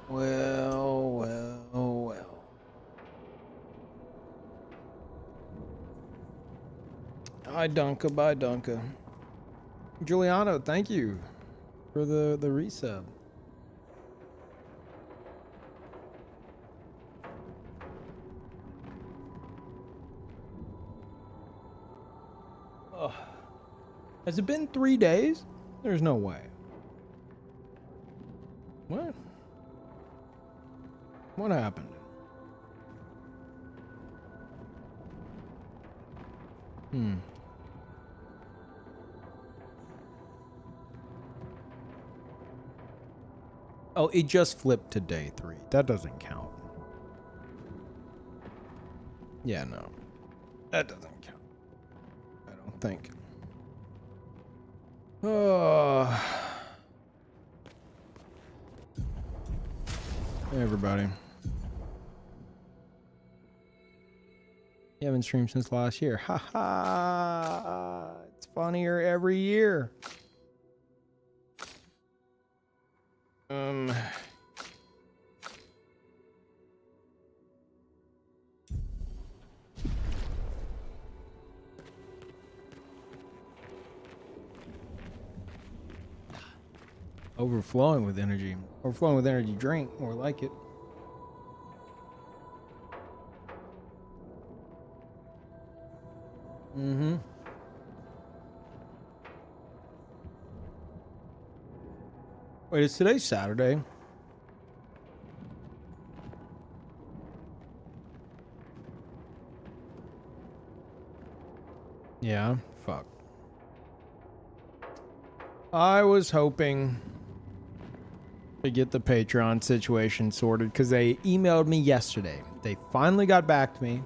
Well, well, well. Hi, Dunka. Bye, Dunka. Giuliano, thank you for the resub. Ugh. Has it been 3 days? There's no way. What? What happened? Oh, it just flipped to day 3. That doesn't count. Yeah, no. That doesn't count. I don't think. Hey, everybody. You haven't streamed since last year. Ha ha! It's funnier every year. Overflowing with energy. Overflowing with energy drink, more like it. Mm-hmm. Wait, is today Saturday? Yeah, fuck. I was hoping to get the Patreon situation sorted because they emailed me yesterday. They finally got back to me.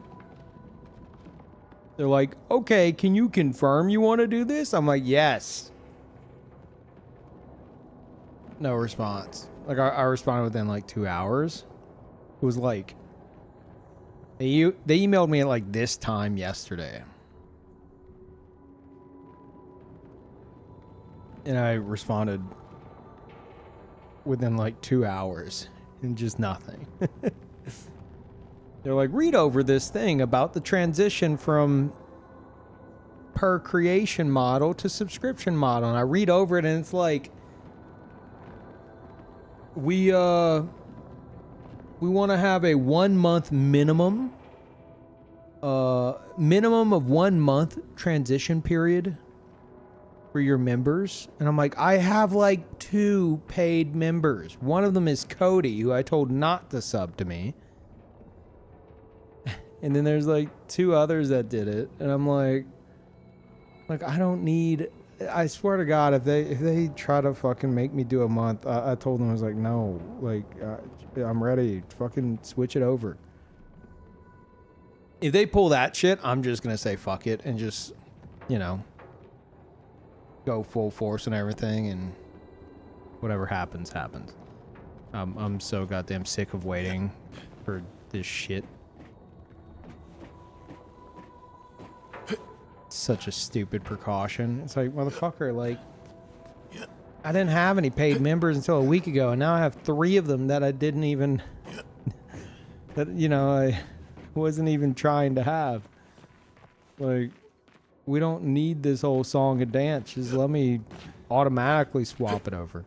They're like, okay, can you confirm you want to do this? I'm like, yes. No response. Like, I responded within like 2 hours. It was like, they emailed me at like this time yesterday. And I responded within like 2 hours and just nothing. They're like, read over this thing about the transition from per creation model to subscription model. And I read over it and it's like, we want to have a 1 month minimum of 1 month transition period for your members. And I'm like, I have like 2 paid members. One of them is Cody, who I told not to sub to me. And then there's like 2 others that did it. And I'm like I don't need, I swear to God, if they try to fucking make me do a month, I told them, I was like, no, like, I'm ready. Fucking switch it over. If they pull that shit, I'm just going to say fuck it and just, you know, go full force and everything, and whatever happens, happens. I'm so goddamn sick of waiting for this shit. Such a stupid precaution. It's like, motherfucker, like, I didn't have any paid members until a week ago, and now I have 3 of them that I didn't even, that, you know, I wasn't even trying to have. Like, we don't need this whole song and dance. Just let me automatically swap it over.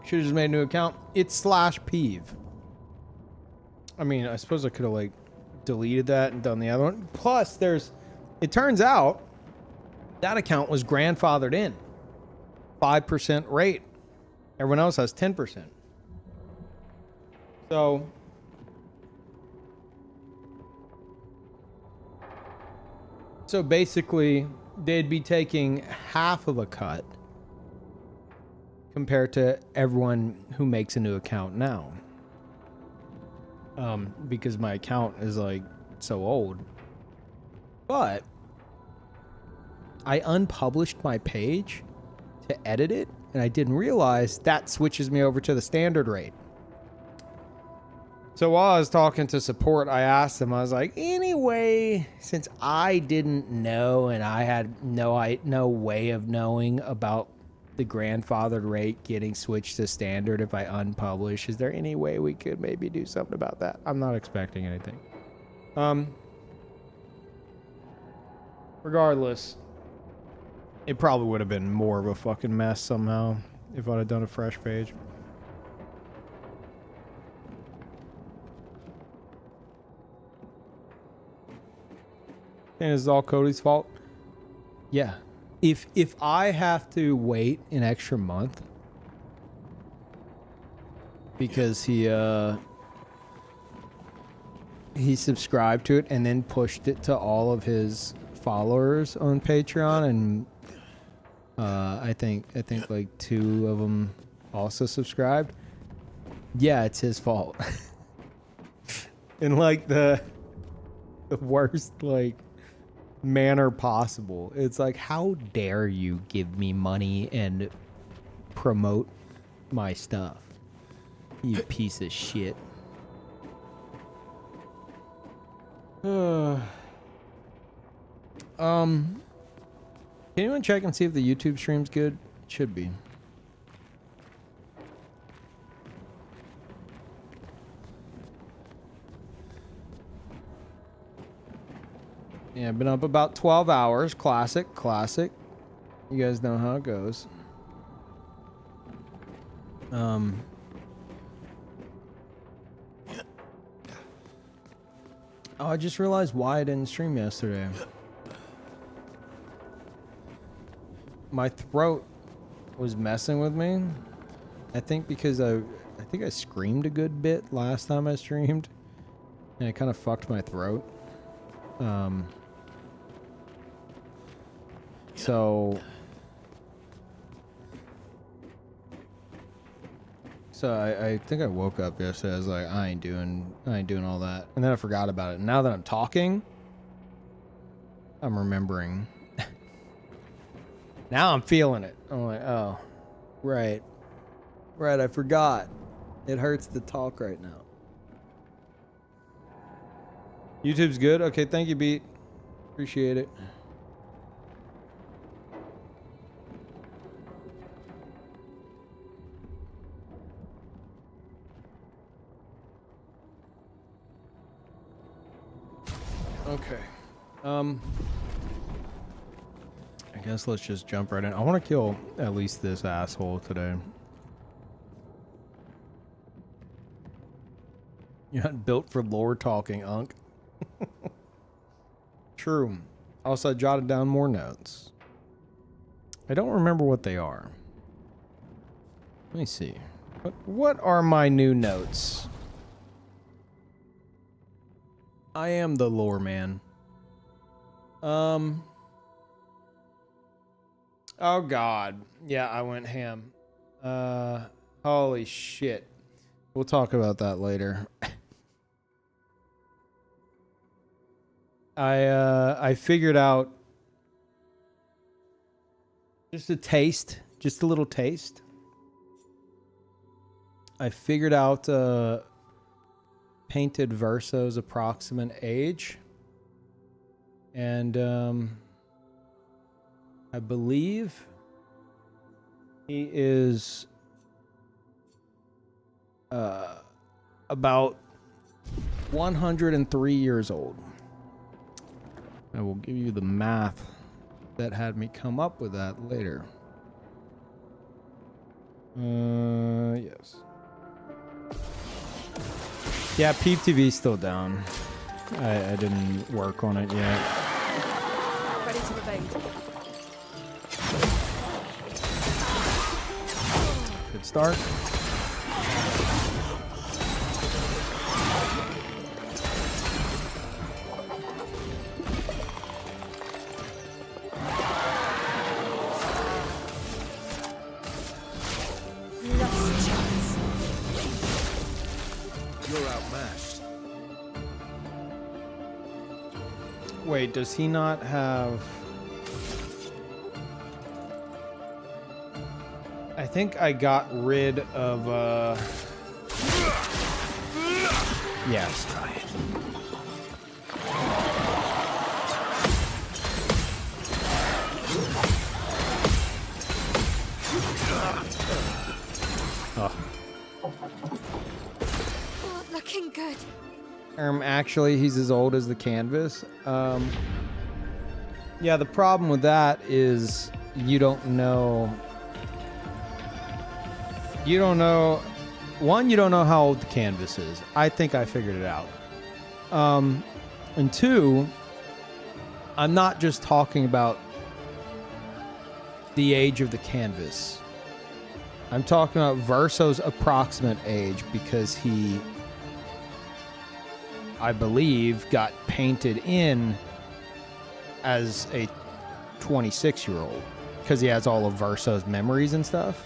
Should've just made a new account. It's /Peeve. I mean, I suppose I could have, like, deleted that and done the other one. Plus, it turns out that account was grandfathered in. 5% rate. Everyone else has 10%. So basically, they'd be taking half of a cut compared to everyone who makes a new account now. Because my account is like so old. But I unpublished my page to edit it, and I didn't realize that switches me over to the standard rate. So while I was talking to support, I asked them, I was like, anyway, since I didn't know and I had no way of knowing about the grandfathered rate getting switched to standard if I unpublish, is there any way we could maybe do something about that? I'm not expecting anything. Regardless, it probably would have been more of a fucking mess somehow if I'd have done a fresh page. And it's all Cody's fault? Yeah. If I have to wait an extra month because he subscribed to it and then pushed it to all of his followers on Patreon, and I think like 2 of them also subscribed. Yeah, it's his fault. In like the worst like manner possible. It's like, how dare you give me money and promote my stuff, you piece of shit. Can anyone check and see if the YouTube stream's good? It should be. Yeah, been up about 12 hours. Classic. You guys know how it goes. Oh, I just realized why I didn't stream yesterday. My throat was messing with me. I think because I think I screamed a good bit last time I streamed, and it kind of fucked my throat. So I think I woke up yesterday. I was like, I ain't doing all that, and then I forgot about it. And now that I'm talking, I'm remembering. Now I'm feeling it. I'm like, oh, right, I forgot. It hurts to talk right now. YouTube's good. Okay, thank you, Beat. Appreciate it. Okay. I guess let's just jump right in. I want to kill at least this asshole today. You're not built for lore talking, Unk. True. Also, I jotted down more notes. I don't remember what they are. Let me see. What are my new notes? I am the lore man. Oh God. Yeah, I went ham. Holy shit. We'll talk about that later. I figured out just a taste, just a little taste. I figured out Painted Verso's approximate age. And I believe he is about 103 years old. I will give you the math that had me come up with that later. Yes. Yeah, Peeve TV's still down. I didn't work on it yet. Ready to evade. Good start. Last chance. You're outmatched. Wait, does he not have... I think I got rid of, yeah, let's try it. Oh. Oh, looking good. Actually, he's as old as the canvas. Yeah, the problem with that is you don't know. One, you don't know how old the canvas is. I think I figured it out. And two, I'm not just talking about the age of the canvas. I'm talking about Verso's approximate age because he, I believe, got painted in as a 26-year-old because he has all of Verso's memories and stuff.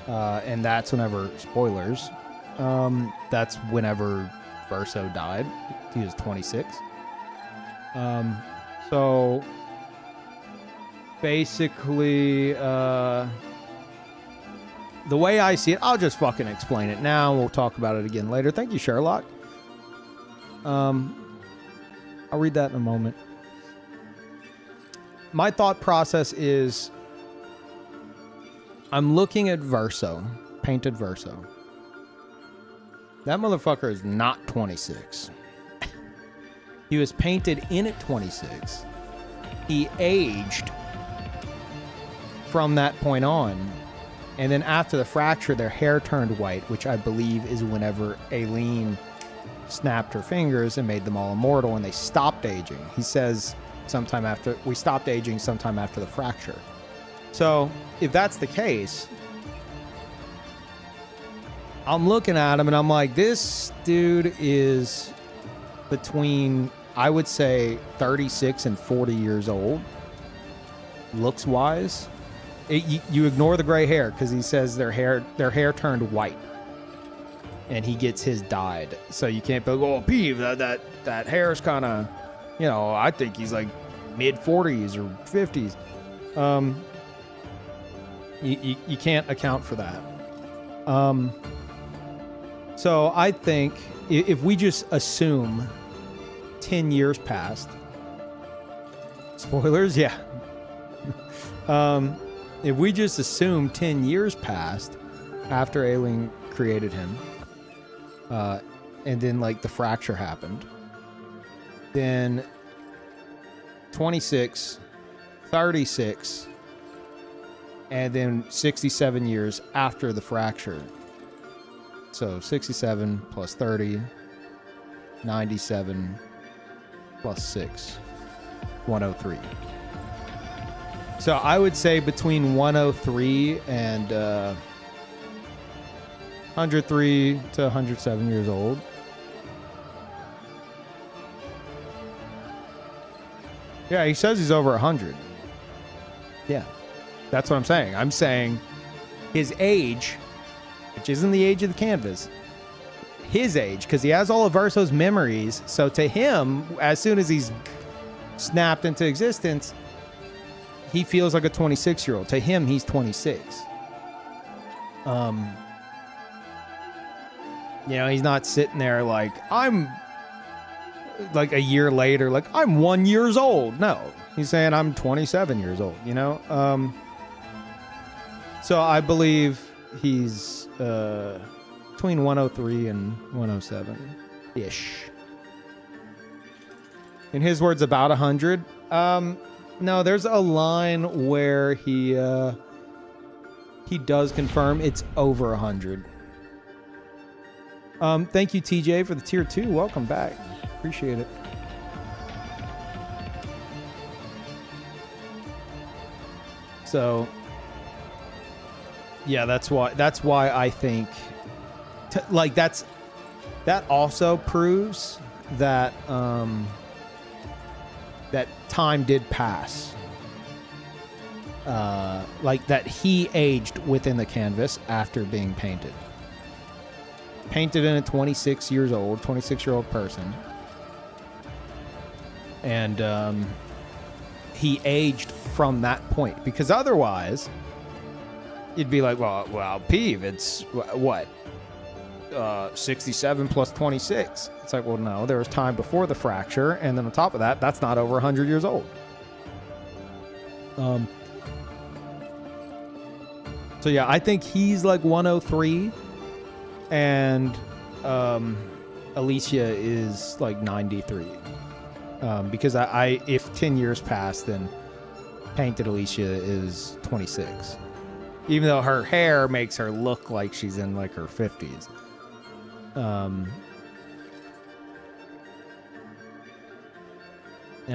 And that's whenever, spoilers, that's whenever Verso died. He was 26. So basically, the way I see it, I'll just fucking explain it now. We'll talk about it again later. Thank you, Sherlock. I'll read that in a moment. My thought process is I'm looking at Verso, Painted Verso. That motherfucker is not 26. He was painted in at 26. He aged from that point on. And then after the fracture, their hair turned white, which I believe is whenever Aileen snapped her fingers and made them all immortal, and they stopped aging. He says we stopped aging sometime after the fracture. So if that's the case, I'm looking at him and I'm like, this dude is between, I would say, 36 and 40 years old, looks wise. You ignore the gray hair because he says their hair turned white, and he gets his dyed. So you can't go, oh, Peeve, that hair's kind of, I think he's like mid 40s or 50s. You can't account for that. So I think if we just assume 10 years passed, spoilers, yeah. If we just assume 10 years passed after Aileen created him, and then like the fracture happened, then 26, 36, and then 67 years after the fracture. So 67 plus 30, 97 plus 6, 103. So I would say between 103 and 103 to 107 years old. Yeah, he says he's over 100. Yeah, that's what I'm saying. I'm saying his age which isn't the age of the canvas. His age, because he has all of Verso's memories. So to him, as soon as he's snapped into existence, he feels like a 26-year-old. To him, he's 26. You know, he's not sitting there like, I'm like a year later, like I'm 1 year old. No, he's saying I'm 27 years old, you know? So I believe he's between 103 and 107-ish. In his words, about 100. No, there's a line where he does confirm it's over 100. Thank you, TJ, for the tier 2. Welcome back. Appreciate it. So, yeah, that's why I think, that also proves that that time did pass. Like that he aged within the canvas after being painted. Painted in a 26-year-old person. And he aged from that point. Because otherwise, you'd be like, well, Peeve, it's what? 67 plus 26. It's like, well, no, there was time before the fracture. And then on top of that, that's not over 100 years old. So yeah, I think he's like 103. And Alicia is like 93. Because I if 10 years pass, then painted Alicia is 26. Even though her hair makes her look like she's in like her 50s. And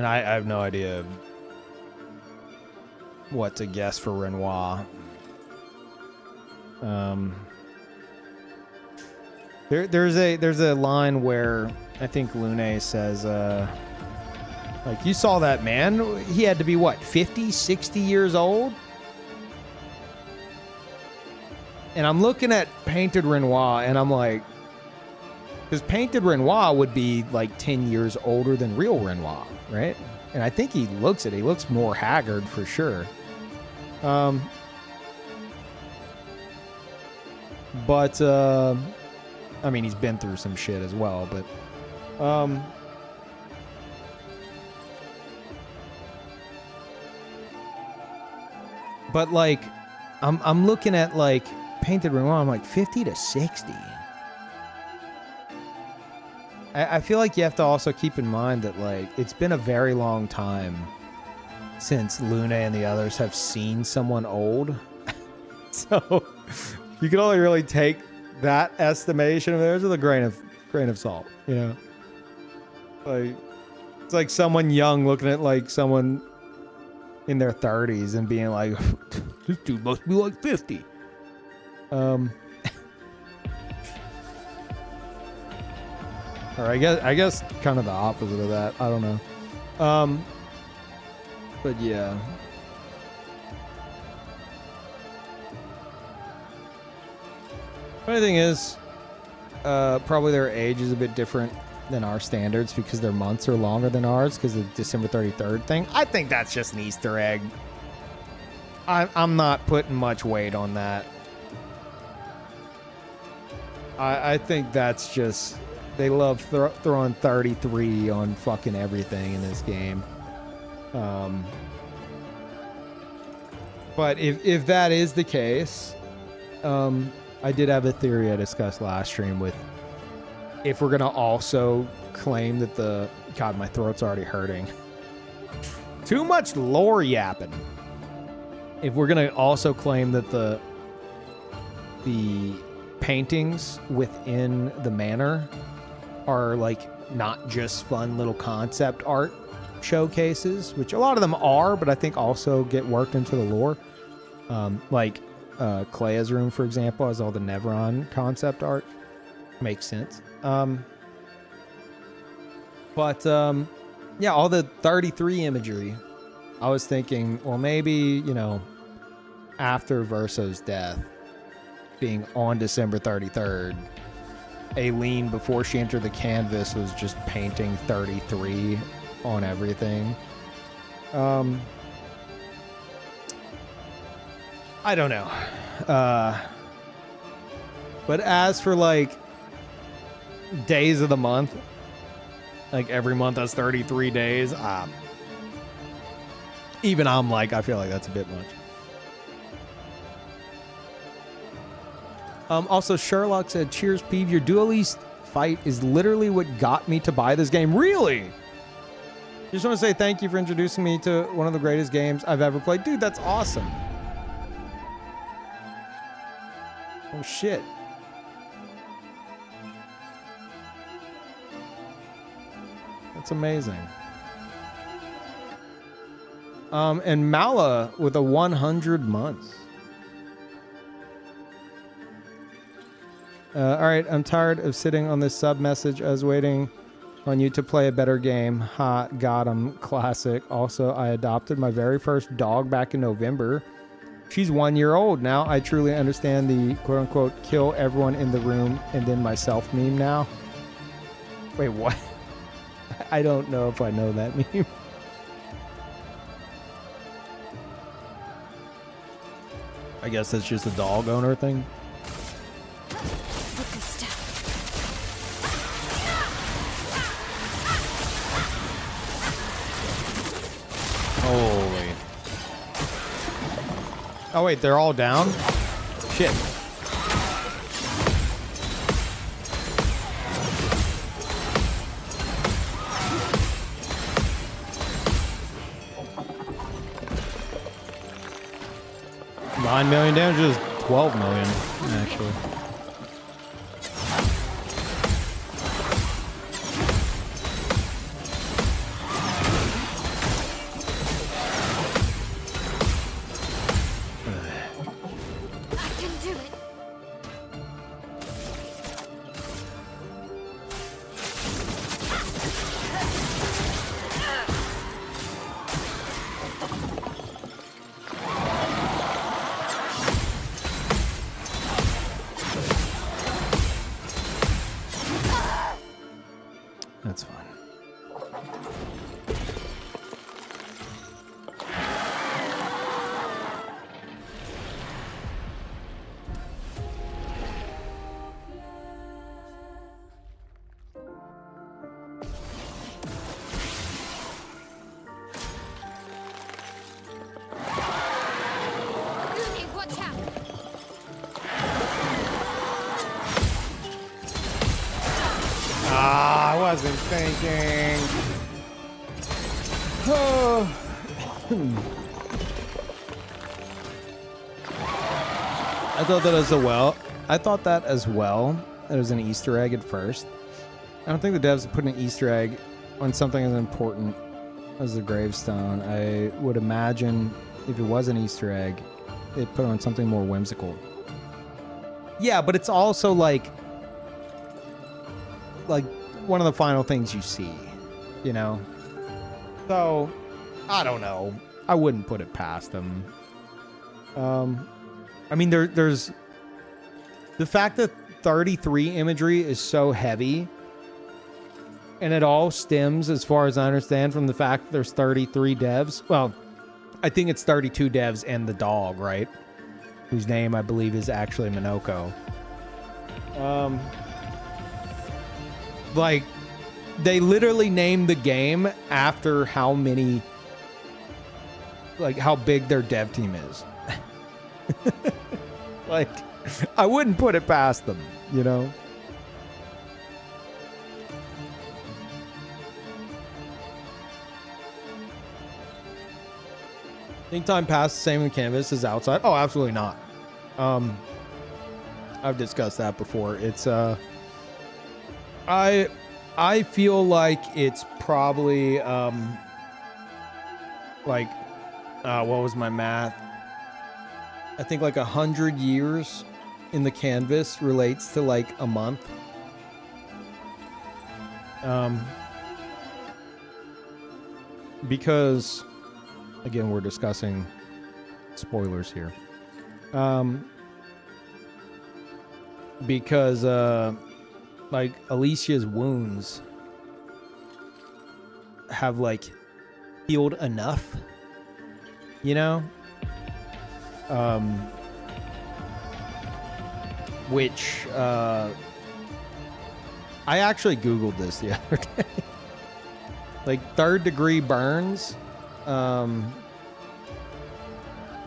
I have no idea what to guess for Renoir. There's a line where I think Lune says, like, you saw that man, he had to be what, 50, 60 years old? And I'm looking at painted Renoir and I'm like, because painted Renoir would be like 10 years older than real Renoir, right? And I think he looks it. He looks more haggard for sure. But I mean, he's been through some shit as well, but like, I'm looking at like painted Renoir, I'm like 50 to 60. I feel like you have to also keep in mind that like it's been a very long time since Lune and the others have seen someone old. So you can only really take that estimation of theirs with a grain of salt, you know? Like, it's like someone young looking at like someone in their 30s and being like, this dude must be like 50. Or I guess kind of the opposite of that. I don't know. But yeah. Funny thing is, probably their age is a bit different than our standards because their months are longer than ours because of the December 33rd thing. I think that's just an Easter egg. I'm not putting much weight on that. I think that's just... They love throwing 33 on fucking everything in this game. But if that is the case, I did have a theory I discussed last stream with if we're going to also claim that the... God, my throat's already hurting. Too much lore yapping. If we're going to also claim that the paintings within the manor are like not just fun little concept art showcases, which a lot of them are, but I think also get worked into the lore. Like Clea's room, for example, has all the Nevron concept art. Makes sense. But yeah, all the 33 imagery. I was thinking, well, maybe, you know, after Verso's death, being on December 33rd. Aileen, before she entered the canvas, was just painting 33 on everything. I don't know. But as for like days of the month, like every month has 33 days. Even I'm like, I feel like that's a bit much. Also, Sherlock said, cheers, Peeve. Your duelist fight is literally what got me to buy this game. Really? Just want to say thank you for introducing me to one of the greatest games I've ever played. Dude, that's awesome. Oh, shit. That's amazing. And Mala with a 100 months. All right, I'm tired of sitting on this sub message. I was waiting on you to play a better game. Ha, got him. Classic. Also, I adopted my very first dog back in November. She's 1 year old now. I truly understand the quote-unquote kill everyone in the room and then myself meme now. Wait, what? I don't know if I know that meme. I guess that's just a dog owner thing. Holy. Oh, wait, they're all down? Shit. $9 million damage is 12 million, actually. That's fine. Watch out! I wasn't thinking. Oh. I thought that as well. It was an Easter egg at first. I don't think the devs put an Easter egg on something as important as the gravestone. I would imagine if it was an Easter egg, it put on something more whimsical. Yeah, but it's also like one of the final things you see, you know? So, I don't know. I wouldn't put it past them. I mean, there's the fact that 33 imagery is so heavy, and it all stems, as far as I understand, from the fact that there's 33 devs. Well, I think it's 32 devs and the dog, right? Whose name I believe is actually Minoko. Like, they literally named the game after how many, like, how big their dev team is. Like, I wouldn't put it past them, you know? Think time passed the same in canvas as outside? Oh, absolutely not. I've discussed that before. It's, I feel like it's probably, like, what was my math? I think like 100 years in the canvas relates to like a month. Because, again, we're discussing spoilers here. because like Alicia's wounds have like healed enough, you know, which I actually googled this the other day. Like 3rd degree burns,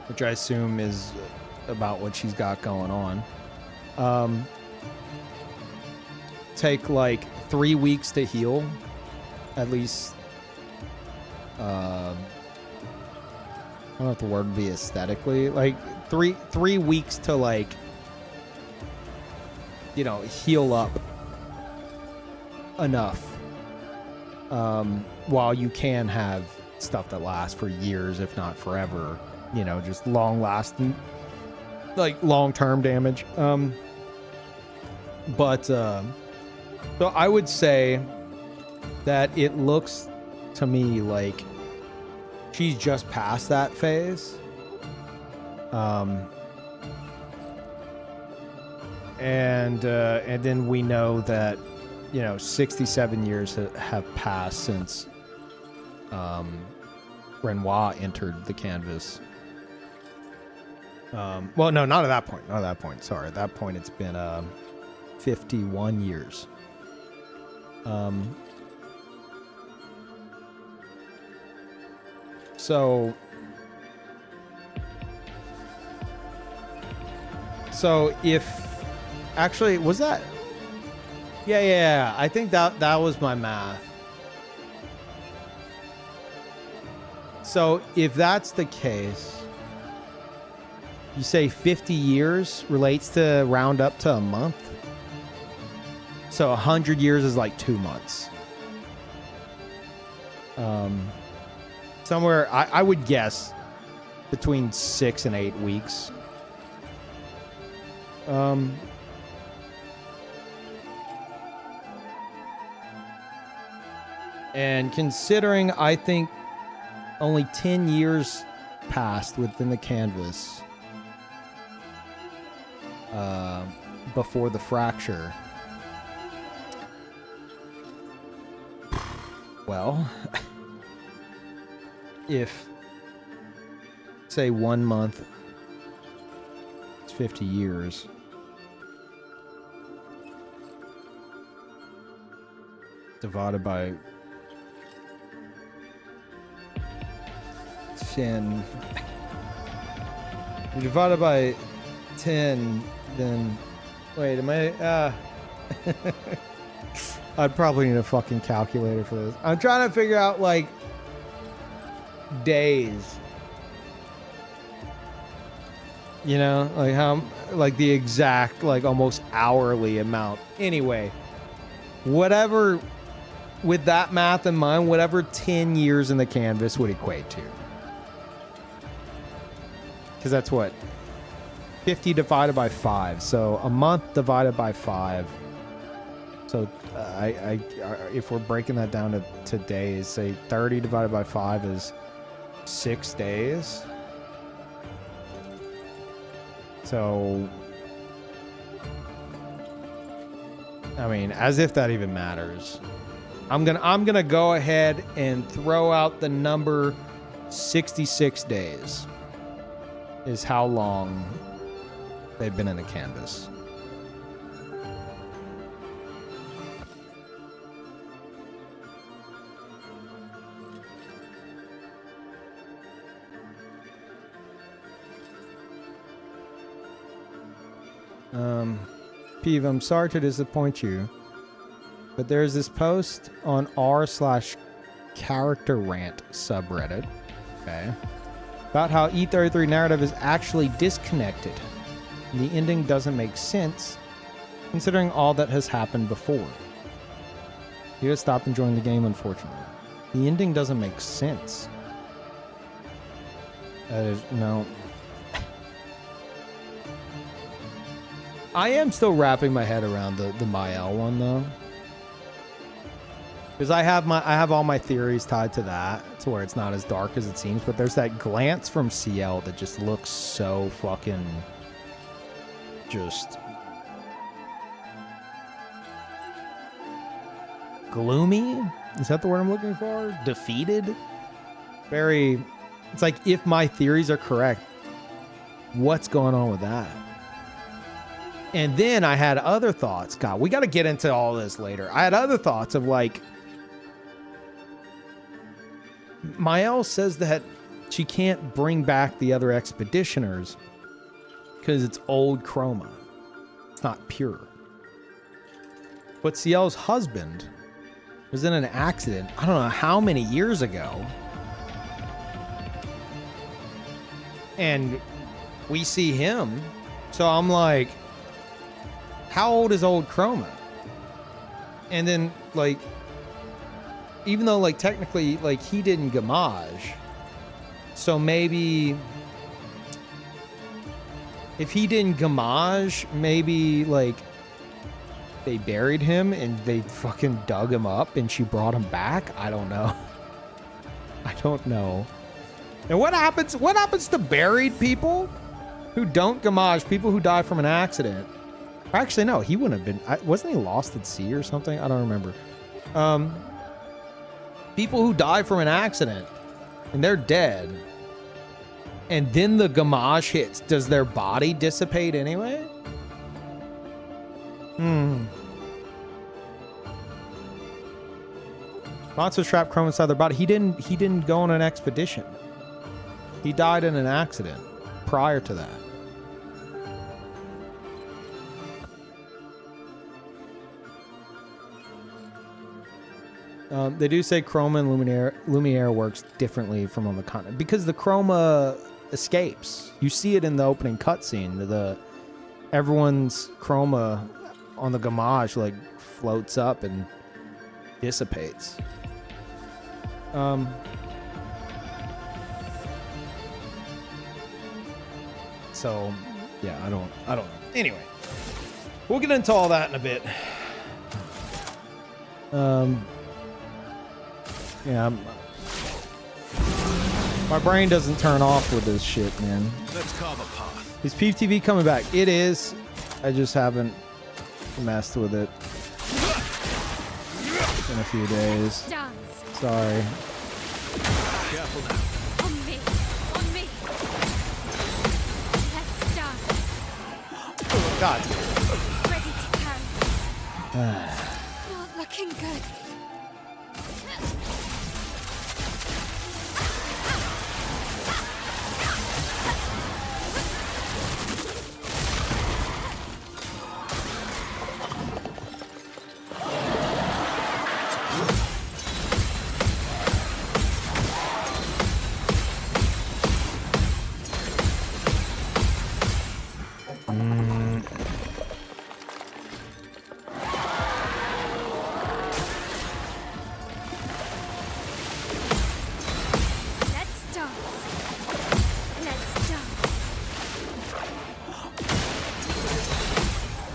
which I assume is about what she's got going on, take like 3 weeks to heal, at least. I don't know if the word would be aesthetically, like three weeks to, like, you know, heal up enough, while you can have stuff that lasts for years, if not forever, you know, just long lasting, like long-term damage. So I would say that it looks to me like she's just past that phase. And then we know that, you know, 67 years have passed since Renoir entered the canvas. Well, no, not at that point. Not at that point. Sorry. At that point, it's been 51 years. So if actually was that? Yeah. I think that was my math. So if that's the case, you say 50 years relates to round up to a month. So 100 years is like 2 months. Somewhere, I would guess between 6 and 8 weeks. And considering, I think only 10 years passed within the canvas before the fracture. Well, if, say, 1 month, it's 50 years. Divided by 10. Divided by 10, then... Wait, am I... I'd probably need a fucking calculator for this. I'm trying to figure out, like, days. You know? Like, how... Like, the exact, like, almost hourly amount. Anyway. Whatever... With that math in mind, whatever 10 years in the canvas would equate to. Because that's what? 50 divided by 5. So a month divided by 5. So if we're breaking that down to days, say 30 divided by 5 is 6 days. So, I mean, as if that even matters. I'm gonna go ahead and throw out the number 66 days is how long they've been in the canvas. Peeve, I'm sorry to disappoint you, but there's this post on r/character rant subreddit, okay, about how E33 narrative is actually disconnected. And the ending doesn't make sense, considering all that has happened before. You gotta stop enjoying the game, unfortunately. The ending doesn't make sense. No. I am still wrapping my head around the Mael one though, because I have all my theories tied to that, to where it's not as dark as it seems. But there's that glance from CL that just looks so fucking just gloomy. Is that the word I'm looking for? Defeated. Very. It's like, if my theories are correct, what's going on with that? And then I had other thoughts. God, we got to get into all this later. I had other thoughts of like, Mael says that she can't bring back the other expeditioners because it's old chroma. It's not pure. But Ciel's husband was in an accident, I don't know how many years ago. And we see him. So I'm like, how old is old chroma? And then, like, even though, like, technically, like, he didn't gamage. So maybe if he didn't gamage, maybe, like, they buried him and they fucking dug him up and she brought him back. I don't know. I don't know. And what happens to buried people who don't gamage, people who die from an accident? Actually, no, he wouldn't have been. Wasn't he lost at sea or something? I don't remember. People who die from an accident and they're dead, and then the gamage hits, does their body dissipate anyway? Monsters trapped chrome inside their body. He didn't go on an expedition. He died in an accident prior to that. They do say chroma and Lumiere works differently from on the continent because the chroma escapes. You see it in the opening cutscene. Everyone's chroma on the gamage like floats up and dissipates. So yeah, I don't know. Anyway, we'll get into all that in a bit. Yeah, my brain doesn't turn off with this shit, man. Let's carve a path. Is Peeve TV coming back? It is. I just haven't messed with it in a few days. Dance. Sorry. Careful now. On me. On me. Let's dance. God. Ready to carry. Oh, looking good.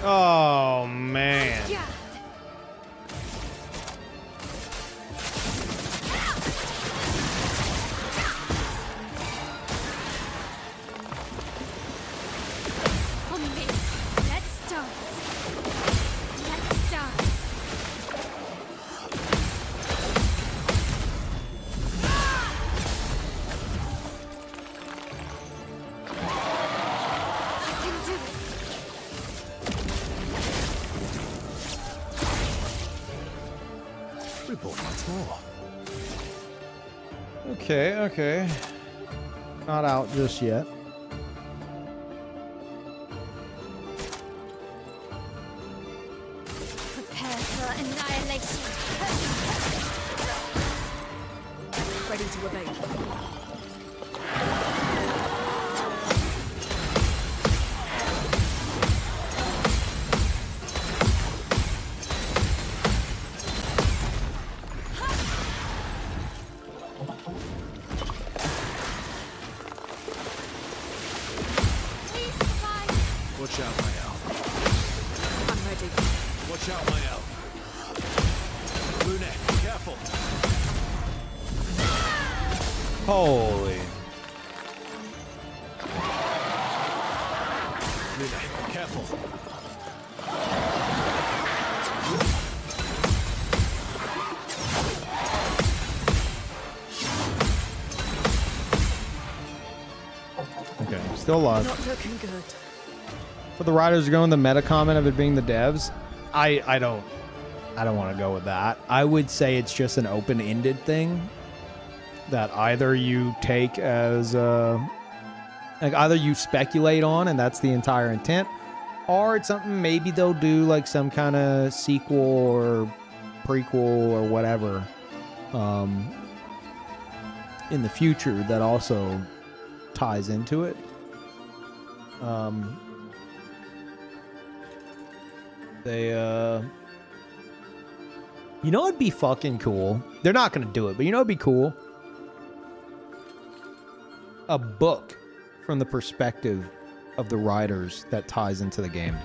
Oh, man. Yeah. On me. Let's dance. Let's dance. I can do it. Report once more. Okay. Not out just yet. Prepare for annihilation. Ready to evade. Watch out, my elf. I'm ready. Watch out, my elf. Luna, careful. Holy. Luna, careful. Still alive. Not looking good. But the writers are going the meta comment of it being the devs. I don't want to go with that. I would say it's just an open-ended thing that either you take as like either you speculate on and that's the entire intent, or it's something maybe they'll do like some kind of sequel or prequel or whatever in the future that also ties into it. You know, it'd be fucking cool. They're not gonna do it, but you know, it'd be cool. A book from the perspective of the writers that ties into the game.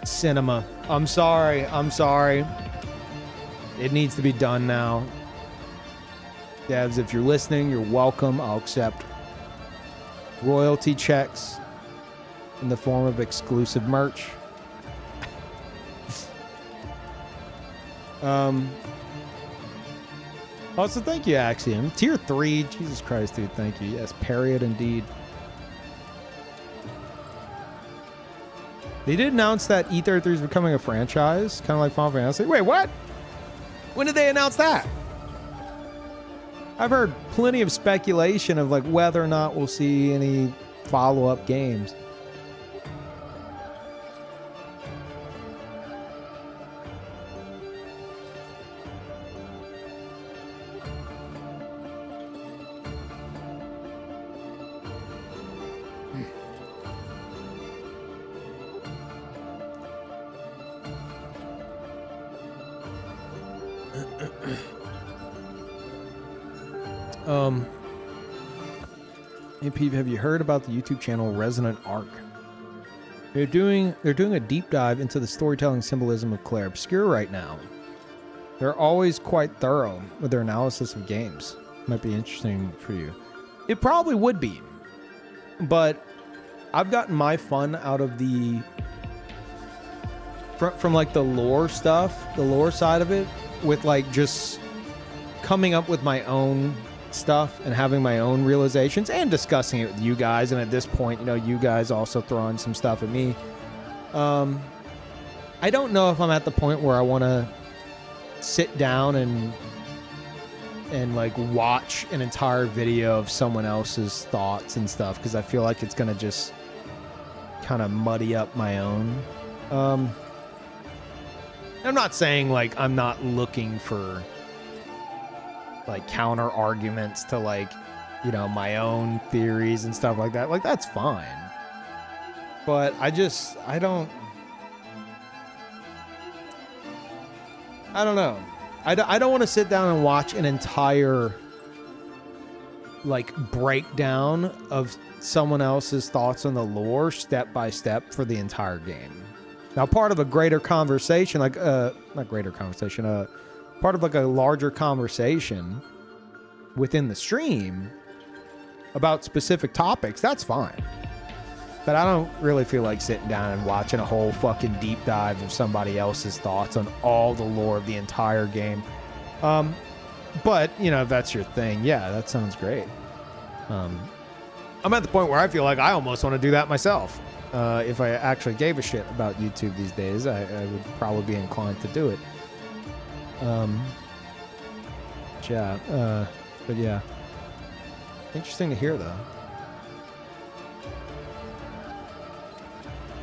Cinema. I'm sorry. It needs to be done now. Devs, if you're listening, you're welcome. I'll accept royalty checks in the form of exclusive merch. Also, thank you, Axiom. Tier 3. Jesus Christ, dude. Thank you. Yes, period, indeed. They did announce that E33 is becoming a franchise, kind of like Final Fantasy. Wait, what? When did they announce that? I've heard plenty of speculation of like whether or not we'll see any follow-up games. Hey Peeve, have you heard about the YouTube channel Resonant Arc? They're doing a deep dive into the storytelling symbolism of Claire Obscure right now. They're always quite thorough with their analysis of games. Might be interesting for you. It probably would be, but I've gotten my fun out of the from like the lore stuff, the lore side of it, with like just coming up with my own stuff and having my own realizations and discussing it with you guys. And at this point, you know, you guys also throwing some stuff at me. I don't know if I'm at the point where I want to sit down and like watch an entire video of someone else's thoughts and stuff, because I feel like it's gonna just kind of muddy up my own. I'm not saying like I'm not looking for like counter arguments to like, you know, my own theories and stuff like that. Like that's fine. But I don't know. I don't want to sit down and watch an entire like breakdown of someone else's thoughts on the lore step by step for the entire game. Now, part of a greater conversation, like not greater conversation, part of like a larger conversation within the stream about specific topics, that's fine. But I don't really feel like sitting down and watching a whole fucking deep dive of somebody else's thoughts on all the lore of the entire game. But, you know, if that's your thing, yeah, that sounds great. I'm at the point where I feel like I almost want to do that myself. If I actually gave a shit about YouTube these days, I would probably be inclined to do it. But yeah. Interesting to hear, though.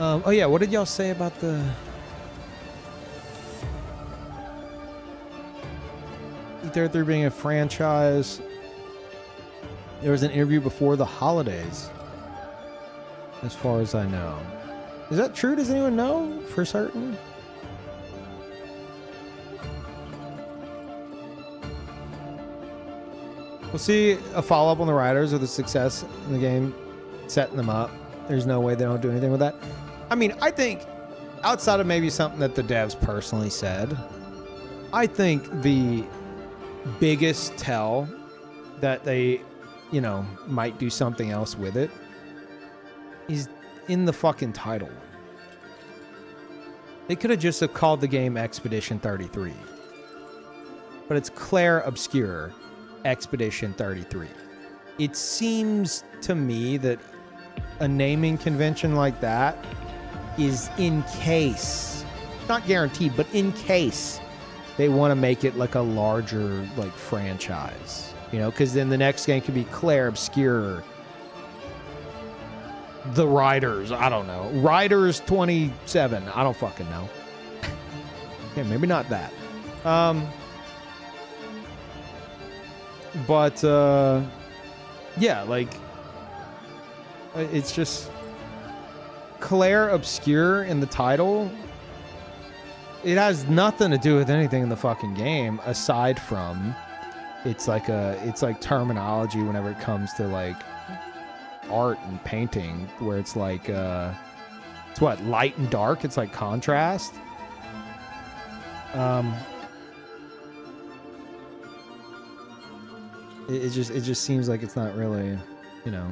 Oh yeah, what did y'all say about the E33 being a franchise? There was an interview before the holidays, as far as I know. Is that true? Does anyone know for certain? We'll see a follow-up on the writers or the success in the game, setting them up. There's no way they don't do anything with that. I mean, I think, outside of maybe something that the devs personally said, I think the biggest tell that they, you know, might do something else with it is in the fucking title. They could have just have called the game Expedition 33. But it's Claire Obscure Expedition 33. It seems to me that a naming convention like that is in case, not guaranteed, but in case they want to make it like a larger like franchise, you know, because then the next game could be Claire Obscure, The Riders, I don't know, Riders 27, I don't fucking know. Yeah, maybe not that. But yeah, like it's just Claire Obscure in the title. It has nothing to do with anything in the fucking game aside from it's like terminology whenever it comes to like art and painting, where it's like it's what, light and dark, it's like contrast. It just seems like it's not really, you know,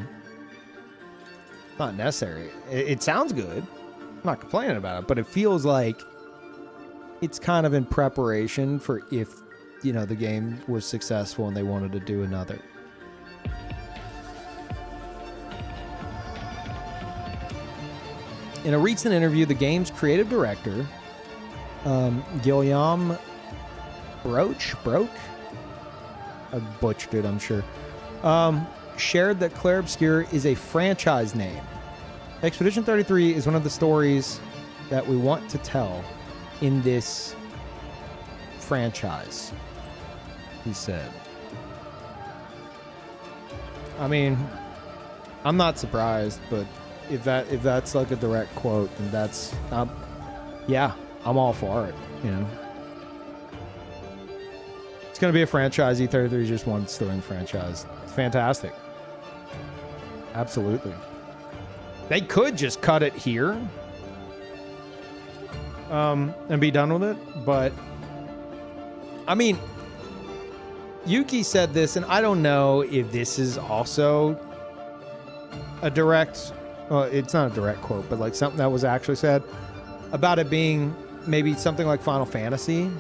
not necessary. It sounds good. I'm not complaining about it, but it feels like it's kind of in preparation for if, you know, the game was successful and they wanted to do another. In a recent interview, the game's creative director, Guillaume Broke? I butchered it, I'm sure. Shared that Claire Obscure is a franchise name. Expedition 33 is one of the stories that we want to tell in this franchise, he said. I mean, I'm not surprised, but if that's like a direct quote, then that's yeah, I'm all for it, you know. It's going to be a franchise. E33 is just one story franchise. It's fantastic. Absolutely. They could just cut it here and be done with it, but I mean, Yuki said this, and I don't know if this is also a direct, well, it's not a direct quote, but like something that was actually said about it being maybe something like Final Fantasy,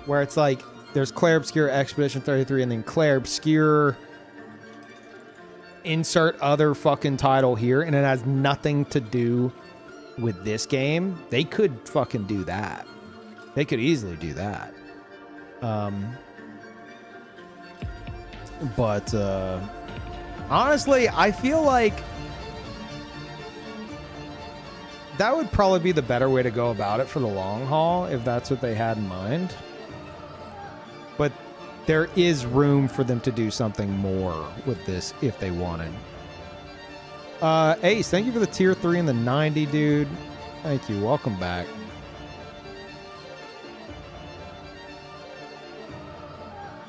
where it's like there's Claire Obscure Expedition 33 and then Claire Obscure insert other fucking title here, and it has nothing to do with this game. They could fucking do that. They could easily do that. But honestly, I feel like that would probably be the better way to go about it for the long haul, if that's what they had in mind. But there is room for them to do something more with this if they wanted. Ace, thank you for the tier 3 and the 90, dude. Thank you. Welcome back.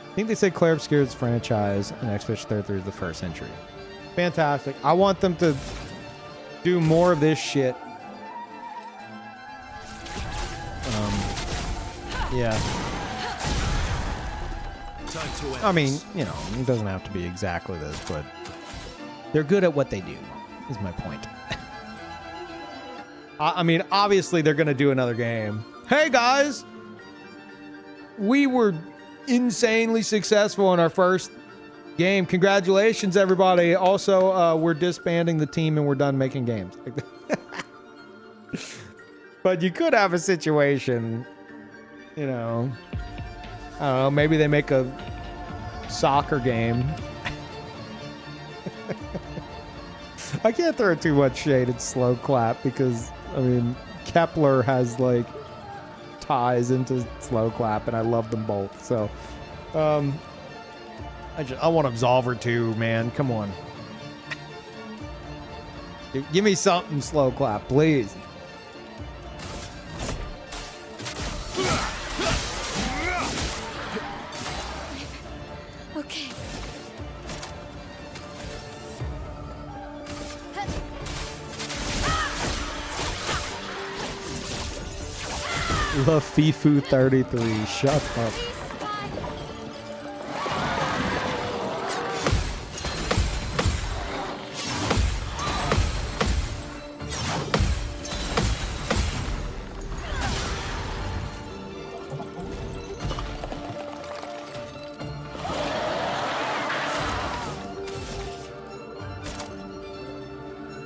I think they said Claire Obscure's franchise and Expedition 33 is the first entry. Fantastic. I want them to do more of this shit. Yeah. I mean, you know, it doesn't have to be exactly this, but they're good at what they do, is my point. I mean, obviously they're going to do another game. Hey, guys! We were insanely successful in our first game. Congratulations, everybody. Also, we're disbanding the team and we're done making games. But you could have a situation, you know, I don't know, maybe they make a soccer game. I can't throw too much shade at Slow Clap because, I mean, Kepler has, like, ties into Slow Clap, and I love them both. So, I want Absolver too, man. Come on. Give me something, Slow Clap, please. Okay. LaFifu 33, shut up.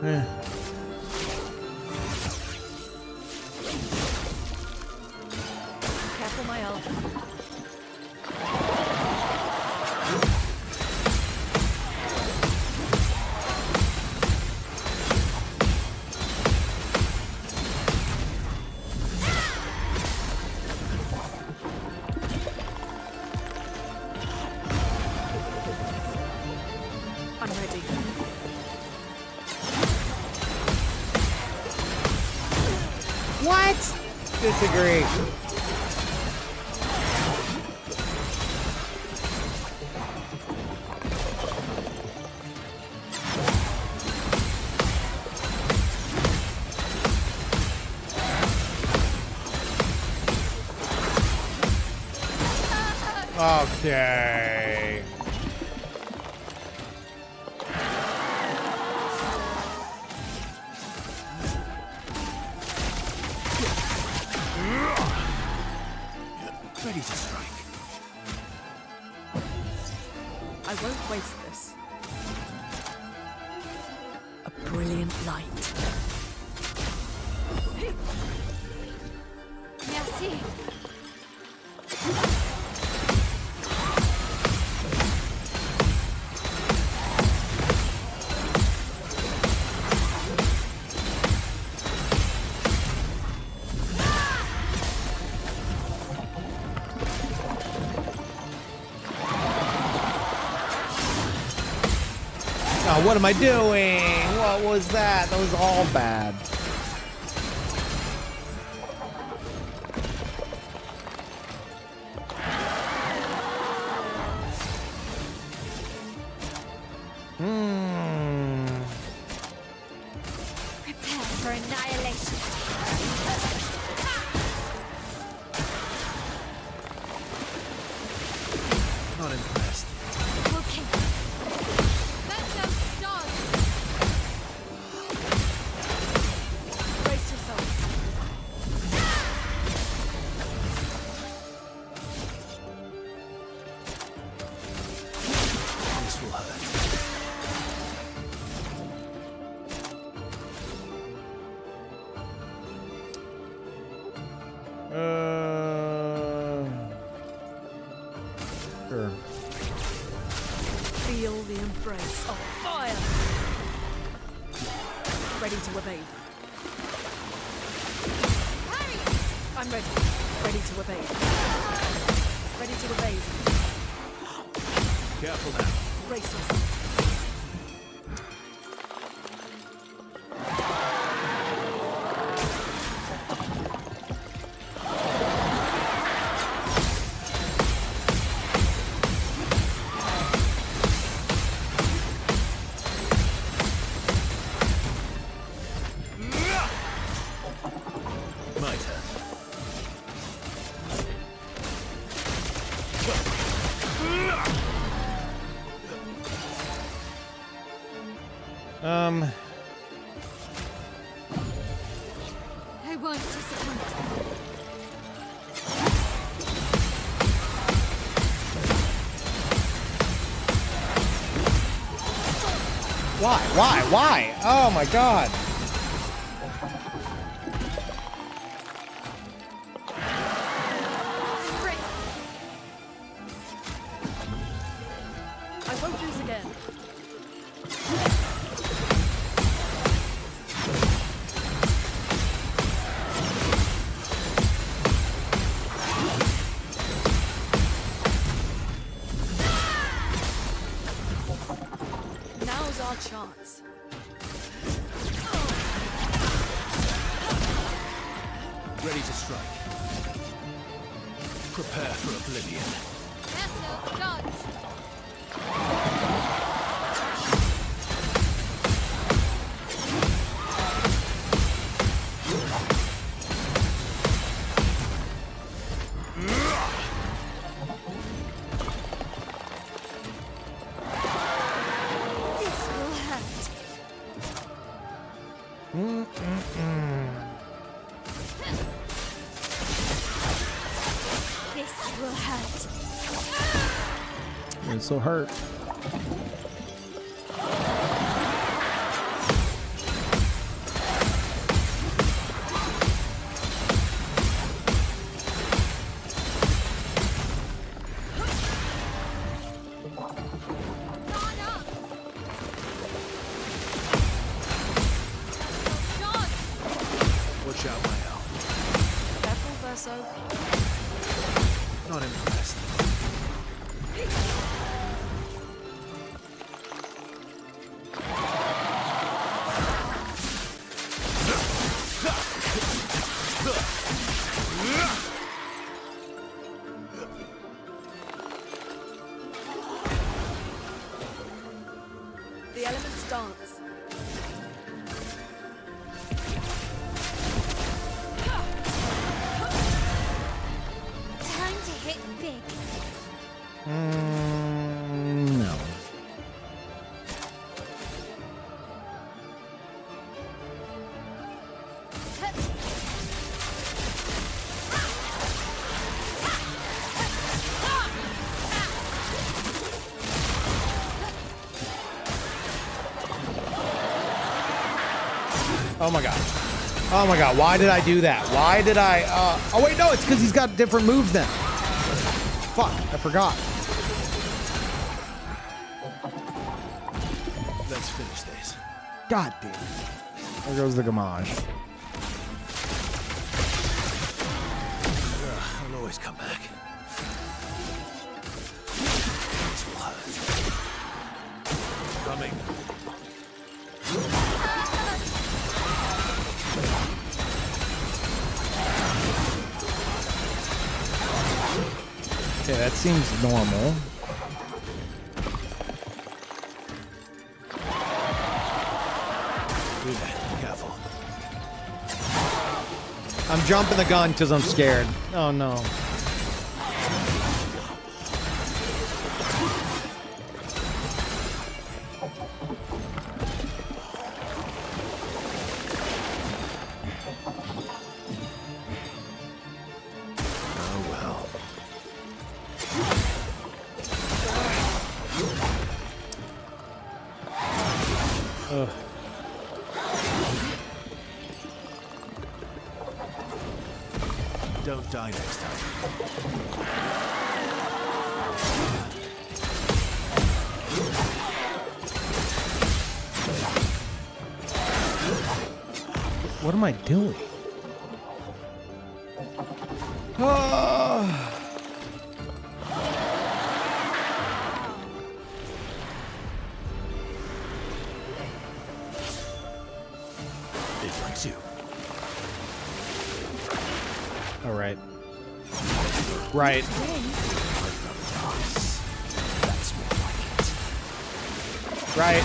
Eh. Careful, my elf. I'm ready. What? Disagree. Okay. Ready to strike. I won't waste this. A brilliant light. Merci. Oh, what am I doing? What was that? That was all bad. Prepare for annihilation. Not impressed. Okay. Let's go start. Brace yourself. This will hurt. Sure. Feel the embrace of fire. Ready to evade. Harry! I'm ready. Ready to evade. Ready to evade. Careful now. Brace yourself. My turn. I won't disappoint. Why? Oh my god. Sprint. I won't lose again. Now's our chance. Ready to strike. Prepare for oblivion. Vessel dodge. This will hurt. This will hurt. This'll hurt. Not impressed. The elements dance. Time to hit big. No. Oh my god. Oh my god, why did I do that? Why did I oh wait, no, it's because he's got different moves then. Fuck, I forgot. Let's finish this. God damn it. There goes the gamage. I'll always come back. This will hurt. Coming. Okay, that seems normal. Do that. Careful. I'm jumping the gun because I'm scared. Oh no. Oh well. Ugh. Don't die next time. What am I doing? Ah. It likes you. All right. Right. That's more like it. Right.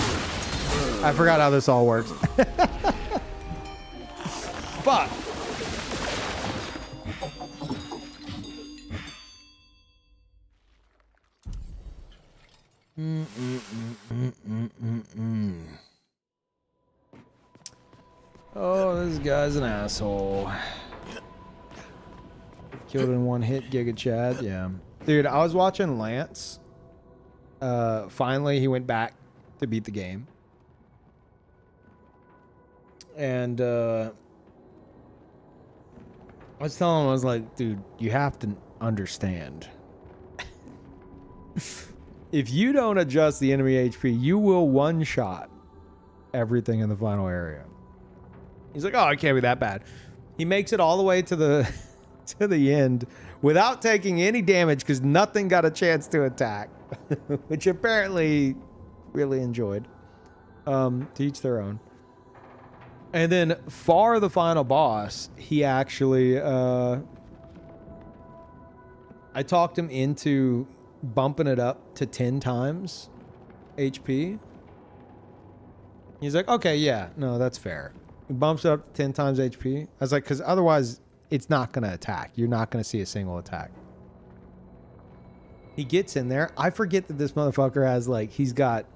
I forgot how this all works. Fuck. Oh, this guy's an asshole. Killed in one hit, Giga Chad. Yeah. Dude, I was watching Lance. Finally, he went back to beat the game. And I was telling him, I was like, dude, you have to understand. If you don't adjust the enemy HP, you will one-shot everything in the final area. He's like, oh, it can't be that bad. He makes it all the way to the to the end without taking any damage because nothing got a chance to attack, which apparently really enjoyed. To each their own. And then for the final boss, he actually, I talked him into bumping it up to 10 times HP. He's like, okay, yeah, no, that's fair. He bumps it up to 10 times HP. I was like, because otherwise it's not going to attack. You're not going to see a single attack. He gets in there. I forget that this motherfucker has like, he's got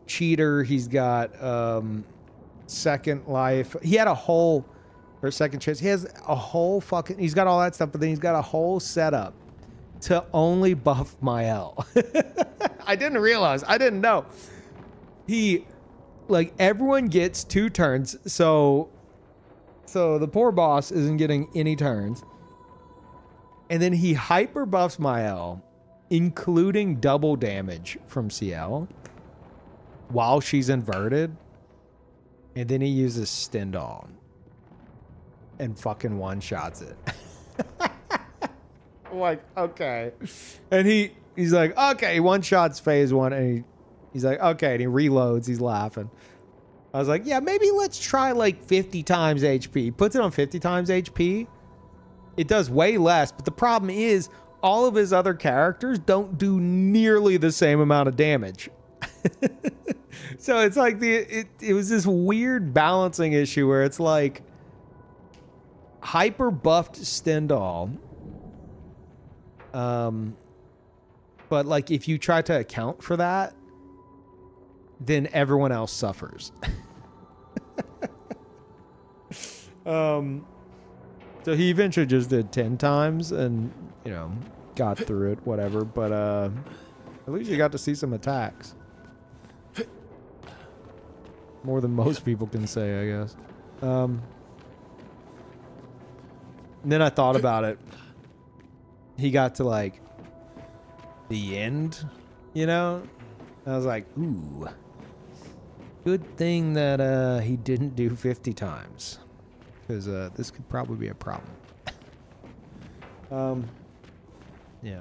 cheater. He's got second life. He had a whole, or second chance. He has a whole fucking, he's got all that stuff, but then he's got a whole setup to only buff my L. I didn't realize. I didn't know. He, like, everyone gets 2 turns. So the poor boss isn't getting any turns. And then he hyper buffs my L, including double damage from CL while she's inverted. And then he uses Stendhal and fucking one-shots it. I'm like, okay. And he's like, okay, one shot's phase one, and he's like, okay, and he reloads, he's laughing. I was like, yeah, maybe let's try like 50 times HP. He puts it on 50 times HP. It does way less, but the problem is all of his other characters don't do nearly the same amount of damage. So it's like it was this weird balancing issue where it's like hyper buffed Stendhal. But like if you try to account for that, then everyone else suffers. So he eventually just did 10 times and, you know, got through it, whatever. But at least you got to see some attacks. More than most people can say, I guess. And then I thought about it. He got to like the end, you know? I was like, ooh. Good thing that he didn't do 50 times. Because this could probably be a problem. Yeah.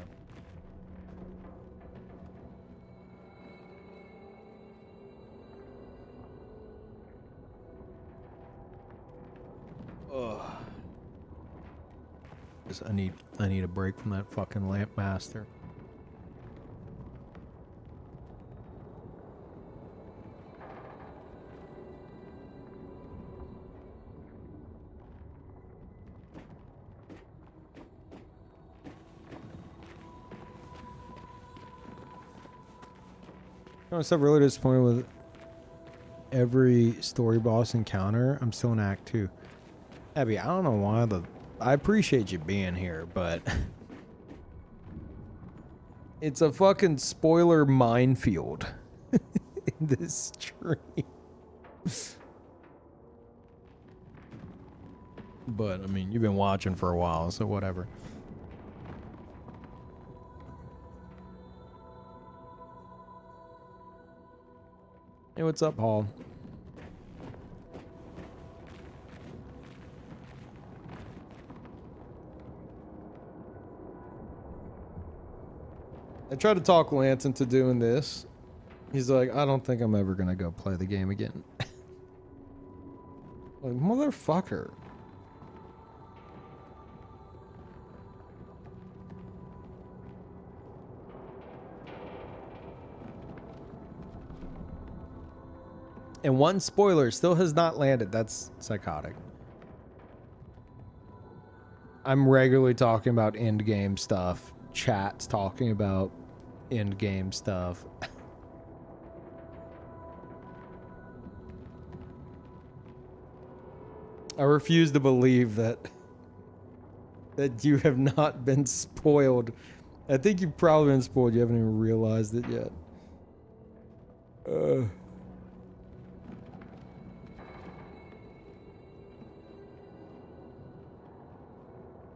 Ugh. I need a break from that fucking lamp master. I'm still really disappointed with every story boss encounter. I'm still in Act 2. Abby, I don't know why I appreciate you being here, but it's a fucking spoiler minefield in this stream. But, I mean, you've been watching for a while, so whatever. Hey, what's up, Paul? I tried to talk Lance into doing this. He's like, I don't think I'm ever gonna go play the game again. Like, motherfucker. And one spoiler still has not landed. That's psychotic. I'm regularly talking about end game stuff. Chat's talking about end game stuff. I refuse to believe that you have not been spoiled. I think you've probably been spoiled. You haven't even realized it yet.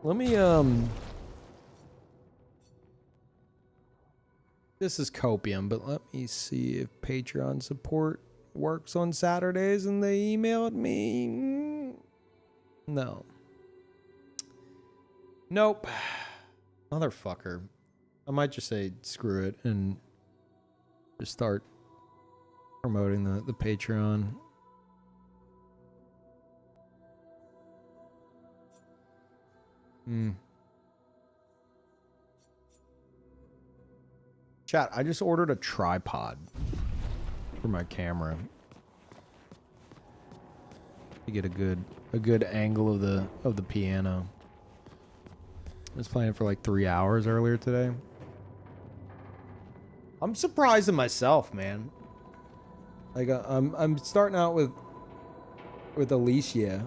Let me, this is copium, but let me see if Patreon support works on Saturdays and they emailed me. No. Nope. Motherfucker. I might just say screw it and just start promoting the Patreon. Chat, I just ordered a tripod for my camera to get a good angle of the piano. I was playing for like 3 hours earlier today. I'm surprised at myself, man. Like I'm starting out with Alicia.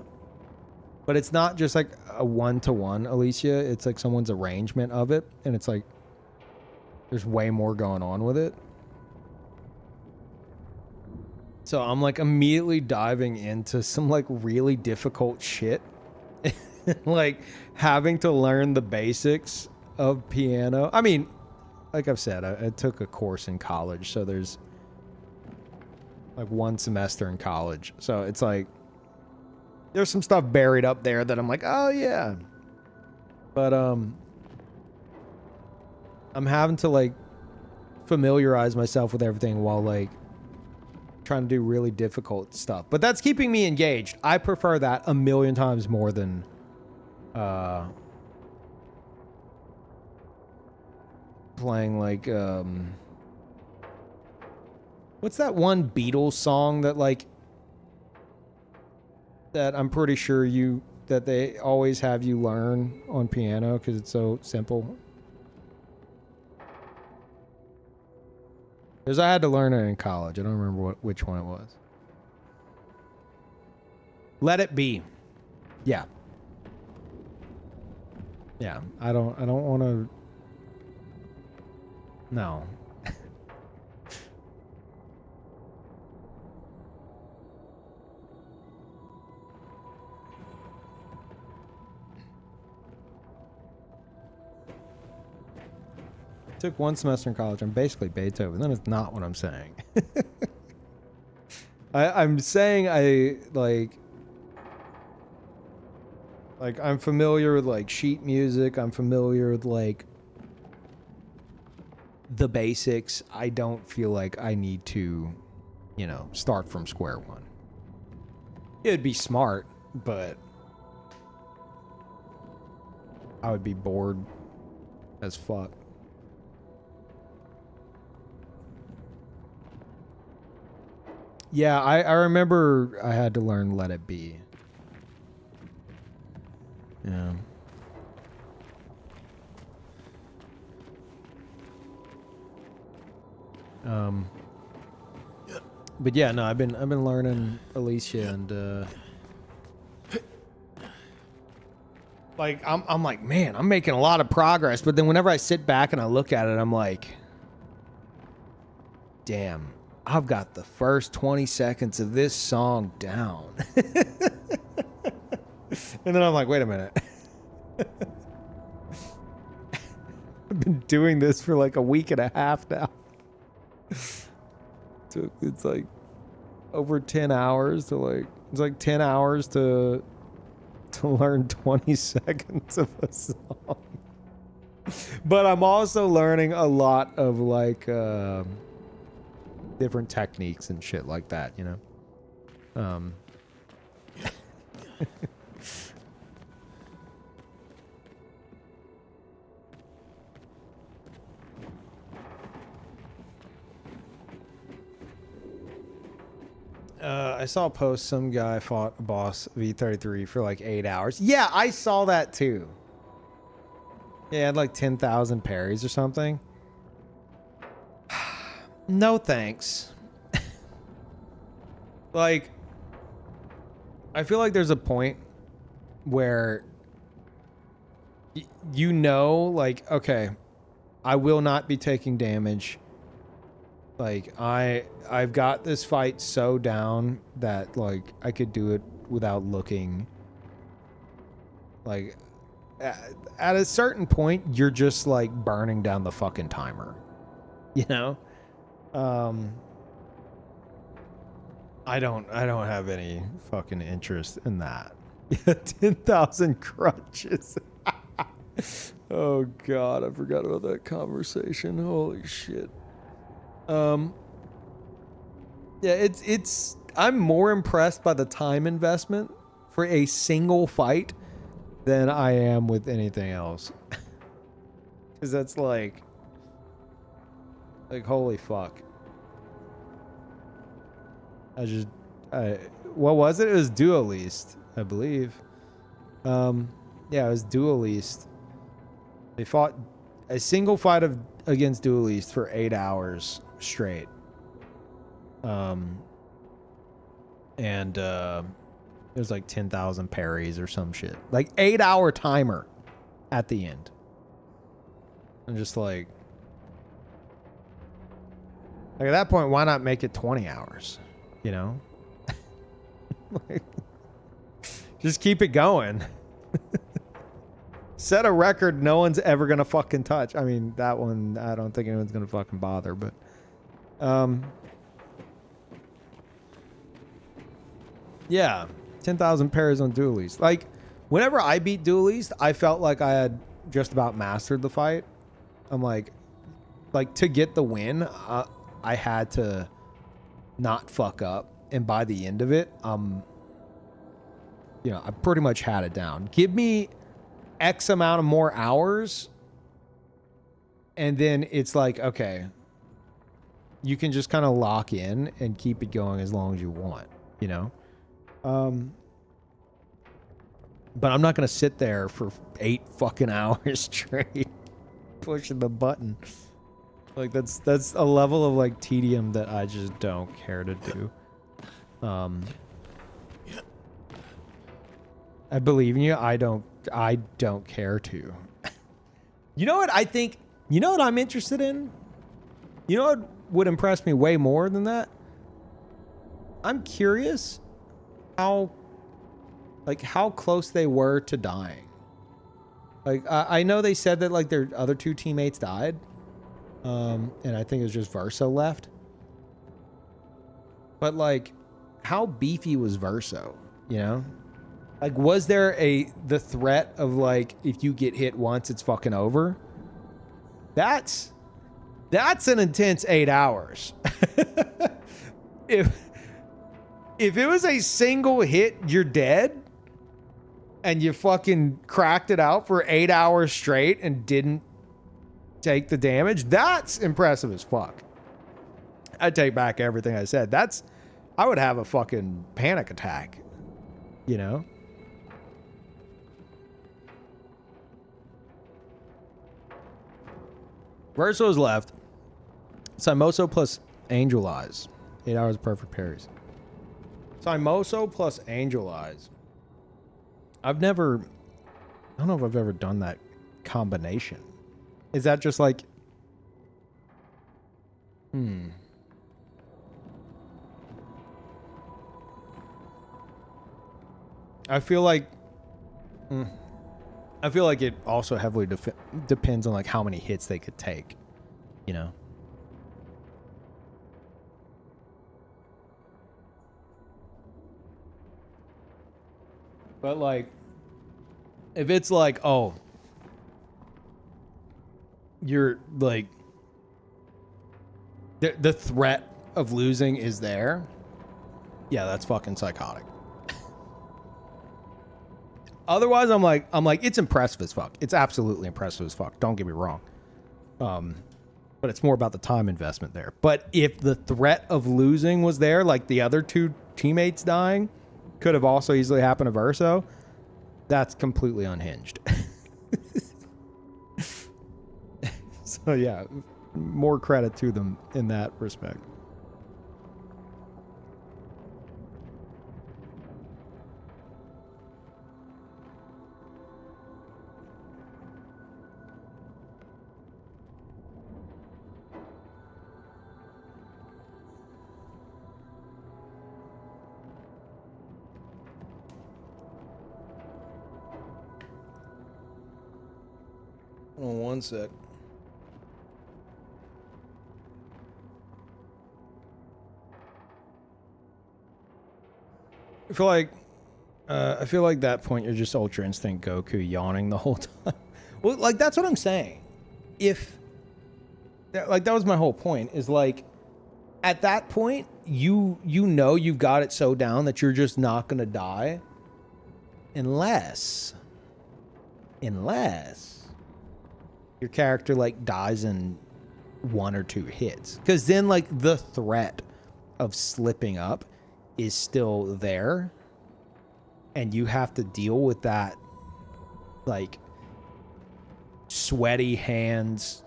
But it's not just like a one-to-one Alicia. It's like someone's arrangement of it. And it's like, there's way more going on with it. So I'm like immediately diving into some like really difficult shit. Like having to learn the basics of piano. I mean, like I've said, I took a course in college. So there's like one semester in college. So it's like, there's some stuff buried up there that I'm like, oh yeah. But I'm having to like familiarize myself with everything while like trying to do really difficult stuff. But that's keeping me engaged. I prefer that a million times more than playing like what's that one Beatles song that like that I'm pretty sure that they always have you learn on piano because it's so simple. Because I had to learn it in college. I don't remember which one it was. Let It Be. Yeah. Yeah. I don't want to. No. Took one semester in college. I'm basically Beethoven. That is not what I'm saying. I'm saying like I'm familiar with like sheet music. I'm familiar with like the basics. I don't feel like I need to, you know, start from square one. It'd be smart, but I would be bored as fuck. Yeah, I remember I had to learn Let It Be. Yeah. But yeah, no, I've been learning Alicia and like I'm like, man, I'm making a lot of progress, but then whenever I sit back and I look at it, I'm like, damn, I've got the first 20 seconds of this song down. And then I'm like, wait a minute. I've been doing this for like a week and a half now. So it's like over 10 hours to like, it's like 10 hours to learn 20 seconds of a song. But I'm also learning a lot of like different techniques and shit like that, you know. I saw a post, some guy fought a boss V33 for like 8 hours. Yeah, I saw that too. Yeah, he had like 10,000 parries or something. No thanks. Like, I feel like there's a point where you know, like, okay, I will not be taking damage. Like, I've got this fight so down that, like, I could do it without looking. Like, at a certain point, you're just, like, burning down the fucking timer. You know? I don't have any fucking interest in that. 10,000 crutches. Oh, God, I forgot about that conversation. Holy shit. Yeah, it's I'm more impressed by the time investment for a single fight than I am with anything else. Cuz that's like holy fuck. What was it? It was Dual East, I believe. Yeah, it was Dual East. They fought a single fight against Dual East for 8 hours straight. And it was like 10,000 parries or some shit. Like 8 hour timer at the end. I'm just like at that point, why not make it 20 hours? You know? Like, just keep it going. Set a record no one's ever gonna fucking touch. I mean, that one, I don't think anyone's gonna fucking bother, but yeah, 10,000 parries on Dual East. Like, whenever I beat Dual East, I felt like I had just about mastered the fight. I'm like, like to get the win, I had to not fuck up, and by the end of it, you know, I pretty much had it down. Give me X amount of more hours, and then it's like, okay, you can just kind of lock in and keep it going as long as you want, you know? But I'm not going to sit there for 8 fucking hours straight pushing the button. Like, that's a level of, like, tedium that I just don't care to do. I believe in you. I don't care to. You know what I think? You know what I'm interested in? You know what would impress me way more than that? I'm curious how close they were to dying. Like, I know they said that, like, their other 2 teammates died. And I think it was just Verso left. But, like, how beefy was Verso, you know? Like, was there the threat of, like, if you get hit once, it's fucking over? That's an intense 8 hours. If it was a single hit, you're dead, and you fucking cracked it out for 8 hours straight and didn't take the damage, that's impressive as fuck. I take back everything I said. I would have a fucking panic attack, you know? Verso's left. Simoso plus Angel Eyes. 8 hours of perfect parries. Simoso plus Angel Eyes. I don't know if I've ever done that combination. Is that just like... I feel like it also heavily depends on, like, how many hits they could take, you know? But, like, if it's like, oh, you're, like, the threat of losing is there, yeah, that's fucking psychotic. Otherwise, I'm like, it's impressive as fuck. It's absolutely impressive as fuck. Don't get me wrong. But it's more about the time investment there. But if the threat of losing was there, like the other 2 teammates dying could have also easily happened to Verso, that's completely unhinged. So yeah, more credit to them in that respect. Hold on one sec. I feel like that point you're just Ultra Instinct Goku yawning the whole time. Well, like, that's what I'm saying. That was my whole point, is like, at that point, you know you've got it so down that you're just not gonna die unless your character, like, dies in 1 or 2 hits. Because then, like, the threat of slipping up is still there, and you have to deal with that, like, sweaty hands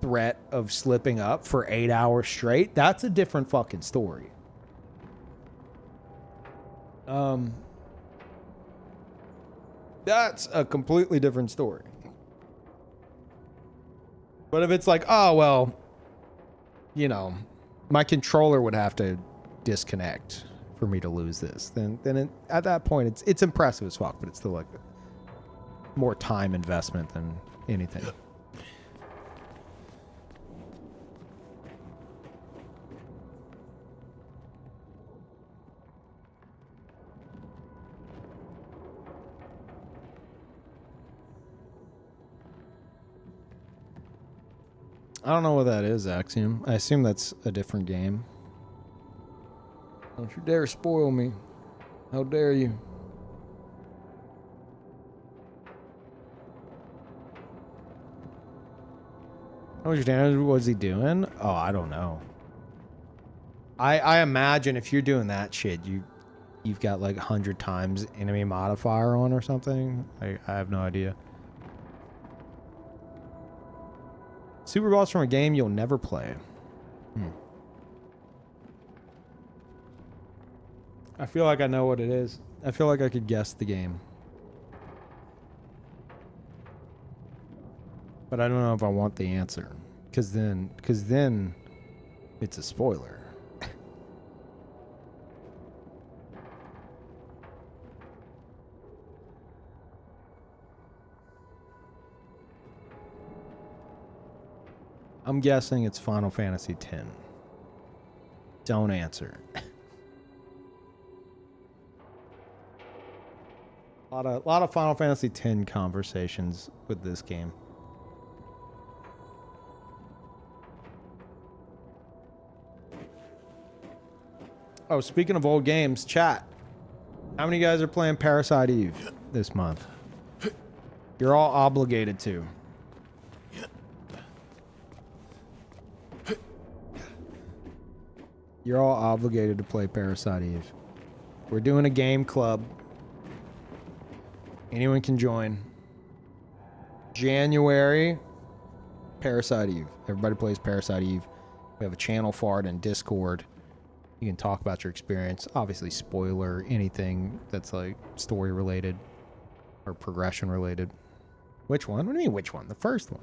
threat of slipping up for 8 hours straight. That's a different fucking story. That's a completely different story. But if it's like, oh, well, you know, my controller would have to disconnect for me to lose this, then at that point, it's impressive as fuck, but it's still like more time investment than anything. I don't know what that is, Axiom. I assume that's a different game. Don't you dare spoil me. How dare you? How much damage was he doing? Oh, I don't know. I imagine if you're doing that shit, you've got like 100 times enemy modifier on or something. I have no idea. Super boss from a game you'll never play. I feel like I know what it is. I feel like I could guess the game. But I don't know if I want the answer. Cause then it's a spoiler. I'm guessing it's Final Fantasy X. Don't answer. A lot of Final Fantasy X conversations with this game. Oh, speaking of old games, chat. How many guys are playing Parasite Eve this month? You're all obligated to. You're all obligated to play Parasite Eve. We're doing a game club. Anyone can join. January, Parasite Eve. Everybody plays Parasite Eve. We have a channel for it in Discord. You can talk about your experience. Obviously, spoiler, anything that's like story related or progression related. Which one? What do you mean, which one? The first one.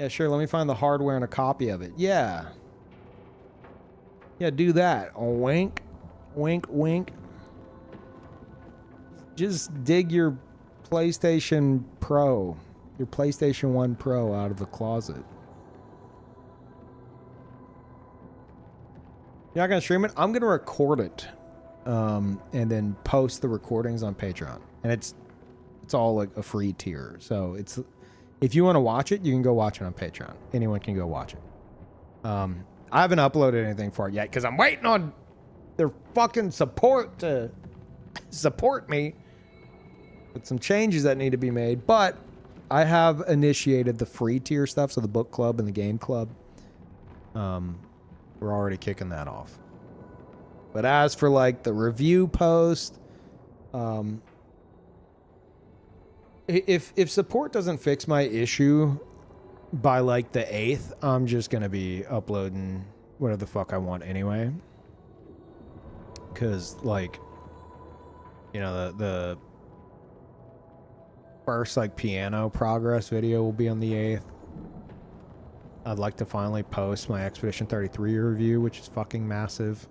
Yeah, sure. Let me find the hardware and a copy of it. Yeah. Yeah, do that. Oh, wink. Wink, wink. Just dig your PlayStation Pro, your PlayStation 1 Pro out of the closet. You're not going to stream it? I'm going to record it and then post the recordings on Patreon. And it's all like a free tier. So it's... If you want to watch it, you can go watch it on Patreon. Anyone can go watch it. I haven't uploaded anything for it yet because I'm waiting on their fucking support to support me with some changes that need to be made. But I have initiated the free tier stuff, so the book club and the game club. We're already kicking that off. But as for like the review post, if support doesn't fix my issue by like the 8th, I'm just gonna be uploading whatever the fuck I want anyway. Cause like, you know, the first like piano progress video will be on the 8th. I'd like to finally post my Expedition 33 review, which is fucking massive.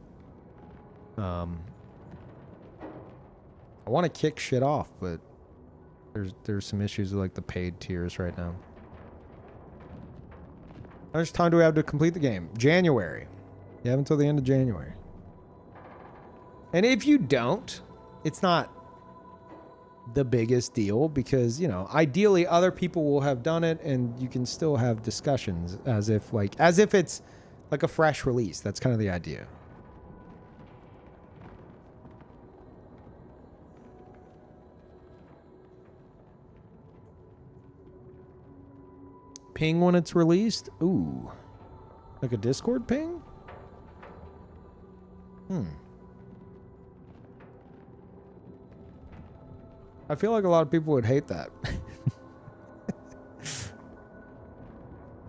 I want to kick shit off, but there's some issues with like the paid tiers right now. How much time do we have to complete the game? January. You have until the end of January. And if you don't, it's not the biggest deal because, you know, ideally other people will have done it and you can still have discussions as if it's like a fresh release. That's kind of the idea. Ping when it's released? Ooh. Like a Discord ping? I feel like a lot of people would hate that.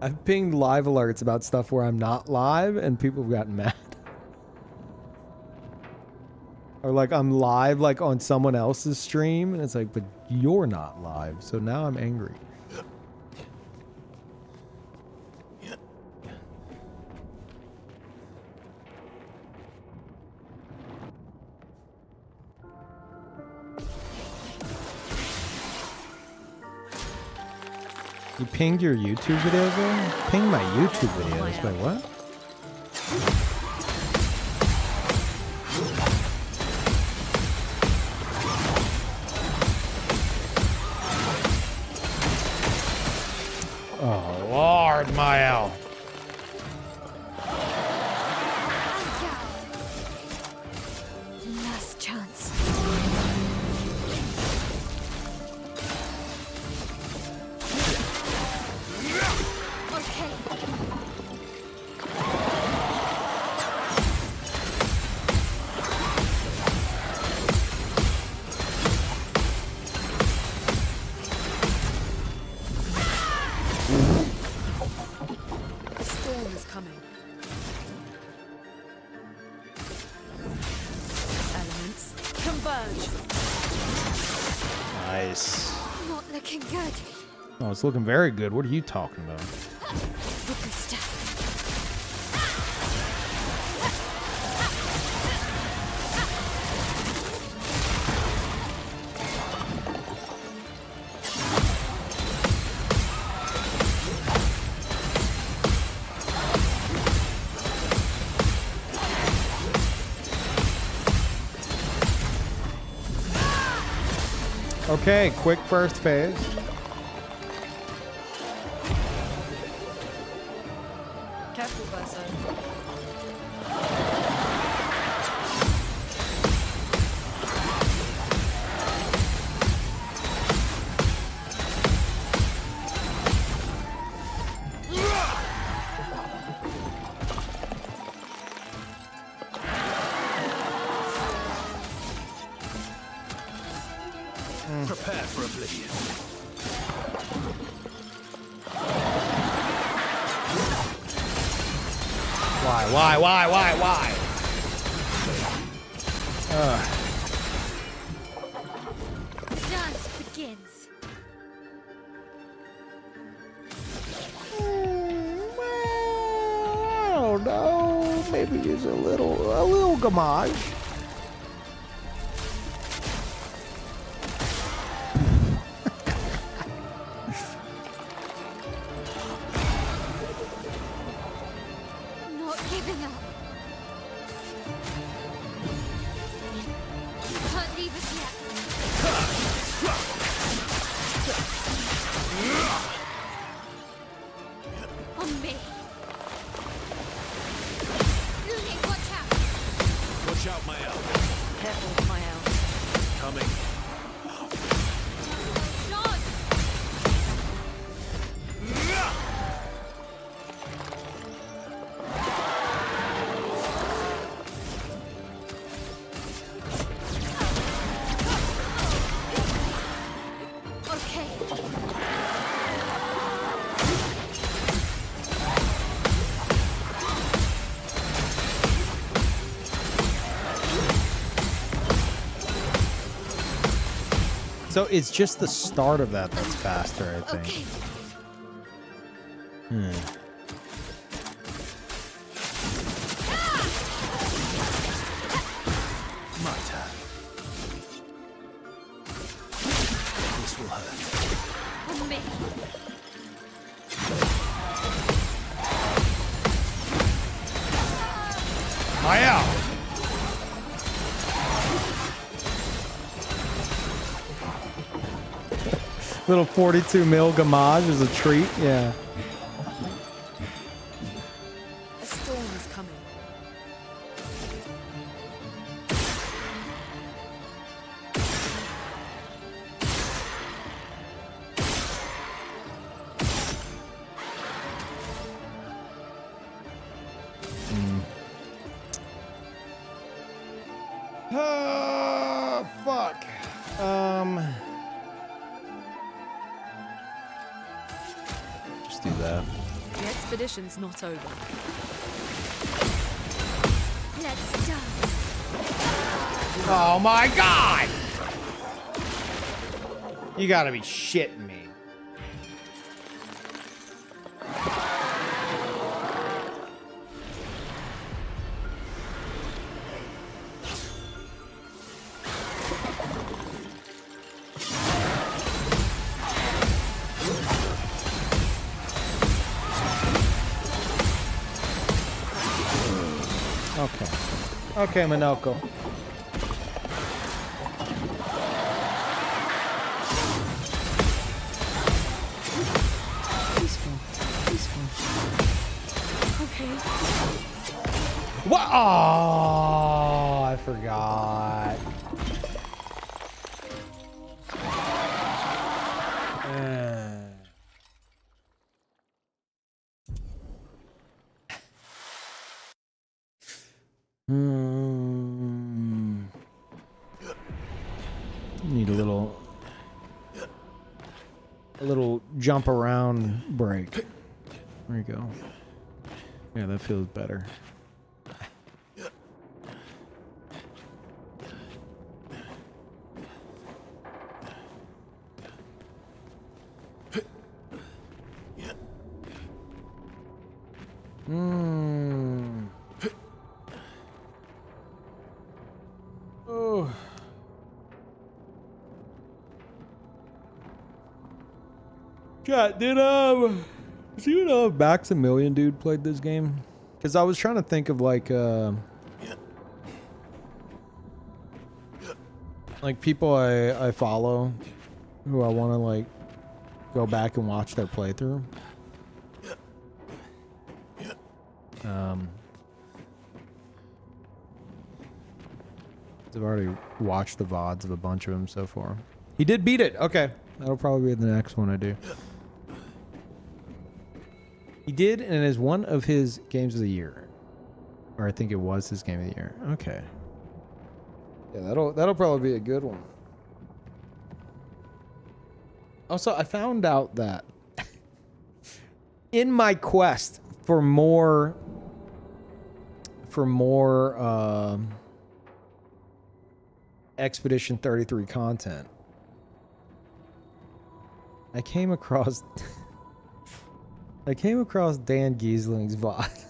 I've pinged live alerts about stuff where I'm not live and people have gotten mad. Or like I'm live like on someone else's stream and it's like, but you're not live, so now I'm angry. You pinged your YouTube video, bro? Ping my YouTube videos. Wait, what? coming. Elements converge. Nice. Not looking good. Oh, it's looking very good. What are you talking about? With the step. Okay, quick first phase. Careful, Verso. Prepare for oblivion. Why? Dance begins. Well, I don't know. Maybe it's a little gamage. Not giving up. You can't leave us yet. On me. Lily, watch out. Watch out, my elf. Careful, my elf. Coming. John! Okay. So it's just the start of that that's faster, I think. Okay. My turn. This will hurt. On me. Maya! Little 42 mil gamage is a treat, yeah. A storm is coming. Fuck. Just do that. The expedition's not over. Let's dance. Oh my god! You gotta be shitting me. Okay. Okay, Minoko. Okay. What? Oh, I forgot. Need a little jump around break. There you go. Yeah, that feels better. Hmm. Oh. God, do you know if Maximilian dude played this game? Because I was trying to think of like people I follow who I want to like go back and watch their playthrough. I've already watched the VODs of a bunch of them so far. He did beat it. Okay. That'll probably be the next one I do. He did, and it is one of his games of the year. Or I think it was his game of the year. Okay. Yeah, that'll probably be a good one. Also, I found out that in my quest for more Expedition 33 content, I came across Dan Giesling's VOD.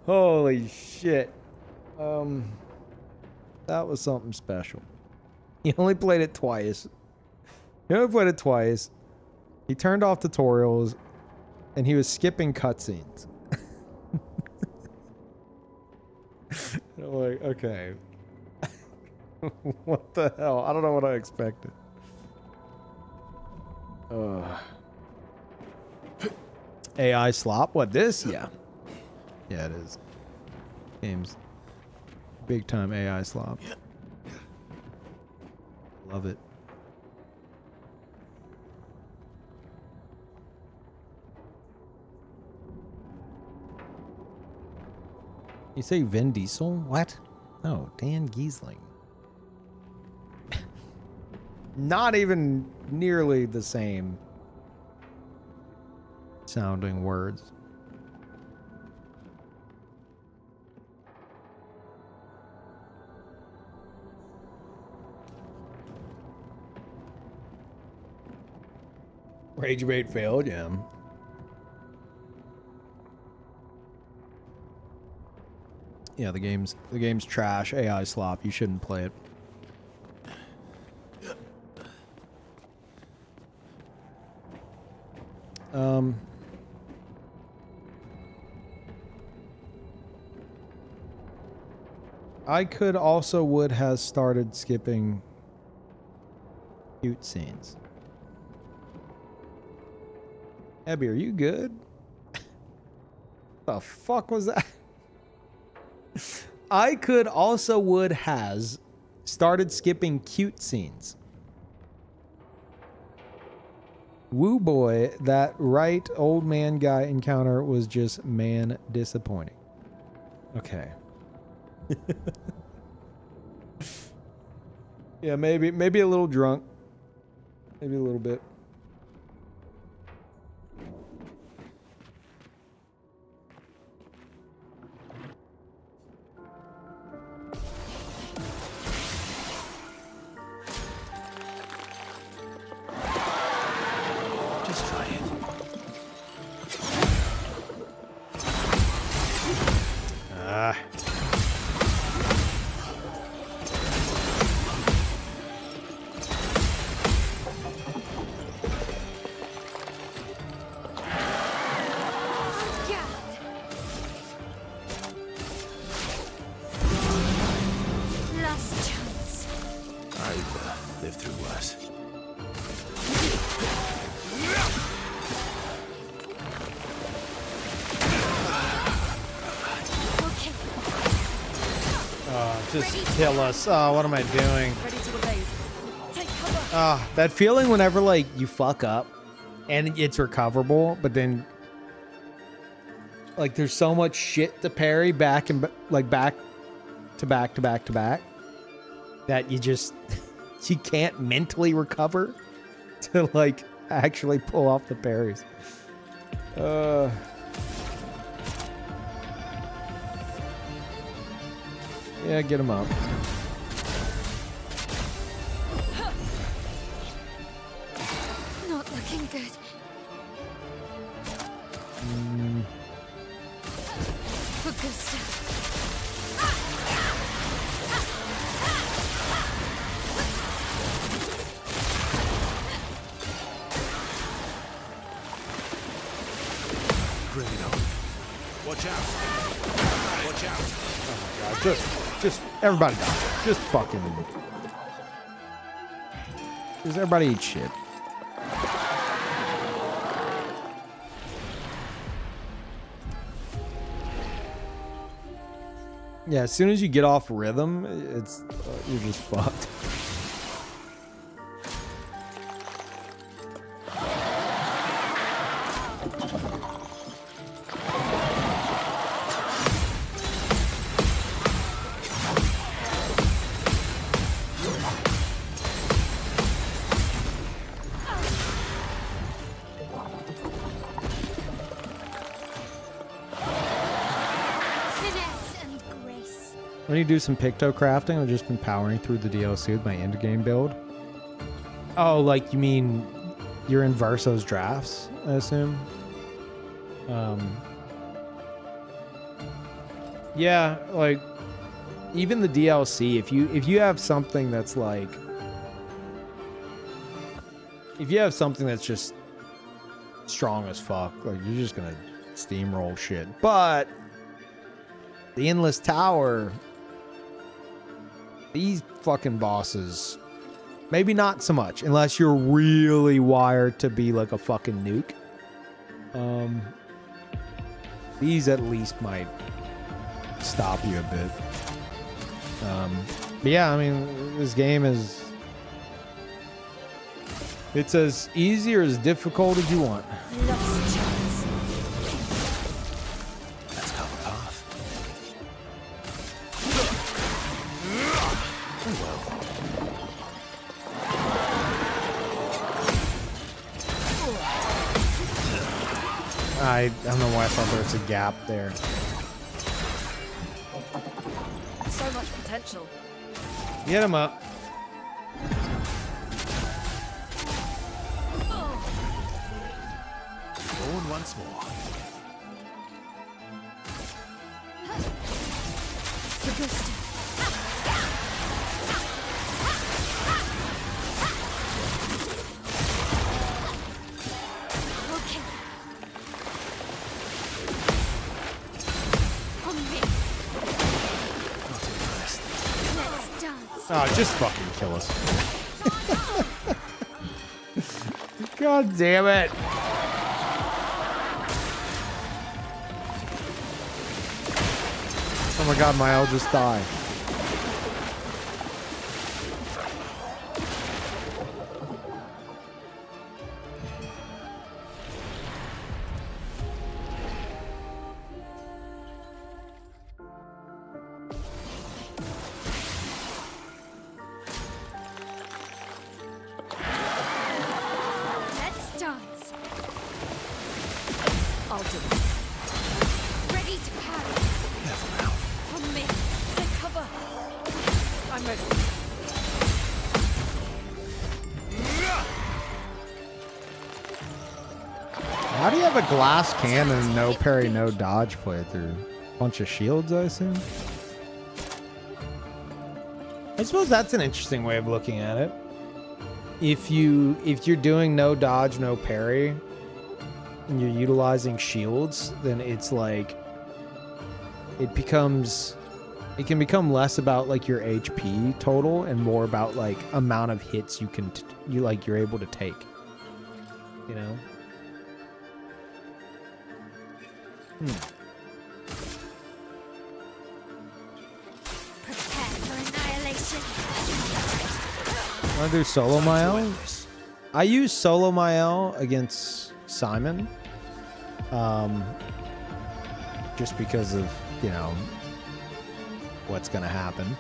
Holy shit. That was something special. He only played it twice. He turned off tutorials and he was skipping cutscenes. I'm like, okay. What the hell? I don't know what I expected. AI slop? What, this? Yeah. Yeah, it is. Games. Big time AI slop. Love it. You say Vin Diesel? What? No, Dan Giesling. Not even nearly the same sounding words. Rage bait failed, yeah. Yeah, the game's trash. AI slop. You shouldn't play it. I could also would have started skipping cute scenes. Abby, are you good? The fuck was that? I could also would has started skipping cute scenes. Woo boy, that right old man guy encounter was just man disappointing. Okay. Yeah, maybe a little drunk. Maybe a little bit. Just try it. Ah. Last chance. I've lived through worse. Okay. Just kill us. Oh, what am I doing? Ready to evade. Take cover. Ah, that feeling whenever like you fuck up and it's recoverable, but then like there's so much shit to parry back and back to back to back to back that you just you can't mentally recover to like actually pull off the parries. Yeah, get him up. Not looking good. Augusta. Bring it on. Watch out. Watch out. Just everybody die. Just fucking. Just everybody eat shit. Yeah, as soon as you get off rhythm, it's you're just fucked. Finesse and grace. When you do some picto crafting, I've just been powering through the DLC with my end game build. Oh, like you mean you're in Verso's drafts, I assume? Yeah, like even the DLC, if you have something that's like if you have something that's just strong as fuck, like you're just gonna steamroll shit. But the Endless Tower, these fucking bosses, maybe not so much unless you're really wired to be like a fucking nuke. These at least might stop you a bit. But yeah, I mean, this game is, it's as easy or as difficult as you want. Lost chance. Let's cut the path. I don't know why I thought there was a gap there. So much potential. Get him up. Born once more. Augusta. Okay. On me. Not impressed. Let's dance. Oh, just fucking kill us. God damn it. Oh my god, Mile just died. Let's dance. I'll do it. Ready to parry. Careful now. On me. Take cover. I'm ready. How do you have a glass cannon and no parry, no dodge playthrough? Bunch of shields, I assume? I suppose that's an interesting way of looking at it. If you're doing no dodge, no parry, and you're utilizing shields, then it's like it can become less about like your HP total and more about like amount of hits you're able to take. You know? Prepare for annihilation. Want to do solo Mael? I use solo Mael against Simon. Just because of, you know, what's gonna happen.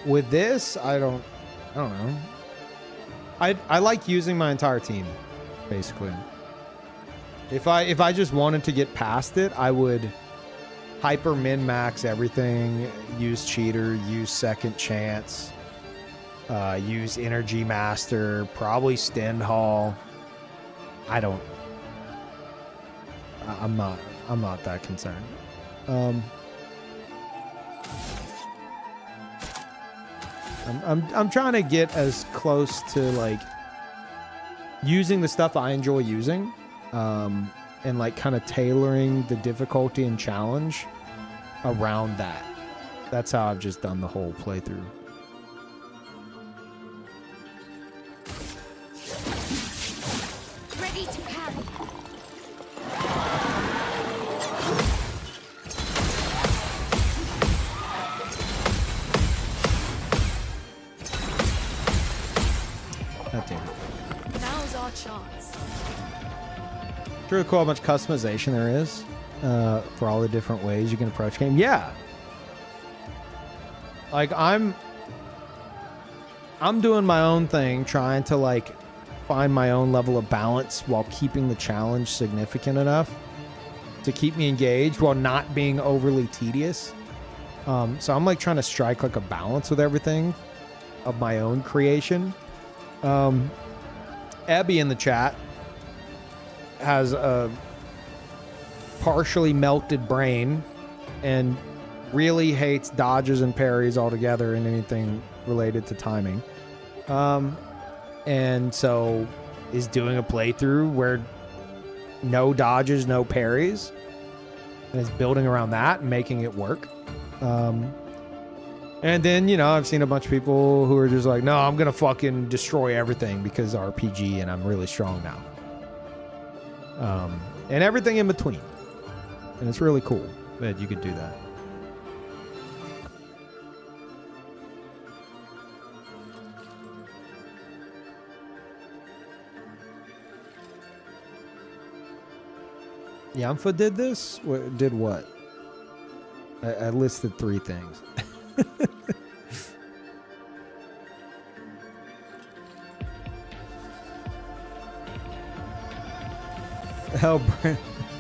With this, I don't know. I like using my entire team, basically. If I just wanted to get past it, I would hyper min max everything, use cheater, use second chance, use energy master, probably stend hall. I'm not that concerned. I'm trying to get as close to like using the stuff I enjoy using, and like kind of tailoring the difficulty and challenge around that. That's how I've just done the whole playthrough. Ready to parry. God damn it. Now's our chance. It's really cool how much customization there is for all the different ways you can approach a game. Yeah. Like I'm doing my own thing, trying to like find my own level of balance while keeping the challenge significant enough to keep me engaged while not being overly tedious. So I'm like trying to strike like a balance with everything of my own creation. Abby in the chat has a partially melted brain and really hates dodges and parries altogether in anything related to timing. And so is doing a playthrough where no dodges, no parries, and is building around that and making it work. And then, you know, I've seen a bunch of people who are just like, no, I'm going to fucking destroy everything because RPG and I'm really strong now. And everything in between. And it's really cool that you could do that. Yamfa did this? Did what? I listed 3 things.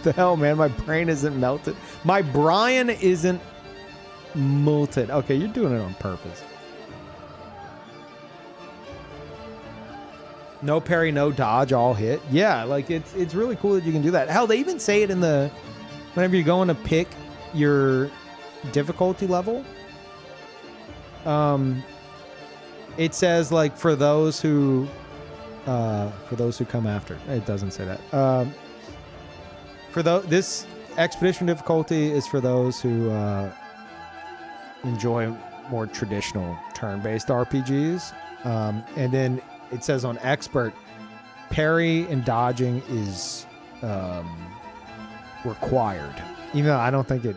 The hell, man? My brain isn't melted. My Brian isn't melted. Okay, you're doing it on purpose. No parry, no dodge, all hit. Yeah, like it's really cool that you can do that. Hell, they even say it in the whenever you're going to pick your difficulty level. It says like for those who come after. It doesn't say that. This expedition difficulty is for those who enjoy more traditional turn-based RPGs. And then it says on expert, parry and dodging is required. Even though I don't think it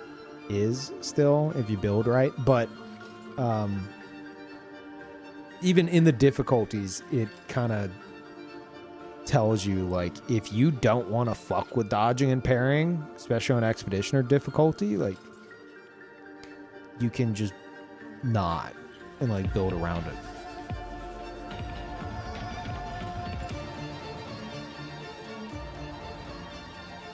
is still if you build right. But even in the difficulties, it kind of tells you like if you don't want to fuck with dodging and parrying, especially on expedition or difficulty, like you can just not and like build around it.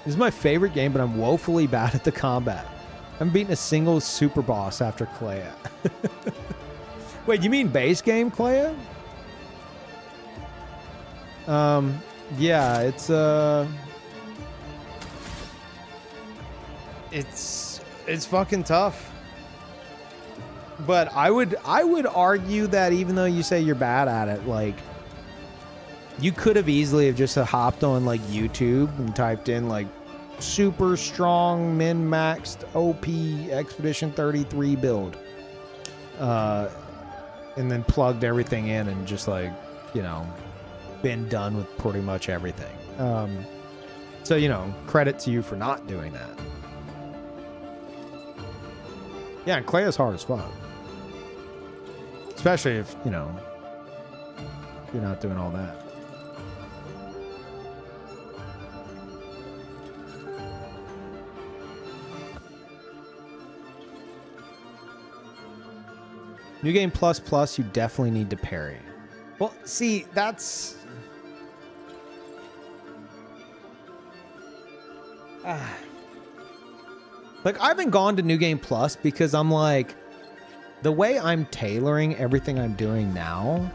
This is my favorite game, but I'm woefully bad at the combat. I haven't beaten a single super boss after Clea. Wait, you mean base game, Clea? Yeah, it's fucking tough. But I would argue that even though you say you're bad at it, like you could have easily have just hopped on like YouTube and typed in like super strong min-maxed OP Expedition 33 build. And then plugged everything in and just like, you know, been done with pretty much everything. So, you know, credit to you for not doing that. Yeah, and Clea's hard as fuck. Especially if, you know, you're not doing all that. New Game Plus Plus, you definitely need to parry. Well, see, that's... Like, I haven't gone to New Game Plus because I'm like, the way I'm tailoring everything I'm doing now,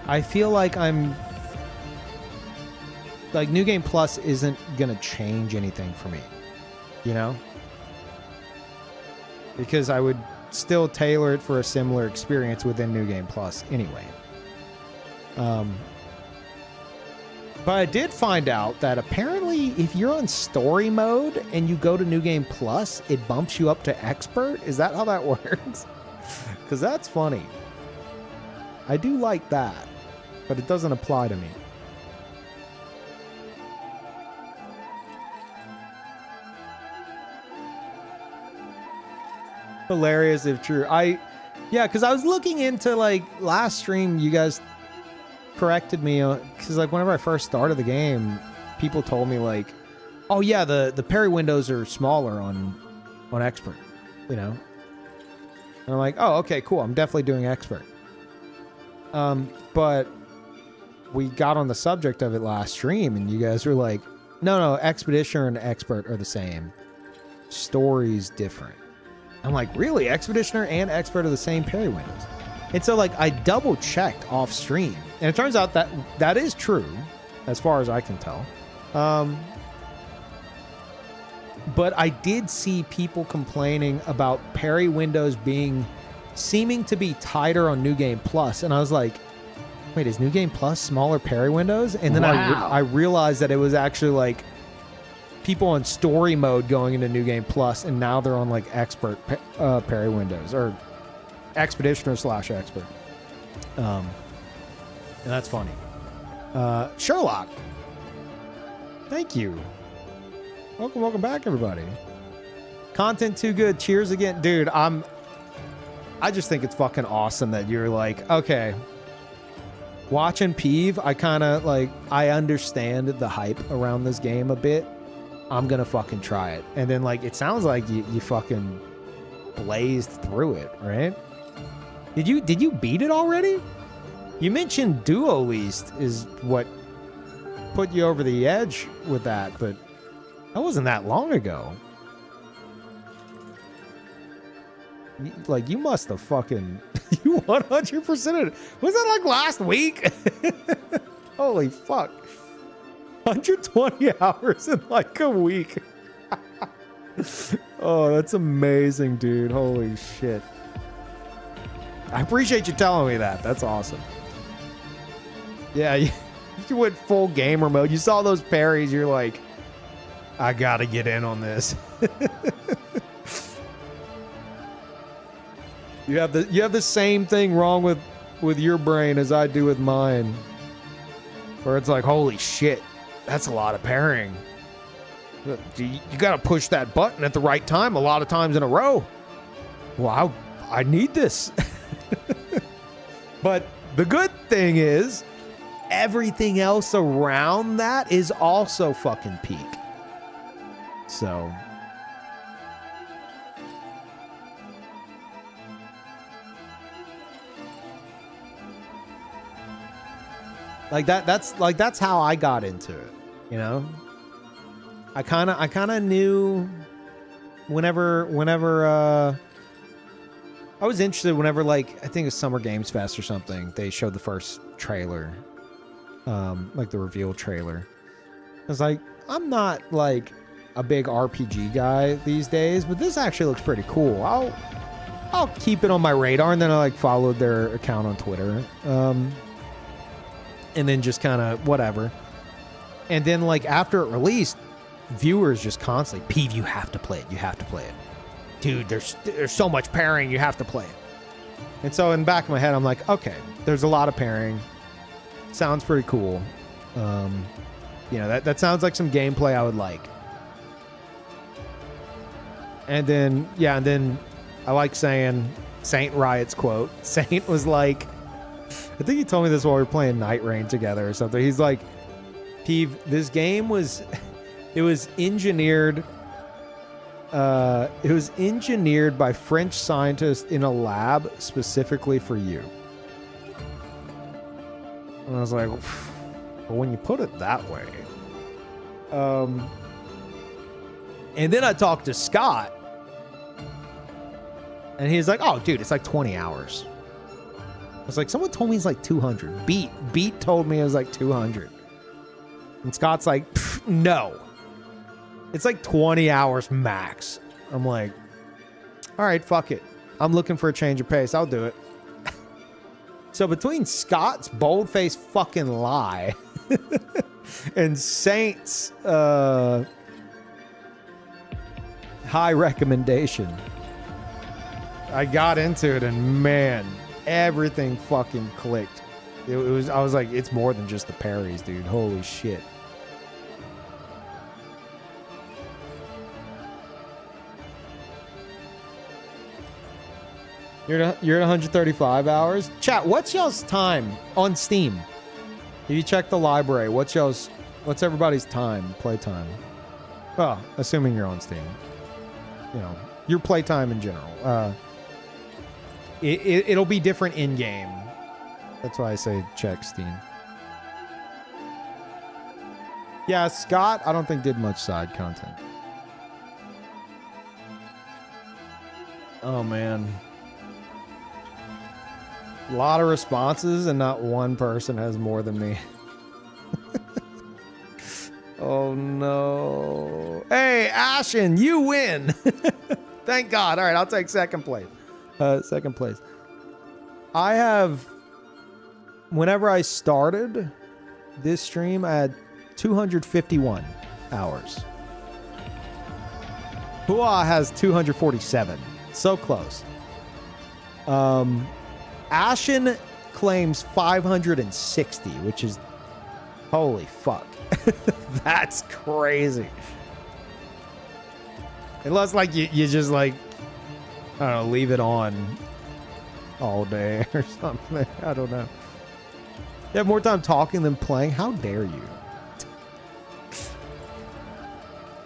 I feel like like New Game Plus isn't gonna change anything for me, you know? Because I would still tailor it for a similar experience within New Game Plus anyway. But I did find out that apparently if you're on story mode and you go to New Game Plus, it bumps you up to expert. Is that how that works? Because that's funny. I do like that, but it doesn't apply to me. Hilarious if true. Yeah, because I was looking into, like, last stream, you guys corrected me because, like, whenever I first started the game, people told me, like, oh yeah, the parry windows are smaller on expert, you know. And I'm like, oh, okay, cool, I'm definitely doing expert. But we got on the subject of it last stream, and you guys were like, no, expeditioner and expert are the same, story's different. I'm like, really? Expeditioner and expert are the same parry windows? And so, like, I double checked off stream, and it turns out that that is true, as far as I can tell. But I did see people complaining about parry windows seeming to be tighter on New Game Plus, and I was like, wait, is New Game Plus smaller parry windows? And then I realized that it was actually like people on story mode going into New Game Plus, and now they're on like expert parry windows, or expeditioner / expert. And that's funny. Sherlock, thank you. Welcome back, everybody. Content too good. Cheers again, dude. I just think it's fucking awesome that you're like, okay, watching Peeve, I kind of like, I understand the hype around this game a bit. I'm gonna fucking try it. And then, like, it sounds like you fucking blazed through it, right? Did you beat it already? You mentioned Duo Least is what put you over the edge with that, but that wasn't that long ago. Like, you must have fucking you 100%. Was that like last week? Holy fuck. 120 hours in like a week. Oh, that's amazing, dude. Holy shit. I appreciate you telling me that. That's awesome. Yeah, you went full gamer mode. You saw those parries. You're like, I gotta get in on this. You have the same thing wrong with your brain as I do with mine, where it's like, holy shit, that's a lot of parrying. You gotta push that button at the right time a lot of times in a row. Well, I need this. But the good thing is, everything else around that is also fucking peak. So like that's how I got into it, you know? I kind of knew whenever I was interested whenever, like, I think it's Summer Games Fest or something, they showed the first trailer, like the reveal trailer. I was like, I'm not like a big RPG guy these days, but this actually looks pretty cool. I'll keep it on my radar. And then I like followed their account on Twitter, and then just kind of whatever. And then, like, after it released, viewers just constantly, Peeve, you have to play it. You have to play it. Dude, there's so much pairing. You have to play it. And so in the back of my head, I'm like, okay, there's a lot of pairing. Sounds pretty cool. You know, that sounds like some gameplay I would like. And then, yeah, and then I like saying Saint Riot's quote. Saint was like, I think he told me this while we were playing Night Rain together or something. He's like, Peeve, this game was engineered. It was engineered by French scientists in a lab specifically for you. And I was like, well, when you put it that way, And then I talked to Scott, and he's like, "Oh, dude, it's like 20 hours." I was like, "Someone told me it's like 200." Beat told me it was like 200. And Scott's like, "No, it's like 20 hours max." I'm like, "All right, fuck it. I'm looking for a change of pace. I'll do it." So between Scott's bold-faced fucking lie and Saint's high recommendation, I got into it, and man, everything fucking clicked. It was, I was like, it's more than just the parries, dude. Holy shit. You're at 135 hours. Chat, what's y'all's time on Steam? If you check the library, what's everybody's time, play time? Well, assuming you're on Steam. You know, your playtime in general. It'll be different in game. That's why I say check Steam. Yeah, Scott, I don't think did much side content. Oh man. A lot of responses and not one person has more than me. Oh no. Hey, Ashen, you win. Thank God. All right, I'll take second place. Second place. I have, whenever I started this stream, I had 251 hours. Hua has 247. So close. Ashen claims 560, which is holy fuck. That's crazy. Unless like you just like, I don't know, leave it on all day or something. I don't know. You have more time talking than playing? How dare you?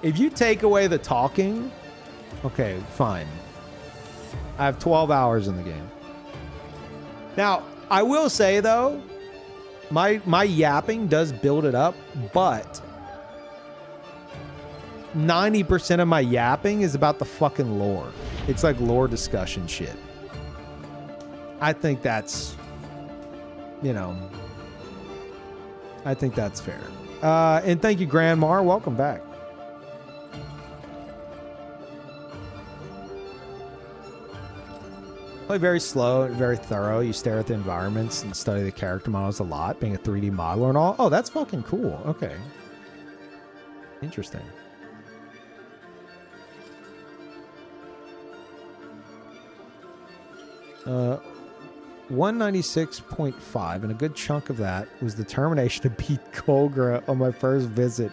If you take away the talking, okay, fine. I have 12 hours in the game. Now, I will say though, my yapping does build it up, but 90% of my yapping is about the fucking lore. It's like lore discussion shit. I think that's, you know, I think that's fair. And thank you, Grandmar. Welcome back. Play very slow and very thorough. You stare at the environments and study the character models a lot, being a 3D modeler and all. Oh, that's fucking cool. Okay. Interesting. Uh, 196.5, and a good chunk of that was the determination to beat Golgra on my first visit.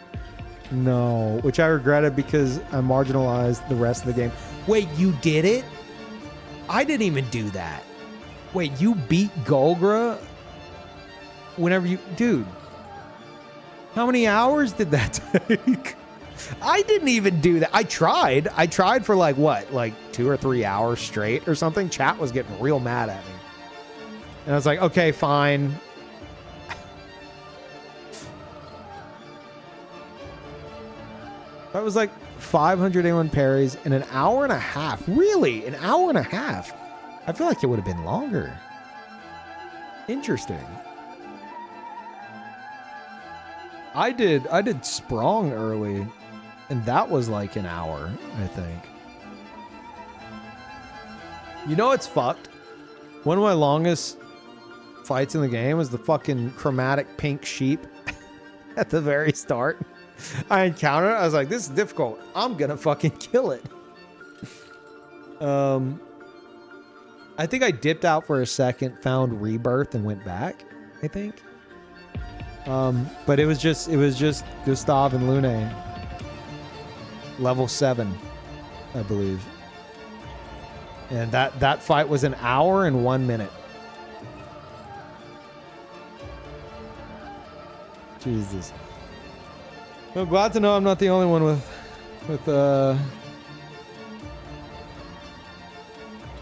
No, which I regretted because I marginalized the rest of the game. Wait, you did it? I didn't even do that. Wait, you beat Golgra whenever you... Dude, how many hours did that take? I didn't even do that. I tried. I tried for like, what? Like 2 or 3 hours straight or something. Chat was getting real mad at me. And I was like, okay, fine. That was like 581 parries in an hour and a half. Really? An hour and a half? I feel like it would have been longer. Interesting. I did Sprung early, and that was like an hour, I think. You know what's fucked? One of my longest fights in the game was the fucking chromatic pink sheep at the very start. I encountered it. I was like, this is difficult. I'm gonna fucking kill it. I think I dipped out for a second, found Rebirth, and went back, I think. But it was just Gustav and Lune. Level 7, I believe. And that fight was an hour and 1 minute. Jesus. I'm glad to know I'm not the only one with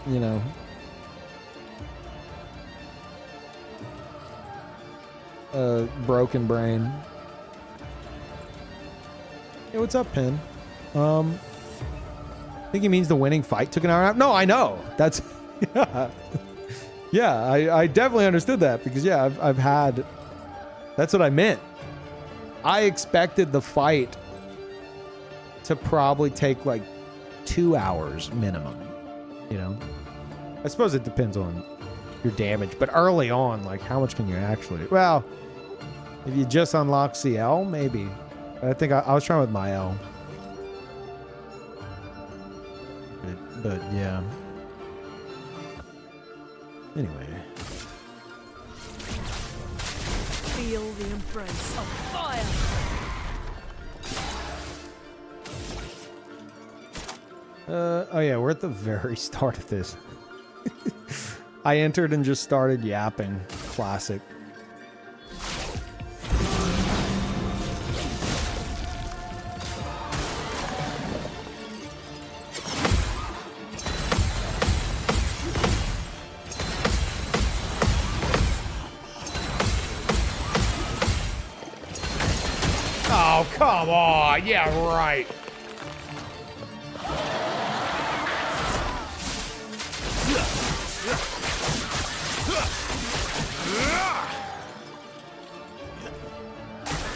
you know, a broken brain. Hey, what's up, Pin? I think he means the winning fight took an hour and a half. No, I know. That's yeah. Yeah, I definitely understood that because yeah, I've had that's what I meant. I expected the fight to probably take like 2 hours minimum, you know? I suppose it depends on your damage, but early on, like how much can you actually, well, if you just unlock CL, maybe. But I think I was trying with my L. But yeah. Anyway. Feel the embrace of fire. Oh yeah, we're at the very start of this. I entered and just started yapping. Classic. Oh, come on. Yeah, right.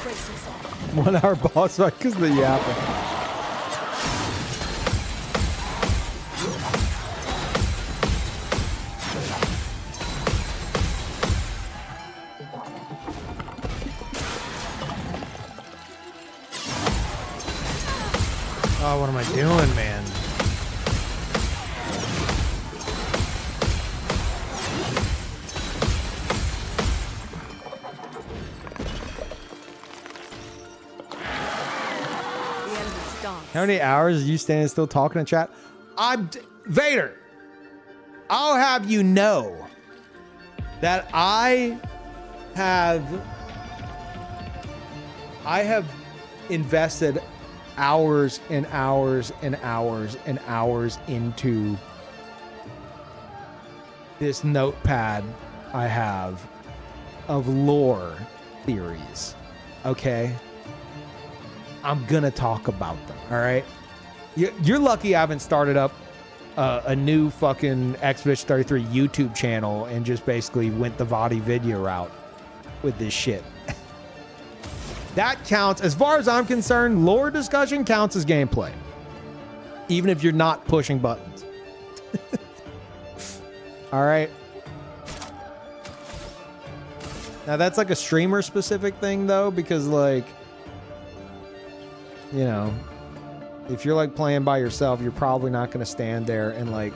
Brace yourself. 1 hour boss fight because of the yapping. Oh, what am I doing, man? The enemy's dance. How many hours are you standing still talking in chat? Vader. I'll have you know that I have invested hours and hours and hours and hours into this notepad I have of lore theories. Okay? I'm gonna talk about them, all right? You're lucky I haven't started up a new fucking Expedition 33 YouTube channel and just basically went the Vadi video route with this shit. That counts. As far as I'm concerned, lore discussion counts as gameplay. Even if you're not pushing buttons. All right. Now that's like a streamer specific thing though, because like, you know, if you're like playing by yourself, you're probably not going to stand there and like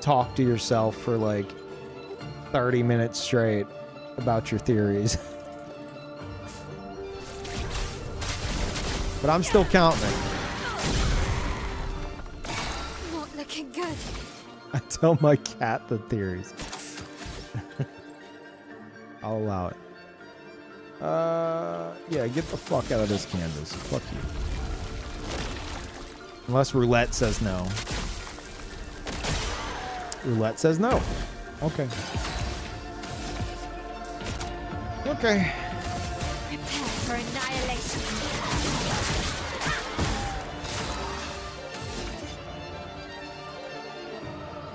talk to yourself for like 30 minutes straight about your theories. But I'm still counting. Not looking good. I tell my cat the theories. I'll allow it. Yeah, get the fuck out of this canvas. Fuck you. Unless roulette says no. Roulette says no. Okay. Okay. Prepare for annihilation.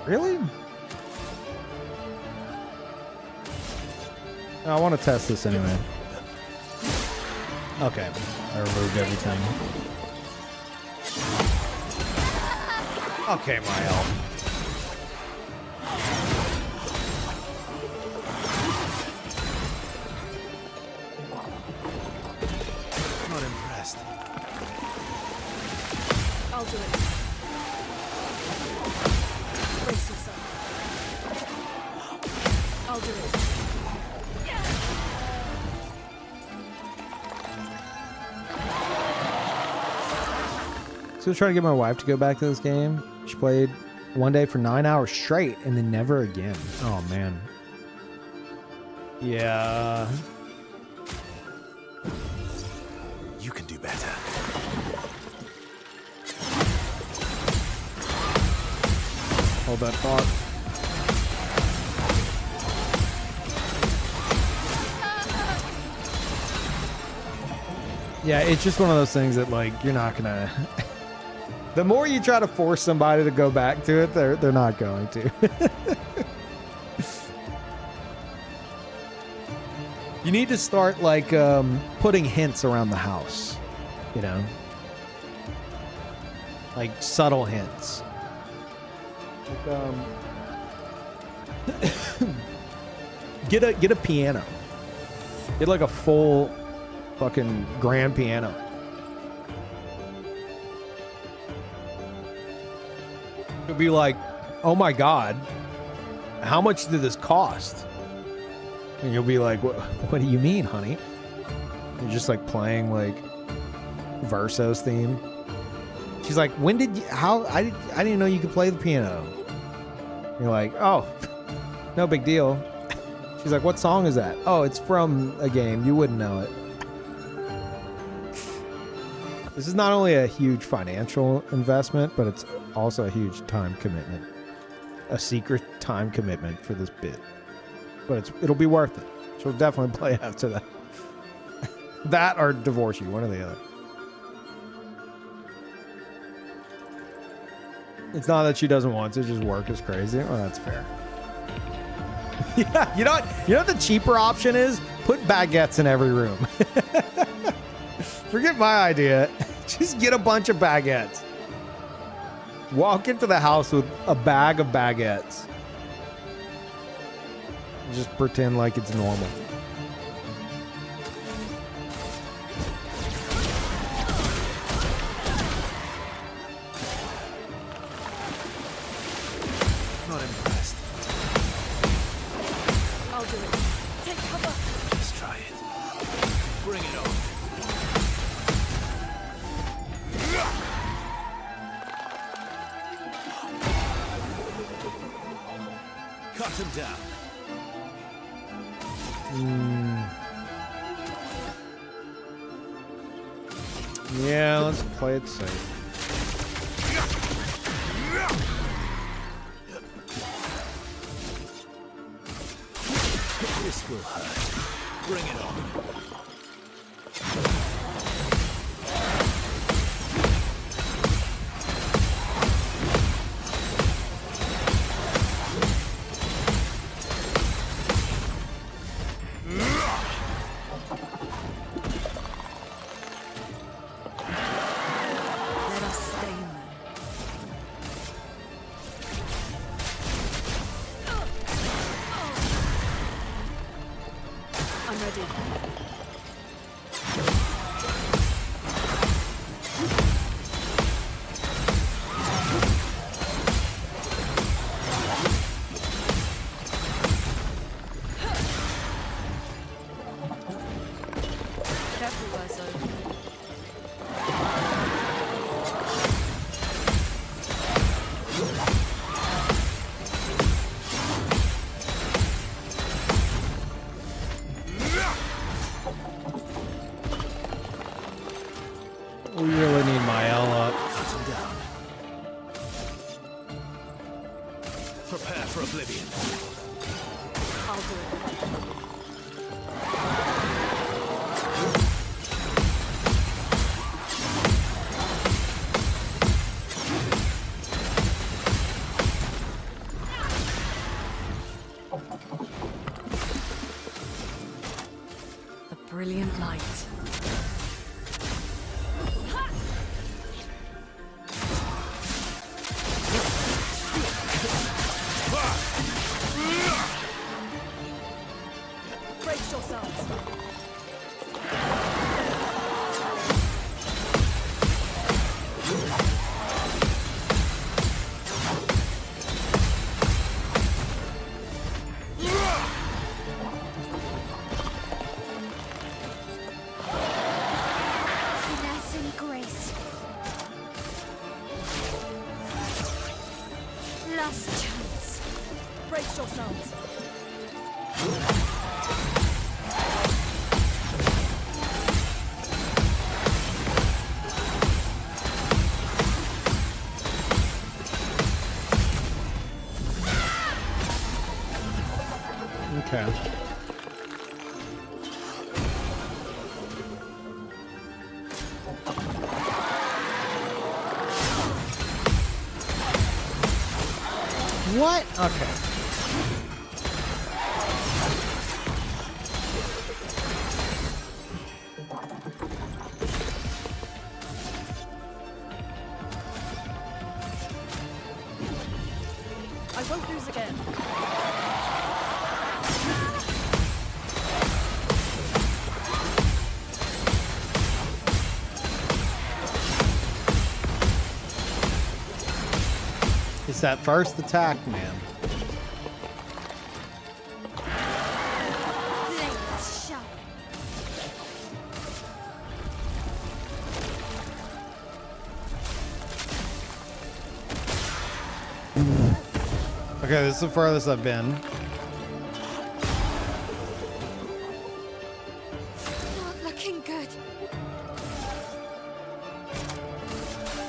Really? I want to test this anyway. Okay. I removed everything. Okay, Mael. Not impressed. I'll do it. Brace yourself. I'll do it. So I was trying to get my wife to go back to this game. She played one day for 9 hours straight and then never again. Oh, man. Yeah. You can do better. Hold that thought. Yeah, it's just one of those things that like you're not gonna. The more you try to force somebody to go back to it, they're not going to. You need to start like putting hints around the house, you know, like subtle hints. Like, get a piano. Get like a full fucking grand piano. It'll be like, oh my god, how much did this cost? And you'll be like, what do you mean, honey? You're just like playing like Verso's theme. She's like, when did you, how, I didn't know you could play the piano. You're like, oh, no big deal. She's like, what song is that? Oh, it's from a game. You wouldn't know it. This is not only a huge financial investment, but it's also a huge time commitment. A secret time commitment for this bit. But it'll be worth it. She'll definitely play after that. That or divorce you, one or the other. It's not that she doesn't want to, just work is crazy. Well, that's fair. Yeah, you know what the cheaper option is? Put baguettes in every room. Forget my idea. Just get a bunch of baguettes. Walk into the house with a bag of baguettes. Just pretend like it's normal. Not impressed. I'll do it. Take cover. Let's try it. Bring it on. Cut him down. Yeah, let's play it safe. This will hurt. Bring it on. Let us stay in there. I'm ready. Careful, Verso. We really need my L up. Cut him down. Prepare for oblivion. I'll do it. A brilliant light. Brace yourselves. Finesse and grace. Last chance. Brace yourselves. Okay. What? Okay. I won't lose again. It's that first attack, man. Flames show. Okay, this is the furthest I've been. Not looking good.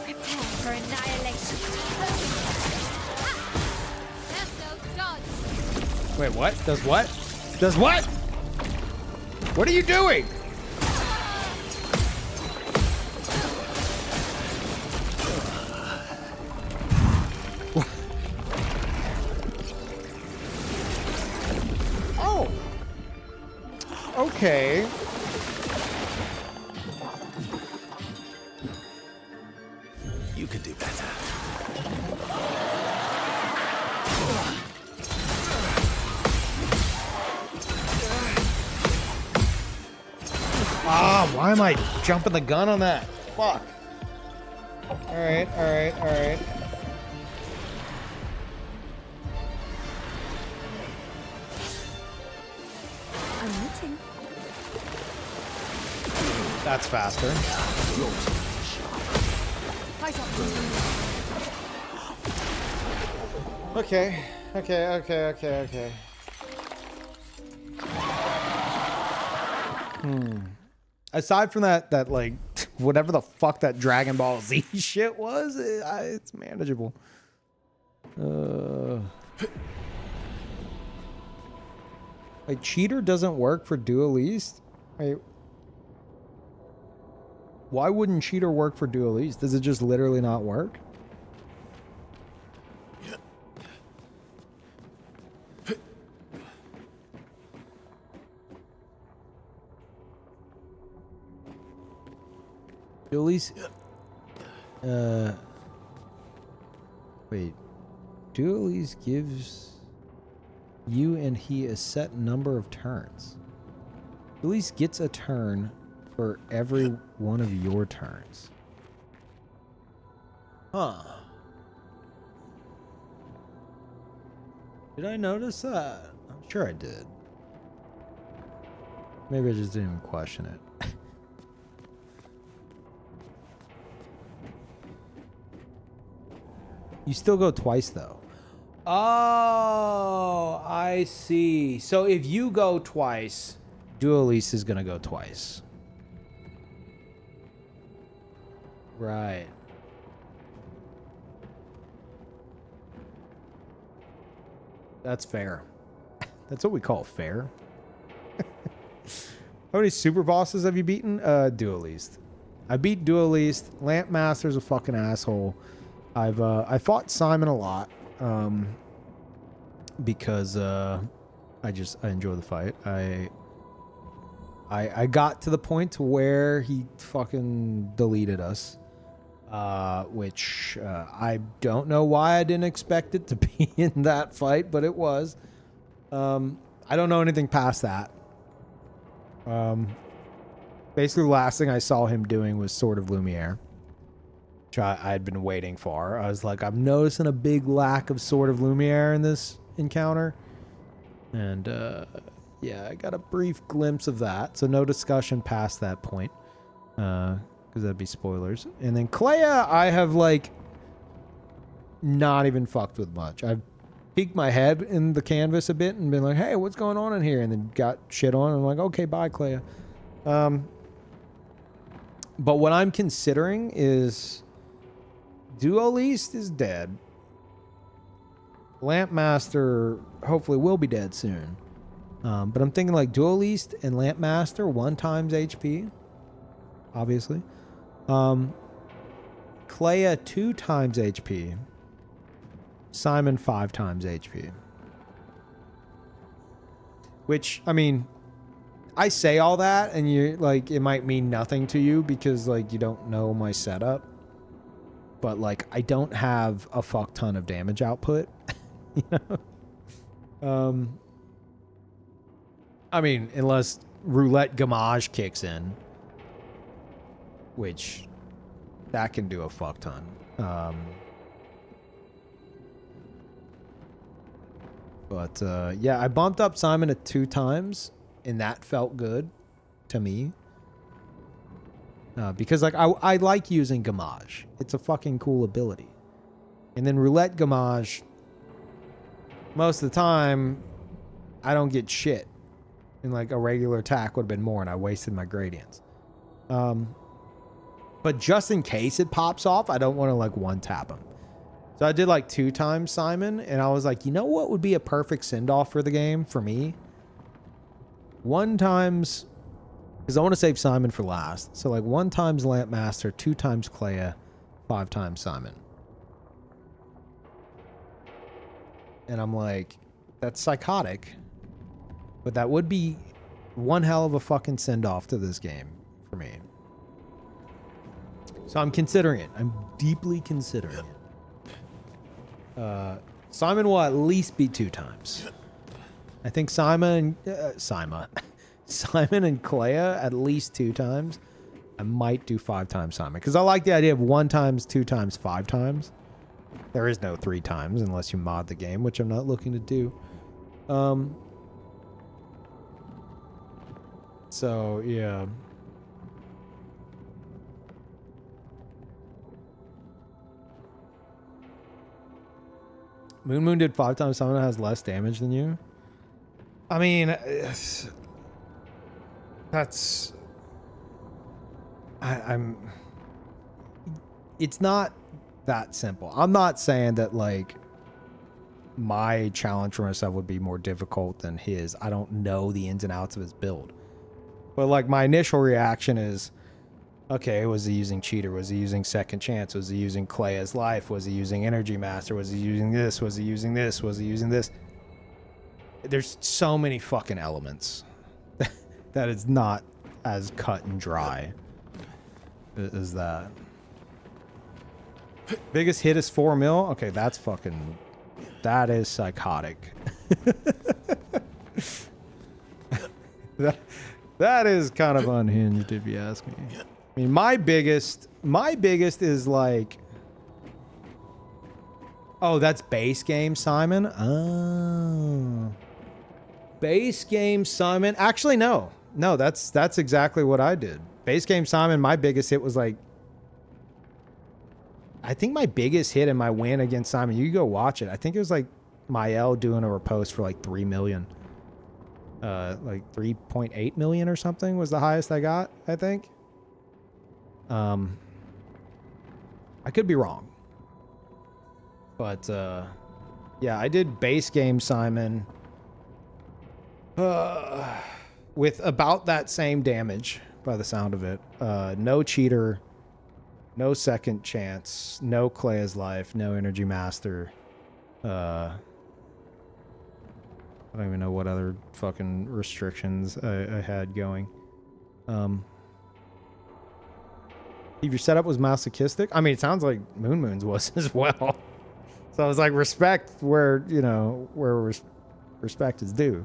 Prepare for annihilation. There's no dodge. Wait, what? Does what? Does what? What are you doing? Oh. Okay. You can do better. Ah, why am I jumping the gun on that? Fuck. Alright, alright, alright. I'm knitting. That's faster. Fight up. Okay, okay. Aside from that like whatever the fuck that Dragon Ball Z shit was, it's manageable. Like cheater doesn't work for Dual East. Wait, why wouldn't cheater work for Dual East? Does it just literally not work? Dual East. Wait. Dual East gives you and he a set number of turns. Dual East gets a turn for every one of your turns. Huh. Did I notice that? I'm sure I did. Maybe I just didn't even question it. You still go twice, though. Oh, I see. So if you go twice, Dual East is going to go twice. Right. That's fair. That's what we call fair. How many super bosses have you beaten? Dual East. I beat Dual East. Lamp Master's a fucking asshole. I fought Simon a lot because I enjoy the fight. I got to the point to where he fucking deleted us, which I don't know why I didn't expect it to be in that fight, but it was. I don't know anything past that. Basically, the last thing I saw him doing was Sword of Lumiere, which I had been waiting for. I was like, I'm noticing a big lack of Sword of Lumiere in this encounter. And, yeah, I got a brief glimpse of that. So no discussion past that point, because that'd be spoilers. And then Clea, I have, like, not even fucked with much. I've peeked my head in the canvas a bit and been like, hey, what's going on in here? And then got shit on. And I'm like, okay, bye, Clea. But what I'm considering is Dual East is dead. Lamp Master hopefully will be dead soon. But I'm thinking like Dual East and Lamp Master 1 times HP. Obviously. Clea 2 times HP. Simon 5 times HP. Which, I mean, I say all that and you like it might mean nothing to you because like you don't know my setup. But like I don't have a fuck ton of damage output. You know? I mean, unless roulette gamage kicks in, which that can do a fuck ton. But yeah, I bumped up Simon at 2 times, and that felt good to me. Because like I like using gamage. It's a fucking cool ability. And then roulette gamage, most of the time, I don't get shit. And like a regular attack would have been more, and I wasted my gradients. But just in case it pops off, I don't want to like one tap him. So I did like 2 times Simon, and I was like, you know what would be a perfect send-off for the game for me? 1 times, because I want to save Simon for last. So like 1 times Lampmaster, 2 times Clea, 5 times Simon. And I'm like, that's psychotic. But that would be one hell of a fucking send-off to this game for me. So I'm considering it. I'm deeply considering it. Simon will at least be 2 times. I think Simon and Clea at least 2 times. I might do 5 times Simon because I like the idea of 1 times, 2 times, 5 times. There is no 3 times unless you mod the game, which I'm not looking to do. So yeah. Moon did 5 times Simon that has less damage than you. I mean, it's not that simple. I'm not saying that like my challenge for myself would be more difficult than his. I don't know the ins and outs of his build. But like my initial reaction is, okay, was he using cheater? Was he using second chance? Was he using Clea's life? Was he using energy master? Was he using this? Was he using this? Was he using this? There's so many fucking elements that it's not as cut and dry as that. Biggest hit is 4 mil? Okay, that is psychotic. That is kind of unhinged if you ask me. I mean, my biggest is like, oh, that's base game Simon. Oh, base game Simon. Actually, no, that's exactly what I did. Base game Simon. My biggest hit was like, I think my biggest hit in my win against Simon. You can go watch it. I think it was like Mael doing a repost for like 3 million. Like 3.8 million or something was the highest I got, I think. I could be wrong. But yeah, I did base game Simon with about that same damage by the sound of it. No cheater, no second chance, no Clea's life, no energy master. I don't even know what other fucking restrictions I had going. If your setup was masochistic, I mean, it sounds like Moon's was as well. So I was like, respect where, you know, where respect is due.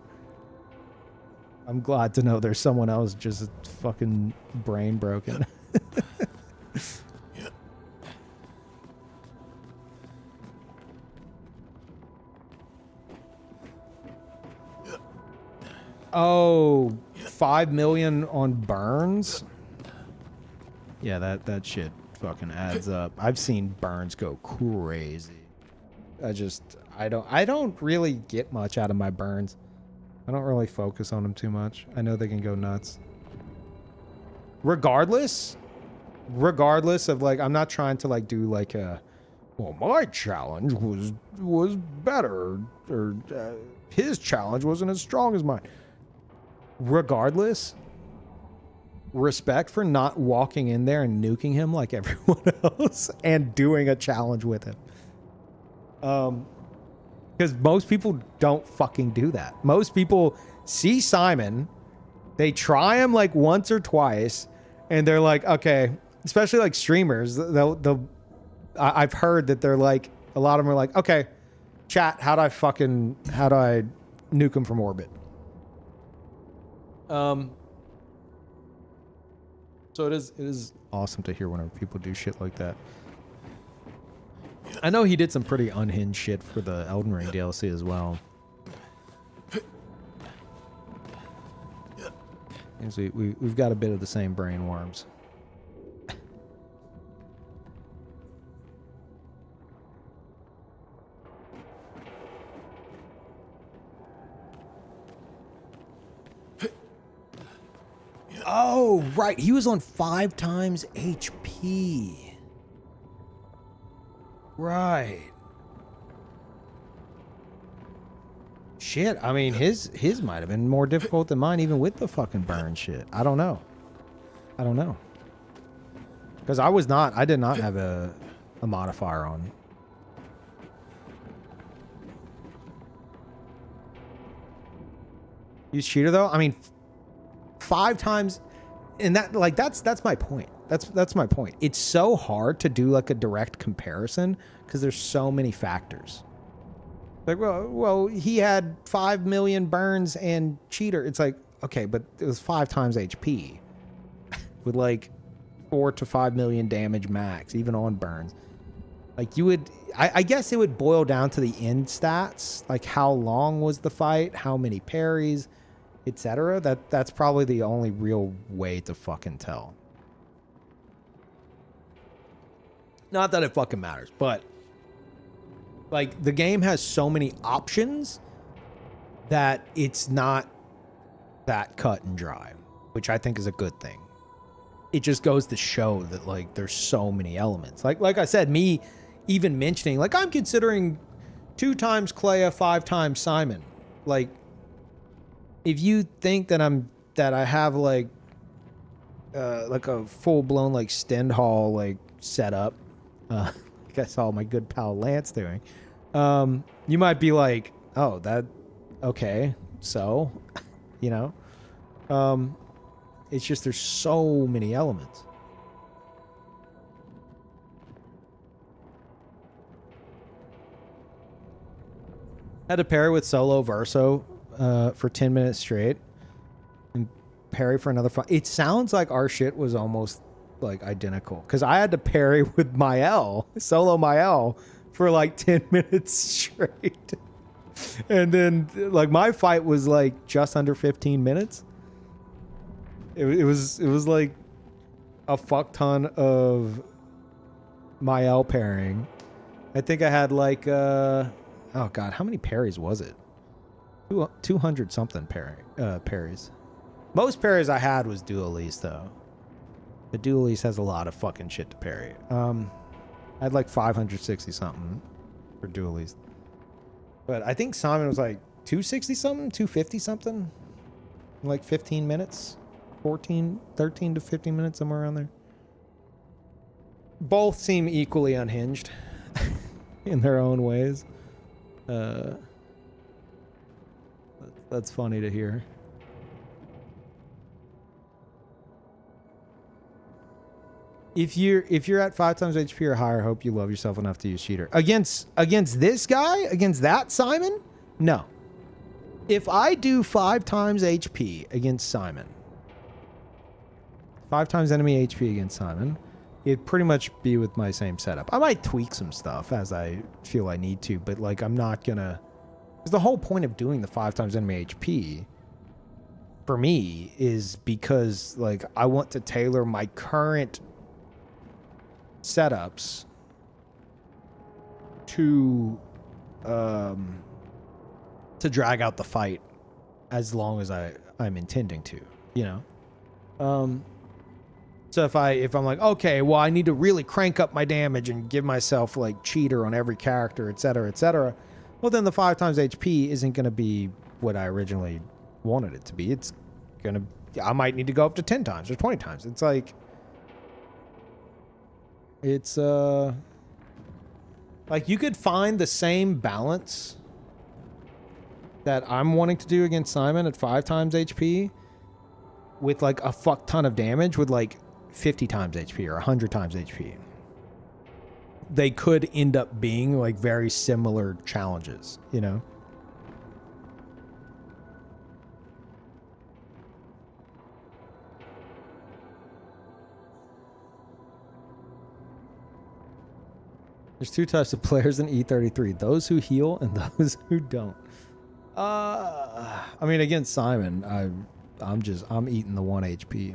I'm glad to know there's someone else just fucking brain broken. Oh, 5 million on burns? Yeah, that shit fucking adds up. I've seen burns go crazy. I don't really get much out of my burns. I don't really focus on them too much. I know they can go nuts. Regardless of like, I'm not trying to like do like a, well, my challenge was better, or his challenge wasn't as strong as mine. Regardless, respect for not walking in there and nuking him like everyone else and doing a challenge with him. Because most people don't fucking do that. Most people see Simon, they try him like once or twice, and they're like, okay, especially like streamers, I've heard that they're like, a lot of them are like, okay, chat, how do I nuke him from orbit? So it is awesome to hear whenever people do shit like that. I know he did some pretty unhinged shit for the Elden Ring DLC as well. Seems we've got a bit of the same brain worms. Oh, right. He was on 5 times HP. Right. Shit, I mean, his might have been more difficult than mine, even with the fucking burn shit. I don't know. Because I did not have a modifier on. Use cheater though? I mean, 5 times, and that's my point. That's my point. It's so hard to do like a direct comparison because there's so many factors. Like, well, he had 5 million burns and cheater. It's like, okay, but it was 5 times HP with like 4 to 5 million damage max, even on burns. Like you would, I guess it would boil down to the end stats, like how long was the fight, how many parries, etc. That's probably the only real way to fucking tell. Not that it fucking matters, but like the game has so many options that it's not that cut and dry, which I think is a good thing. It just goes to show that like there's so many elements. Like I said, me even mentioning like I'm considering 2 times Clea, 5 times Simon. Like if you think that I have like a full blown like Stendhal like setup, like I saw my good pal Lance doing, you might be like, oh, that okay, so you know, it's just there's so many elements. Had to parry with solo Verso for 10 minutes straight and parry for another 5. It sounds like our shit was almost like identical because I had to parry with solo Mael for like 10 minutes straight. And then like my fight was like just under 15 minutes. It was like a fuck ton of Mael parrying. I think I had like oh god, how many parries was it? 200 something parries. Most parries I had was Dueliste though. The Dueliste has a lot of fucking shit to parry. I had like 560 something for Dueliste. But I think Simon was like 260 something, 250 something. In like 15 minutes. 13 to 15 minutes, somewhere around there. Both seem equally unhinged in their own ways. That's funny to hear. If you're at 5 times HP or higher, hope you love yourself enough to use cheater. Against this guy, against that Simon? No. If I do 5 times HP against Simon, 5 times enemy HP against Simon, it'd pretty much be with my same setup. I might tweak some stuff as I feel I need to, but like I'm not gonna, because the whole point of doing the 5 times enemy HP for me is because like I want to tailor my current setups to drag out the fight as long as I'm intending to, you know. So if I'm like, okay, well I need to really crank up my damage and give myself like cheater on every character, etc., well then the 5 times HP isn't going to be what I originally wanted it to be. It's gonna, I might need to go up to 10 times or 20 times. It's like, it's like you could find the same balance that I'm wanting to do against Simon at 5 times HP with like a fuck ton of damage with like 50 times HP or 100 times HP. They could end up being like very similar challenges, you know? There's 2 types of players in E33, those who heal and those who don't. I mean, against Simon, I'm eating the 1 HP.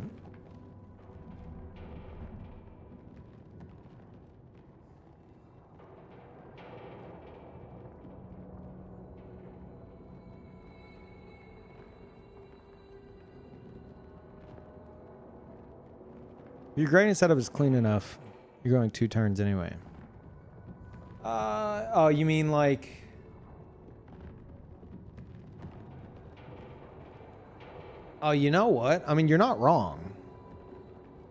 Your grading setup is clean enough. You're going 2 turns anyway. Oh, you mean like... Oh, you know what? I mean, you're not wrong.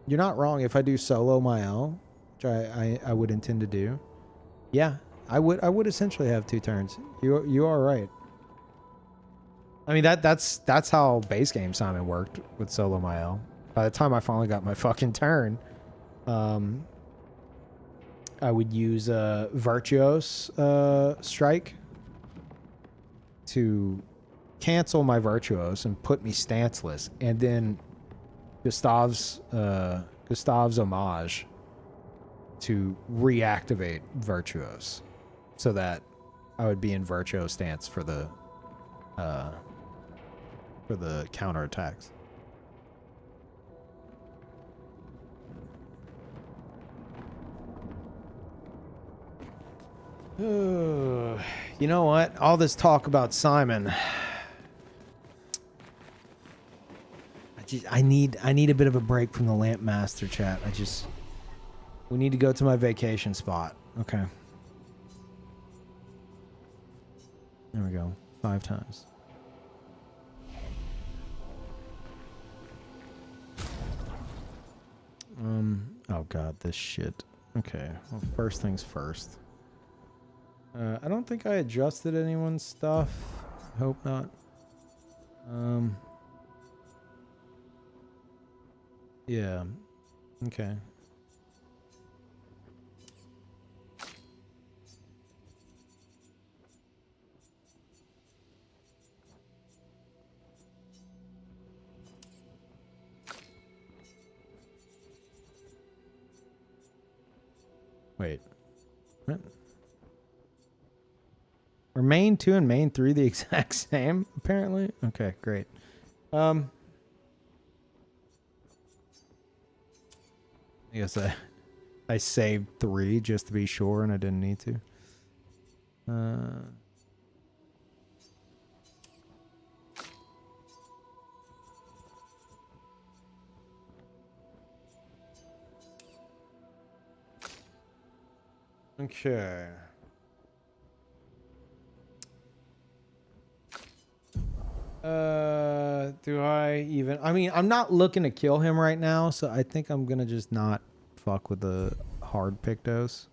You're not wrong if I do solo my L, which I would intend to do. Yeah, I would essentially have 2 turns. You are right. I mean, that's how base game Simon worked with solo my L. By the time I finally got my fucking turn, I would use Virtuos Strike to cancel my Virtuos and put me stanceless, and then Gustav's Homage to reactivate Virtuos so that I would be in Virtuo stance for the counterattacks. You know what? All this talk about Simon. I need a bit of a break from the Lamp Master chat. We need to go to my vacation spot. Okay. There we go. 5 times. Oh god, this shit. Okay. Well, first things first. I don't think I adjusted anyone's stuff. Hope not. Yeah. Okay. Wait. What? Are main 2 and main 3 the exact same, apparently? Okay, great. I guess I saved 3 just to be sure, and I didn't need to. Okay. Do I even... I mean, I'm not looking to kill him right now, so I think I'm gonna just not fuck with the hard Pictos.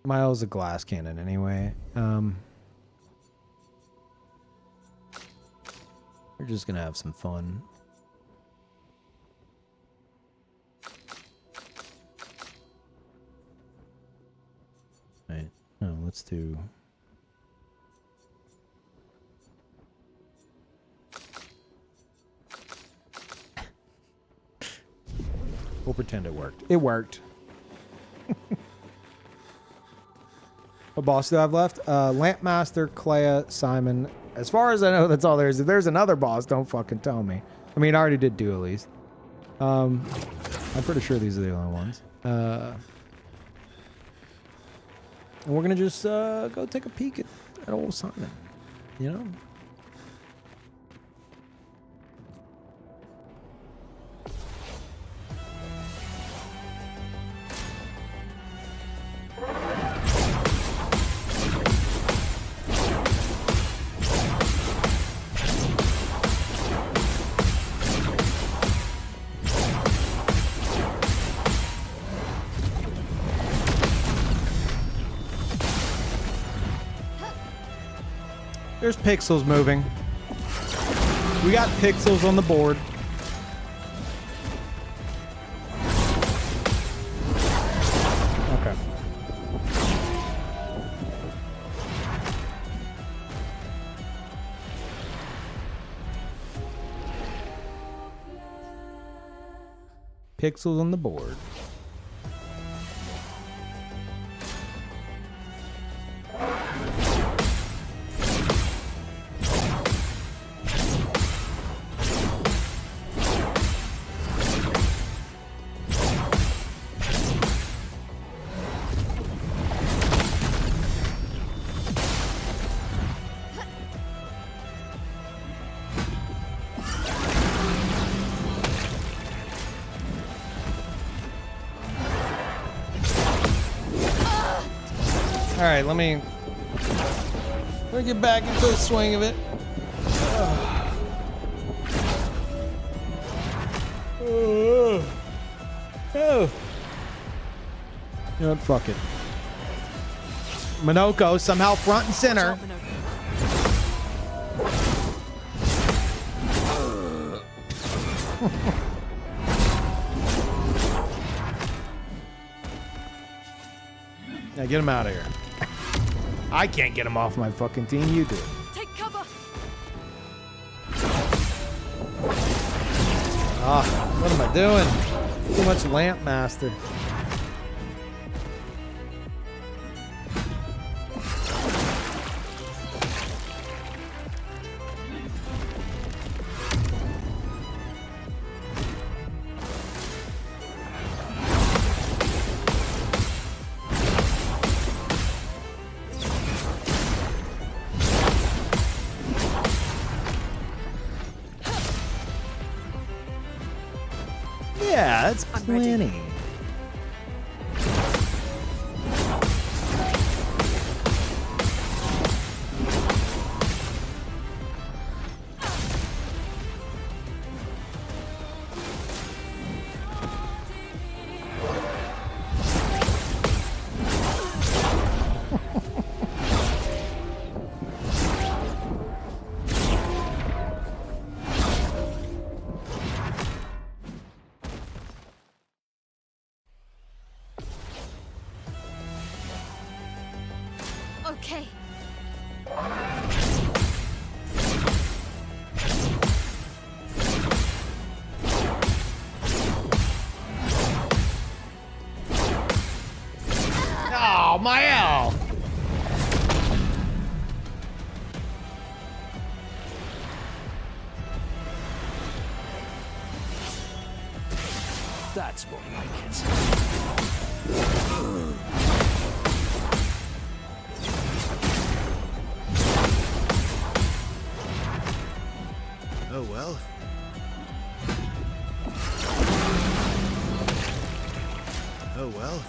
Miles a glass cannon anyway. We're just gonna have some fun. Right. Oh, let's do... We'll pretend it worked. It worked. What boss do I have left? Lampmaster, Clea, Simon. As far as I know, that's all there is. If there's another boss, don't fucking tell me. I mean, I already did dualies. I'm pretty sure these are the only ones. And we're gonna just go take a peek at old Simon. You know? There's pixels moving. We got pixels on the board. Okay. Pixels on the board. All right, let me get back into the swing of it. Oh. You know what? Fuck it. Minoko somehow front and center. Now get him out of here. I can't get him off my fucking team. You do it. Take cover. Ah, what am I doing? Too much lamp master. Yeah, that's plenty. Okay. Oh, my L. That's more like it. Oh well. Oh well.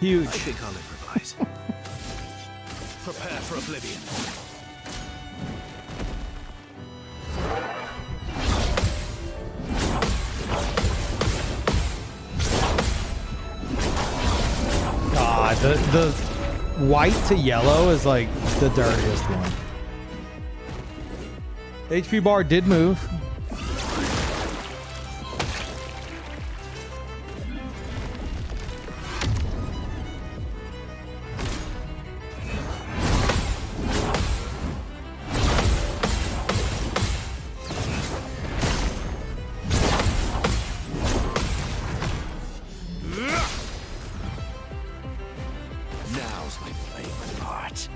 Huge. I think I'll improvise. Prepare for oblivion. God, the white to yellow is like the dirtiest one. HP bar did move. Now's my favorite part.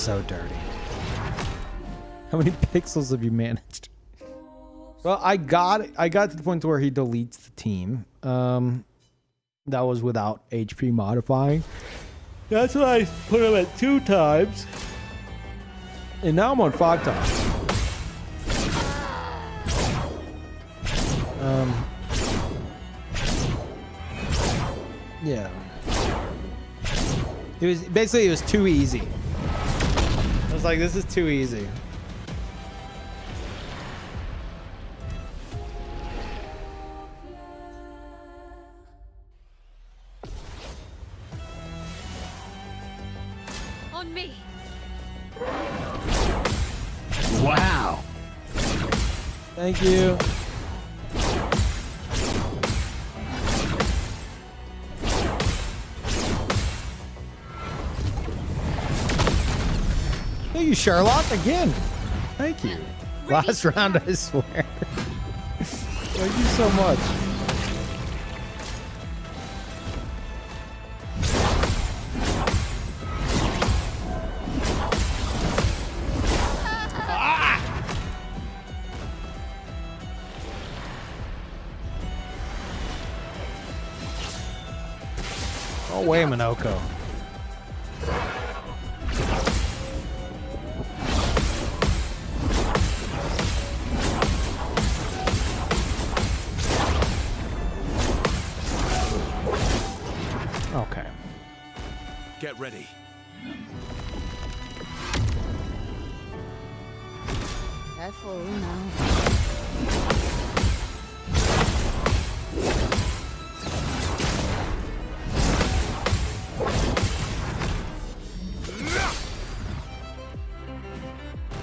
so dirty. How many pixels have you managed? Well, I got to the point where he deletes the team. That was without HP modifying. That's why I put him at 2 times. And now I'm on 5 times. Yeah. It was too easy. I was like, this is too easy. On me. Wow. Thank you. Thank you, Sherlock, again. Thank you. Last round, I swear. Thank you so much. Oh, wait, Minoko. Okay. Get ready. Careful now.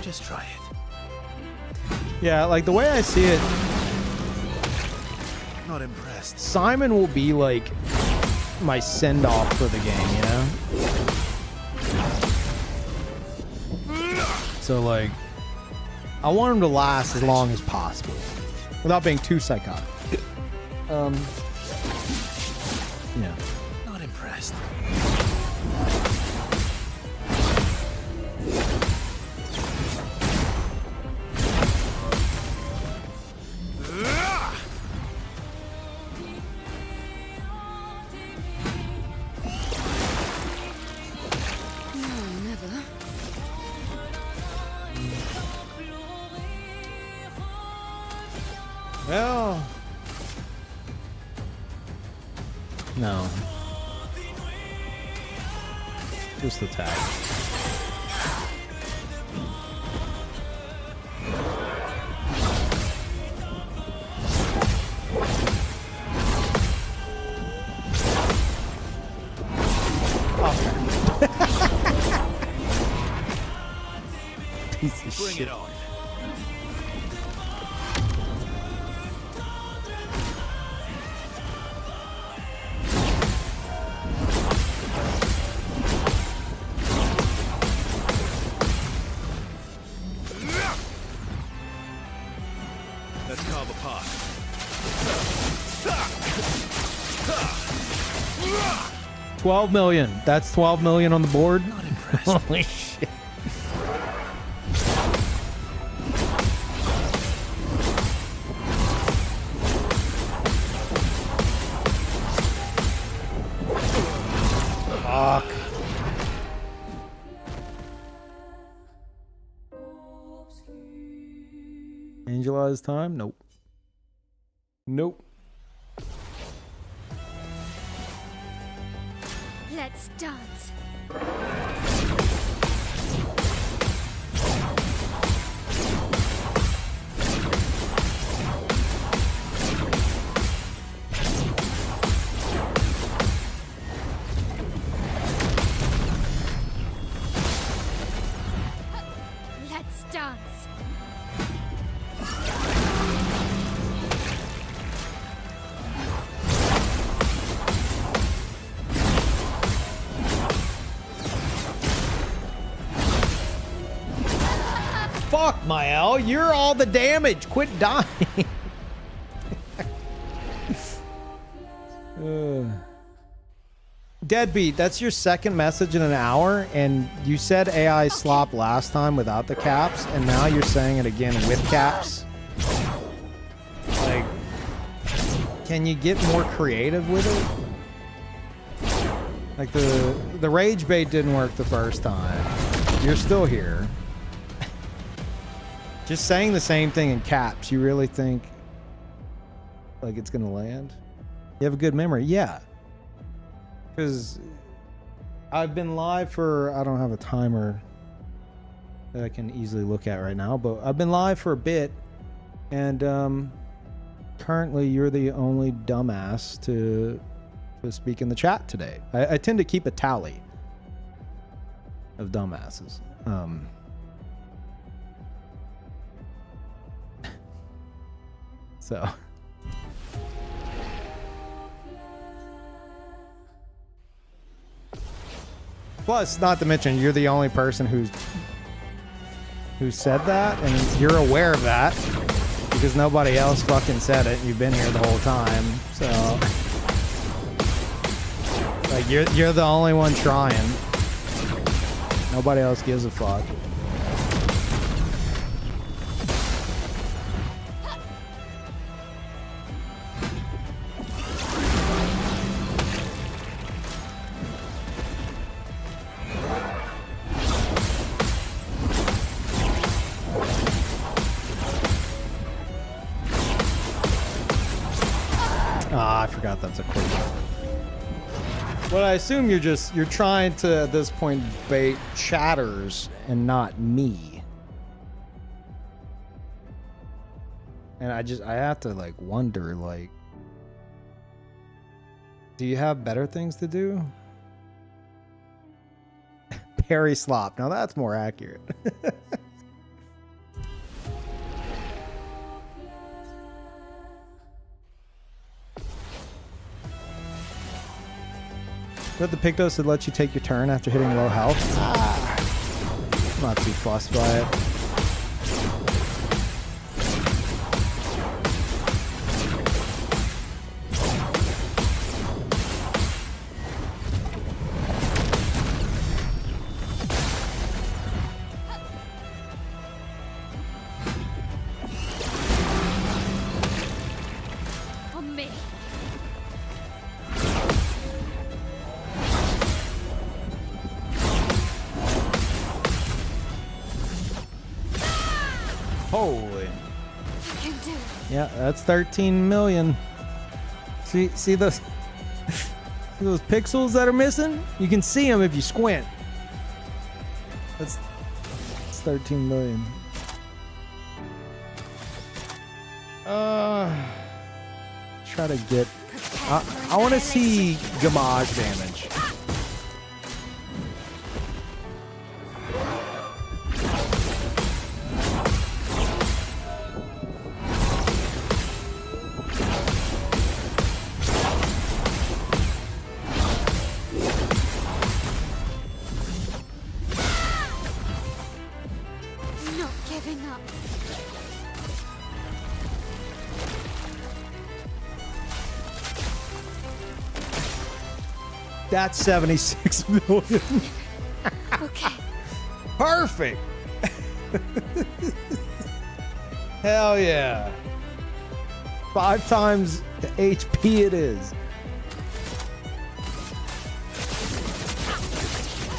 Just try it. Yeah, like the way I see it, Not impressed. Simon will be like my send-off for the game, you know? So like, I want him to last as long as possible without being too psychotic. Yeah. Not impressed. Well, no. Just attack. Piece of Bring shit. it on. Let's carve apart. 12 million. That's 12 million on the board. Not impressed. Holy shit. Fuck. Angela's time? Nope. Nope. Let's dance. Let's dance. Fuck, Mael. You're all the damage. Quit dying. Deadbeat, that's your second message in an hour, and you said AI slop last time without the caps, and now you're saying it again with caps. Like, can you get more creative with it? Like the rage bait didn't work the first time. You're still here. Just saying the same thing in caps, you really think like it's gonna land? You have a good memory, yeah. Because I've been live for, I don't have a timer that I can easily look at right now, but I've been live for a bit, and currently you're the only dumbass to speak in the chat today. I tend to keep a tally of dumbasses. So... Plus, not to mention, you're the only person who said that, and you're aware of that because nobody else fucking said it. And you've been here the whole time, so like you're the only one trying. Nobody else gives a fuck. I forgot that's a quick one. Well, I assume you're trying to, at this point, bait chatters and not me. And I have to like wonder, like, do you have better things to do? Parry slop. Now that's more accurate. But the Pictos that let you take your turn after hitting low health. I'm not too fussed by it. On me. Holy. You can do it. Yeah, that's 13 million. See those see those pixels that are missing? You can see them if you squint. That's 13 million. Try to get I want to see Gamage damage. Not giving up. That's 76 million. Okay. Perfect. Hell yeah. 5 times the HP it is.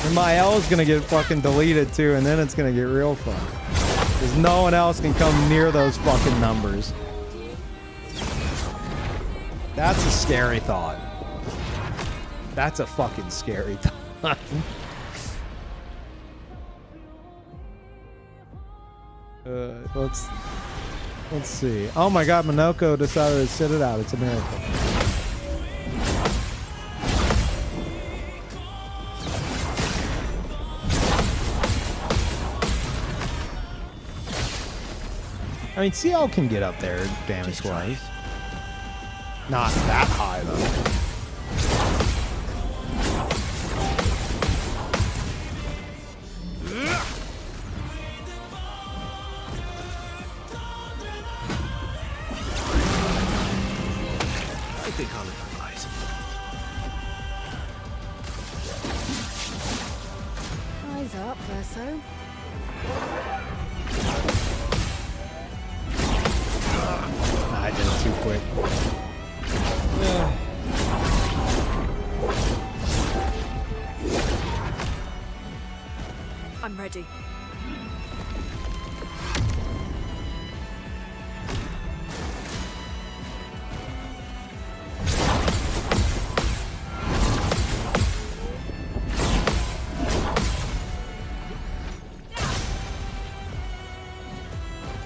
And my L is gonna get fucking deleted too, and then it's gonna get real fun. Because no one else can come near those fucking numbers. That's a scary thought. That's a fucking scary thought. Let's see. Oh my god, Minoko decided to sit it out. It's a miracle. I mean, CL can get up there damage-wise. Not that high, though. I think I'll improvise. Verso. I did it too quick. Yeah. I'm ready.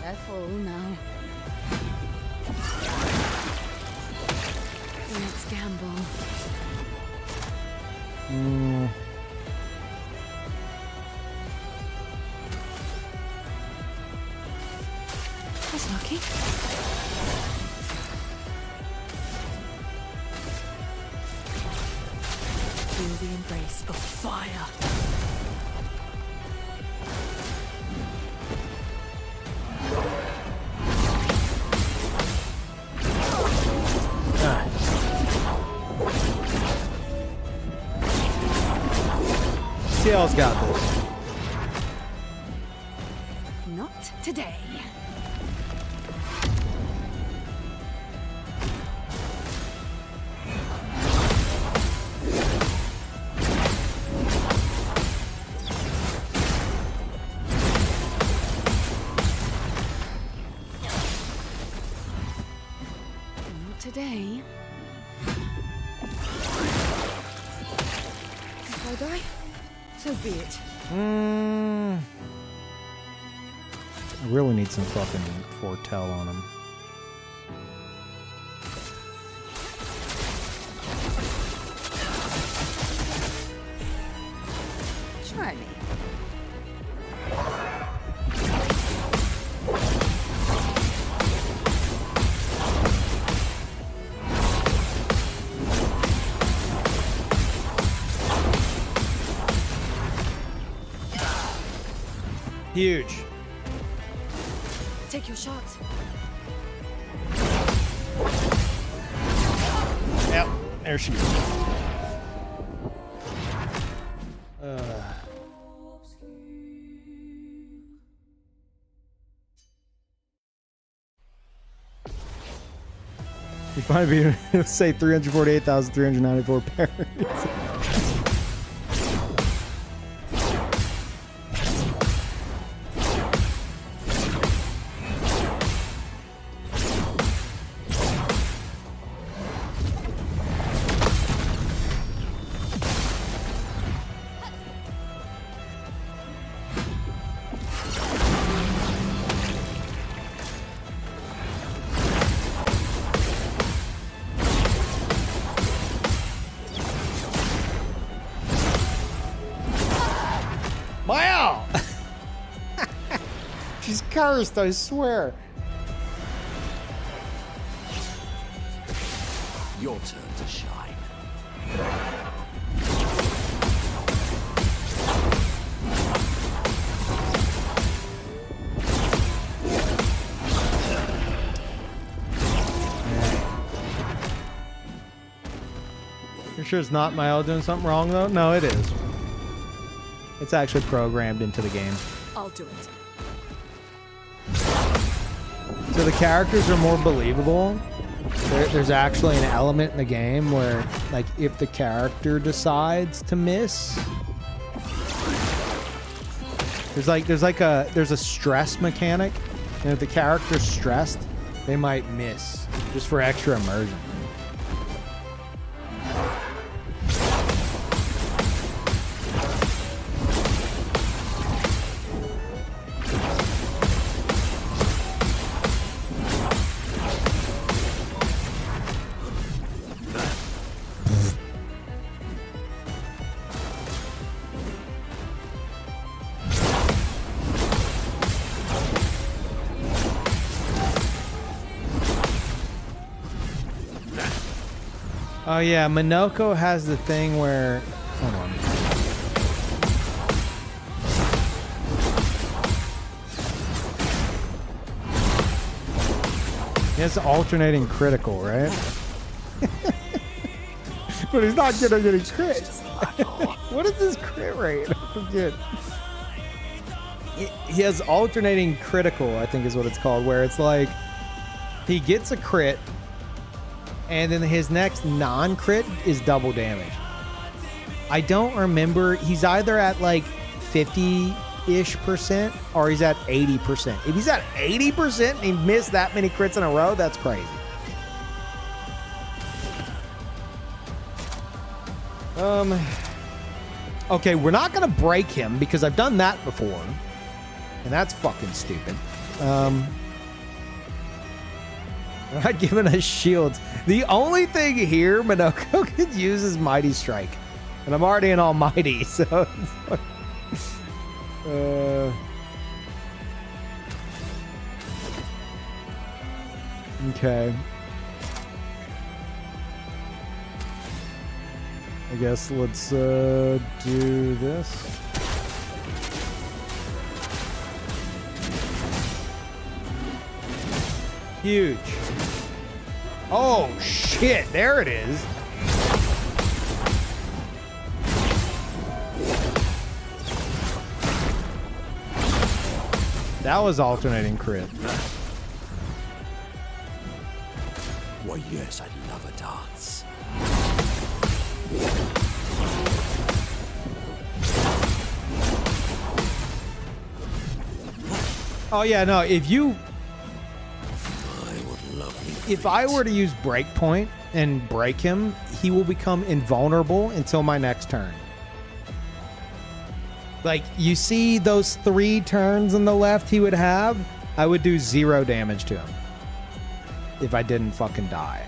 Careful now. Let's gamble. That's lucky. Feel the embrace of fire. CL's got this. Not today. Not today. If I die, so be it. I really need some fucking foretell on him. Try me. Huge. Take your shot. Yep, there she is. You might be say 348,394 parries. Wow! She's cursed, I swear. Your turn to shine. You're sure it's not my doing something wrong though? No, it is. It's actually programmed into the game. I'll do it. So the characters are more believable. There's actually an element in the game where, like, if the character decides to miss, there's a stress mechanic, and if the character's stressed, they might miss just for extra immersion. Oh yeah, Minoko has the thing where... Hold on. He has alternating critical, right? But he's not gonna get any crits. What is this crit rate? I forget. he has alternating critical, I think is what it's called, where it's like he gets a crit and then his next non-crit is double damage. I don't remember. He's either at like 50-ish% or he's at 80%. If he's at 80% and he missed that many crits in a row, that's crazy. Okay, we're not gonna break him because I've done that before, and that's fucking stupid. We're not giving us shields. The only thing here Minoko could use is Mighty Strike, and I'm already an Almighty, so it's like, okay. I guess let's do this. Huge. Oh shit, there it is. That was alternating crit. Why, yes, I'd love a dance. Oh yeah, no, if you... I would love If I were to use Breakpoint and break him, he will become invulnerable until my next turn. Like, you see those 3 turns on the left he would have? I would do 0 damage to him. If I didn't fucking die.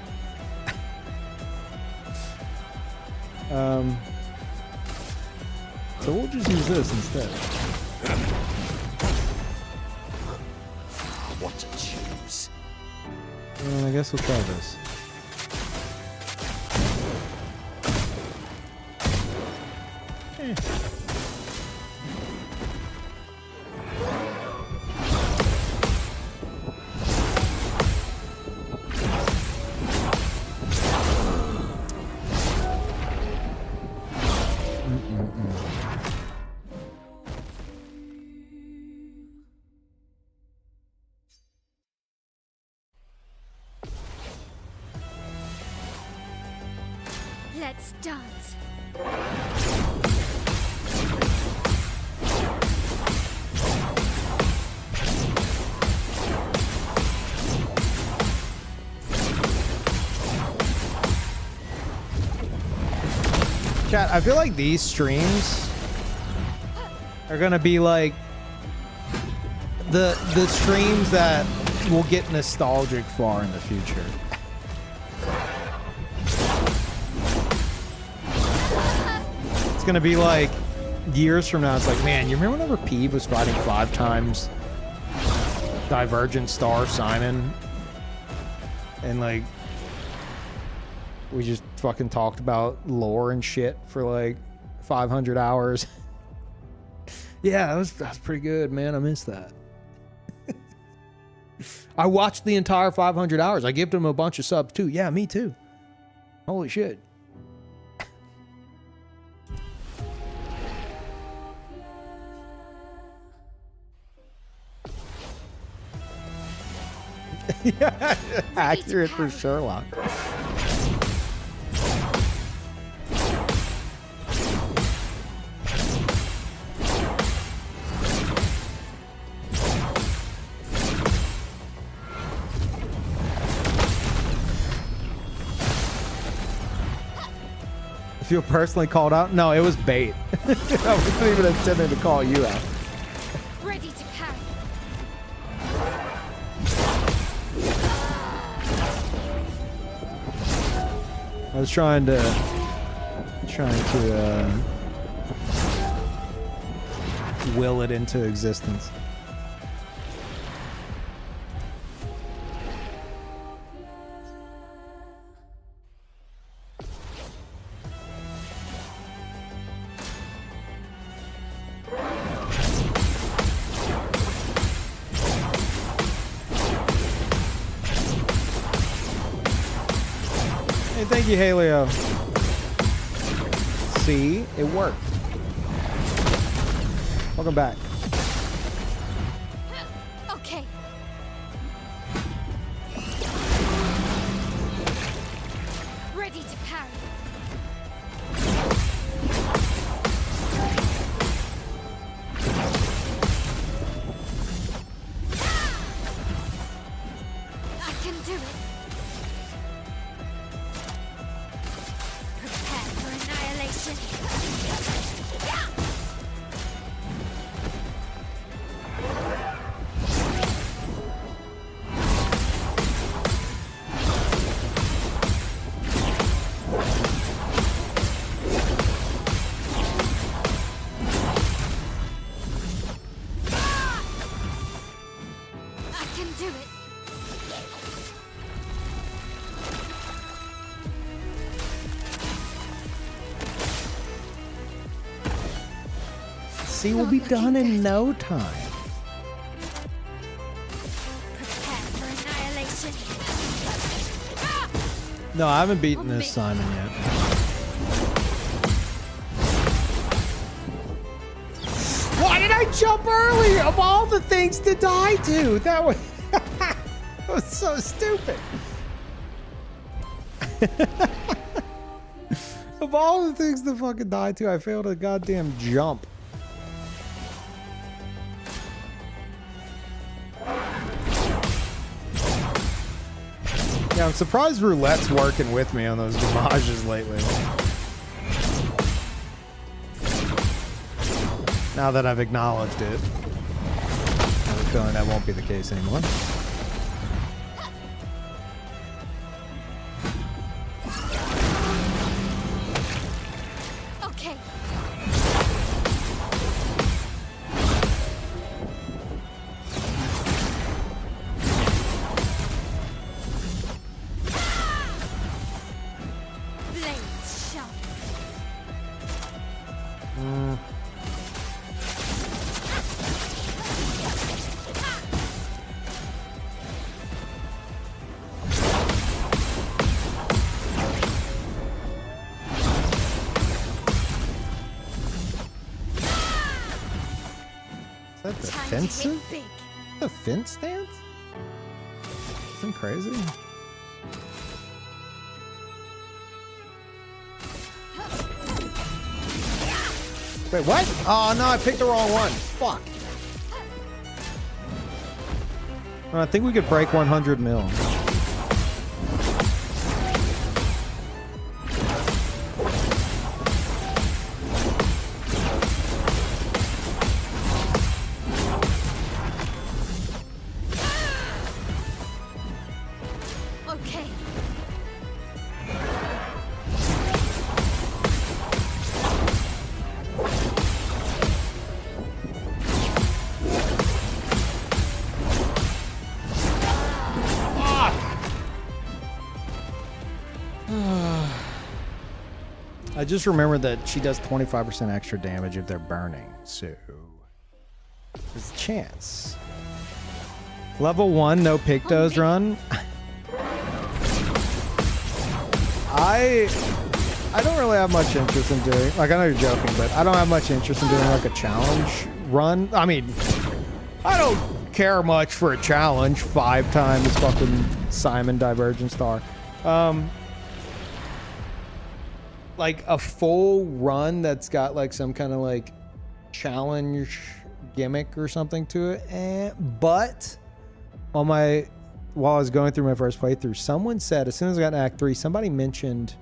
So we'll just use this instead. What to choose? I guess we'll try this. Let's dance. Chat, I feel like these streams are gonna be like the streams that will get nostalgic far in the future. It's gonna be like years from now. It's like, man, you remember whenever Peeve was fighting 5 times Divergent Star Simon, and like we just fucking talked about lore and shit for like 500 hours. Yeah, that was pretty good, man. I missed that. I watched the entire 500 hours. I gave them a bunch of subs too. Yeah, me too. Holy shit. Yeah, accurate for Sherlock. Feel personally called out? No, it was bait. I wasn't even intending to call you out. Ready to carry. I was trying to will it into existence. Hey, thank you, Haleo. See, it worked. Welcome back. do it. Prepare for annihilation. I can do it. See, we'll be done in no time. Prepare for annihilation. No, I haven't beaten this Simon yet. Why did I jump early? Of all the things to die to, that was, that was so stupid. Of all the things to fucking die to, I failed a goddamn jump. Yeah, I'm surprised Roulette's working with me on those gamages lately. Now that I've acknowledged it, I have a feeling that won't be the case anymore. Okay. Blades sharp. Is that Time to hit defensive? big. The fence stance? Isn't crazy? Wait, what? Oh no, I picked the wrong one. Fuck. I think we could break 100 mil. Okay. I just remembered that she does 25% extra damage if they're burning, so there's a chance. Level 1, no Pictos run. I don't really have much interest in doing, like, I know you're joking, but I don't have much interest in doing like a challenge run. I mean, I don't care much for a challenge 5 times fucking Simon Divergent Star. Like a full run that's got like some kind of like challenge gimmick or something to it. But while I was going through my first playthrough, someone said, as soon as I got to Act 3, somebody mentioned,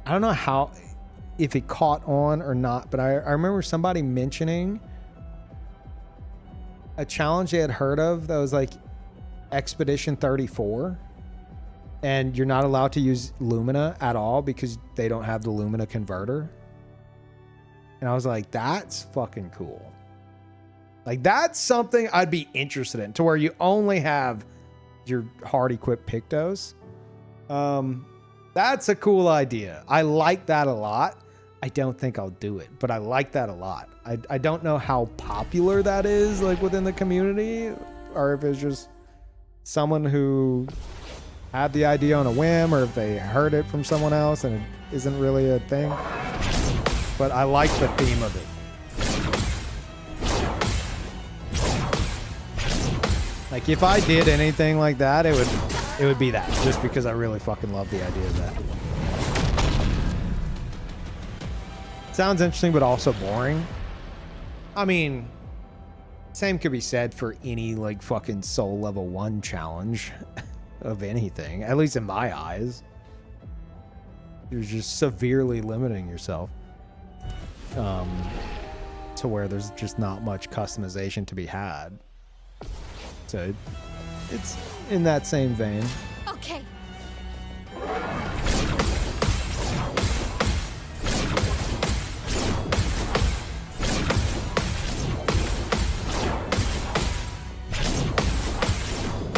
I don't know how, if it caught on or not, but I remember somebody mentioning a challenge they had heard of that was like Expedition 34. And you're not allowed to use Lumina at all because they don't have the Lumina converter. And I was like, that's fucking cool. Like, that's something I'd be interested in, to where you only have your hard equipped Pictos. That's a cool idea. I like that a lot. I don't think I'll do it, but I like that a lot. I don't know how popular that is, like, within the community, or if it's just someone who had the idea on a whim, or if they heard it from someone else and it isn't really a thing. But I like the theme of it. Like, if I did anything like that, it would be that, just because I really fucking love the idea of that. Sounds interesting, but also boring. I mean, same could be said for any like fucking soul level 1 challenge. of anything, at least in my eyes. You're just severely limiting yourself to where there's just not much customization to be had. So it's in that same vein. Okay.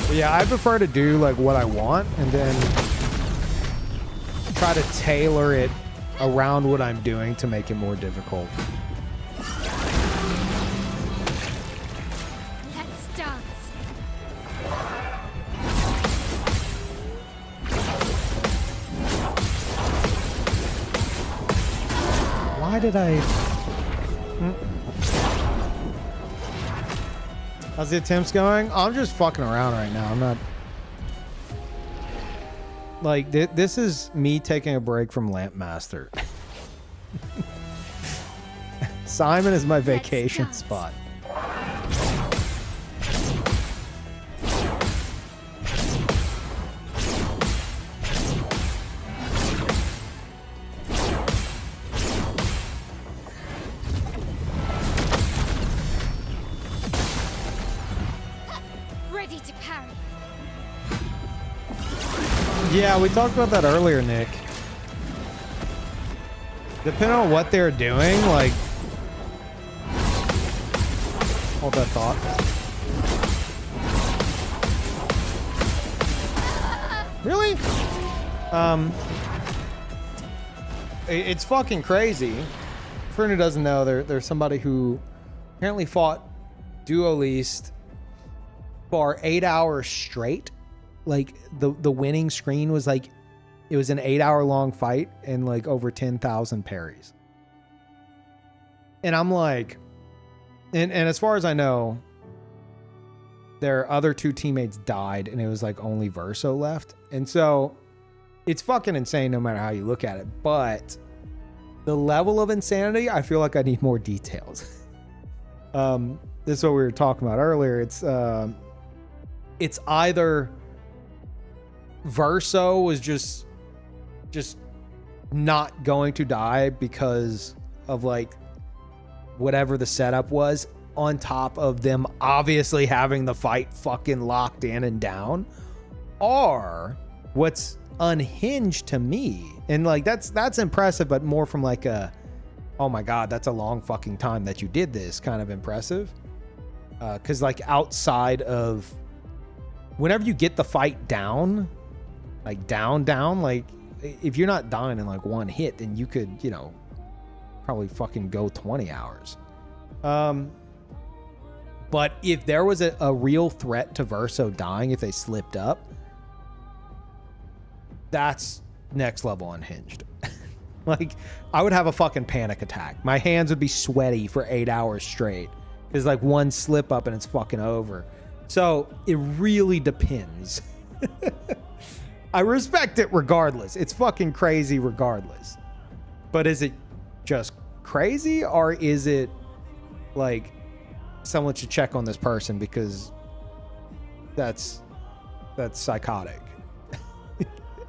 But yeah, I prefer to do like what I want and then try to tailor it around what I'm doing to make it more difficult. Let's dance. Why did I... How's the attempts going? I'm just fucking around right now. I'm not... Like, this is me taking a break from Lamp Master. Simon is my vacation spot. Ready to parry. Yeah, we talked about that earlier, Nick. Depending on what they're doing, like... Hold that thought. Really? It's fucking crazy. For anyone who doesn't know, there's somebody who apparently fought Duelist for 8 hours straight. Like the winning screen was like, it was an 8-hour long fight and like over 10,000 parries. And I'm like, and as far as I know, their other two teammates died and it was like only Verso left. And so it's fucking insane no matter how you look at it. But the level of insanity, I feel like I need more details. This is what we were talking about earlier. It's either Verso was just not going to die because of like whatever the setup was, on top of them obviously having the fight fucking locked in and down, or what's unhinged to me, and like that's impressive, but more from like a, oh my god, that's a long fucking time that you did this kind of impressive, because like outside of whenever you get the fight down, like down, like if you're not dying in like one hit, then you could, you know, probably fucking go 20 hours. But if there was a real threat to Verso dying if they slipped up, that's next level unhinged. Like, I would have a fucking panic attack. My hands would be sweaty for 8 hours straight. There's like one slip up and it's fucking over. So it really depends. I respect it regardless. It's fucking crazy regardless. But is it just crazy, or is it like someone should check on this person because that's psychotic?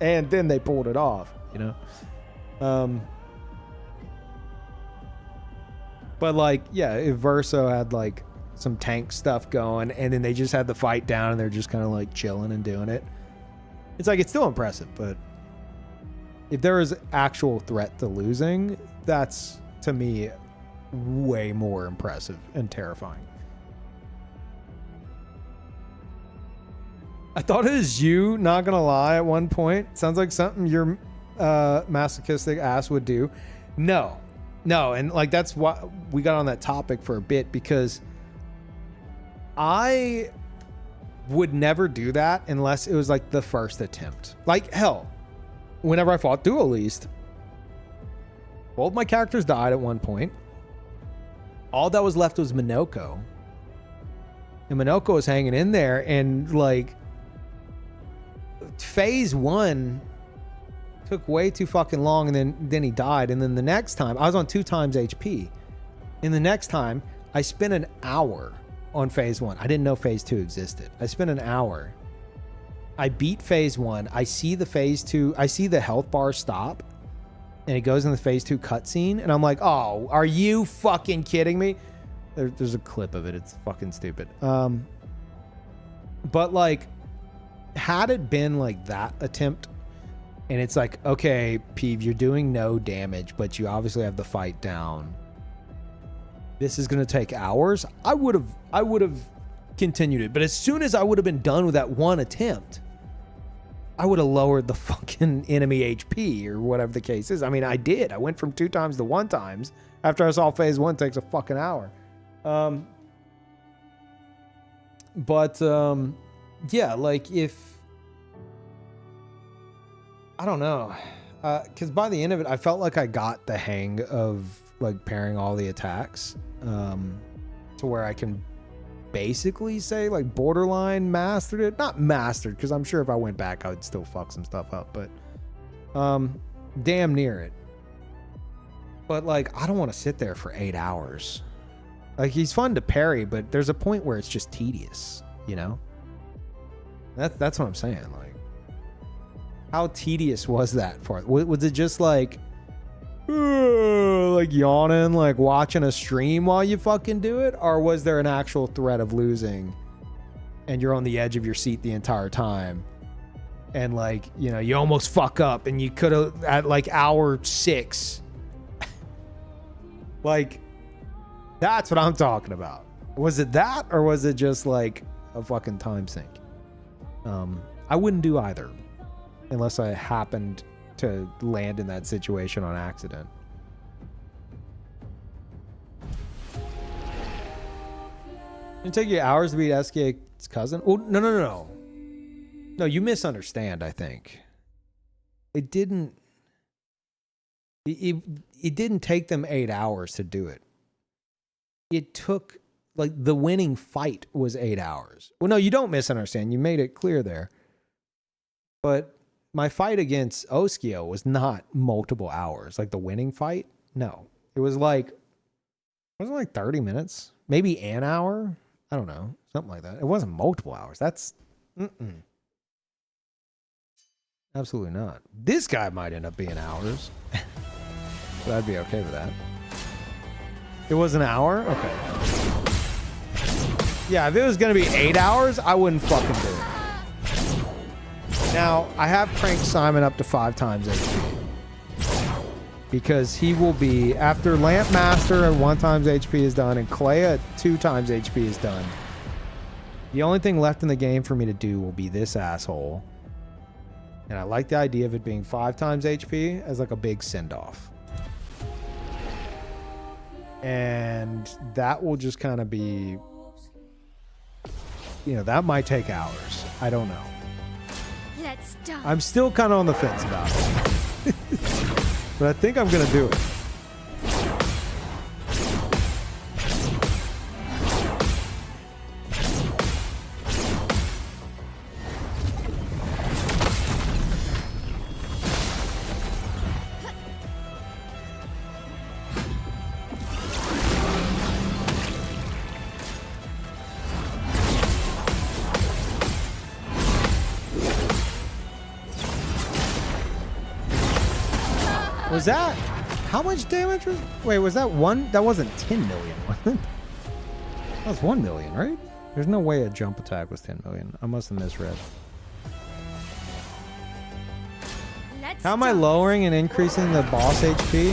And then they pulled it off, you know? But like, yeah, if Verso had like some tank stuff going and then they just had the fight down and they're just kind of like chilling and doing it, it's like, it's still impressive. But if there is actual threat to losing, that's to me way more impressive and terrifying. I thought it was you, not gonna lie, at one point. Sounds like something your masochistic ass would do. No, and like that's why we got on that topic for a bit, because I would never do that unless it was like the first attempt. Like hell, whenever I fought Duelist, both my characters died at one point. All that was left was Minoko. And Minoko was hanging in there, and like phase 1 took way too fucking long, and then he died. And then the next time I was on 2 times HP, and the next time I spent an hour on phase 1. I didn't know phase 2 existed. I spent an hour I beat phase 1. I see the phase 2. I see the health bar stop. And it goes in the phase 2 cutscene. And I'm like, oh, are you fucking kidding me? There's a clip of it. It's fucking stupid. But like, had it been like that attempt, and it's like, okay, Peeve, you're doing no damage, but you obviously have the fight down. This is gonna take hours. I would have continued it. But as soon as I would have been done with that one attempt, I would have lowered the fucking enemy HP or whatever the case is. I mean, I did. I went from 2 times to 1 times after I saw phase 1 takes a fucking hour. Yeah, like if, I don't know, because by the end of it, I felt like I got the hang of like pairing all the attacks, to where I can basically say like borderline mastered it. Not mastered, because I'm sure if I went back, I would still fuck some stuff up, but damn near it. But like, I don't want to sit there for 8 hours. Like, he's fun to parry, but there's a point where it's just tedious, you know? That's what I'm saying. Like, how tedious was that for it? Was it just like yawning, like watching a stream while you fucking do it? Or was there an actual threat of losing and you're on the edge of your seat the entire time? And like, you know, you almost fuck up and you could have at like hour 6. Like, that's what I'm talking about. Was it that, or was it just like a fucking time sink? I wouldn't do either unless I happened to land in that situation on accident. It'd take you hours to beat SK's cousin? Oh, no. No, you misunderstand, I think. It didn't... It didn't take them 8 hours to do it. It took... Like, the winning fight was 8 hours. Well, no, you don't misunderstand. You made it clear there. But my fight against Oskio was not multiple hours. Like, the winning fight? No. It was like... Wasn't it like 30 minutes? Maybe an hour? I don't know. Something like that. It wasn't multiple hours. That's... Absolutely not. This guy might end up being hours. But I'd be okay with that. It was an hour? Okay. Yeah, if it was going to be 8 hours, I wouldn't fucking do it. Now, I have cranked Simon up to 5 times HP. Because he will be, after Lamp Master at 1 times HP is done, and Clay at 2 times HP is done, the only thing left in the game for me to do will be this asshole. And I like the idea of it being 5 times HP as like a big send-off. And that will just kind of be... You know, that might take hours. I don't know. Let's dance. I'm still kind of on the fence about it. But I think I'm going to do it. Was that... How much damage was... Wait, was that 1... That wasn't 10 million, was it? That was 1 million, right? There's no way a jump attack was 10 million. I must have misread. How am I lowering and increasing the boss HP?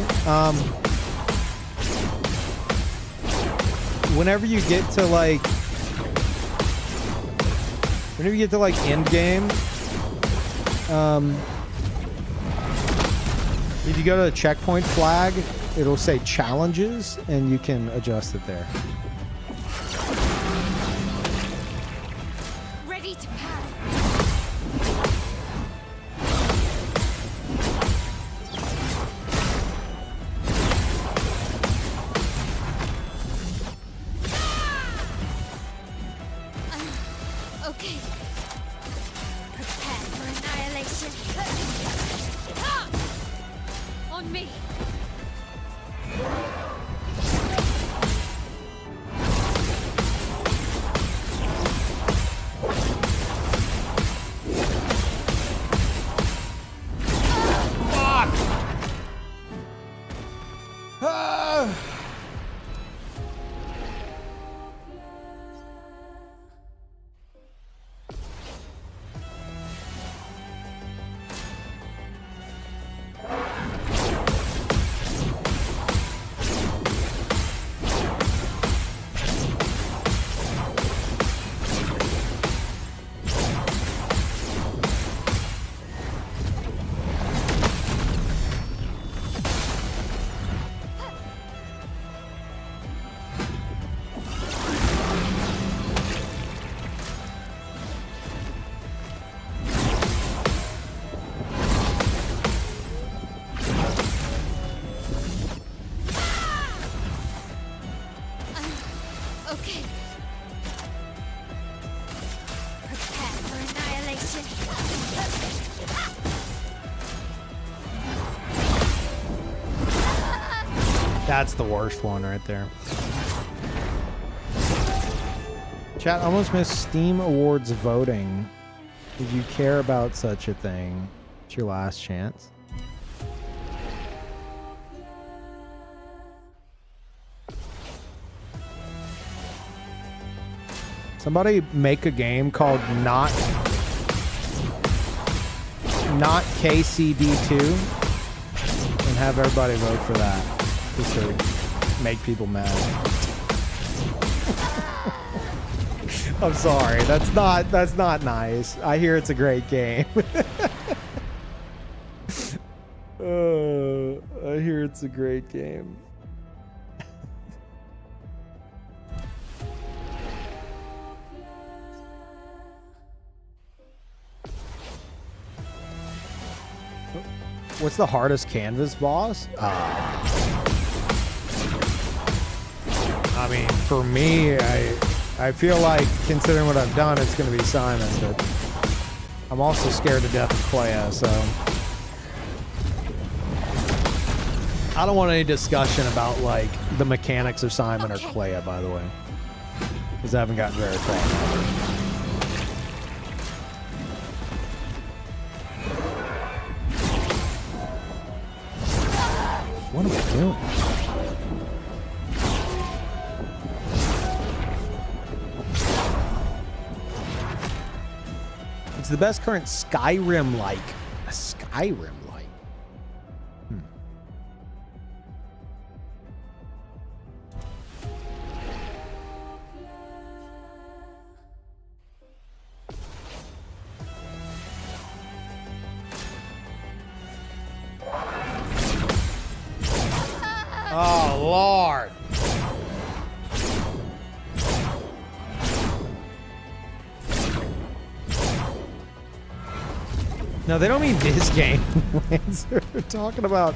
Whenever you get to like... Whenever you get to like end game... If you go to the checkpoint flag, it'll say challenges, and you can adjust it there. Ready to parry. Okay. Prepare for annihilation. On me. That's the worst one right there. Chat, almost missed Steam Awards voting. Did you care about such a thing? It's your last chance. Somebody make a game called Not KCD2 and have everybody vote for that. Just to make people mad. I'm sorry. That's not nice. I hear it's a great game. I hear it's a great game. What's the hardest canvas boss? I mean, for me, I feel like, considering what I've done, it's going to be Simon, but I'm also scared to death of Clea, so I don't want any discussion about, like, the mechanics of Simon or Clea, by the way, because I haven't gotten very far. What am I doing? It's the best current Skyrim-like. A Skyrim-like. Oh, Lord. No, they don't mean this game. They're talking about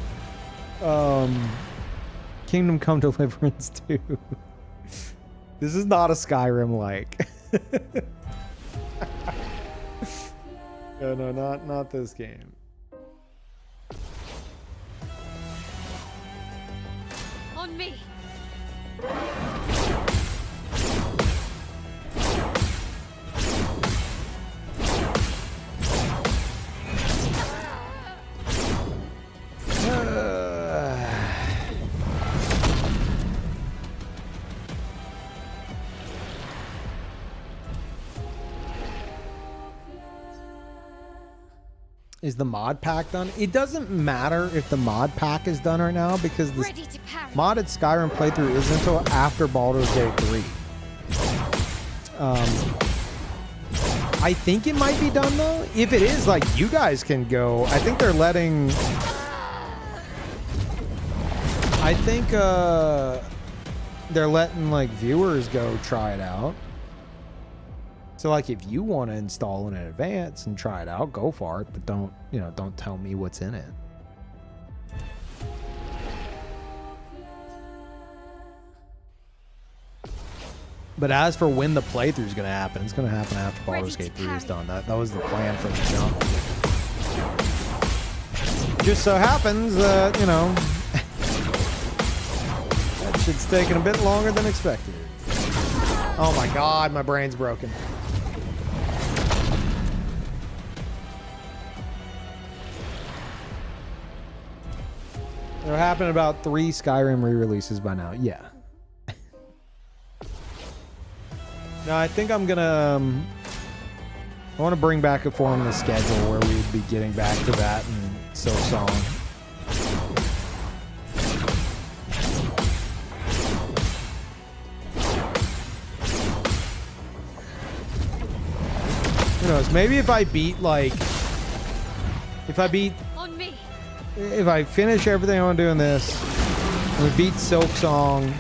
Kingdom Come Deliverance 2. This is not a Skyrim-like. No, not this game. On me. Is the mod pack done? It doesn't matter if the mod pack is done right now because the modded Skyrim playthrough isn't until after Baldur's Gate 3. I think it might be done though. If it is, like, you guys can go. I think they're letting. I think they're letting, like, viewers go try it out. So, like, if you want to install it in advance and try it out, go for it. But don't tell me what's in it. But as for when the playthrough is going to happen, it's going to happen after Baldur's Gate 3 is done. That was the plan from the jump. Just so happens that, that shit's taking a bit longer than expected. Oh my God, my brain's broken. There have been about 3 Skyrim re-releases by now. Yeah. No, I think I'm gonna. I want to bring back a form of the schedule where we'd be getting back to that and Silksong. Who knows? Maybe if I beat, like, if I finish everything I want to do in this, and we beat Silksong.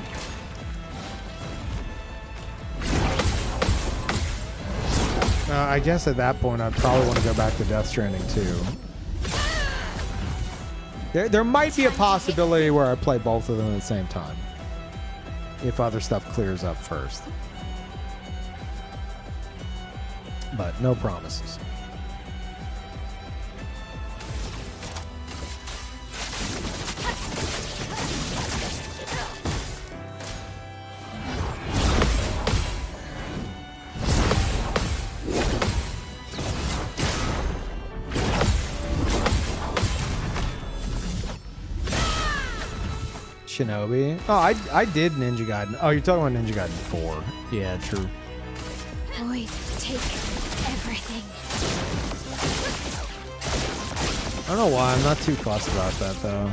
I guess at that point I'd probably want to go back to Death Stranding 2. There might be a possibility where I play both of them at the same time. If other stuff clears up first. But no promises. Shinobi. Oh, I did Ninja Gaiden. Oh, you're talking about Ninja Gaiden 4. Yeah, true. Void, take everything. I don't know why. I'm not too fussed about that, though.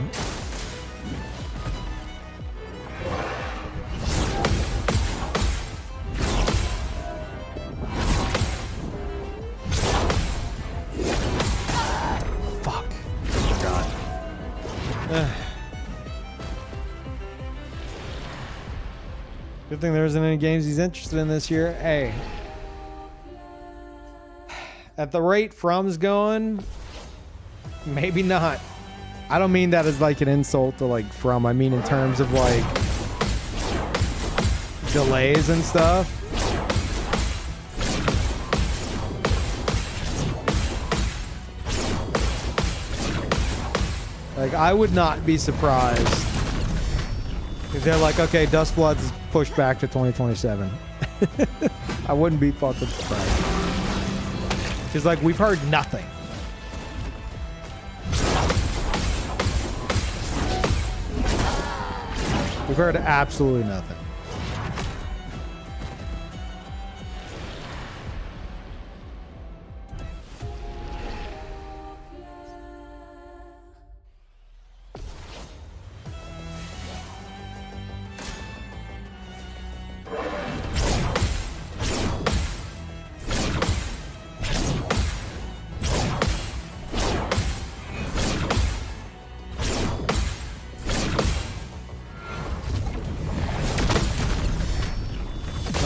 Fuck. Forgot. Good thing there isn't any games he's interested in this year. Hey. At the rate From's going, maybe not. I don't mean that as like an insult to like From. I mean in terms of like delays and stuff. Like I would not be surprised if they're like, okay, Dustbloods is pushed back to 2027. I wouldn't be fucking surprised. Because like we've heard nothing. We've heard absolutely nothing.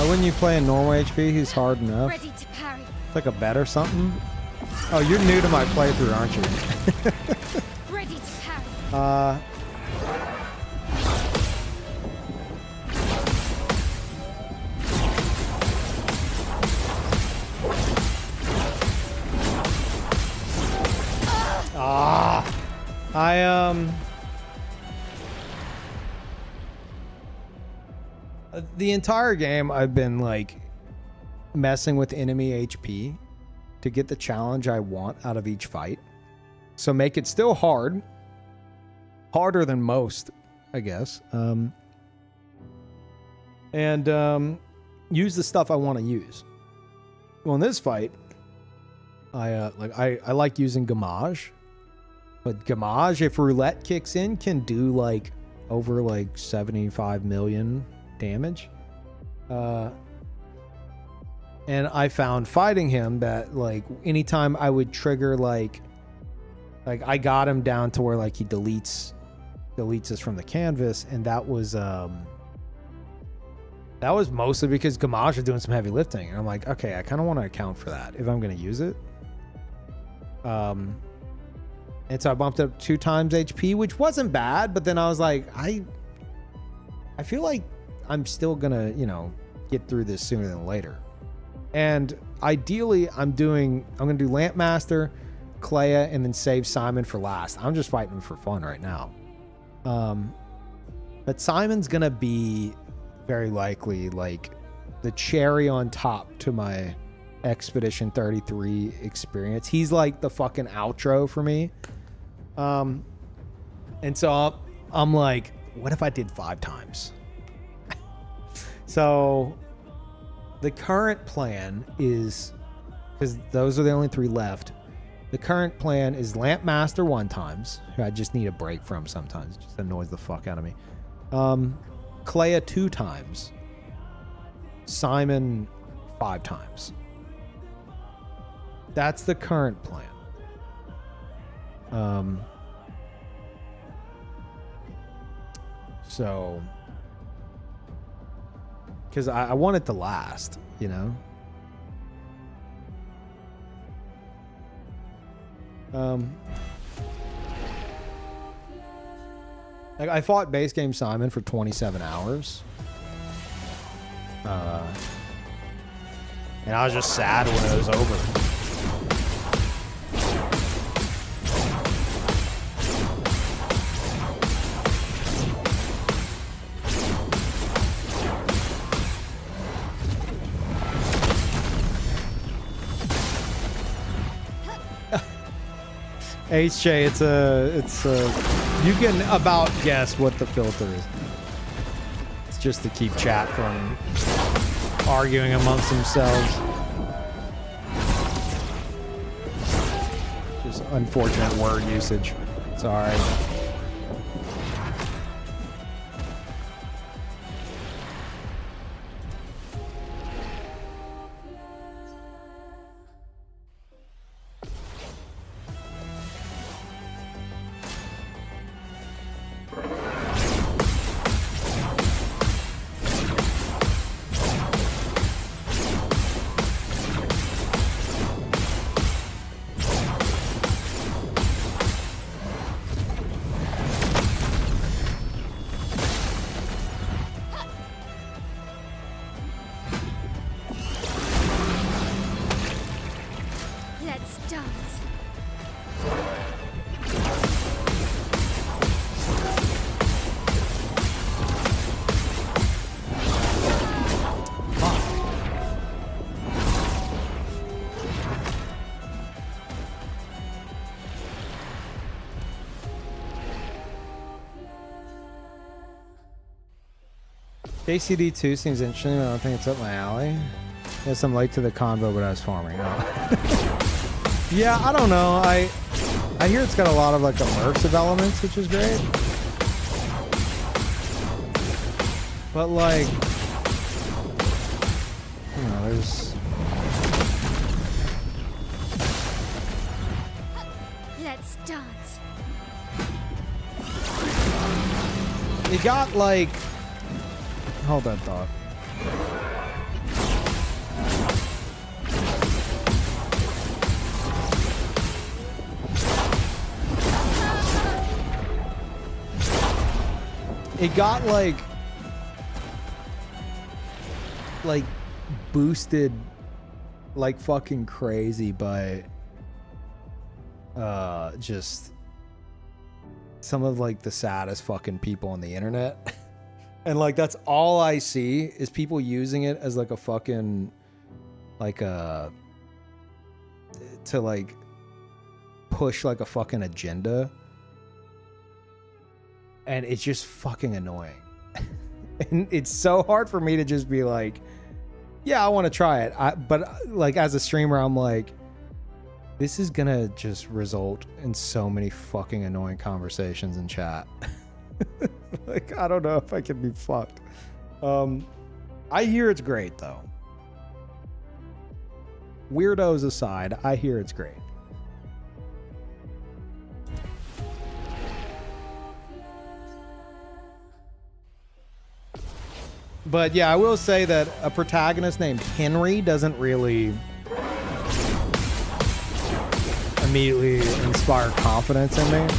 When you play in normal HP, he's hard enough. Ready to parry. It's like a bet or something. Oh, you're new to my playthrough, aren't you? Ready to parry. The entire game I've been like messing with enemy HP to get the challenge I want out of each fight. So make it still hard. Harder than most, I guess. And use the stuff I want to use. Well, in this fight, I like using Gamage. But Gamage, if roulette kicks in, can do like over like 75 million damage. And I found fighting him that like anytime I would trigger like I got him down to where like he deletes us from the canvas, and that was mostly because Gamage was doing some heavy lifting, and I'm like, okay, I kind of want to account for that if I'm going to use it. And so I bumped up 2 times HP, which wasn't bad, but then I was like, I feel like I'm still gonna, get through this sooner than later. And ideally, I'm gonna do Lampmaster, Clea, and then save Simon for last. I'm just fighting him for fun right now. But Simon's gonna be very likely like the cherry on top to my Expedition 33 experience. He's like the fucking outro for me. And so I'm like, what if I did 5 times? So the current plan is, because those are the only 3 left, the current plan is Lampmaster 1 times, who I just need a break from sometimes. It just annoys the fuck out of me. Clea 2 times. Simon 5 times. That's the current plan. So, because I want it to last, like I fought base game Simon for 27 hours. And I was just sad when it was over. HJ, it's a You can about guess what the filter is. It's just to keep chat from arguing amongst themselves. Just unfortunate word usage. Sorry. Let's dance. KCD2 seems interesting, but I don't think it's up my alley. Yes, I'm late to the convo, but I was farming. Oh. Yeah, I don't know. I hear it's got a lot of like immersive elements, which is great. But like, you know, there's Let's dance. it got like, hold that thought. It got like boosted like fucking crazy by just some of like the saddest fucking people on the internet. And like that's all I see is people using it as like a fucking like a to like push like a fucking agenda. And it's just fucking annoying. And it's so hard for me to just be like, yeah, I want to try it. But like as a streamer, I'm like, this is gonna just result in so many fucking annoying conversations in chat. Like, I don't know if I can be fucked. I hear it's great though. Weirdos aside, I hear it's great. But yeah, I will say that a protagonist named Henry doesn't really immediately inspire confidence in me.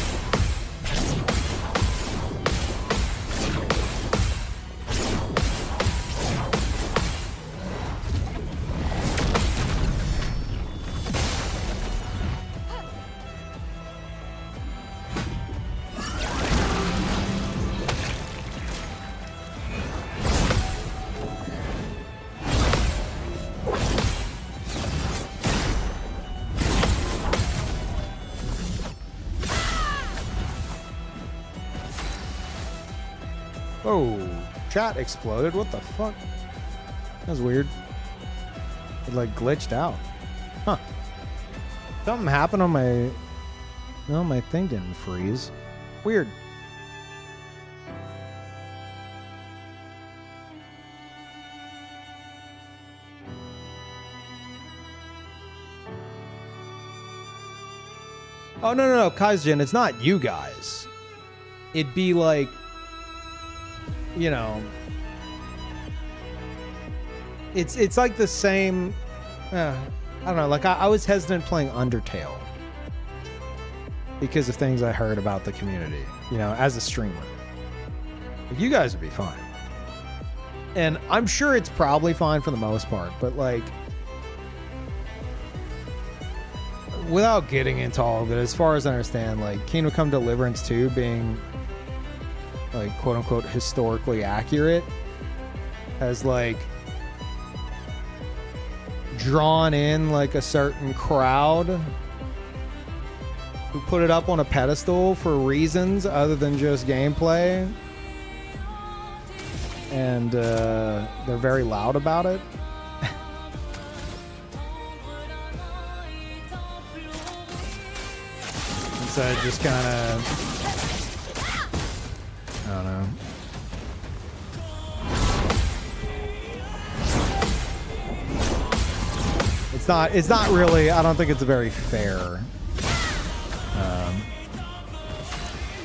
Oh, chat exploded. What the fuck? That was weird. It like glitched out. Huh. Something happened on my... No, my thing didn't freeze. Weird. Oh, no, Kaijin, it's not you guys. It'd be like... You know, it's like the same. I don't know. Like I was hesitant playing Undertale because of things I heard about the community. You know, as a streamer, like, you guys would be fine, and I'm sure it's probably fine for the most part. But like, without getting into all of it, as far as I understand, like Kingdom Come Deliverance 2 being like quote unquote historically accurate has like drawn in like a certain crowd who put it up on a pedestal for reasons other than just gameplay. And they're very loud about it. And so it just kind of, I don't know. It's not really, I don't think it's very fair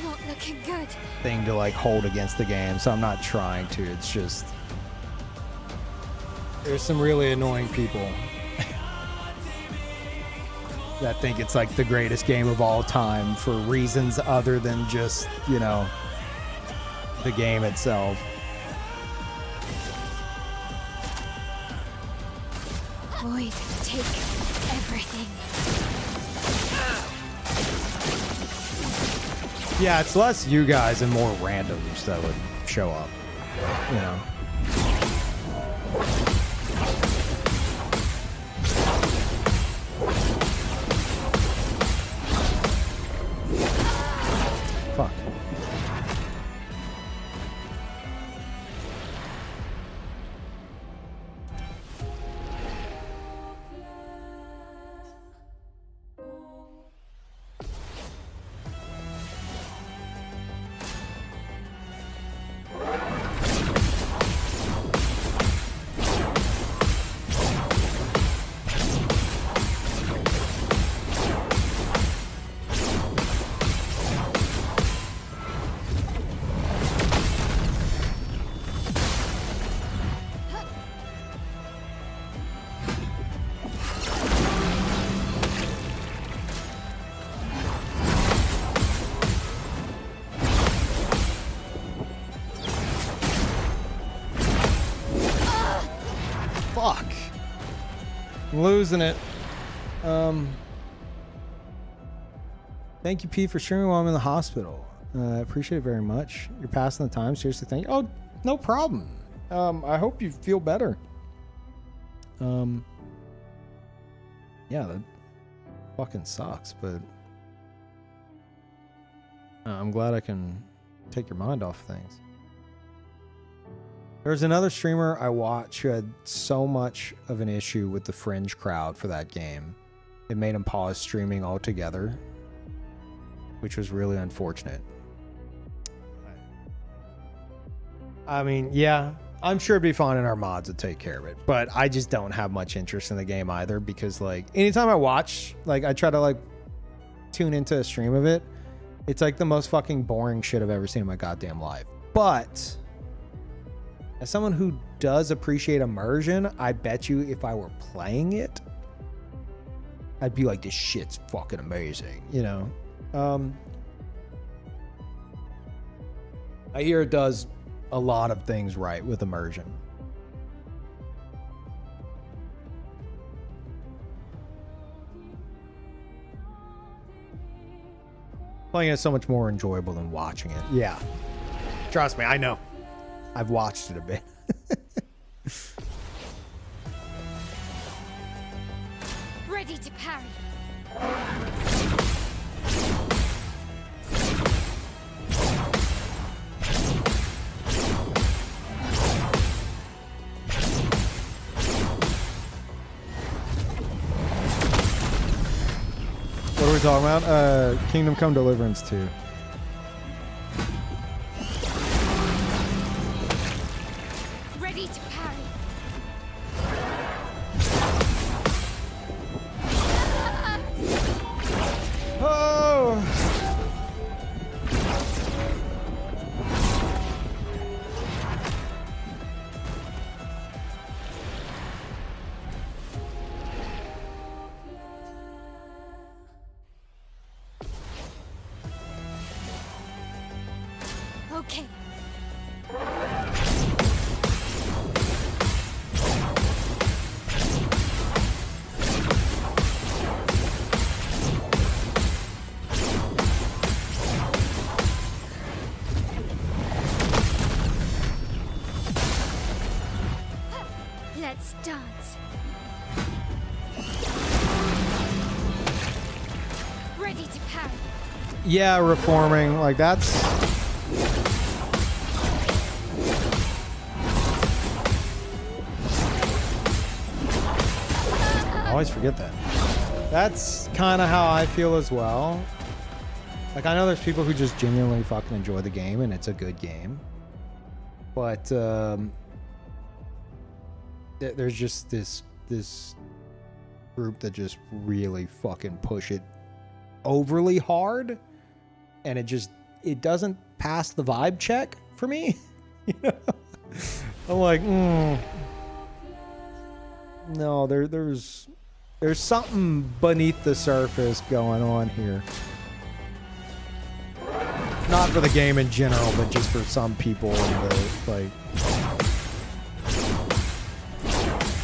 Not looking good. thing to like hold against the game, so I'm not trying to. It's just there's some really annoying people that think it's like the greatest game of all time for reasons other than just, you know, the game itself. Void, take everything. Yeah, it's less you guys and more randoms that would show up, you know. Fuck. Fuck. I'm losing it. Thank you, Peeve, for streaming while I'm in the hospital. I appreciate it very much. You're passing the time. Seriously, thank you. Oh, no problem. I hope you feel better. Yeah, that fucking sucks, but I'm glad I can take your mind off things. There's another streamer I watch who had so much of an issue with the fringe crowd for that game. It made him pause streaming altogether, which was really unfortunate. I mean, yeah, I'm sure it'd be fine and our mods would take care of it, but I just don't have much interest in the game either because, like, anytime I watch, like, I try to, like, tune into a stream of it, it's, like, the most fucking boring shit I've ever seen in my goddamn life. But as someone who does appreciate immersion, I bet you if I were playing it, I'd be like, this shit's fucking amazing, you know? I hear it does a lot of things right with immersion. Playing it is so much more enjoyable than watching it. Yeah. Trust me, I know. I've watched it a bit. Ready to parry. What are we talking about? Kingdom Come Deliverance 2. Ready to parry. Oh! Okay. Let's dance. Ready to parry. Yeah, reforming, like that's... I always forget that. That's kind of how I feel as well. Like, I know there's people who just genuinely fucking enjoy the game, and it's a good game. But, there's just this group that just really fucking push it overly hard, and it doesn't pass the vibe check for me. You know? I'm like, no, there's something beneath the surface going on here. Not for the game in general, but just for some people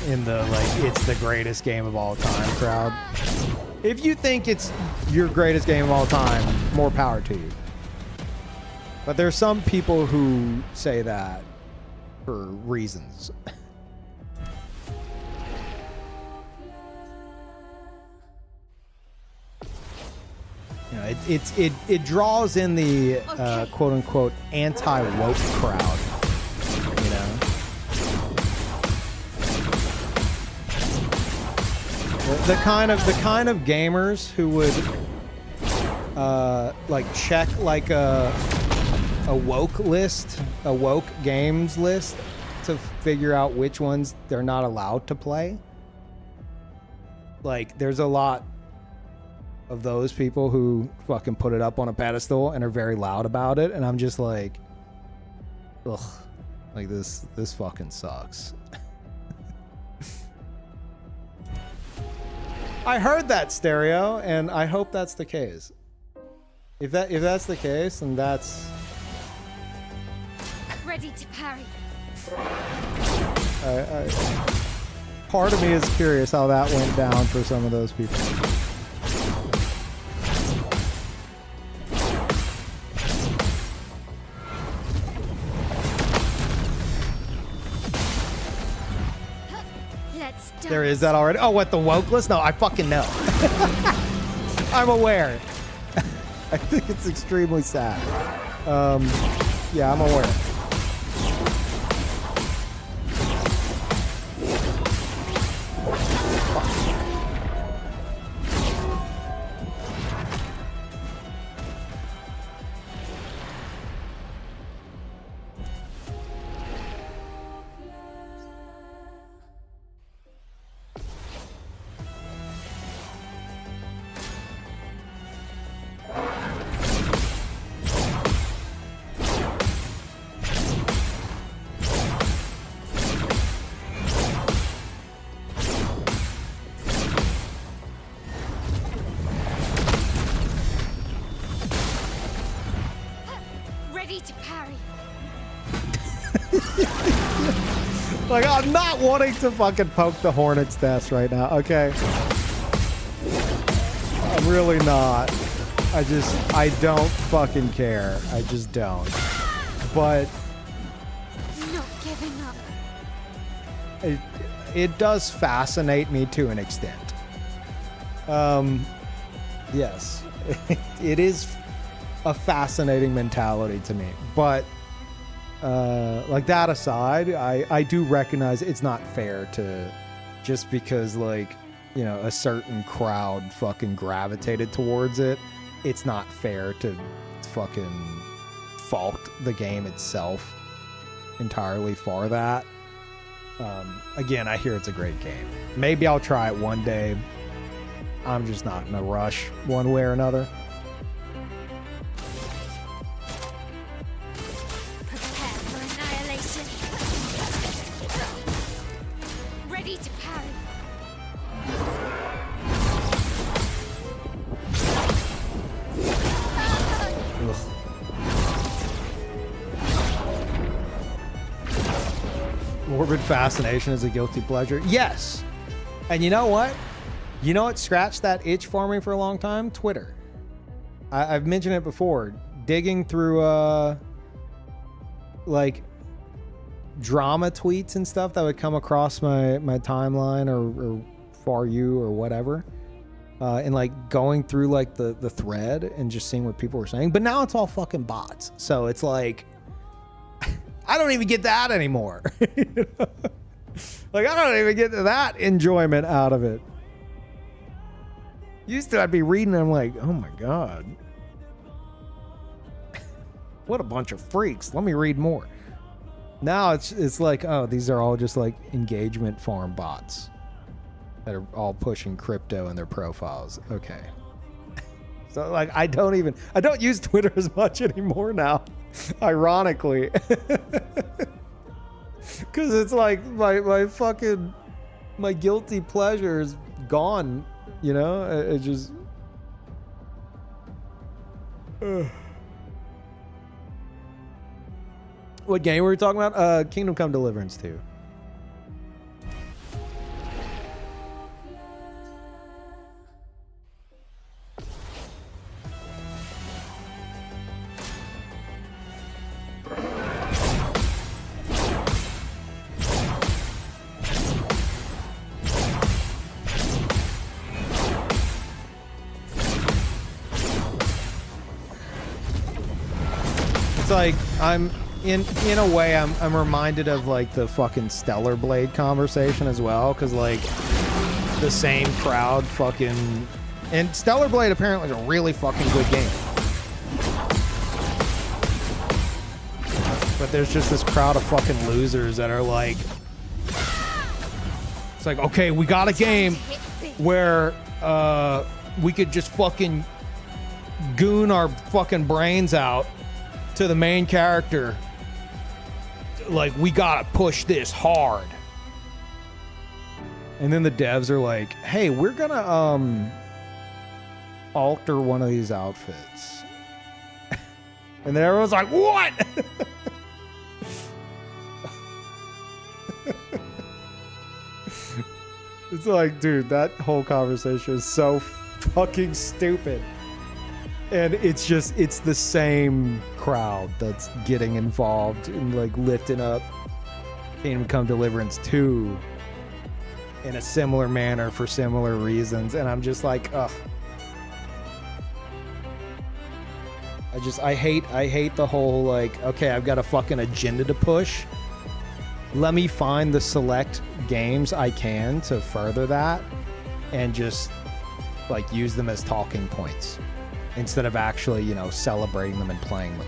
in the it's the greatest game of all time crowd. If you think it's your greatest game of all time, more power to you. But there's some people who say that for reasons. You know, it draws in the quote unquote anti-woke crowd. You know, the kind of gamers who would check like a woke list, a woke games list to figure out which ones they're not allowed to play. Like, there's a lot of those people who fucking put it up on a pedestal and are very loud about it, and I'm just like, ugh, like this fucking sucks. I heard that, Stereo, and I hope that's the case. If that's the case, then that's Ready to parry. Part of me is curious how that went down for some of those people. There is that already. Oh, what, the woke list? No, I fucking know. I'm aware. I think it's extremely sad. Yeah, I'm aware. Like, I'm not wanting to fucking poke the hornet's nest right now, okay? I'm really not. I don't fucking care. I just don't. But Not giving up. it does fascinate me to an extent. Yes. It is a fascinating mentality to me. But like, that aside, I do recognize it's not fair to, just because, like, you know, a certain crowd fucking gravitated towards it, it's not fair to fucking fault the game itself entirely for that. Again, I hear it's a great game. Maybe I'll try it one day. I'm just not in a rush one way or another. Ready to parry. Morbid fascination is a guilty pleasure. Yes. And you know what? You know what scratched that itch for me for a long time? Twitter. I've mentioned it before. Digging through like drama tweets and stuff that would come across my timeline or For You or whatever. and like going through like the thread and just seeing what people were saying. But now it's all fucking bots. So it's like, I don't even get that anymore. You know? Like, I don't even get that enjoyment out of it. Used to, I'd be reading and I'm like, oh my God. What a bunch of freaks. Let me read more. Now it's like, oh, these are all just like engagement farm bots that are all pushing crypto in their profiles. Okay. So like, I don't use Twitter as much anymore now, ironically. Cause it's like my fucking, my guilty pleasure is gone, you know? It just, What game were we talking about? Kingdom Come Deliverance 2. It's like in a way I'm reminded of like the fucking Stellar Blade conversation as well, because like the same crowd fucking, and Stellar Blade apparently is a really fucking good game, but there's just this crowd of fucking losers that are like, it's like, okay, we got a game where we could just fucking goon our fucking brains out to the main character. Like, we gotta push this hard. And then the devs are like, hey, we're gonna alter one of these outfits. And then everyone's like, what? It's like, dude, that whole conversation is so fucking stupid. And it's just, it's the same crowd that's getting involved in like lifting up Kingdom Come Deliverance 2 in a similar manner for similar reasons. And I'm just like, ugh. I hate the whole like, okay, I've got a fucking agenda to push. Let me find the select games I can to further that and just like use them as talking points, instead of actually, you know, celebrating them and playing them.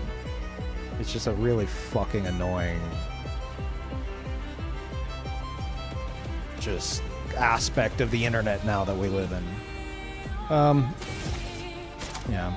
It's just a really fucking annoying just aspect of the internet now that we live in. Yeah.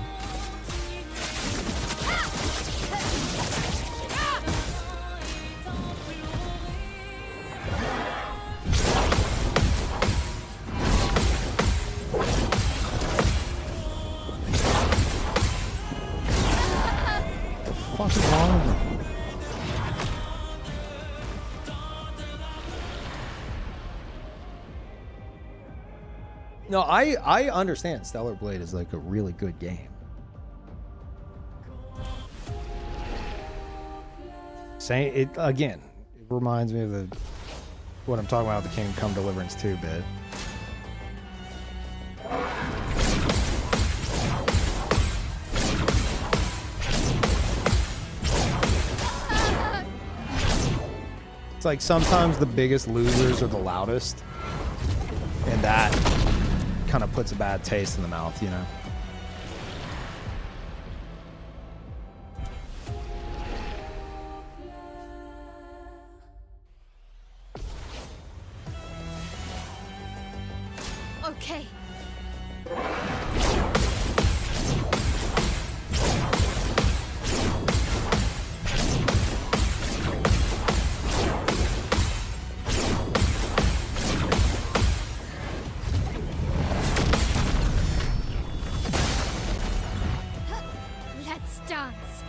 What's wrong with them? No, I understand Stellar Blade is like a really good game. Saying it again, it reminds me of what I'm talking about with the Kingdom Come Deliverance 2 bit. It's like sometimes the biggest losers are the loudest, and that kind of puts a bad taste in the mouth, you know? Okay. Let's dance.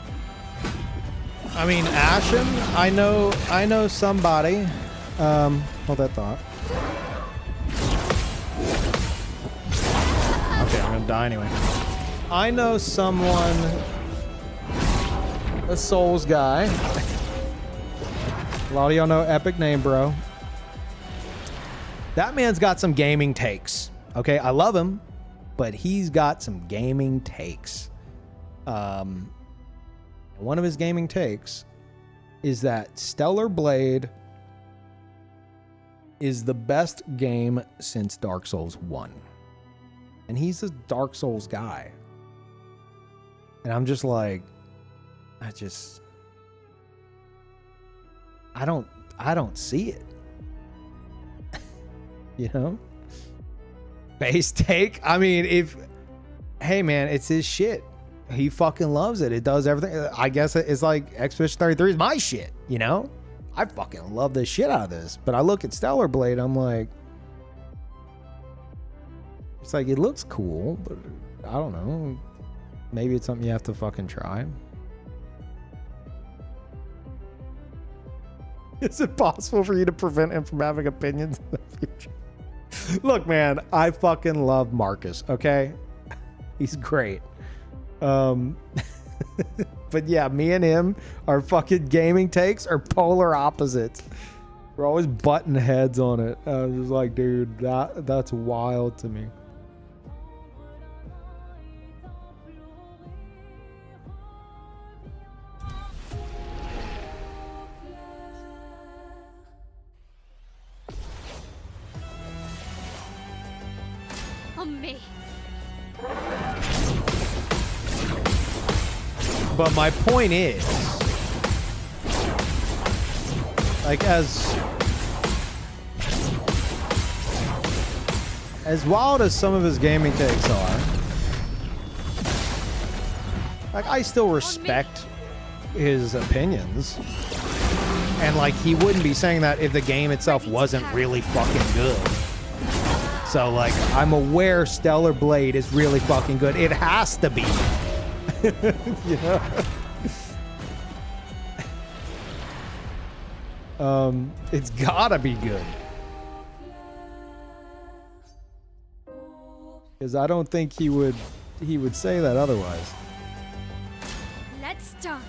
I mean, Ashen, I know somebody. Hold that thought. Okay, I'm gonna die anyway. I know someone, a Souls guy. A lot of y'all know Epic Name Bro. That man's got some gaming takes. Okay, I love him. but he's got some gaming takes. One of his gaming takes is that Stellar Blade is the best game since Dark Souls 1. And he's a Dark Souls guy. And I'm just like, I don't see it. You know? Base take. I mean, hey man, it's his shit. He fucking loves it. It does everything. I guess it's like Expedition 33 is my shit, you know? I fucking love the shit out of this. But I look at Stellar Blade, I'm like, it's like, it looks cool, but I don't know. Maybe it's something you have to fucking try. Is it possible for you to prevent him from having opinions in the future? Look, man, I fucking love Marcus, okay? He's great. But yeah, me and him, our fucking gaming takes are polar opposites. We're always butting heads on it. I was just like, dude, that's wild to me. On me. But my point is, like, as wild as some of his gaming takes are, like, I still respect his opinions. And like, he wouldn't be saying that if the game itself wasn't really fucking good. So like, I'm aware Stellar Blade is really fucking good. It has to be. You know? It's gotta be good. Because I don't think he would say that otherwise. Let's dance.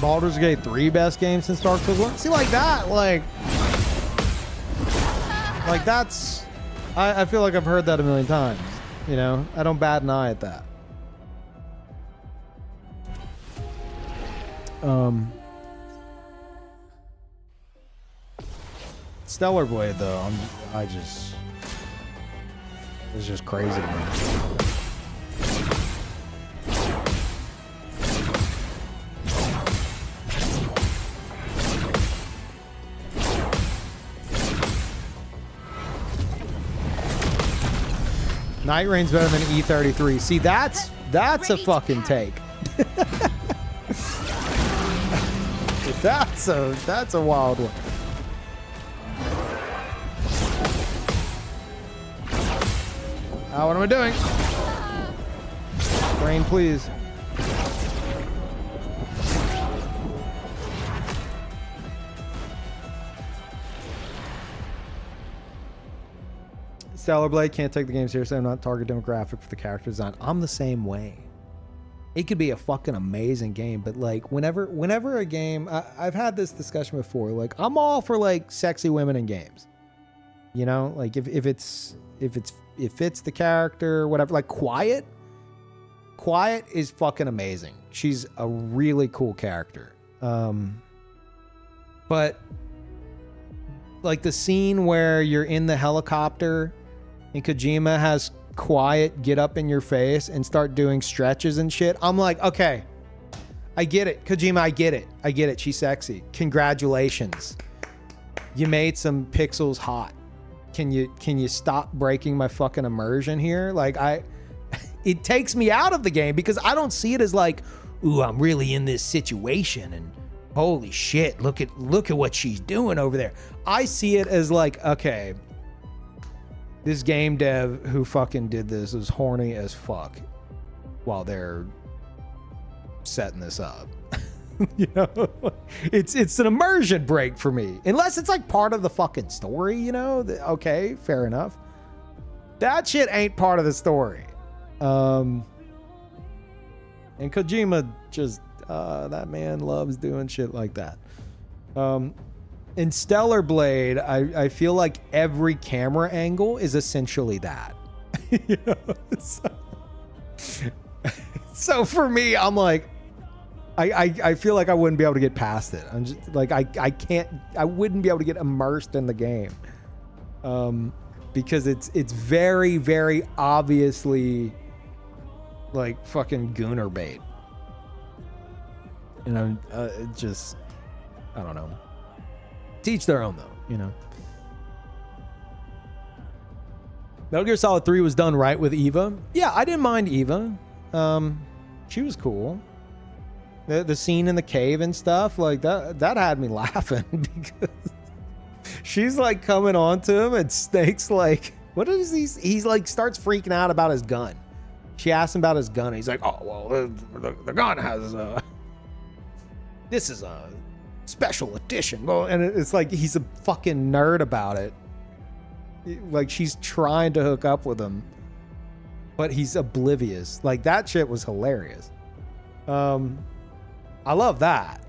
Baldur's Gate 3 best game since Dark Souls 1? See, like that, like that's, I feel like I've heard that a million times, you know? I don't bat an eye at that. Stellar Blade, though, it's just crazy, man. Night Rain's better than E33. See, that's a fucking take. That's a wild one. What am I doing? Rain, please. Stellar Blade can't take the game seriously. I'm not target demographic for the character design. I'm the same way. It could be a fucking amazing game, but like whenever a game, I've had this discussion before. Like, I'm all for like sexy women in games. You know, like if it fits the character, whatever. Like Quiet is fucking amazing. She's a really cool character. But like the scene where you're in the helicopter and Kojima has Quiet get up in your face and start doing stretches and shit. I'm like, okay, I get it. Kojima, I get it. She's sexy. Congratulations. You made some pixels hot. Can you stop breaking my fucking immersion here? Like, it takes me out of the game because I don't see it as like, ooh, I'm really in this situation and holy shit, look at what she's doing over there. I see it as like, okay, this game dev who fucking did this is horny as fuck while they're setting this up. You know, it's an immersion break for me, unless it's like part of the fucking story, you know. Okay, fair enough. That shit ain't part of the story. And Kojima just that man loves doing shit like that. In Stellar Blade, I feel like every camera angle is essentially that. You know? So for me, I'm like, I feel like I wouldn't be able to get past it. I'm just like, I wouldn't be able to get immersed in the game. Because it's very, very obviously like fucking gooner bait. You know, it just, I don't know. Teach their own though, you know. Metal Gear Solid 3 was done right with Eva. Yeah, I didn't mind Eva. She was cool. The scene in the cave and stuff, like that had me laughing because she's like coming on to him and Snake's like, what is he's like starts freaking out about his gun. She asks him about his gun and he's like, oh well, the gun has this is a special edition. Well, and it's like he's a fucking nerd about it. Like she's trying to hook up with him, but he's oblivious. Like that shit was hilarious. I love that.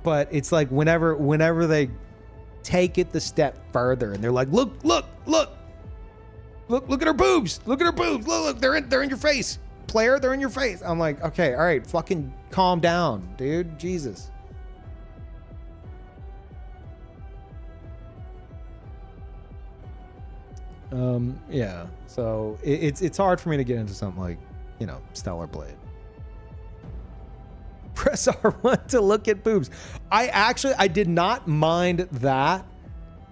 But it's like whenever they take it the step further and they're like, look at her boobs. Look at her boobs. Look, they're in your face. Player, they're in your face. I'm like, okay, all right, fucking calm down, dude. Jesus. Yeah. So it's hard for me to get into something like, you know, Stellar Blade. Press R1 to look at boobs. I did not mind that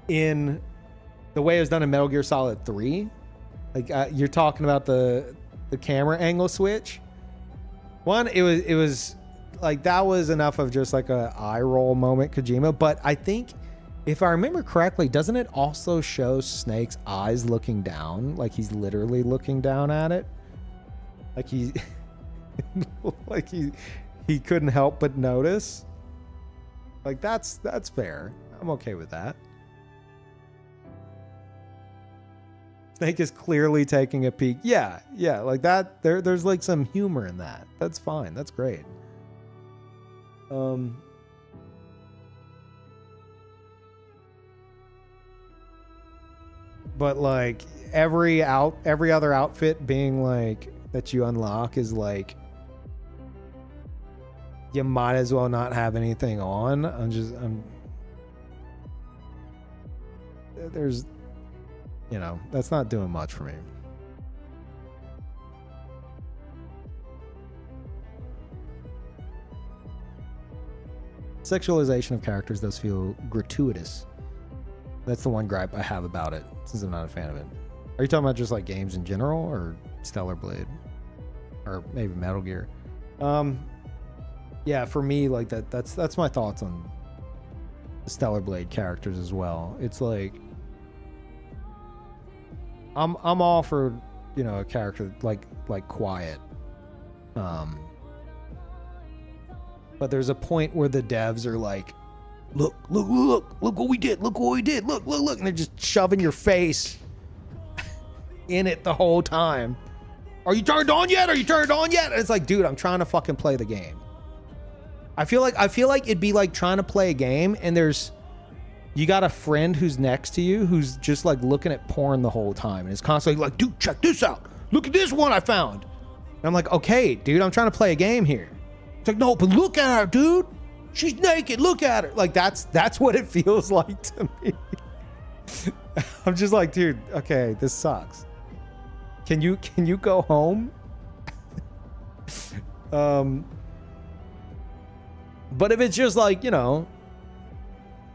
in the way it was done in Metal Gear Solid 3. Like you're talking about the camera angle switch. One, it was like that was enough of just like a eye roll moment, Kojima. But I think if I remember correctly, doesn't it also show Snake's eyes looking down? Like he's literally looking down at it. Like he like he couldn't help but notice. Like that's fair. I'm okay with that. Snake is clearly taking a peek. Yeah, like that. There's like some humor in that. That's fine. That's great. But like every other outfit being like that you unlock is like you might as well not have anything on. There's, you know, that's not doing much for me. Sexualization of characters does feel gratuitous. That's the one gripe I have about it, since I'm not a fan of it. Are you talking about just like games in general, or Stellar Blade, or maybe Metal Gear? Yeah, for me, like that's my thoughts on the Stellar Blade characters as well. It's like I'm all for, you know, a character like Quiet. But there's a point where the devs are like, look what we did, look, and they're just shoving your face in it the whole time. Are you turned on yet? And it's like, dude, I'm trying to fucking play the game. I feel like it'd be like trying to play a game and you got a friend who's next to you who's just like looking at porn the whole time and is constantly like, dude, check this out. Look at this one I found. And I'm like, okay, dude, I'm trying to play a game here. It's like, no, but look at her, dude. She's naked. Look at her. Like that's what it feels like to me. I'm just like, dude, okay, this sucks. Can you go home? But if it's just like, you know,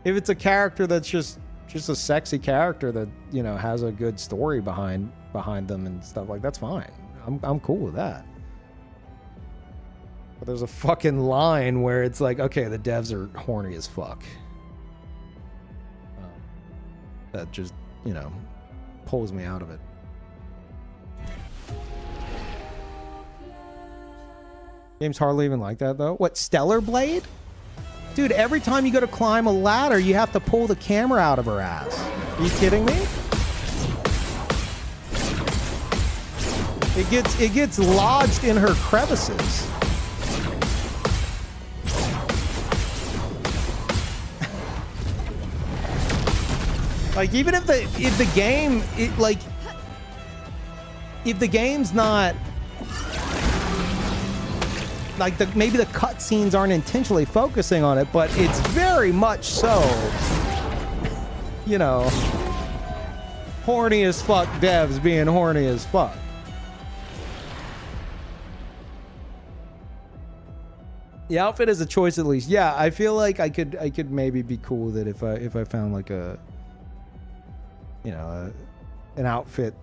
if it's a character that's just a sexy character that, you know, has a good story behind them and stuff, like that's fine. I'm cool with that. But there's a fucking line where it's like, okay, the devs are horny as fuck. That just, you know, pulls me out of it. Game's hardly even like that, though. What, Stellar Blade? Dude, every time you go to climb a ladder, you have to pull the camera out of her ass. Are you kidding me? It gets lodged in her crevices. Like, even if the game, if the game's not like, maybe the cutscenes aren't intentionally focusing on it, but it's very much so, you know, horny as fuck devs being horny as fuck. The outfit is a choice, at least. Yeah, I feel like I could maybe be cool with it if I found like a, you know, an outfit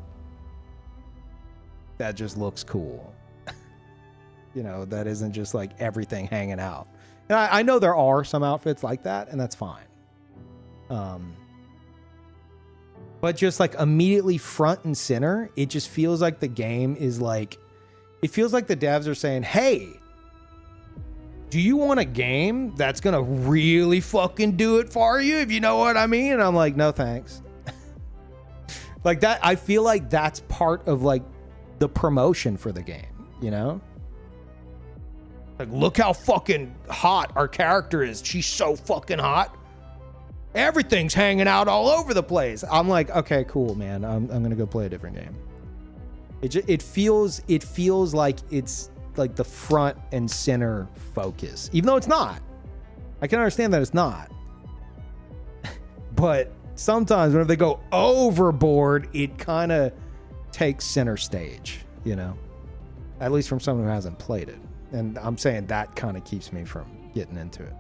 that just looks cool. You know, that isn't just like everything hanging out. And I know there are some outfits like that, and that's fine. But just like immediately front and center, it just feels like the game is like, it feels like the devs are saying, hey, do you want a game that's gonna really fucking do it for you, if you know what I mean? And I'm like, no thanks. Like that, I feel like that's part of like the promotion for the game, you know? Like, look how fucking hot our character is. She's so fucking hot. Everything's hanging out all over the place. I'm like, okay, cool, man. I'm gonna go play a different game. It feels like it's like the front and center focus, even though it's not. I can understand that it's not. But sometimes whenever they go overboard, it kind of takes center stage, you know? At least from someone who hasn't played it. And I'm saying that kind of keeps me from getting into it.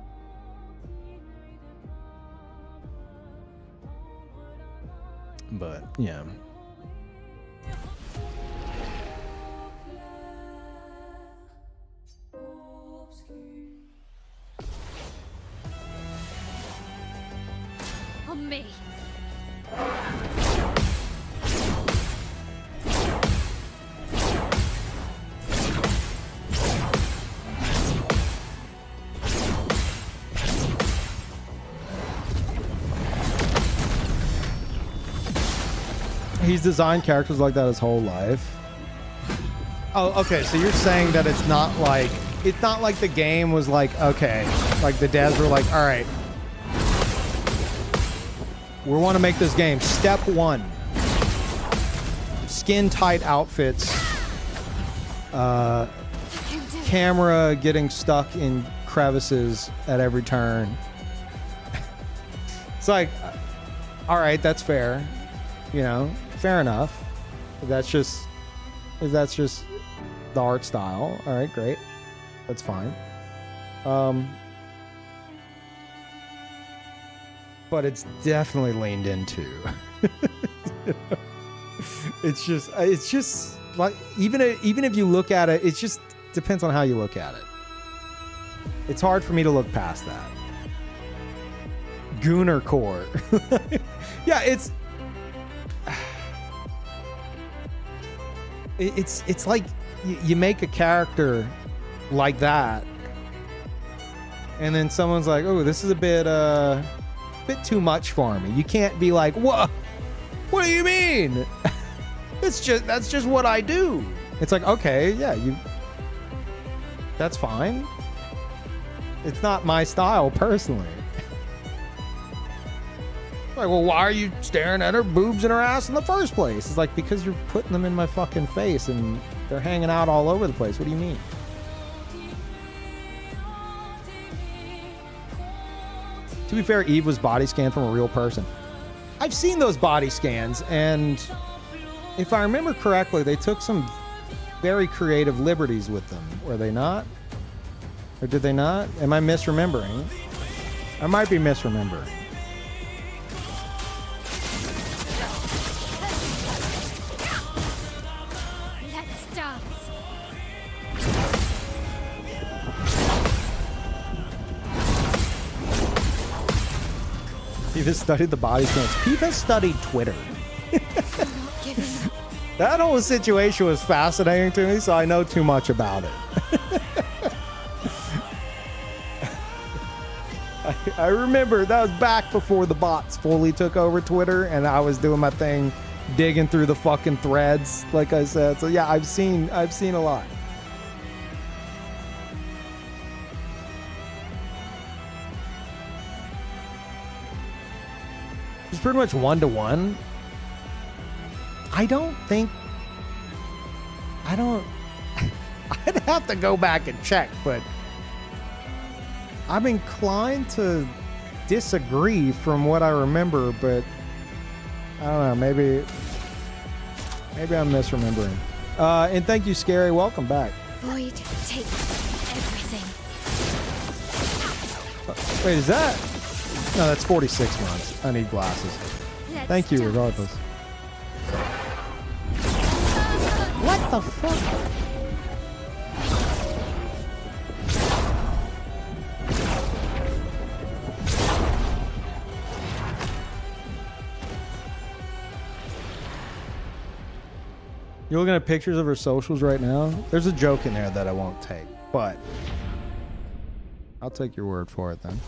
But, yeah. On me. He's designed characters like that his whole life. Oh, okay. So you're saying that it's not like the game was like, okay, like the devs were like, all right, we want to make this game. Step 1, skin tight outfits, camera getting stuck in crevices at every turn. It's like, all right, that's fair, you know. Fair enough. If that's just the art style. All right, great. That's fine. But it's definitely leaned into. You know? It's just like, even if you look at it, it just depends on how you look at it. It's hard for me to look past that. Gooner core. Yeah, it's like you make a character like that, and then someone's like, "Oh, this is a bit too much for me." You can't be like, "What? What do you mean?" That's just what I do. It's like, okay, yeah, that's fine. It's not my style personally. Like, well, why are you staring at her boobs and her ass in the first place? It's like, because you're putting them in my fucking face and they're hanging out all over the place. What do you mean? To be fair, Eve was body scanned from a real person. I've seen those body scans, and if I remember correctly, they took some very creative liberties with them. Were they not? Or did they not? Am I misremembering? I might be misremembering. Peeve has studied the body scans. Peeve has studied Twitter. That whole situation was fascinating to me, so I know too much about it. I remember that was back before the bots fully took over Twitter, and I was doing my thing, digging through the fucking threads, like I said. So yeah, I've seen a lot. It's pretty much 1-to-1. I'd have to go back and check, but I'm inclined to disagree from what I remember, but I don't know, maybe I'm misremembering. And thank you, Scary. Welcome back. Void takes everything. Wait, is that? No, that's 46 months. I need glasses. Thank you, regardless. What the fuck? You're looking at pictures of her socials right now? There's a joke in there that I won't take, but I'll take your word for it then.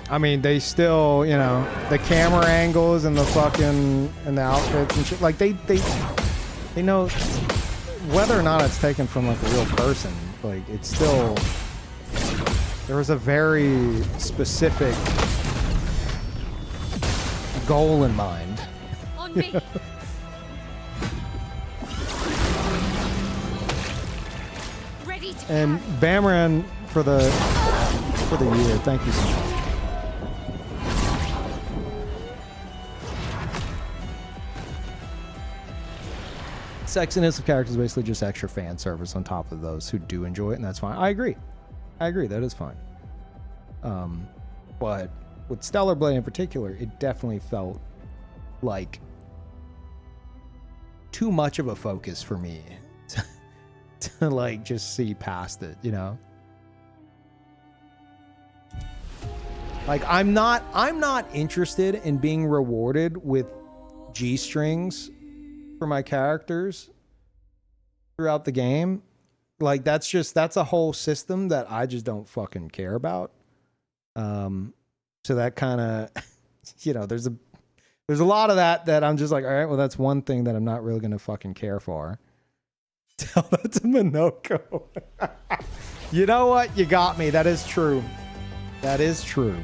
I mean, they still, you know, the camera angles and the fucking and the outfits and shit. Like they know whether or not it's taken from like a real person. Like it's still, there was a very specific goal in mind. On me. Ready to And parry. Bamran for the year. Thank you so much. Sexiness of characters is basically just extra fan service on top of those who do enjoy it, and that's fine. I agree. That is fine. But with Stellar Blade in particular, it definitely felt like too much of a focus for me to like just see past it, you know? Like I'm not interested in being rewarded with G-strings for my characters throughout the game. Like that's a whole system that I just don't fucking care about. So that kind of, you know, there's a lot of that I'm just like, all right, well, that's one thing that I'm not really gonna fucking care for. Tell that to Minoko. You know what? You got me. That is true. That is true.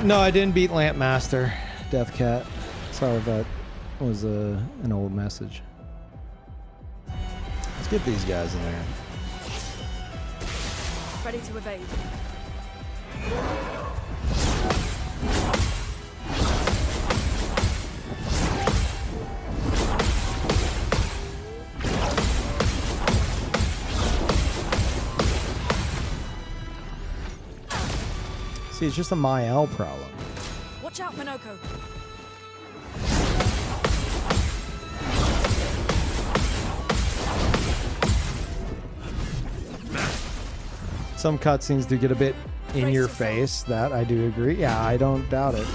No, I didn't beat Lampmaster, Death Cat. Sorry if that was an old message. Let's get these guys in there. Ready to evade. See, it's just a Mael problem. Watch out, Minoko. Some cutscenes do get a bit in Brace your yourself. face. That I do agree. Yeah, I don't doubt it.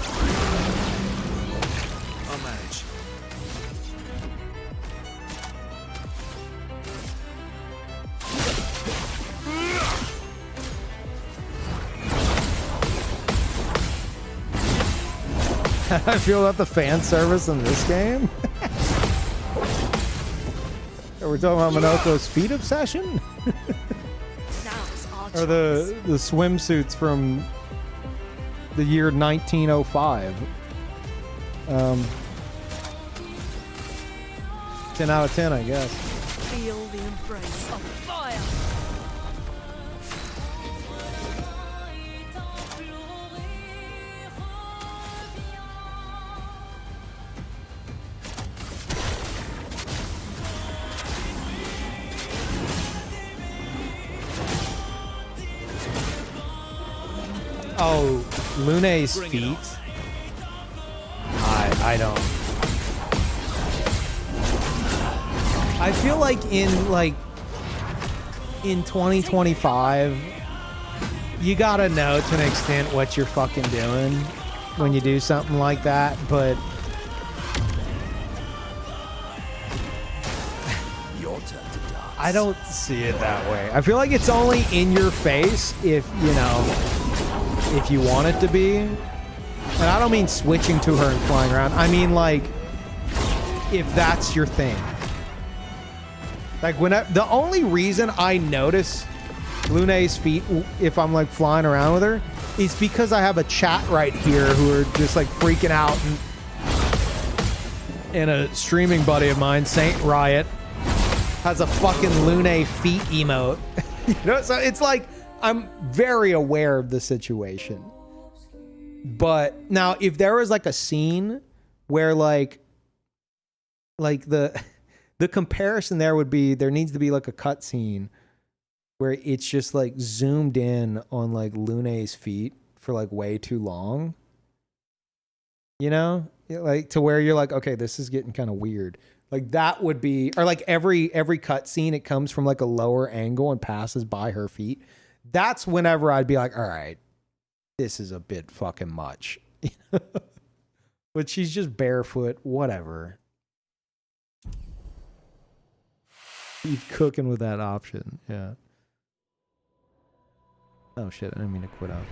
I'll manage. I feel about the fan service in this game. Are we talking about Minoko's feet obsession? Now's our Or the swimsuits from the year 1905? 10 out of 10, I guess. Feel the embrace of fire. Oh, Lune's feet. I don't. I feel like in 2025, you gotta know to an extent what you're fucking doing when you do something like that, but Your turn to dance. I don't see it that way. I feel like it's only in your face if, you know, if you want it to be. And I don't mean switching to her and flying around. I mean, like, if that's your thing. Like, the only reason I notice Lune's feet if I'm, like, flying around with her is because I have a chat right here who are just, like, freaking out. And a streaming buddy of mine, Saint Riot, has a fucking Lune feet emote. You know, so it's like I'm very aware of the situation. But now if there was like a scene where like the comparison there would be there needs to be like a cut scene where it's just like zoomed in on like Lune's feet for like way too long. You know? Like to where you're like, okay, this is getting kind of weird. Like that would be, or like every cut scene, it comes from like a lower angle and passes by her feet. That's whenever I'd be like, all right, this is a bit fucking much. But she's just barefoot, whatever. Keep cooking with that option, yeah. Oh shit, I didn't mean to quit out.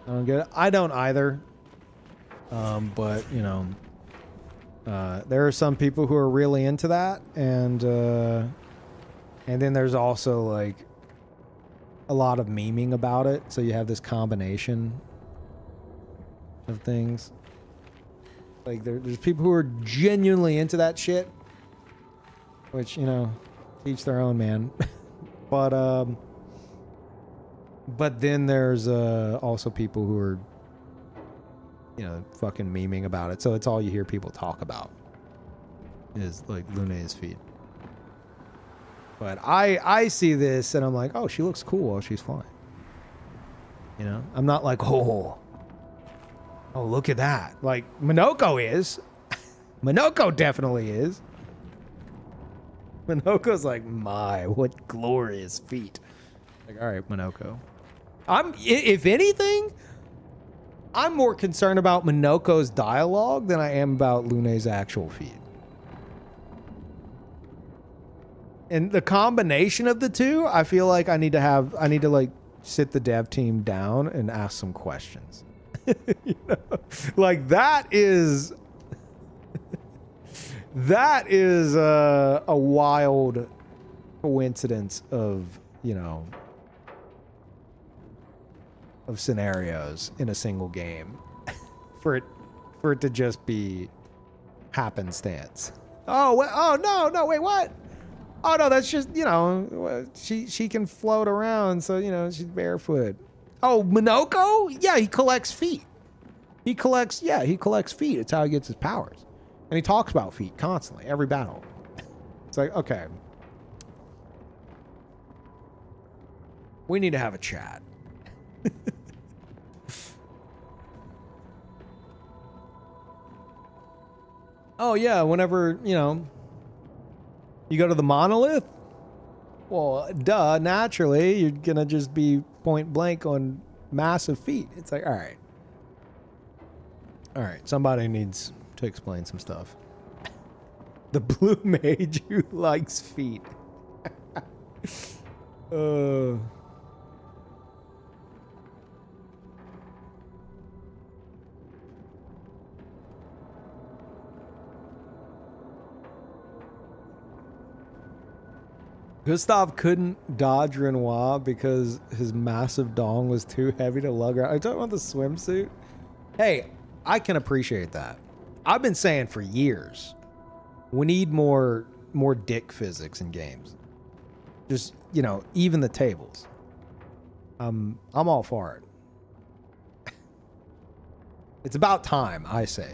I don't get it. I don't either. But you know, there are some people who are really into that, and then there's also like a lot of memeing about it. So you have this combination of things. Like there's people who are genuinely into that shit, which, you know, each their own, man. But then there's also people who are, you know, fucking memeing about it. So it's all you hear people talk about is like Lune's feet. But I see this and I'm like, oh, she looks cool while she's flying. You know, I'm not like, oh, look at that. Like Minoko is. Minoko definitely is. Minoko's like, my, what glorious feet. Like, all right, Minoko. If anything, I'm more concerned about Minoko's dialogue than I am about Lune's actual feet. And the combination of the two, I feel like I need to like sit the dev team down and ask some questions. You know? Like that is a wild coincidence of, you know, of scenarios in a single game for it to just be happenstance. Oh no, wait, what? Oh no, that's just, you know, she can float around, so, you know, she's barefoot. Oh, Minoko? Yeah, he collects feet. He collects feet. It's how he gets his powers. And he talks about feet constantly, every battle. It's like, okay. We need to have a chat. Oh yeah, whenever, you know, you go to the monolith, well, duh, naturally, you're gonna just be point blank on massive feet. It's like, all right, somebody needs to explain some stuff. The blue mage who likes feet. Gustav couldn't dodge Renoir because his massive dong was too heavy to lug around. Are you talking about the swimsuit? Hey, I can appreciate that. I've been saying for years, we need more dick physics in games. Just, you know, even the tables. I'm all for it. It's about time, I say.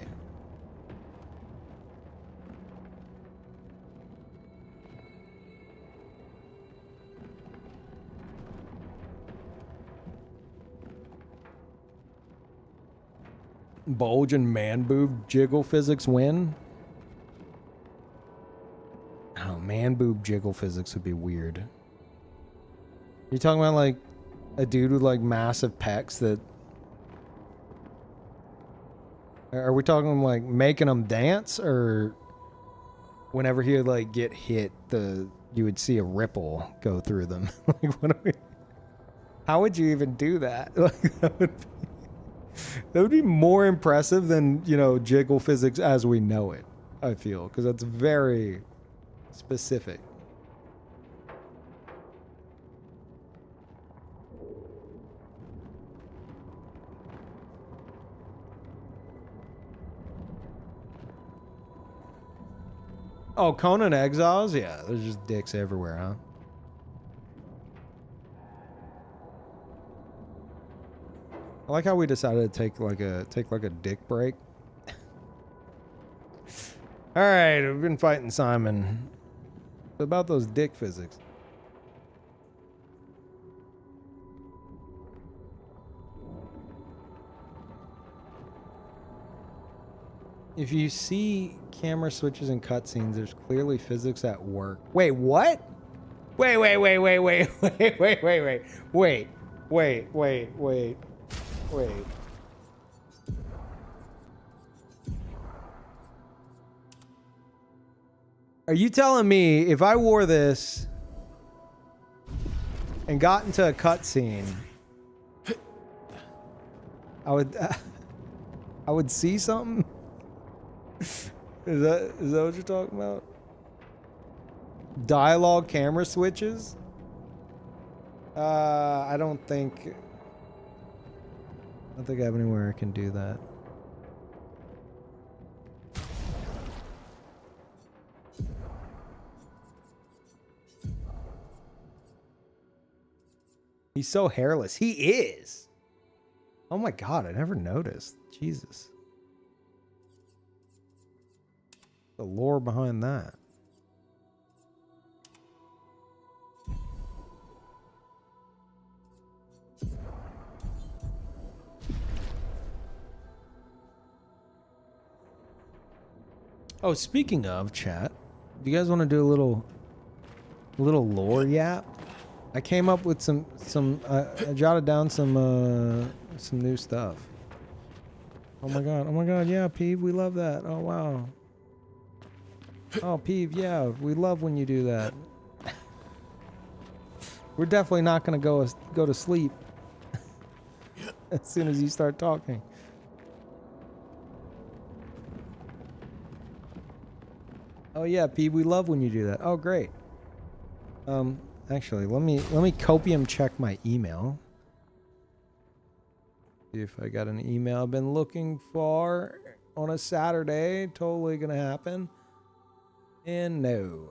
Bulge and man boob jiggle physics win? Oh, man boob jiggle physics would be weird. You talking about like a dude with like massive pecs that... Are we talking like making them dance, or whenever he would like get hit, you would see a ripple go through them? Like, what are we... How would you even do that? Like, that would be more impressive than, you know, jiggle physics as we know it, I feel, because that's very specific. Oh, Conan Exiles? Yeah, there's just dicks everywhere, huh? I like how we decided to take like a dick break. All right, we've been fighting Simon. What about those dick physics? If you see camera switches and cutscenes, there's clearly physics at work. Wait, what? Wait. Are you telling me if I wore this and got into a cutscene, I would see something? Is that what you're talking about? Dialogue camera switches? I don't think I have anywhere I can do that. He's so hairless. He is. Oh my god, I never noticed. Jesus. The lore behind that. Oh, speaking of chat, do you guys want to do a little lore yap? I came up with some I jotted down some new stuff. Oh my god, yeah, Peeve, we love that. Oh wow. Oh, Peeve, yeah, we love when you do that. We're definitely not gonna go to sleep as soon as you start talking. Oh yeah, Peeve, we love when you do that. Oh great. Actually, let me copium check my email. See if I got an email I've been looking for on a Saturday. Totally gonna happen. And no,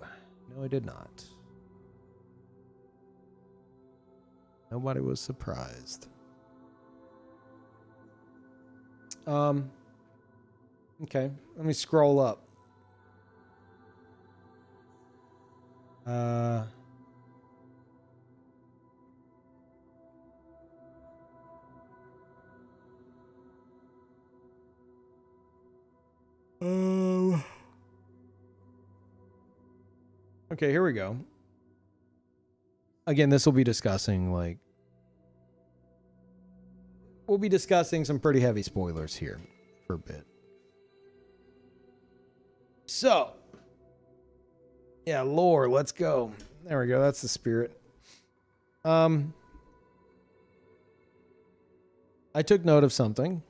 I did not. Nobody was surprised. Okay, let me scroll up. Okay, here we go. Again, this will be discussing we'll be discussing some pretty heavy spoilers here for a bit. So, yeah, lore, let's go. There we go. That's the spirit. I took note of something.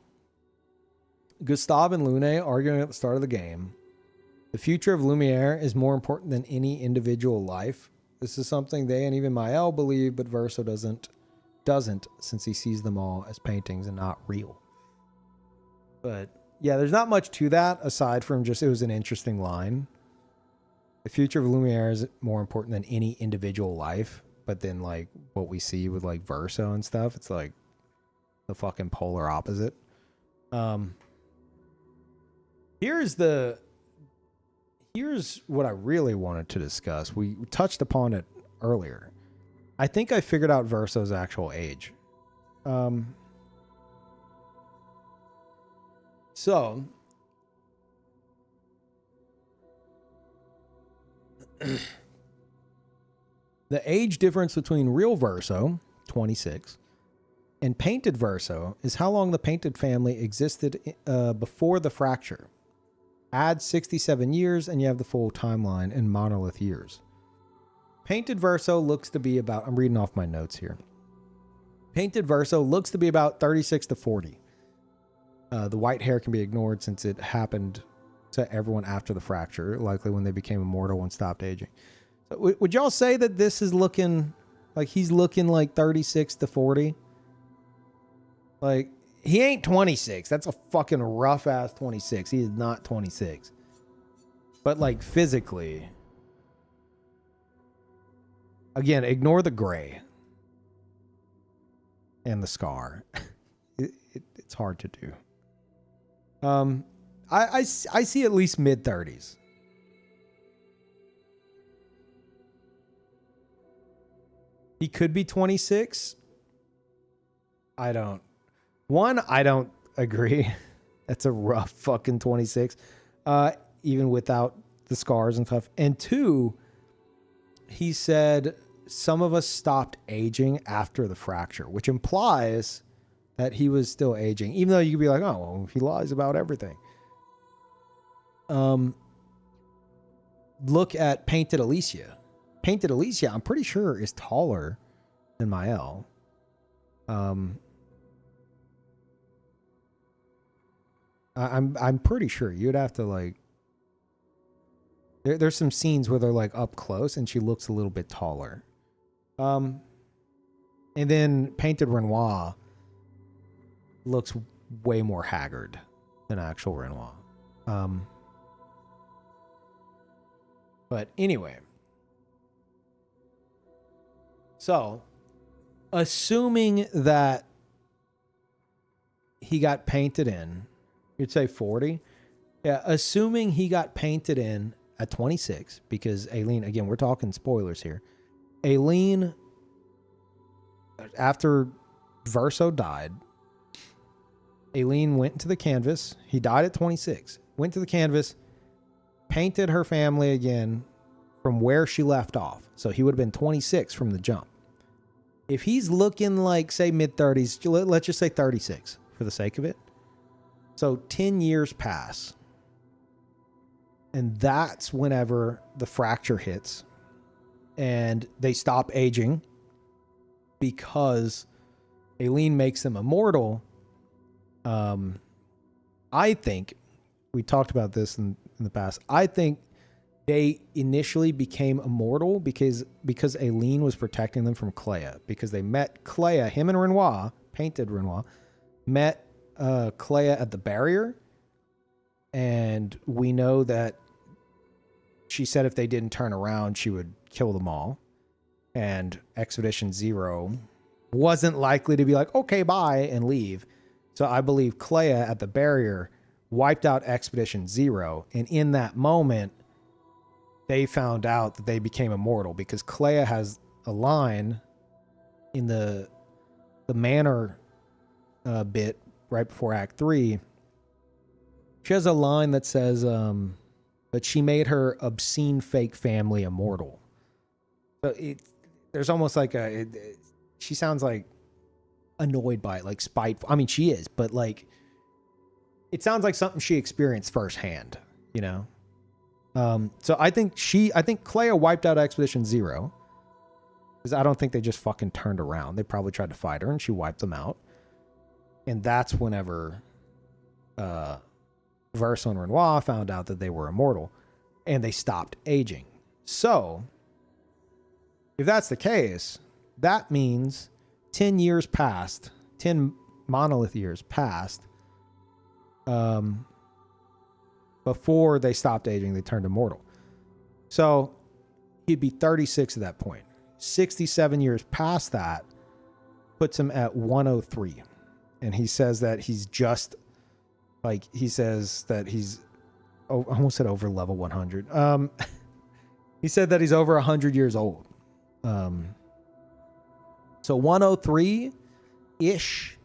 Gustave and Lune arguing at the start of the game. The future of Lumiere is more important than any individual life. This is something they and even Mael believe, but Verso doesn't, since he sees them all as paintings and not real. But yeah, there's not much to that aside from just it was an interesting line. The future of Lumiere is more important than any individual life, but then like what we see with like Verso and stuff, it's like the fucking polar opposite. Here's what I really wanted to discuss. We touched upon it earlier. I think I figured out Verso's actual age. So the age difference between real Verso, 26, and painted Verso is how long the painted family existed before the fracture. Add 67 years and you have the full timeline in monolith years. Painted Verso looks to be about, I'm reading off my notes here. Painted Verso looks to be about 36 to 40. The white hair can be ignored since it happened to everyone after the fracture, likely when they became immortal and stopped aging. So would y'all say that this is looking like he's looking like 36 to 40? Like, he ain't 26. That's a fucking rough ass 26. He is not 26. But like physically, again, ignore the gray and the scar. It's hard to do. I see at least mid 30s. He could be 26. I don't agree. That's a rough fucking 26. Even without the scars and stuff. And two, he said some of us stopped aging after the fracture, which implies that he was still aging, even though you could be like, oh, well, he lies about everything. Look at Painted Alicia. Painted Alicia, I'm pretty sure, is taller than Mael. I'm pretty sure you'd have to like. There's some scenes where they're like up close, and she looks a little bit taller. And then Painted Renoir looks way more haggard than actual Renoir. But anyway. So, assuming that he got painted in, you'd say 40? Yeah, assuming he got painted in at 26, because Aileen, again, we're talking spoilers here. Aileen, after Verso died, Aileen went into the canvas. He died at 26. Went to the canvas, painted her family again from where she left off. So he would have been 26 from the jump. If he's looking like, say, mid-30s, let's just say 36 for the sake of it. So 10 years pass. And that's whenever the fracture hits. And they stop aging because Aileen makes them immortal. I think, we talked about this in the past, I think they initially became immortal because Aileen was protecting them from Clea. Because they met Clea, him and Renoir, Painted Renoir, met Clea at the barrier. And we know that she said if they didn't turn around, she would kill them all. And Expedition Zero wasn't likely to be like, okay, bye, and leave. So I believe Clea at the barrier wiped out Expedition Zero. And in that moment, they found out that they became immortal because Clea has a line in the manor bit right before Act 3. She has a line that says that she made her obscene fake family immortal. So there's almost like she sounds like annoyed by it, like spiteful. I mean, she is, but like it sounds like something she experienced firsthand, you know? So I think Clea wiped out Expedition Zero because I don't think they just fucking turned around. They probably tried to fight her and she wiped them out. And that's whenever Verso and Renoir found out that they were immortal and they stopped aging. So if that's the case, that means 10 years passed, 10 monolith years passed, before they stopped aging, they turned immortal. So he'd be 36 at that point. 67 years past that puts him at 103. And he says that he's just like, he says that he's, I almost said over level 100. He said that he's over 100 years old. So 103-ish,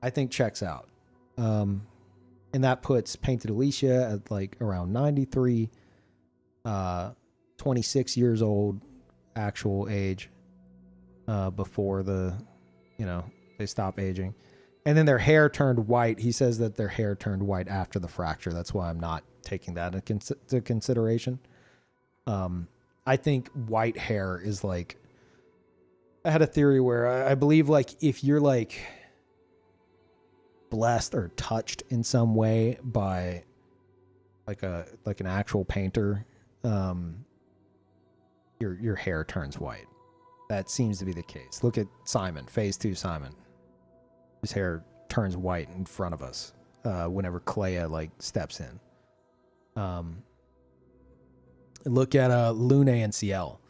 I think checks out. And that puts Painted Alicia at like around 93, 26 years old, actual age, before they stop aging. And then their hair turned white. He says that their hair turned white after the fracture. That's why I'm not taking that into consideration. I think white hair is like, I had a theory where I believe like if you're like blessed or touched in some way by like an actual painter, your hair turns white. That seems to be the case. Look at Simon, phase 2 Simon. His hair turns white in front of us whenever Clea like steps in. Look at Lune and Ciel.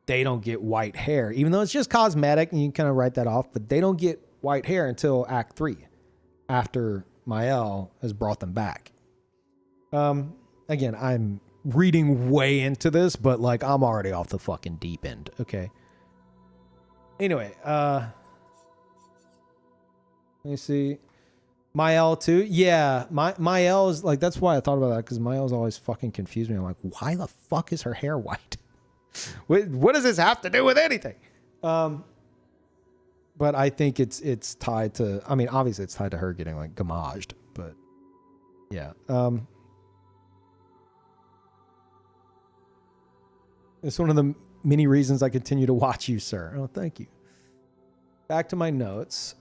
They don't get white hair, even though it's just cosmetic and you can kind of write that off, but they don't get white hair until Act 3, after Mael has brought them back. Again, I'm reading way into this, but like I'm already off the fucking deep end, okay? Anyway, let me see. Mael too? Yeah, Mael is like, that's why I thought about that, because Mael's always fucking confused me. I'm like, why the fuck is her hair white? What does this have to do with anything? But I think it's tied to, I mean, obviously it's tied to her getting like gamaged, but yeah. It's one of the many reasons I continue to watch you, sir. Oh, thank you. Back to my notes.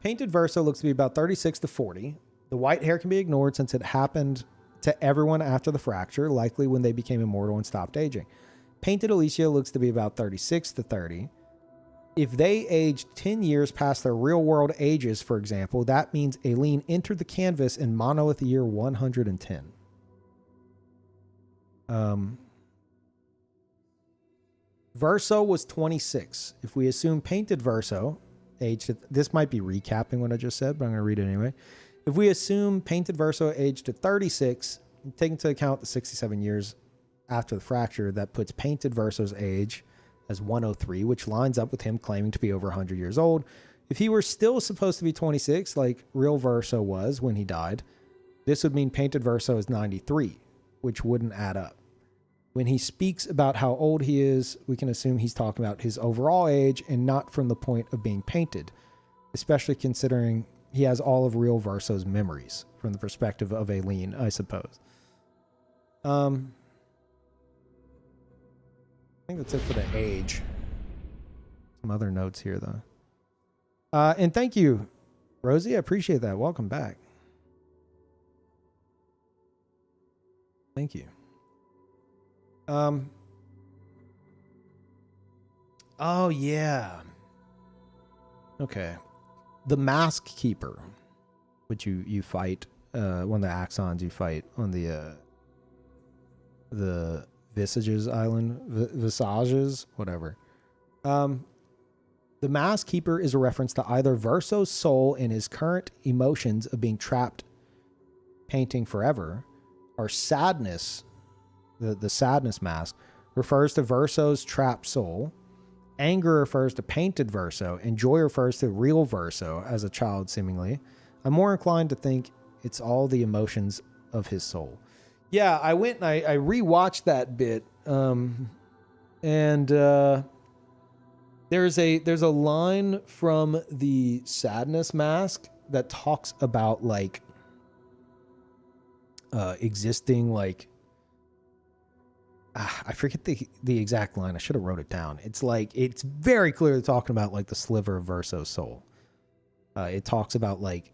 Painted Verso looks to be about 36 to 40. The white hair can be ignored since it happened to everyone after the fracture, likely when they became immortal and stopped aging. Painted Alicia looks to be about 36 to 30. If they aged 10 years past their real-world ages, for example, that means Aileen entered the canvas in Monolith year 110. Verso was 26. If we assume Painted Verso aged, this might be recapping what I just said, but I'm going to read it anyway. If we assume Painted Verso aged to 36, take into account the 67 years after the fracture, that puts Painted Verso's age as 103, which lines up with him claiming to be over 100 years old. If he were still supposed to be 26, like real Verso was when he died, this would mean Painted Verso is 93, which wouldn't add up. When he speaks about how old he is, we can assume he's talking about his overall age and not from the point of being painted, especially considering he has all of real Verso's memories from the perspective of Aileen, I suppose. I think that's it for the age. Some other notes here, though. And thank you, Rosie. I appreciate that. Welcome back. Thank you. Oh, yeah. Okay. The Mask Keeper, which you fight, one of the Axons you fight on the Visages Island, Visages, whatever. The Mask Keeper is a reference to either Verso's soul and his current emotions of being trapped painting forever, or sadness. The sadness mask refers to Verso's trapped soul. Anger refers to Painted Verso, and joy refers to real Verso as a child, seemingly. I'm more inclined to think it's all the emotions of his soul. Yeah, I went and I rewatched that bit, and there's a line from the sadness mask that talks about like existing like. I forget the exact line. I should have wrote it down. It's like, it's very clearly talking about like the sliver of Verso's soul. It talks about like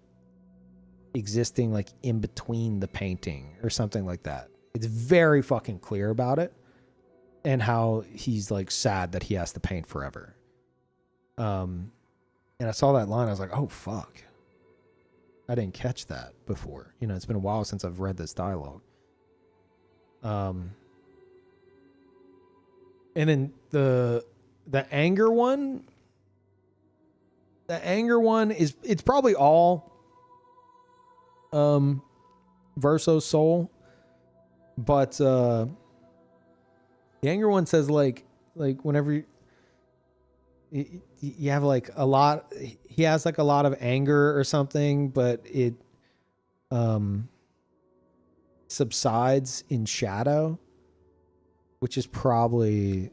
existing like in between the painting or something like that. It's very fucking clear about it and how he's like sad that he has to paint forever. And I saw that line. I was like, oh fuck. I didn't catch that before. You know, it's been a while since I've read this dialogue. And then the anger one, is, it's probably all Verso's soul, but the anger one says like whenever you have like a lot. He has like a lot of anger or something, but it subsides in shadow, which is probably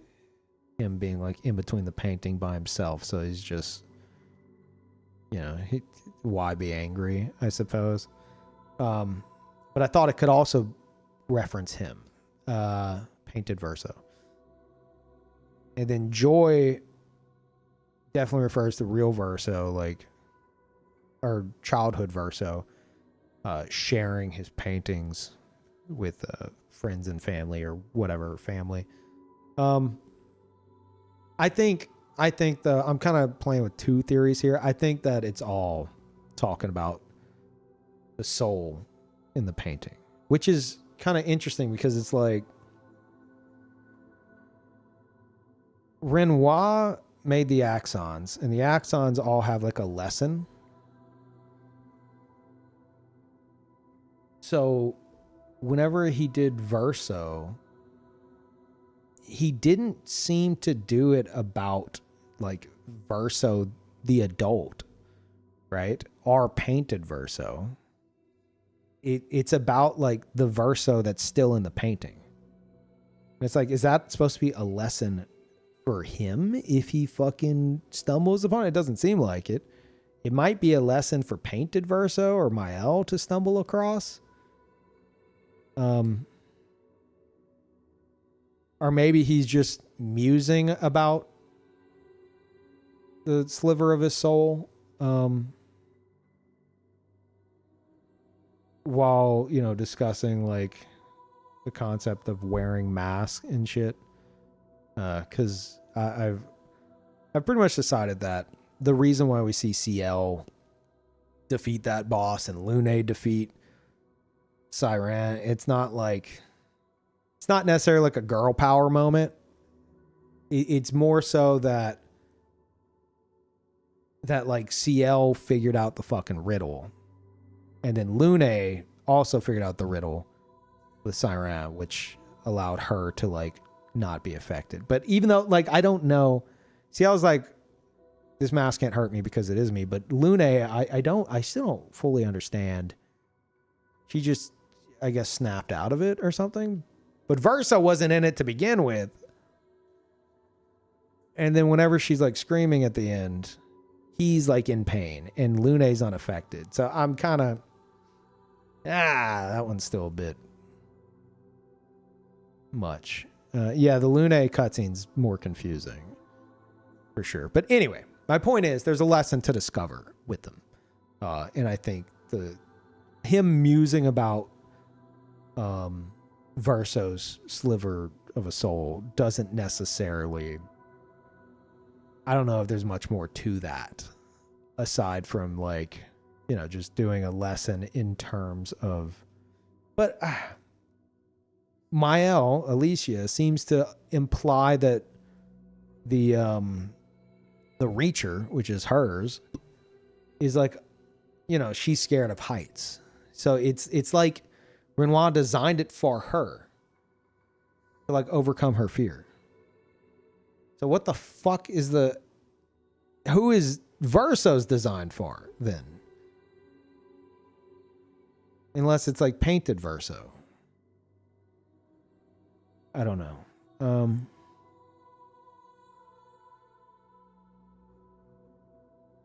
him being like in between the painting by himself. So he's just, why be angry, I suppose. But I thought it could also reference him, painted verso. And then joy definitely refers to real verso, like, or childhood verso, sharing his paintings with friends and family or whatever family. I think I'm kind of playing with two theories here. I think that it's all talking about the soul in the painting, which is kind of interesting because it's like Renoir made the axons, and the axons all have like a lesson. So whenever he did verso, he didn't seem to do it about like verso the adult, right? Or painted verso. It's about like the verso that's still in the painting. And it's like, is that supposed to be a lesson for him if he fucking stumbles upon it? It doesn't seem like it. It might be a lesson for painted verso or Mael to stumble across. Or maybe he's just musing about the sliver of his soul, while, discussing like the concept of wearing masks and shit. Cause I've pretty much decided that the reason why we see CL defeat that boss and Lune defeat Siren, it's not necessarily like a girl power moment. It's more so that like CL figured out the fucking riddle, and then Lune also figured out the riddle with Siren, which allowed her to like not be affected. But even though like I don't know, CL was like, this mask can't hurt me because it is me. But Lune, I still don't fully understand. She just, I guess, snapped out of it or something. But Versa wasn't in it to begin with. And then whenever she's like screaming at the end, he's like in pain and Lune's unaffected. So I'm kind of, that one's still a bit much. Yeah, the Lune cutscene's more confusing for sure. But anyway, my point is there's a lesson to discover with them. And I think him musing about Verso's sliver of a soul doesn't necessarily, I don't know if there's much more to that aside from like, just doing a lesson in terms of, but Mael, Alicia, seems to imply that the Reacher, which is hers, is like, she's scared of heights. So it's like Renoir designed it for her to like overcome her fear. So what the fuck is who is Verso's designed for then? Unless it's like painted verso. I don't know.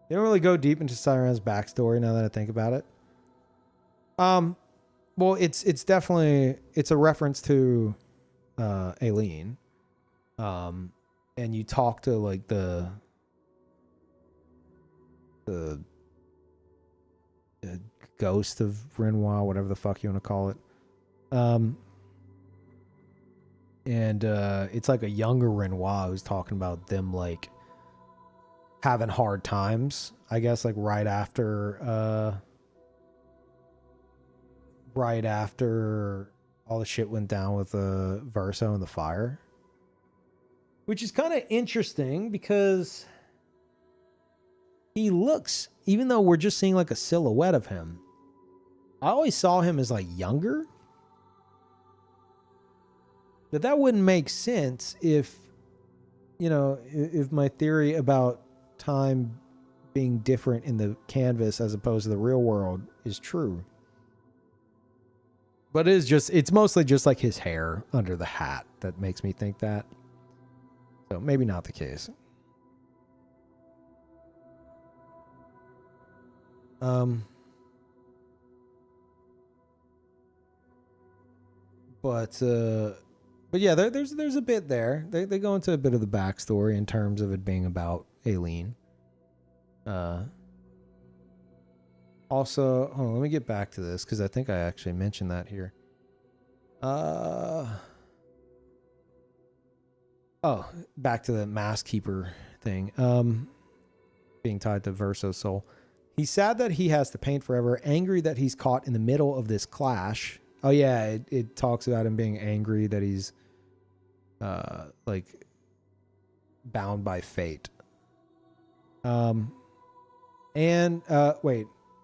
They don't really go deep into Siren's backstory now that I think about it. Well, it's definitely, it's a reference to Aileen. And you talk to like the ghost of Renoir, whatever the fuck you want to call it. And it's like a younger Renoir who's talking about them like having hard times, I guess, like right after all the shit went down with Verso and the fire. Which is kind of interesting because he looks, even though we're just seeing like a silhouette of him, I always saw him as like younger. But that wouldn't make sense if you know, if my theory about time being different in the canvas as opposed to the real world is true. But it's mostly just like his hair under the hat that makes me think that. So maybe not the case. But yeah, there's a bit there. They go into a bit of the backstory in terms of it being about Aileen. Also, hold on, let me get back to this because I think I actually mentioned that here. Oh, back to the Mask Keeper thing. Being tied to Verso's soul. He's sad that he has to paint forever, angry that he's caught in the middle of this clash. Oh yeah, it talks about him being angry that he's like bound by fate. Wait,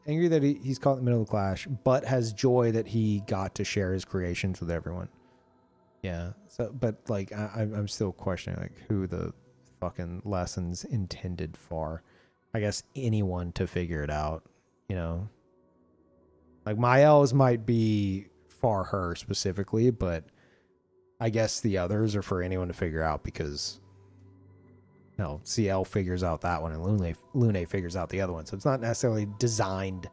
angry that he's caught in the middle of the clash, but has joy that he got to share his creations with everyone. Yeah. So, but like, I'm still questioning like who the fucking lesson's intended for. I guess anyone to figure it out, you know. Like my L's might be for her specifically, but I guess the others are for anyone to figure out because, you know, CL figures out that one and Lune figures out the other one. So it's not necessarily designed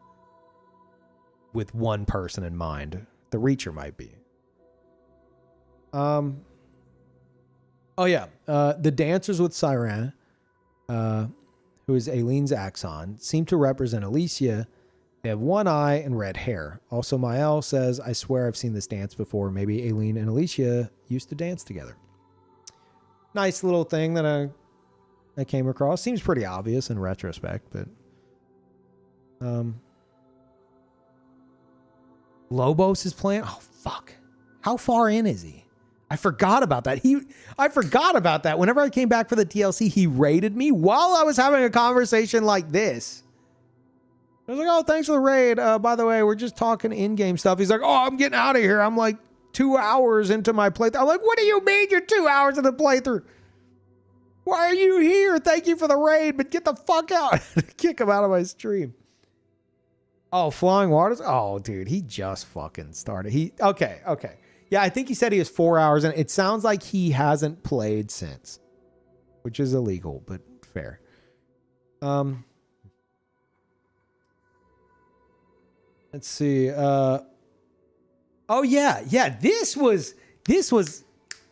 with one person in mind. The Reacher might be. Oh yeah, the dancers with Siren, who is Aileen's Axon, seem to represent Alicia. They have one eye and red hair. Also, Mael says, I swear I've seen this dance before. Maybe Aileen and Alicia used to dance together. Nice little thing that I came across. Seems pretty obvious in retrospect, but Lobos is playing. Oh fuck. How far in is he? I forgot about that. I forgot about that. Whenever I came back for the DLC, he raided me while I was having a conversation like this. I was like, oh, thanks for the raid. By the way, we're just talking in-game stuff. He's like, oh, I'm getting out of here. I'm like 2 hours into my playthrough. I'm like, what do you mean you're 2 hours into the playthrough? Why are you here? Thank you for the raid, but get the fuck out. Kick him out of my stream. Oh, Flying Waters? Oh, dude, he just fucking started. Okay. Yeah, I think he said he was 4 hours, and it sounds like he hasn't played since, which is illegal, but fair. Let's see. Oh yeah. This was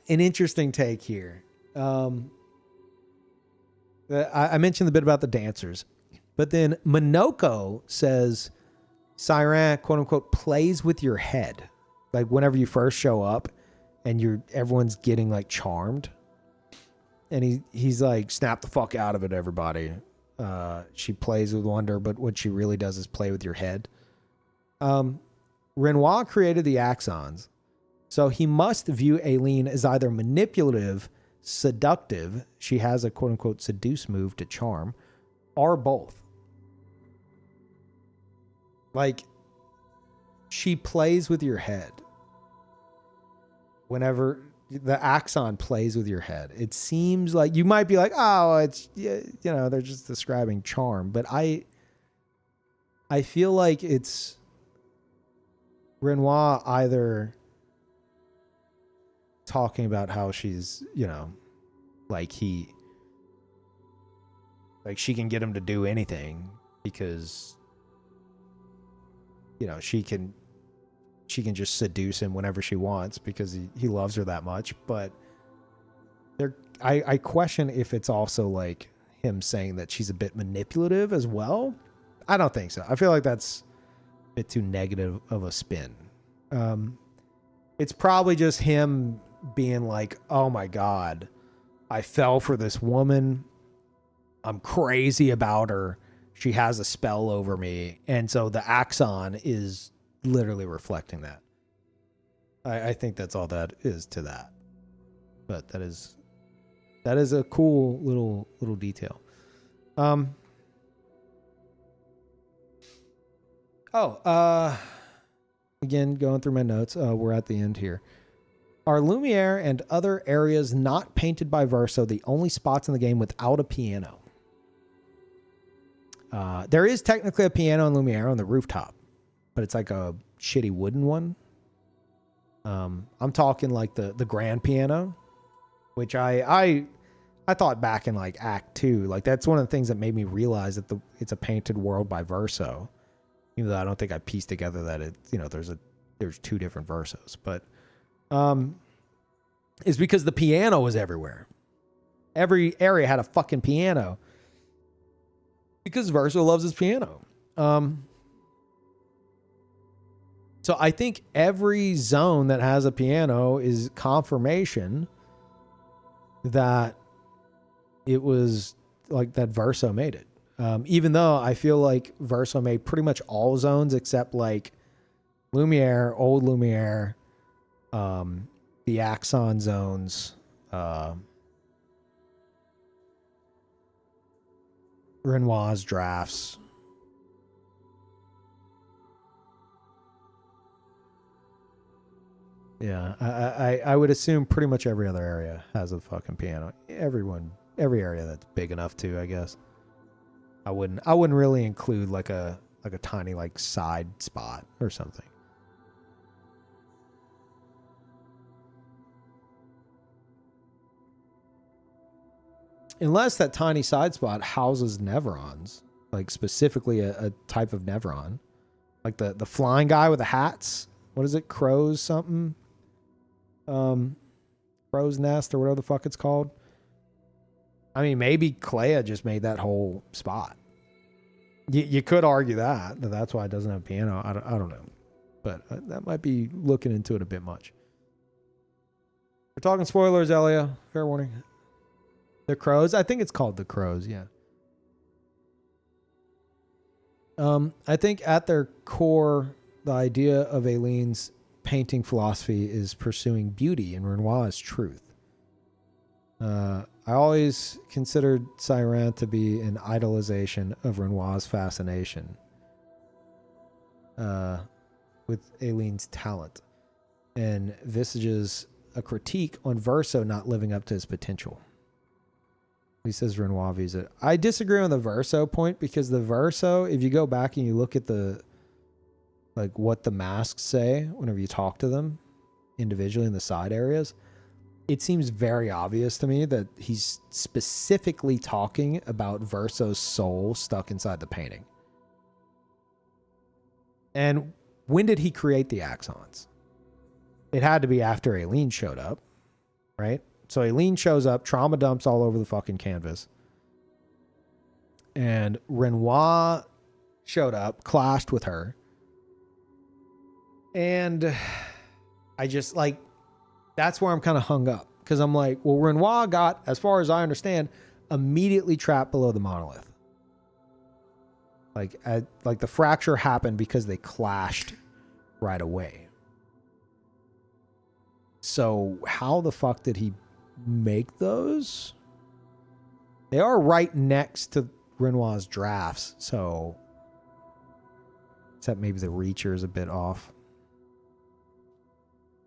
an interesting take here. I mentioned the bit about the dancers, but then Minoko says Siren, quote unquote, plays with your head. Like whenever you first show up and everyone's getting like charmed, and he's like, snap the fuck out of it, everybody. She plays with wonder, but what she really does is play with your head. Renoir created the Axons, so he must view Aileen as either manipulative, seductive, she has a quote unquote seduce move to charm, or both. Like, she plays with your head. Whenever the Axon plays with your head, it seems like you might be like, oh, it's, you know, they're just describing charm. But I feel like it's Renoir either talking about how she's, you know, like she can get him to do anything because, you know, she can just seduce him whenever she wants because he loves her that much. But I question if it's also like him saying that she's a bit manipulative as well. I don't think so. I feel like that's a bit too negative of a spin. It's probably just him being like, oh my God, I fell for this woman. I'm crazy about her. She has a spell over me. And so the Axon is literally reflecting that. I think that's all that is to that. But that is a cool little detail. Again, going through my notes, we're at the end here. Are Lumiere and other areas not painted by Verso the only spots in the game without a piano? There is technically a piano in Lumiere on the rooftop, but it's like a shitty wooden one. I'm talking like the grand piano, which I thought back in like Act 2, like that's one of the things that made me realize that it's a painted world by Verso, even though I don't think I pieced together that there's two different Versos, but is because the piano was everywhere. Every area had a fucking piano because Verso loves his piano. So I think every zone that has a piano is confirmation that it was like that Verso made it. Even though I feel like Verso made pretty much all zones except like Lumiere, Old Lumiere, the Axon zones, Renoir's drafts. Yeah, I would assume pretty much every other area has a fucking piano. Every area that's big enough to, I guess. I wouldn't really include like a tiny like side spot or something. Unless that tiny side spot houses Nevrons, like specifically a type of Nevron, like the flying guy with the hats. What is it? Crow's something? Crow's Nest or whatever the fuck it's called. I mean, maybe Clea just made that whole spot. You could argue that's why it doesn't have a piano. I don't know. But that might be looking into it a bit much. We're talking spoilers, Elia. Fair warning. The Crows? I think it's called the Crows, yeah. I think at their core, the idea of Aileen's painting philosophy is pursuing beauty and Renoir's truth. I always considered Siren to be an idolization of Renoir's fascination with Aileen's talent and visages a critique on Verso not living up to his potential. He says Renoir views it. I disagree on the Verso point because the Verso, if you go back and you look at what the masks say whenever you talk to them individually in the side areas, it seems very obvious to me that he's specifically talking about Verso's soul stuck inside the painting. And when did he create the Axons? It had to be after Aileen showed up, right? So Aileen shows up, trauma dumps all over the fucking canvas. And Renoir showed up, clashed with her. And I just like, that's where I'm kind of hung up. Because I'm like, well, Renoir got, as far as I understand, immediately trapped below the monolith. Like the fracture happened because they clashed right away. So how the fuck did he make those? They are right next to Renoir's drafts, so except maybe the reacher is a bit off.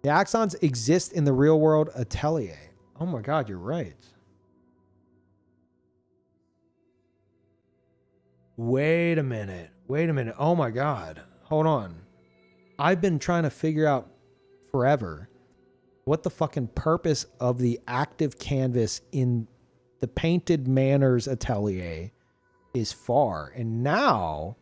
The Axons exist in the real world atelier. Oh my god, you're right. Wait a minute. Oh my god. Hold on. I've been trying to figure out forever what the fucking purpose of the active canvas in the Painted Manors atelier is for. And now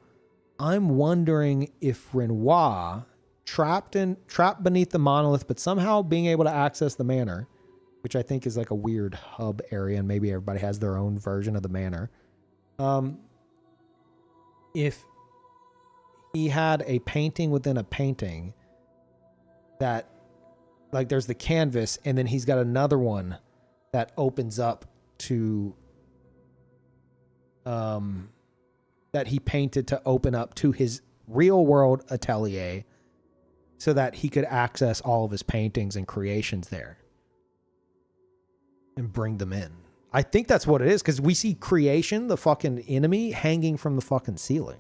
I'm wondering if Renoir trapped beneath the monolith, but somehow being able to access the manor, which I think is like a weird hub area, and maybe everybody has their own version of the manor. If he had a painting within a painting that, like, there's the canvas, and then he's got another one that opens up to that he painted to open up to his real world atelier so that he could access all of his paintings and creations there and bring them in. I think that's what it is, because we see creation, the fucking enemy, hanging from the fucking ceiling.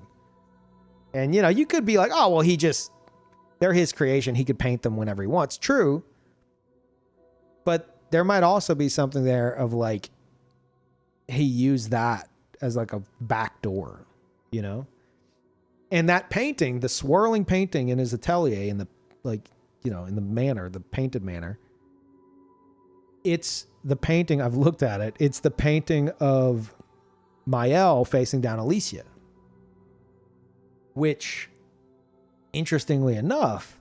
And, you know, you could be like, oh, well, they're his creation. He could paint them whenever he wants. True. But there might also be something there of like, he used that as like a back door, you know? And that painting, the swirling painting in his atelier, in the, like, you know, in the manner, the painted manner, it's the painting, I've looked at it, it's the painting of Mael facing down Alicia. Which, interestingly enough,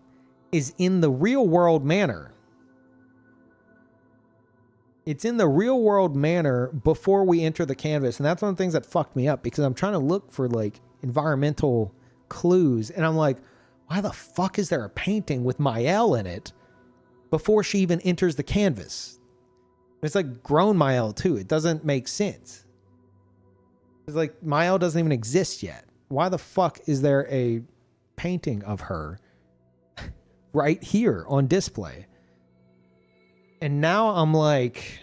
is in the real world manner. It's in the real world manner before we enter the canvas. And that's one of the things that fucked me up, because I'm trying to look for like environmental clues. And I'm like, why the fuck is there a painting with Mael in it before she even enters the canvas? It's like grown Mael too. It doesn't make sense. It's like Mael doesn't even exist yet. Why the fuck is there a painting of her right here on display? And now I'm like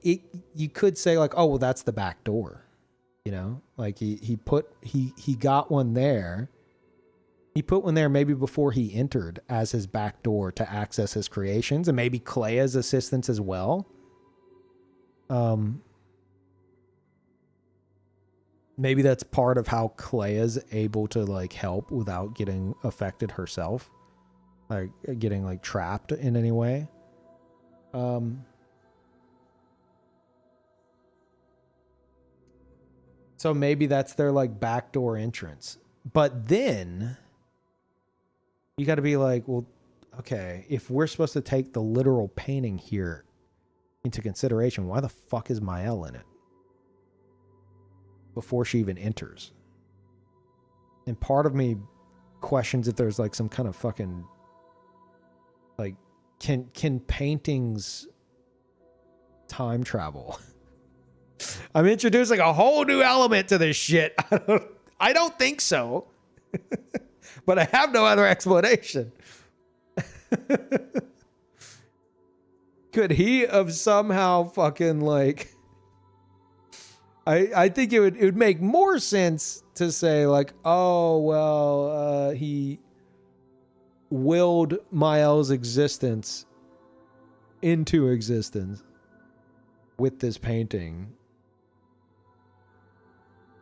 it, you could say like, oh, well, that's the back door, you know, like he got one there. He put one there maybe before he entered as his back door to access his creations, and maybe Clea's assistance as well. Maybe that's part of how Clea's able to like help without getting affected herself, like getting like trapped in any way. So maybe that's their like backdoor entrance. But then you got to be like, well, okay, if we're supposed to take the literal painting here into consideration, why the fuck is Mael in it before she even enters? And part of me questions if there's like some kind of fucking like, can paintings time travel? I'm introducing a whole new element to this shit. I don't think so. But I have no other explanation. Could he have somehow fucking like, I think it would make more sense to say like, oh well, he willed Mael's existence into existence with this painting,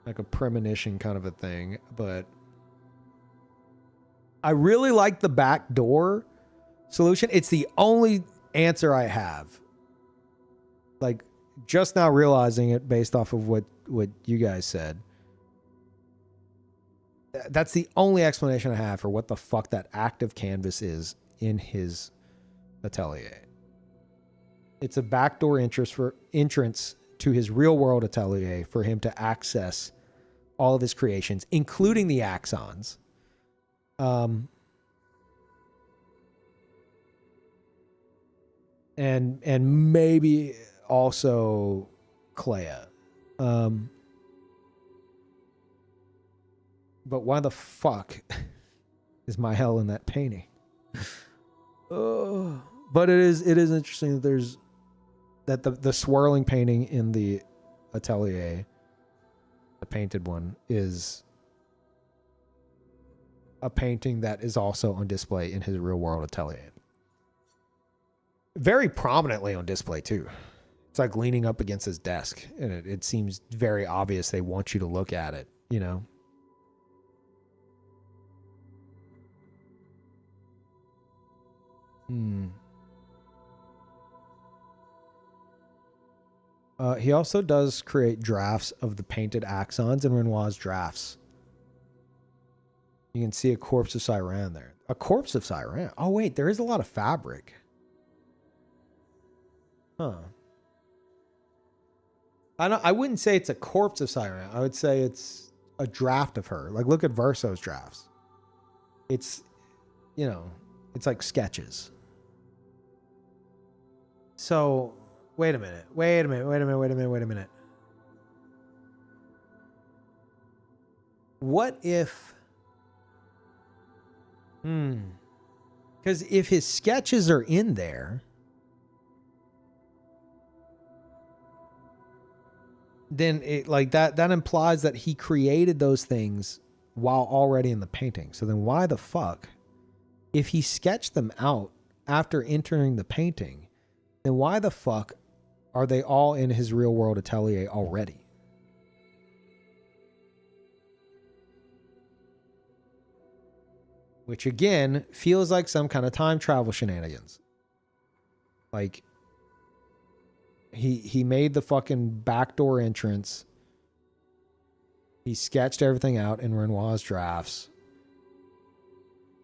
like a premonition kind of a thing. But I really like the back door solution. It's the only answer I have. Like, just now realizing it based off of what you guys said. That's the only explanation I have for what the fuck that active canvas is in his atelier. It's a backdoor entrance to his real world atelier for him to access all of his creations, including the axons. And maybe also Clea. But why the fuck is Mael in that painting? But it is interesting that there's the swirling painting in the atelier, the painted one, is a painting that is also on display in his real world atelier. Very prominently on display too. It's like leaning up against his desk, and it seems very obvious they want you to look at it, you know? He also does create drafts of the painted axons in Renoir's drafts. You can see a corpse of Siran there. A corpse of Siran. Oh wait, there is a lot of fabric. Huh. I wouldn't say it's a corpse of Siran. I would say it's a draft of her. Like, look at Verso's drafts. It's, you know, it's like sketches. So, wait a minute. What if... Because if his sketches are in there, then it like that implies that he created those things while already in the painting. So then why the fuck if he sketched them out after entering the painting, then why the fuck are they all in his real world atelier already? Which again feels like some kind of time travel shenanigans. Like he made the fucking backdoor entrance. He sketched everything out in Renoir's drafts.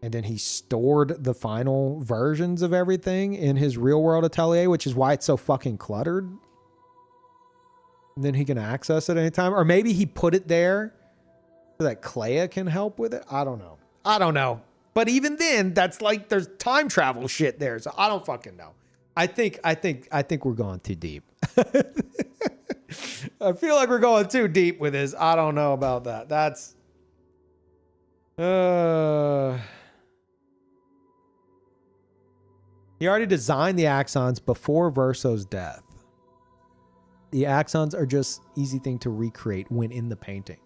And then he stored the final versions of everything in his real world atelier, which is why it's so fucking cluttered. And then he can access it anytime. Or maybe he put it there so that Clea can help with it. I don't know. I don't know. But even then, that's like there's time travel shit there. So I don't fucking know. I think we're going too deep. I feel like we're going too deep with this. I don't know about that. That's he already designed the axons before Verso's death. The axons are just easy thing to recreate when in the painting.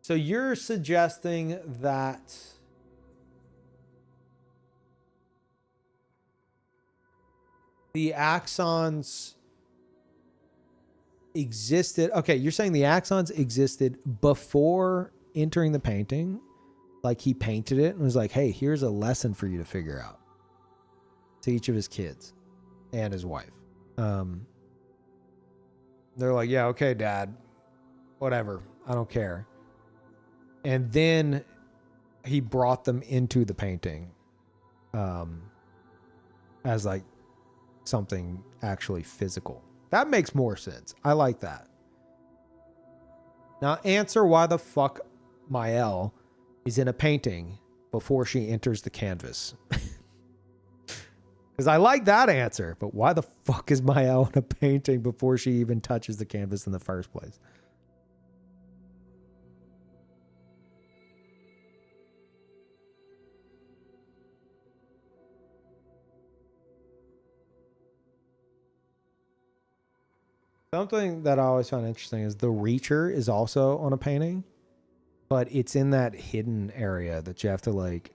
So you're suggesting that the axons existed. Okay, you're saying the axons existed before entering the painting. Like he painted it and was like, hey, here's a lesson for you to figure out. To each of his kids and his wife. They're like, yeah, okay, Dad. Whatever. I don't care. And then he brought them into the painting as like something actually physical. That makes more sense. I like that. Now answer why the fuck Mael is in a painting before she enters the canvas. Because I like that answer, but why the fuck is Mael in a painting before she even touches the canvas in the first place? Something that I always found interesting is the Reacher is also on a painting, but it's in that hidden area that you have to like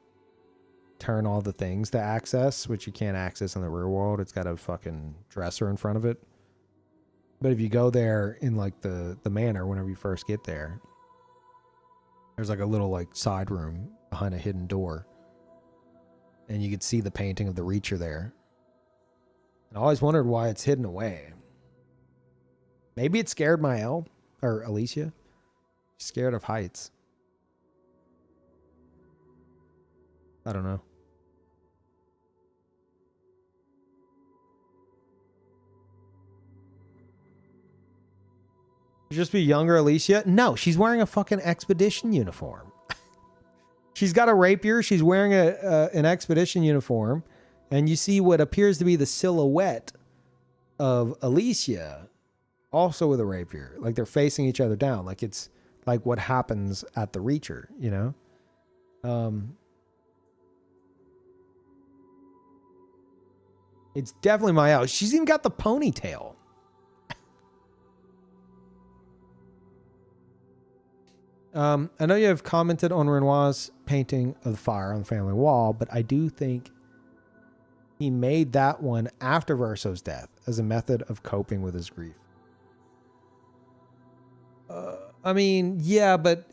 turn all the things to access, which you can't access in the real world. It's got a fucking dresser in front of it. But if you go there in like the manor, whenever you first get there, there's like a little like side room behind a hidden door. And you could see the painting of the Reacher there. And I always wondered why it's hidden away. Maybe it scared Mael or Alicia. She's scared of heights. I don't know. Just be younger Alicia? No, she's wearing a fucking expedition uniform. She's got a rapier. She's wearing an expedition uniform. And you see what appears to be the silhouette of Alicia also with a rapier. Like they're facing each other down. Like it's like what happens at the Reacher, you know? It's definitely Mael. She's even got the ponytail. I know you have commented on Renoir's painting of the fire on the family wall, but I do think he made that one after Verso's death as a method of coping with his grief. I mean, yeah, but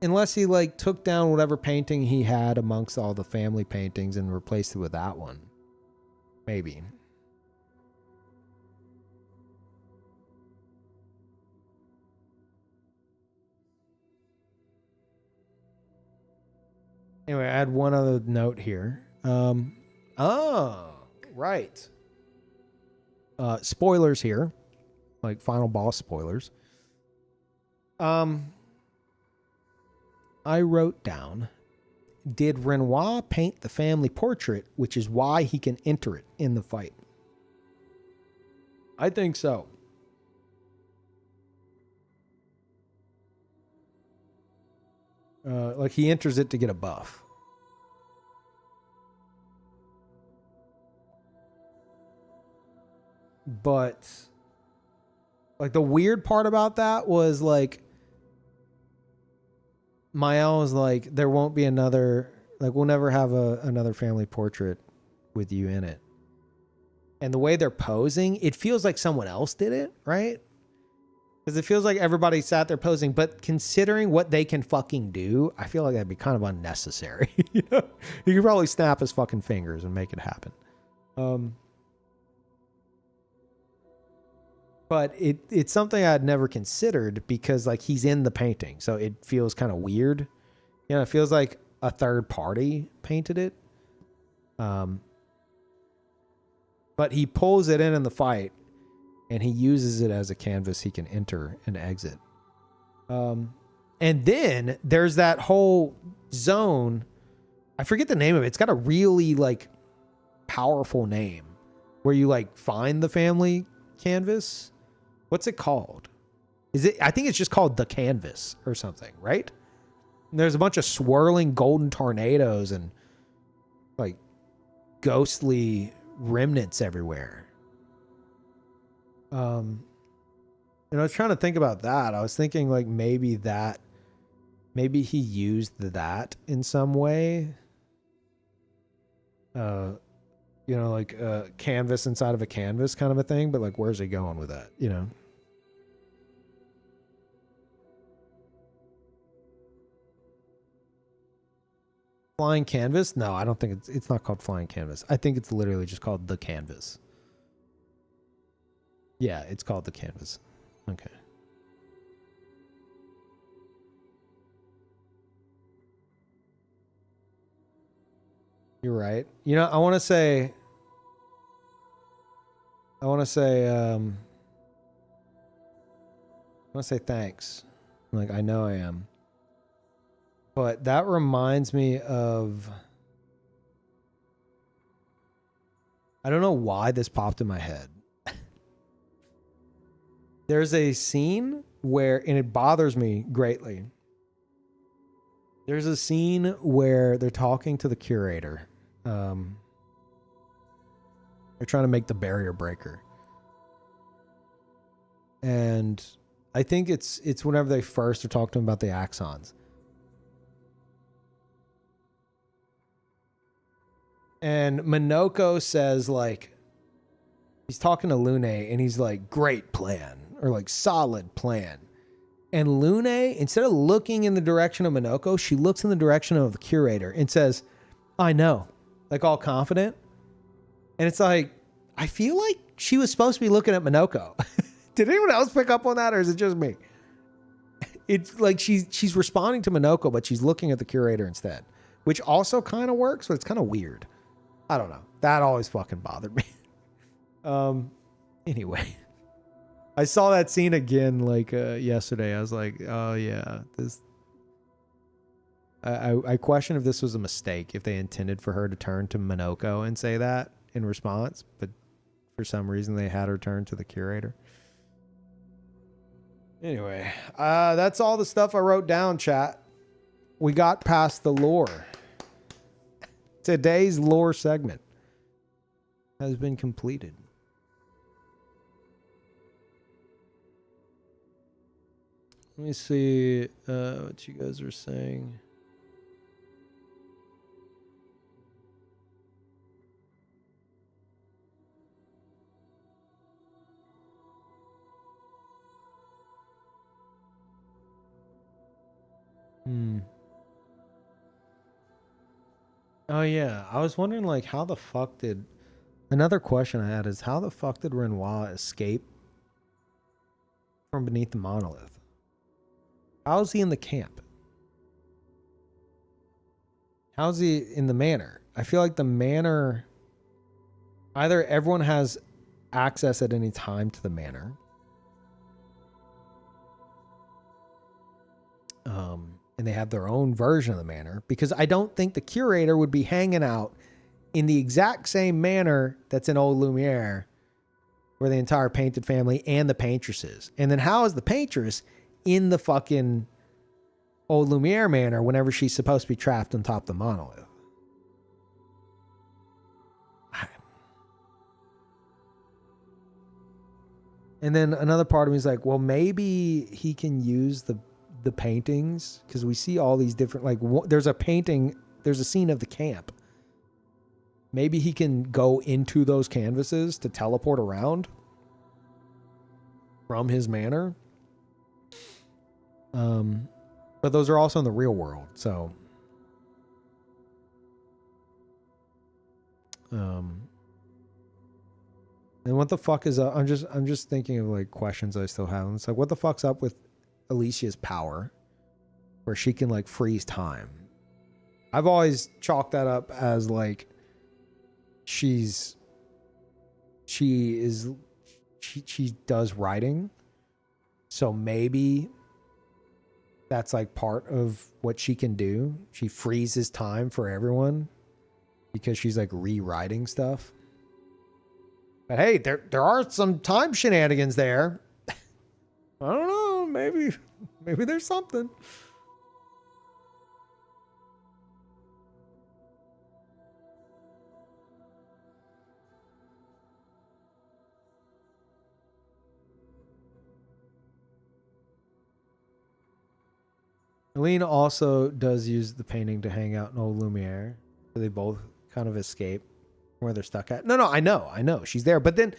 unless he like took down whatever painting he had amongst all the family paintings and replaced it with that one. Maybe. Anyway, I had one other note here. Oh, right. Spoilers here. Like final boss spoilers. I wrote down, did Renoir paint the family portrait, which is why he can enter it in the fight? I think so. Like he enters it to get a buff. But like the weird part about that was like Mael was like, there won't be another Like, we'll never have another family portrait with you in it. And the way they're posing, it feels like someone else did it, right? Because it feels like everybody sat there posing, but considering what they can fucking do, I feel like that'd be kind of unnecessary. You know? You could probably snap his fucking fingers and make it happen. But it's something I'd never considered because, like, he's in the painting, so it feels kind of weird. You know, it feels like a third party painted it. But he pulls it in the fight, and he uses it as a canvas he can enter and exit. And then there's that whole zone. I forget the name of it. It's got a really, like, powerful name where you, like, find the family canvas. What's it called? I think it's just called the canvas or something, right? And there's a bunch of swirling golden tornadoes and, like, ghostly remnants everywhere. And I was trying to think about that. I was thinking, like, maybe he used that in some way. You know, like a canvas inside of a canvas kind of a thing, but, like, where's he going with that, you know? Flying canvas? No, I don't think it's not called flying canvas. I think it's literally just called the canvas. Yeah, it's called the canvas. Okay. You're right. You know, I want to say thanks. Like, I know I am. But that reminds me of, I don't know why this popped in my head. There's a scene where, and it bothers me greatly. There's a scene where they're talking to the curator. They're trying to make the barrier breaker. And I think it's whenever they first are talking to him about the axons. And Minoko says, like, he's talking to Lune and he's like, great plan, or like solid plan. And Lune, instead of looking in the direction of Minoko, she looks in the direction of the curator and says, I know, like, all confident. And it's like, I feel like she was supposed to be looking at Minoko. Did anyone else pick up on that, or is it just me? It's like she's responding to Minoko, but she's looking at the curator instead, which also kind of works, but it's kind of weird. I don't know. That always fucking bothered me. Anyway, I saw that scene again, like, yesterday. I was like, oh yeah, this. I question if this was a mistake, if they intended for her to turn to Minoko and say that in response, but for some reason they had her turn to the curator. Anyway, that's all the stuff I wrote down, chat. We got past the lore. Today's lore segment has been completed. Let me see what you guys are saying. Oh yeah, I was wondering, like, how the fuck did... Another question I had is, how the fuck did Renoir escape from beneath the monolith? How is he in the camp? How's he in the manor? I feel like the manor... Either everyone has access at any time to the manor. And they have their own version of the manor, because I don't think the curator would be hanging out in the exact same manor that's in Old Lumiere, where the entire painted family and the paintress is. And then how is the paintress in the fucking Old Lumiere manor whenever she's supposed to be trapped on top of the monolith? And then another part of me is like, well, maybe he can use the paintings, because we see all these different, like, there's a painting there's a scene of the camp. Maybe he can go into those canvases to teleport around from his manor. But those are also in the real world, so and what the fuck is up? I'm just thinking of like questions I still have. It's like, what the fuck's up with Alicia's power where she can like freeze time? I've always chalked that up as like she does writing, so maybe that's like part of what she can do. She freezes time for everyone because she's like rewriting stuff. But hey, there are some time shenanigans there. I don't know, maybe there's something. Helene also does use the painting to hang out in Old Lumiere. So they both kind of escape where they're stuck at. No, I know. She's there. But then,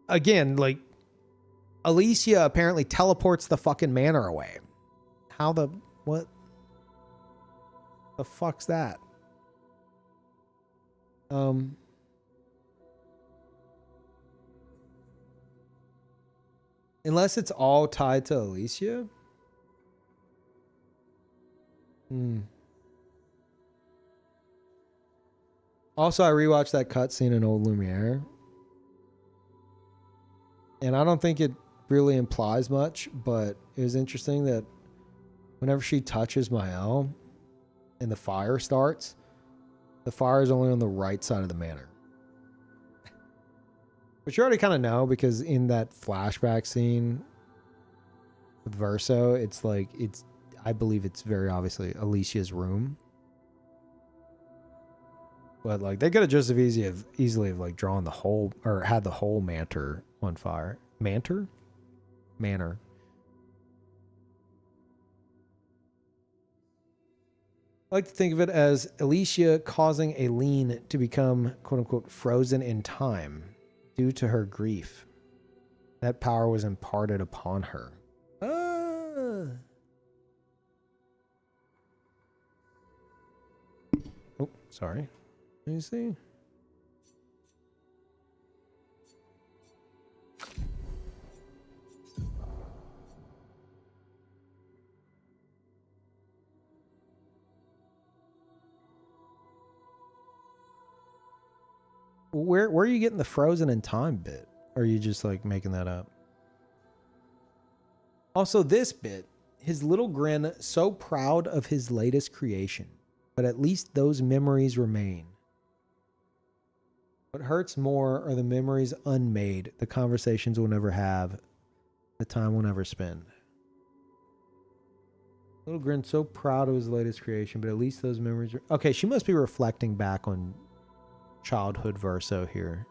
again, like, Alicia apparently teleports the fucking manor away. What the fuck's that? Unless it's all tied to Alicia. Also, I rewatched that cutscene in Old Lumiere, and I don't think it really implies much, but it was interesting that whenever she touches Mael and the fire starts, the fire is only on the right side of the manor. Which you already kind of know, because in that flashback scene with Verso, it's like, I believe it's very obviously Alicia's room. But like they could have just as easily have like drawn the whole, or had the whole manor on fire. Manor. I like to think of it as Alicia causing Aileen to become quote unquote frozen in time due to her grief. That power was imparted upon her. Oh, sorry. Let me see. Where are you getting the frozen in time bit? Or are you just like making that up? Also, this bit, his little grin, so proud of his latest creation, but at least those memories remain. What hurts more are the memories unmade, the conversations we'll never have, the time we'll never spend. Little grin, so proud of his latest creation, but at least those memories are... Okay, she must be reflecting back on childhood Verso here.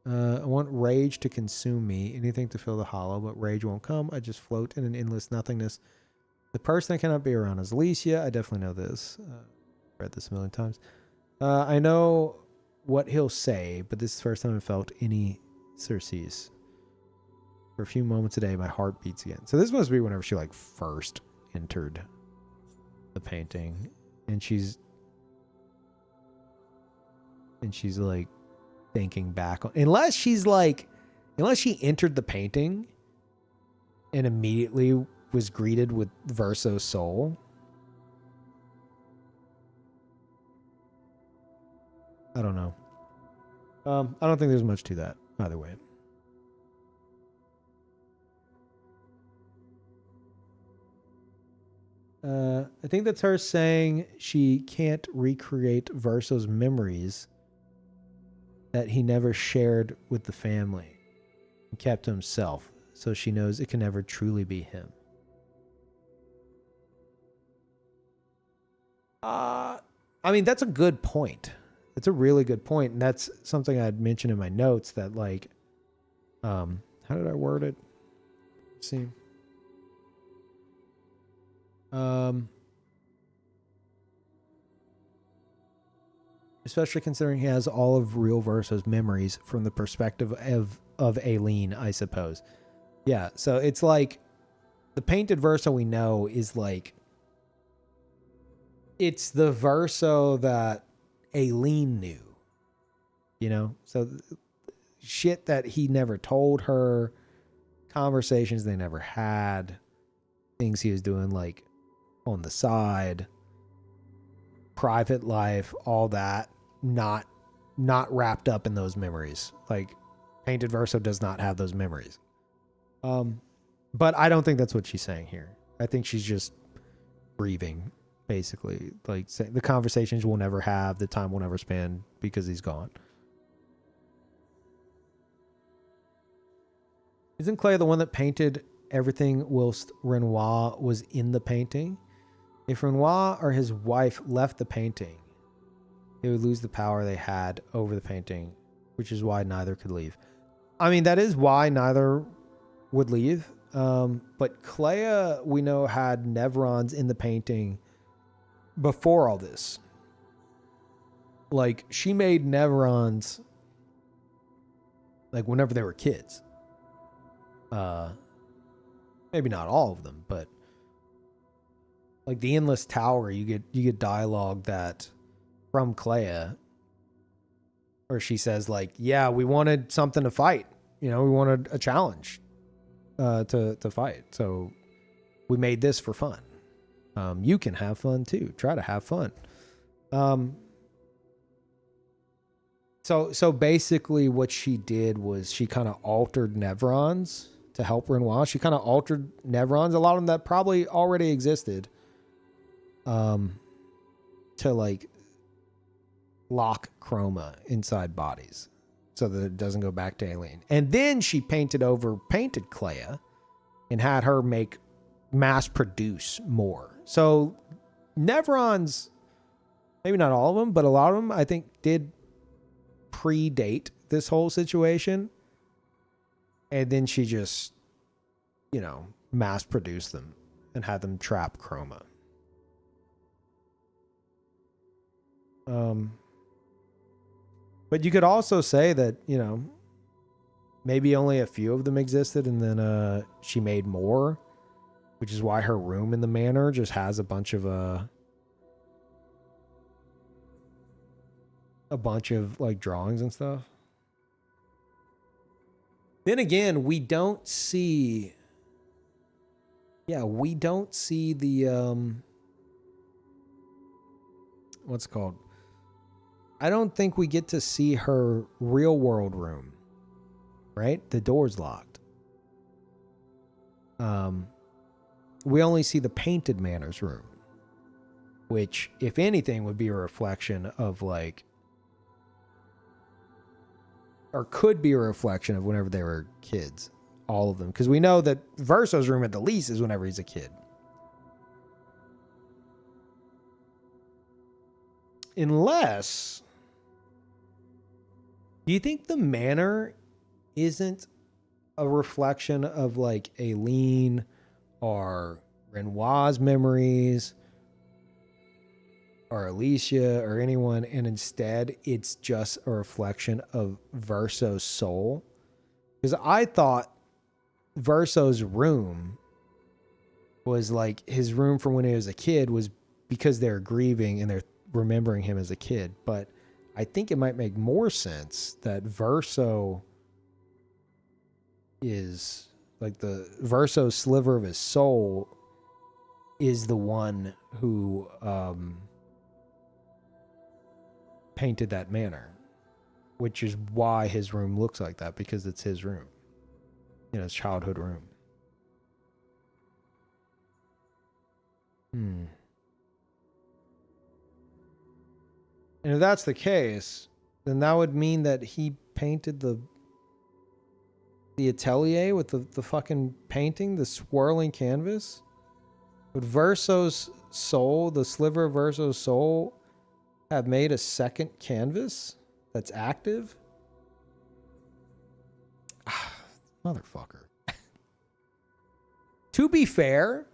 I want rage to consume me. Anything to fill the hollow, but rage won't come. I just float in an endless nothingness. The person I cannot be around is Alicia. I definitely know this. Read this a million times. I know what he'll say, but this is the first time I felt any surcease. For a few moments a day, my heart beats again. So this must be whenever she like first entered the painting, and she's like thinking back on, unless she entered the painting and immediately was greeted with Verso's soul. I don't know. I don't think there's much to that either way. I think that's her saying she can't recreate Verso's memories that he never shared with the family and kept to himself, so she knows it can never truly be him. I mean, that's a good point. It's a really good point, and that's something I'd mentioned in my notes that, like, how did I word it? Let's see. especially considering he has all of real Verso's memories from the perspective of Aileen, I suppose. Yeah, so it's like the painted Verso we know is like, it's the Verso that Aileen knew, you know? So shit that he never told her, conversations they never had, things he was doing like on the side, private life, all that, not wrapped up in those memories. Like painted Verso does not have those memories. But I don't think that's what she's saying here. I think she's just grieving, basically. Like the conversations we'll never have, the time we'll never spend because he's gone. Isn't Clay the one that painted everything whilst Renoir was in the painting? If Renoir or his wife left the painting, they would lose the power they had over the painting, which is why neither could leave. I mean, that is why neither would leave. But Clea, we know, had Nevrons in the painting before all this. Like, she made Nevrons like whenever they were kids. Maybe not all of them, but like the Endless Tower, you get dialogue that from Clea, where she says like, yeah, we wanted something to fight, you know, we wanted a challenge to fight, so we made this for fun. You can have fun too, try to have fun. So basically what she did was she kind of altered Nevrons to help Renoir. She kind of altered Nevrons, a lot of them that probably already existed, to like lock chroma inside bodies so that it doesn't go back to Aileen. And then she painted Clea and had her mass produce more. So Nevrons, maybe not all of them, but a lot of them I think did predate this whole situation. And then she just, you know, mass produced them and had them trap chroma. But you could also say that, you know, maybe only a few of them existed and then she made more, which is why her room in the manor just has a bunch of like drawings and stuff. Then again, we don't see the what's it called? I don't think we get to see her real world room, right? The door's locked. We only see the painted manor's room, which, if anything, would be a reflection of like, or could be a reflection of whenever they were kids, all of them, because we know that Verso's room at the least is whenever he's a kid. Unless, do you think the manor isn't a reflection of like Aileen or Renoir's memories or Alicia or anyone, and instead it's just a reflection of Verso's soul? Because I thought Verso's room was like his room from when he was a kid, was because they're grieving and they're remembering him as a kid. But I think it might make more sense that Verso is like the Verso sliver of his soul is the one who painted that manor, which is why his room looks like that, because it's his room, you know, his childhood room. And if that's the case, then that would mean that he painted the atelier with the fucking painting, the swirling canvas. Would Verso's soul, the sliver of Verso's soul, have made a second canvas that's active? Motherfucker. To be fair,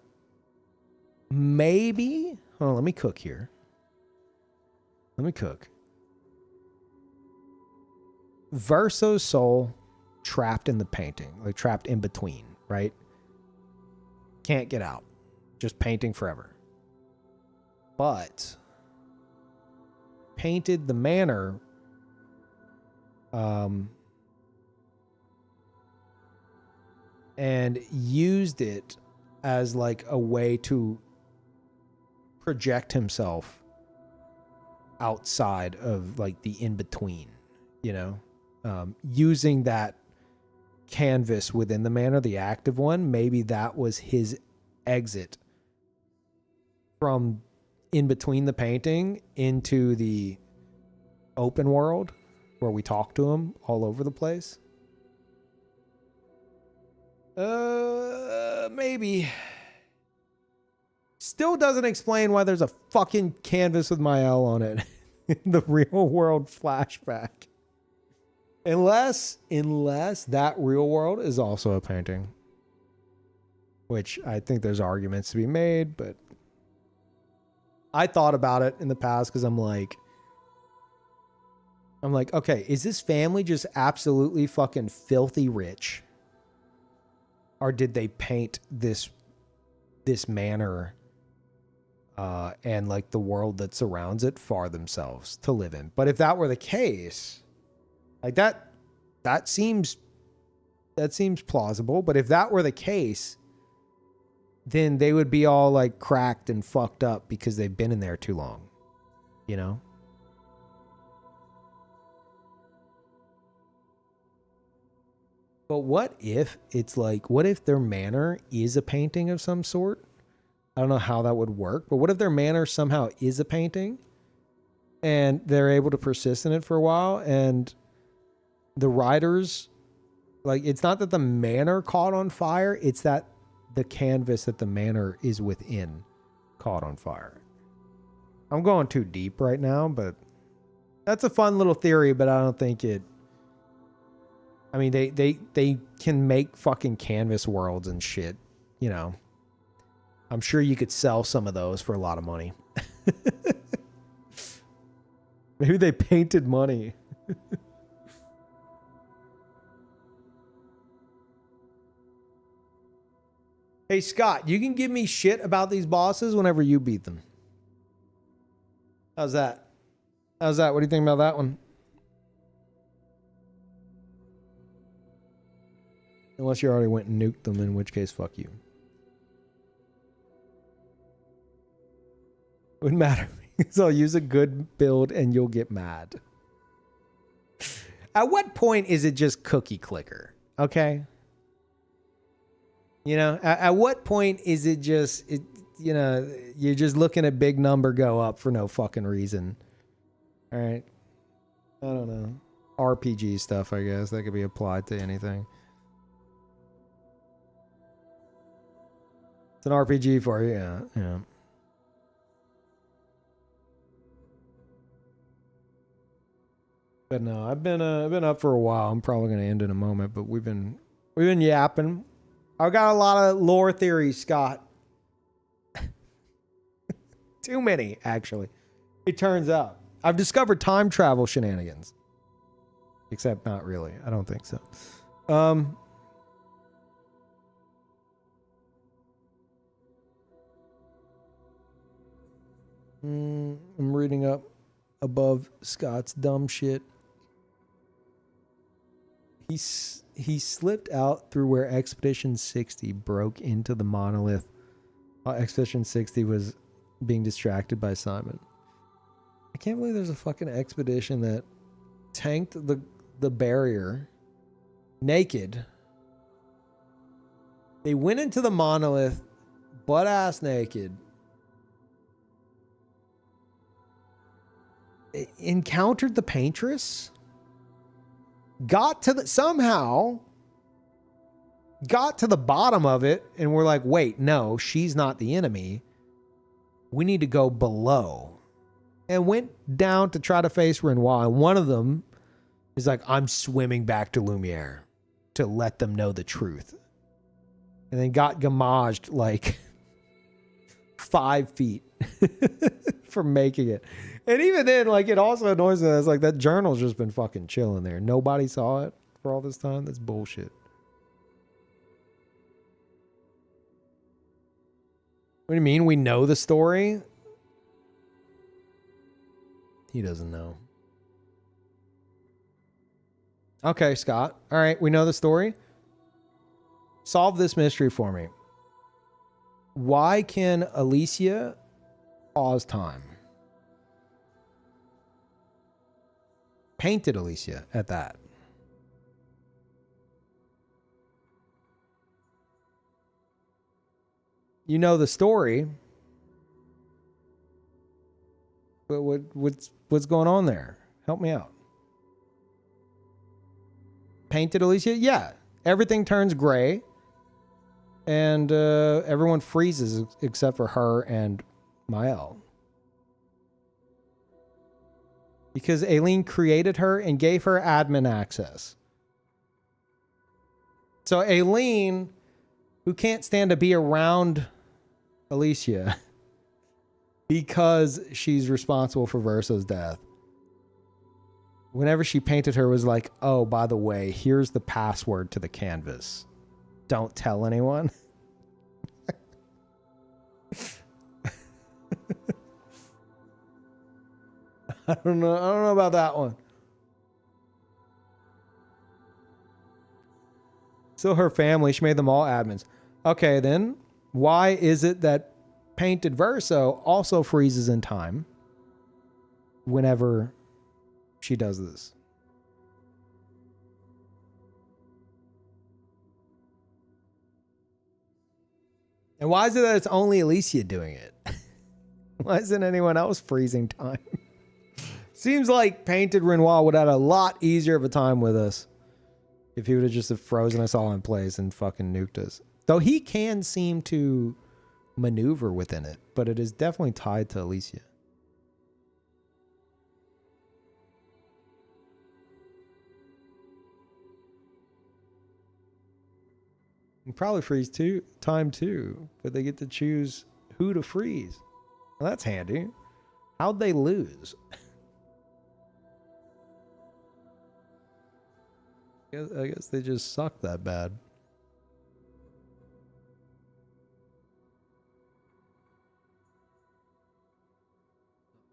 maybe... Hold on, let me cook here. Let me cook. Verso's soul trapped in the painting, like trapped in between, right? Can't get out. Just painting forever. But painted the manor and used it as like a way to project himself outside of like the in-between, you know, using that canvas within the manor, the active one. Maybe that was his exit from in between the painting into the open world where we talk to him all over the place. Maybe. Still doesn't explain why there's a fucking canvas with my L on it in the real world flashback. Unless that real world is also a painting. Which I think there's arguments to be made, but I thought about it in the past because I'm like, okay, is this family just absolutely fucking filthy rich? Or did they paint this manor and like the world that surrounds it for themselves to live in? But if that were the case, like that seems plausible. But if that were the case, then they would be all like cracked and fucked up because they've been in there too long, you know? But what if it's like, what if their manor is a painting of some sort? I don't know how that would work, but what if their manor somehow is a painting and they're able to persist in it for a while, and the writers, like, it's not that the manor caught on fire, it's that the canvas that the manor is within caught on fire. I'm going too deep right now, but that's a fun little theory, but I don't think it... I mean, they can make fucking canvas worlds and shit, you know. I'm sure you could sell some of those for a lot of money. Maybe they painted money. Hey, Scott, you can give me shit about these bosses whenever you beat them. How's that? How's that? What do you think about that one? Unless you already went and nuked them, in which case, fuck you. Wouldn't matter. So I'll use a good build and you'll get mad. At what point is it just cookie clicker? Okay? You know, at what point is it just, you know, you're just looking at big number go up for no fucking reason. All right? I don't know. RPG stuff, I guess. That could be applied to anything. It's an RPG for you, yeah. But no, I've been up for a while. I'm probably gonna end in a moment, but we've been yapping. I've got a lot of lore theories, Scott. Too many, actually. It turns out I've discovered time travel shenanigans. Except not really. I don't think so. I'm reading up above Scott's dumb shit. He slipped out through where Expedition 60 broke into the monolith while Expedition 60 was being distracted by Simon. I can't believe there's a fucking expedition that tanked the barrier naked. They went into the monolith butt-ass naked. Encountered the paintress, somehow got to the bottom of it, and we're like, wait, no, she's not the enemy. We need to go below. And went down to try to face Renoir, and one of them is like, I'm swimming back to Lumiere to let them know the truth. And then got gamaged like 5 feet for making it. And even then, like, it also annoys me that it's like that journal's just been fucking chilling there. Nobody saw it for all this time. That's bullshit. What do you mean? We know the story? He doesn't know. Okay, Scott. All right, we know the story. Solve this mystery for me. Why can Alicia pause time? Painted Alicia at that. You know the story. But what's going on there? Help me out. Painted Alicia? Yeah. Everything turns gray. And everyone freezes except for her and Mael. Because Aileen created her and gave her admin access. So Aileen, who can't stand to be around Alicia because she's responsible for Verso's death, whenever she painted her, was like, oh, by the way, here's the password to the canvas. Don't tell anyone. I don't know about that one. So her family, she made them all admins. Okay, then why is it that Painted Verso also freezes in time whenever she does this? And why is it that it's only Alicia doing it? Why isn't anyone else freezing time? Seems like Painted Renoir would have had a lot easier of a time with us if he would have just have frozen us all in place and fucking nuked us. Though he can seem to maneuver within it, but it is definitely tied to Alicia. You probably freeze time too, but they get to choose who to freeze. Well, that's handy. How'd they lose? I guess they just suck that bad.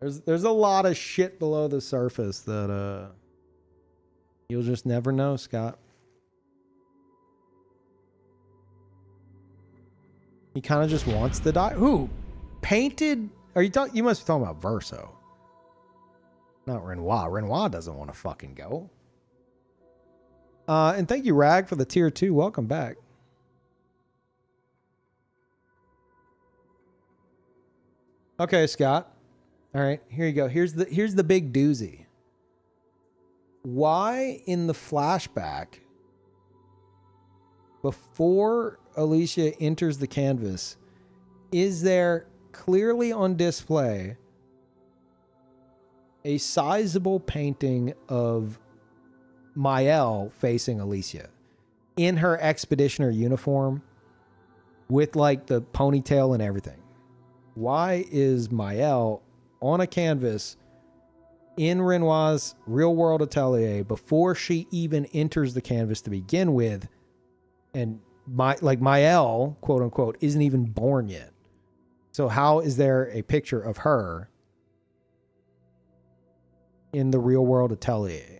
There's a lot of shit below the surface that you'll just never know, Scott. He kind of just wants to die. Who? Painted? Are you talking? You must be talking about Verso. Not Renoir. Renoir doesn't want to fucking go. And thank you, Rag, for the tier 2. Welcome back. Okay, Scott. All right, here you go. Here's the big doozy. Why in the flashback, before Alicia enters the canvas, is there clearly on display a sizable painting of Mael facing Alicia in her expeditioner uniform with like the ponytail and everything? Why is Mael on a canvas in Renoir's real world atelier before she even enters the canvas to begin with? And Mael, quote unquote, isn't even born yet. So how is there a picture of her in the real world atelier?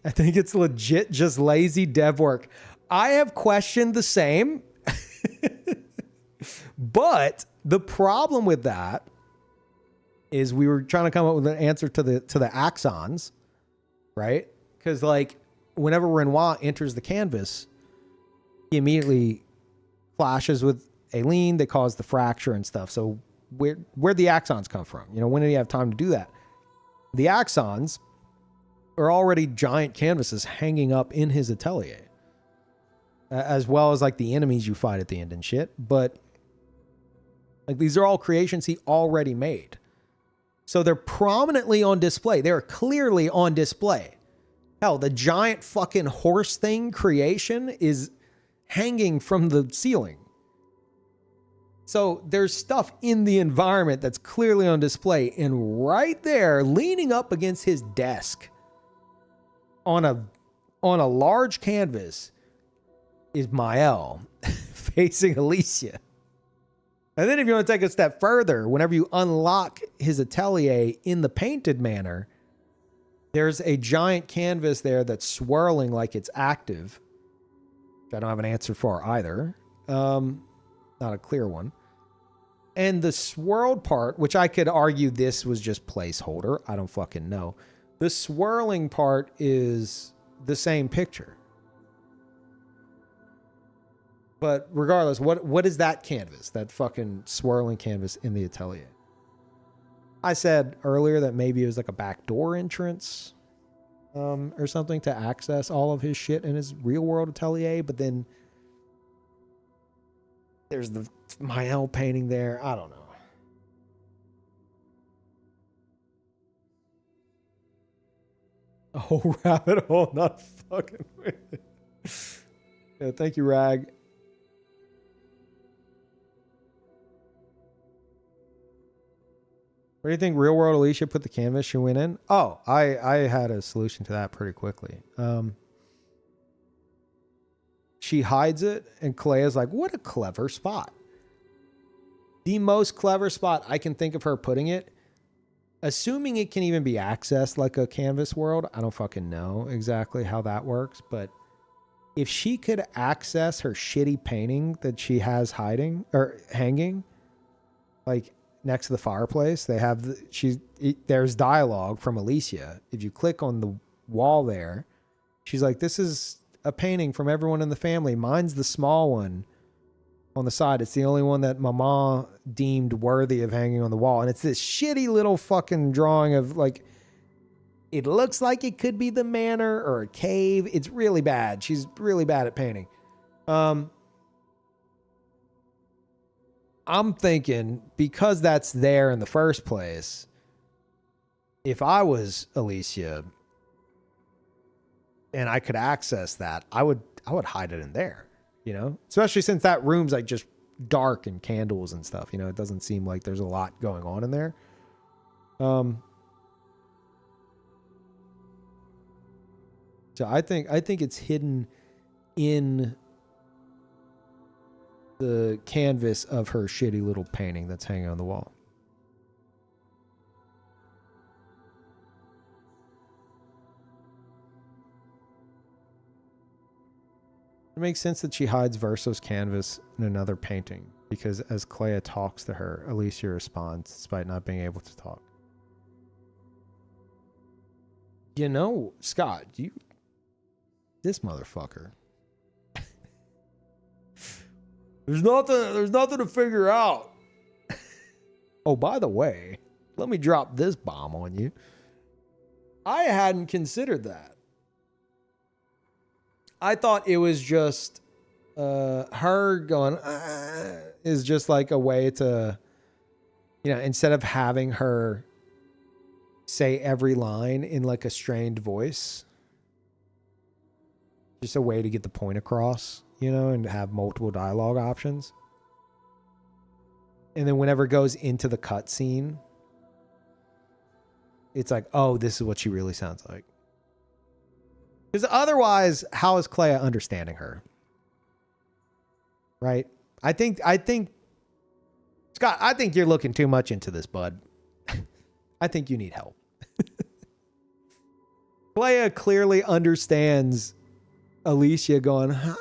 I think it's legit just lazy dev work. I have questioned the same. But the problem with that is we were trying to come up with an answer to the axons, right? Because like whenever Renoir enters the canvas, he flashes with Aileen. They cause the fracture and stuff. So where'd the axons come from? You know, when did he have time to do that? The axons are already giant canvases hanging up in his atelier, as well as like the enemies you fight at the end and shit. But like these are all creations he already made. So they're prominently on display. They're clearly on display. Hell, the giant fucking horse thing creation is hanging from the ceiling. So there's stuff in the environment that's clearly on display, and right there, leaning up against his desk on a large canvas is Mael facing Alicia. And then if you want to take a step further, whenever you unlock his atelier in the painted manner, there's a giant canvas there that's swirling like it's active, which I don't have an answer for either. Not a clear one. And the swirled part, which I could argue this was just placeholder. I don't fucking know. The swirling part is the same picture. But regardless, what is that canvas? That fucking swirling canvas in the atelier? I said earlier that maybe it was like a backdoor entrance or something to access all of his shit in his real world atelier. But then there's the Mael painting there. I don't know. Oh, rabbit hole, not fucking with it. Yeah, thank you, Rag. Where do you think real world Alicia put the canvas she went in? Oh, I had a solution to that pretty quickly. She hides it, and Clea's like, what a clever spot. The most clever spot I can think of her putting it, assuming it can even be accessed like a canvas world. I don't fucking know exactly how that works, but if she could access her shitty painting that she has hiding or hanging, like next to the fireplace, they have there's dialogue from Alicia. If you click on the wall there, she's like, this is a painting from everyone in the family. Mine's the small one on the side. It's the only one that Mama deemed worthy of hanging on the wall. And it's this shitty little fucking drawing of like, it looks like it could be the manor or a cave. It's really bad. She's really bad at painting. I'm thinking because that's there in the first place, if I was Alicia and I could access that, I would hide it in there, you know, especially since that room's like just dark and candles and stuff, you know, it doesn't seem like there's a lot going on in there. So I think it's hidden in the canvas of her shitty little painting that's hanging on the wall. It makes sense that she hides Verso's canvas in another painting because as Clea talks to her, Alicia responds despite not being able to talk. You know, Scott, this motherfucker. There's nothing to figure out. Oh, by the way, let me drop this bomb on you. I hadn't considered that. I thought it was just her going is just like a way to, you know, instead of having her say every line in like a strained voice, just a way to get the point across, you know, and have multiple dialogue options. And then whenever it goes into the cutscene, it's like, oh, this is what she really sounds like. Because otherwise, how is Clea understanding her? Right? I think, Scott, I think you're looking too much into this, bud. I think you need help. Clea clearly understands Alicia going, huh?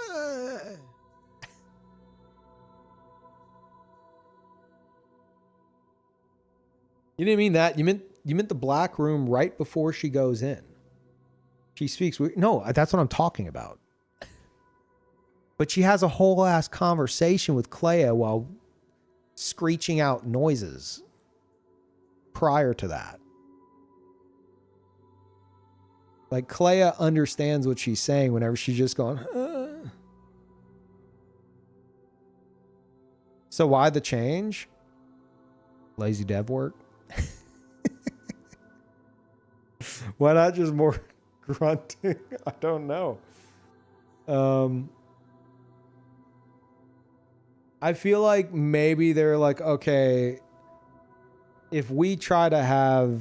You didn't mean that. You meant the black room right before she goes in. She speaks. No, that's what I'm talking about. But she has a whole ass conversation with Clea while screeching out noises prior to that. Like Clea understands what she's saying whenever she's just going, So why the change? Lazy dev work? Why not just more grunting? I don't know. I feel like maybe they're like, okay, if we try to have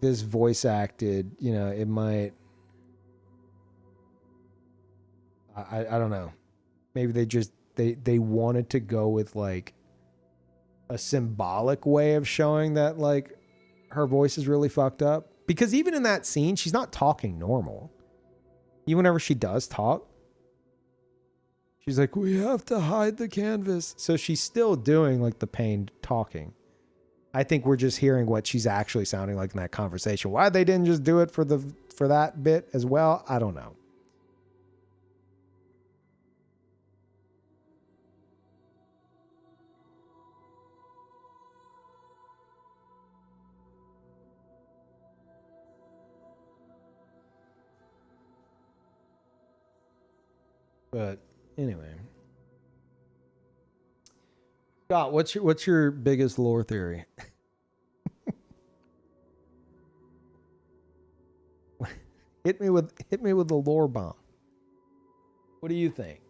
this voice acted, you know, it might. I don't know. Maybe they wanted to go with like a symbolic way of showing that like her voice is really fucked up. Because even in that scene, she's not talking normal. Even whenever she does talk, she's like, we have to hide the canvas. So she's still doing like the pained talking. I think we're just hearing what she's actually sounding like in that conversation. Why they didn't just do it for that bit as well, I don't know. But anyway, Scott, what's your biggest lore theory? hit me with the lore bomb. What do you think?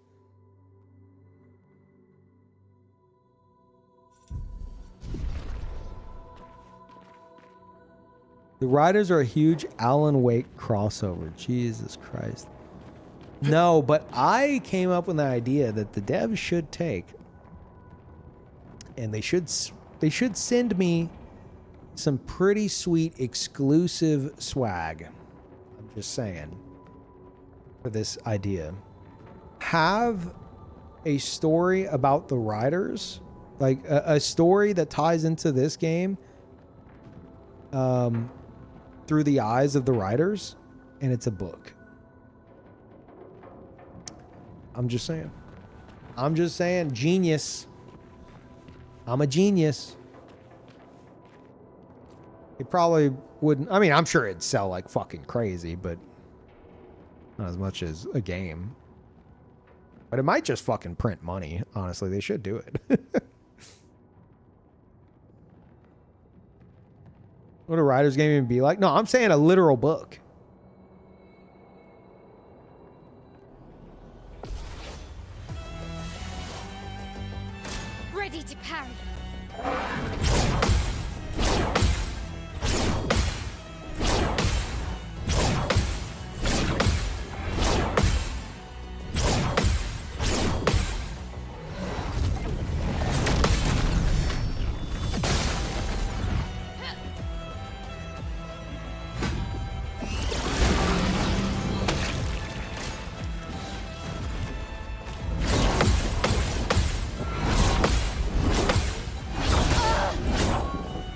The Riders are a huge Alan Wake crossover. Jesus Christ. No, but I came up with the idea that the devs should take, and they should send me some pretty sweet exclusive swag. I'm just saying, for this idea. Have a story about the Riders, like a story that ties into this game, through the eyes of the Riders, and it's a book. I'm just saying, genius. I'm a genius. It probably wouldn't, I mean, I'm sure it'd sell like fucking crazy, but not as much as a game. But it might just fucking print money. Honestly, they should do it. What a Riders game even be like? No, I'm saying a literal book. Ready to parry.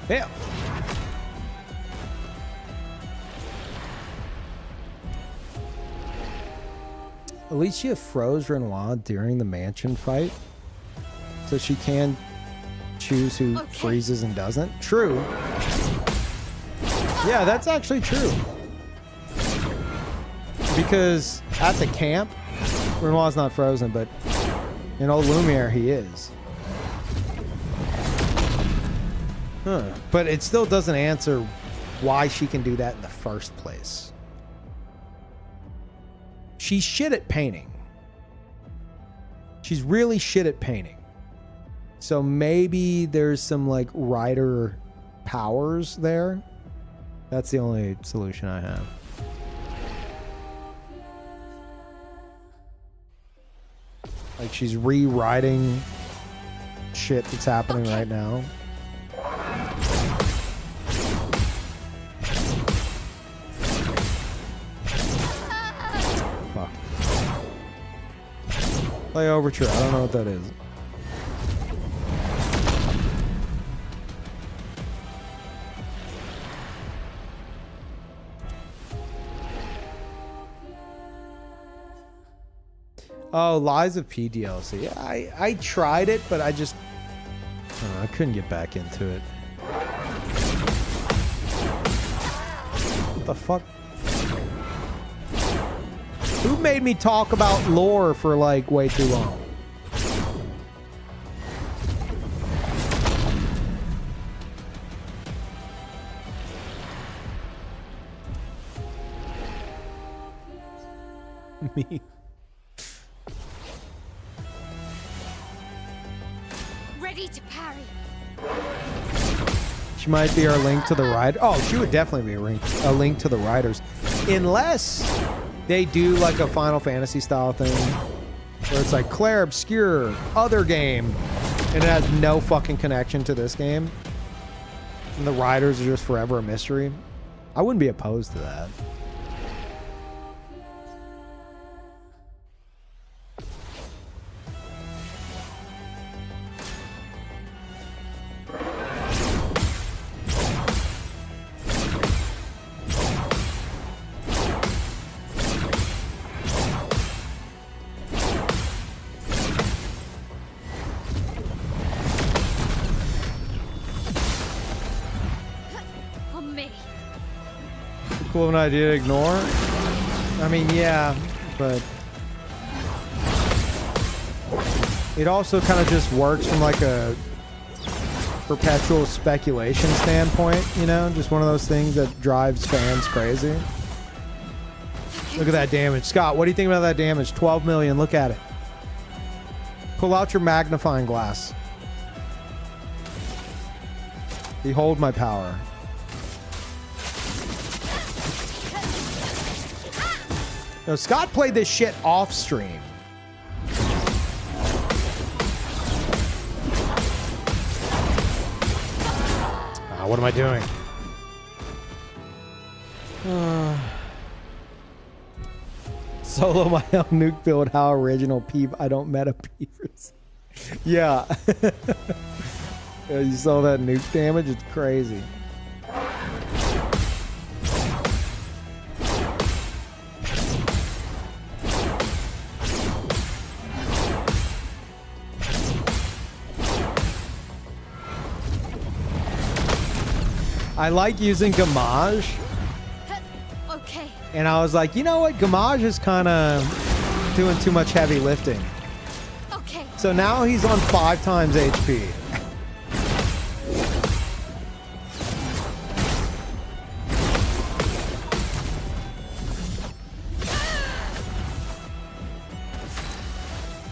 Yeah. Alicia froze Renoir during the mansion fight, so she can choose who freezes and doesn't. True. Yeah, that's actually true. Because at the camp, Renoir's not frozen, but in old Lumiere he is. Huh. But it still doesn't answer why she can do that in the first place. She's shit at painting. She's really shit at painting. So maybe there's some like writer powers there. That's the only solution I have. Like she's rewriting shit that's happening right now. Fuck. Play Overture. I don't know what that is. Oh, Lies of P DLC. Yeah, I tried it, but I just... I couldn't get back into it. What the fuck? Who made me talk about lore for like way too long? Me. Ready to parry. She might be our link to the ride. Oh, she would definitely be a link to the riders, unless they do like a Final Fantasy style thing where it's like Claire Obscure other game, and it has no fucking connection to this game, and the riders are just forever a mystery. I wouldn't be opposed to that. On me. Cool of an idea to ignore. I mean, yeah, but it also kind of just works from like a perpetual speculation standpoint, you know, just one of those things that drives fans crazy. Look at that damage. Scott, what do you think about that damage? 12 million. Look at it. Pull out your magnifying glass. Behold my power. No, Scott played this shit off stream. What am I doing? Solo my own nuke build. How original, Peeve. I don't meta Peevers. Yeah. Yeah. You saw that nuke damage? It's crazy. I like using Gamage. Okay. And I was like, you know what? Gamage is kind of doing too much heavy lifting. Okay. So now he's on 5 times HP.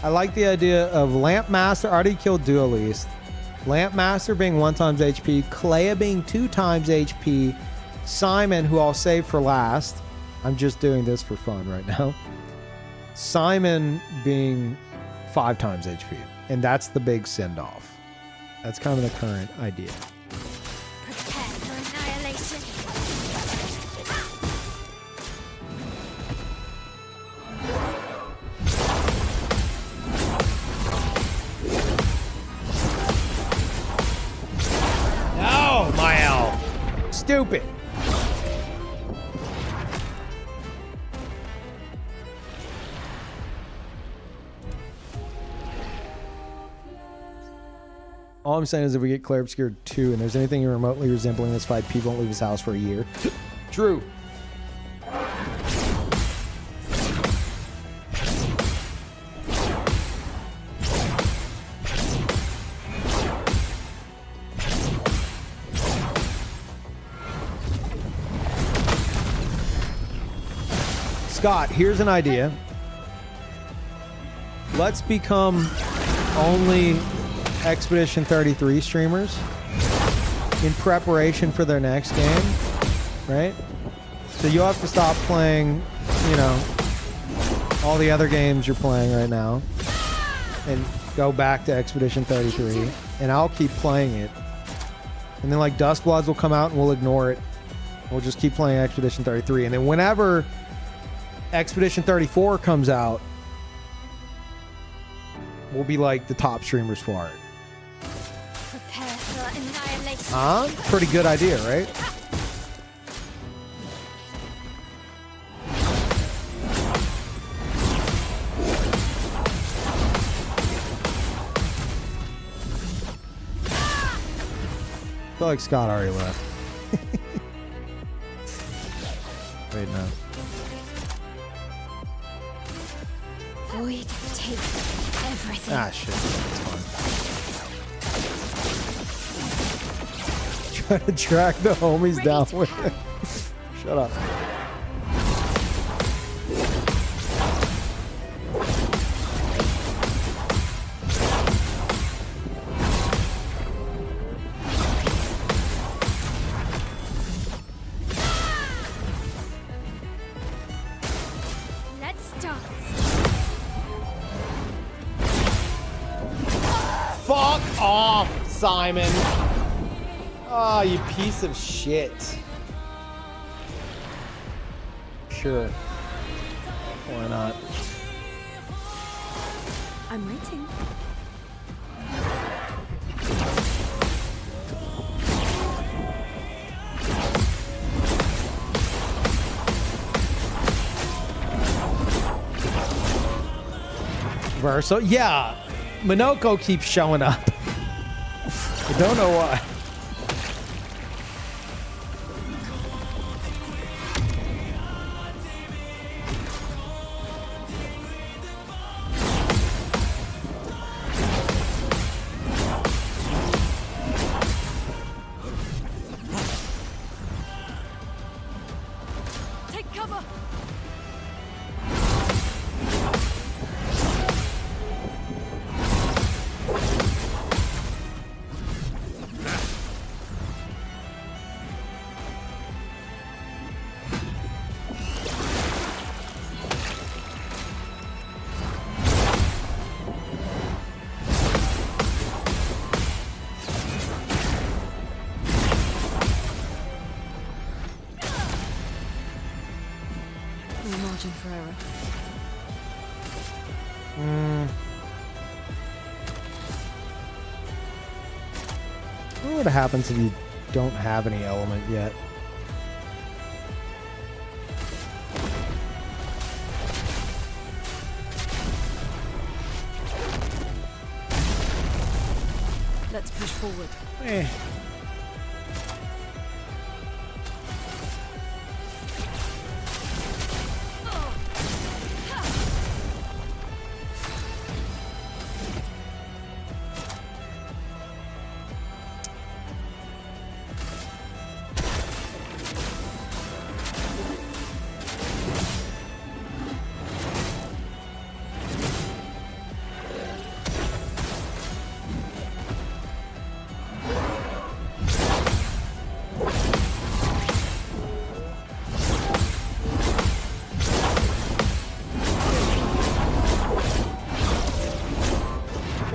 I like the idea of Lamp Master already killed Duelist. Lamp Master being 1 times HP, Clea being 2 times HP, Simon, who I'll save for last. I'm just doing this for fun right now. Simon being 5 times HP. And that's the big send-off. That's kind of the current idea. Prepare for annihilation. No, my elf. Stupid. All I'm saying is if we get Claire Obscure 2 and there's anything remotely resembling this fight, people won't leave his house for a year. True. Scott, here's an idea. Let's become only Expedition 33 streamers in preparation for their next game, right? So you'll have to stop playing, you know, all the other games you're playing right now and go back to Expedition 33, and I'll keep playing it. And then like Dustbloods will come out and we'll ignore it. We'll just keep playing Expedition 33, and then whenever Expedition 34 comes out, we'll be like the top streamers for it. Prepare for annihilation. Huh? Pretty good idea, right? I feel like Scott already left. Wait, no. Void take everything. Ah, shit. It's fine. Try to track the homies Ready down to with parry. it. Shut up. Simon. Oh, you piece of shit. Sure. Why not? I'm waiting. Verso. Yeah. Minoko keeps showing up. I don't know why. Take cover. No margin for error. I wonder what happens if you don't have any element yet. Let's push forward. Eh.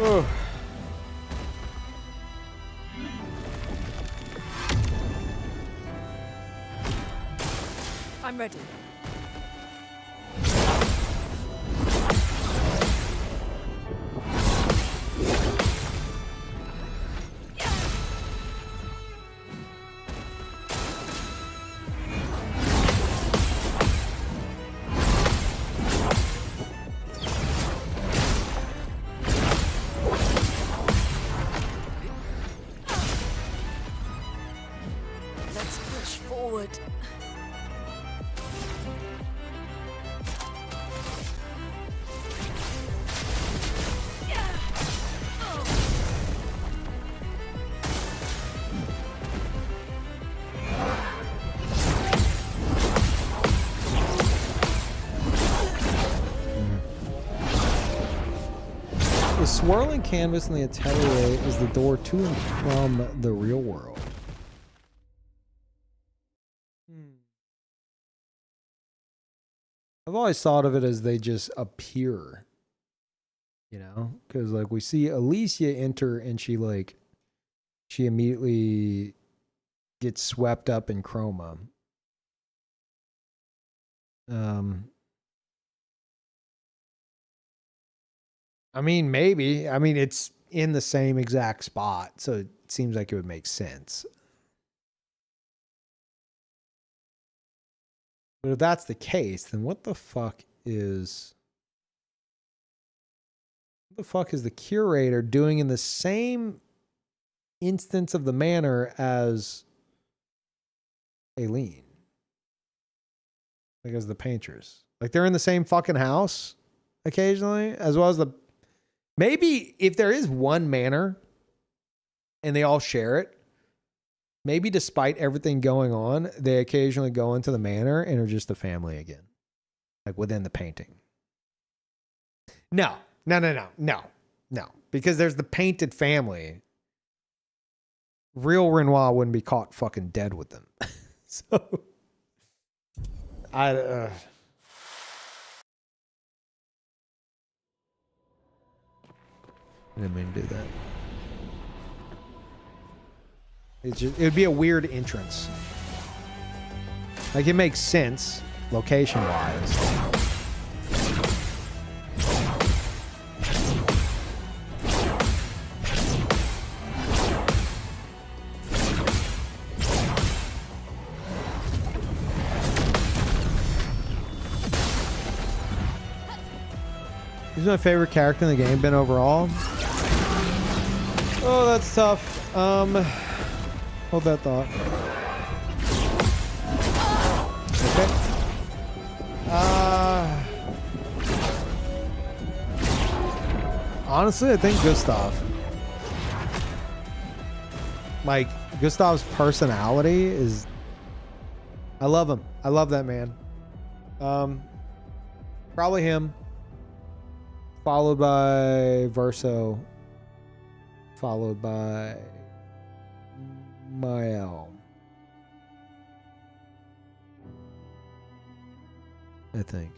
Oh. I'm ready. Let's push forward. The swirling canvas in the atelier is the door to and from the real world. I've always thought of it as they just appear, you know, because like we see Alicia enter and she immediately gets swept up in chroma. I mean, maybe. I mean, it's in the same exact spot, so it seems like it would make sense. But if that's the case, then what the fuck is the curator doing in the same instance of the manor as Aileen? Like as the painters. Like they're in the same fucking house occasionally, as well as the... Maybe if there is one manor and they all share it, maybe despite everything going on, they occasionally go into the manor and are just a family again. Like within the painting. No. Because there's the painted family. Real Renoir wouldn't be caught fucking dead with them. So... I didn't mean to do that. It would be a weird entrance. Like, it makes sense location-wise. Who's my favorite character in the game been overall? Oh, that's tough. Hold that thought. Okay. Honestly, I think Gustav. Like, Gustav's personality is... I love him. I love that man. Probably him. Followed by Verso. Followed by Mael. I think.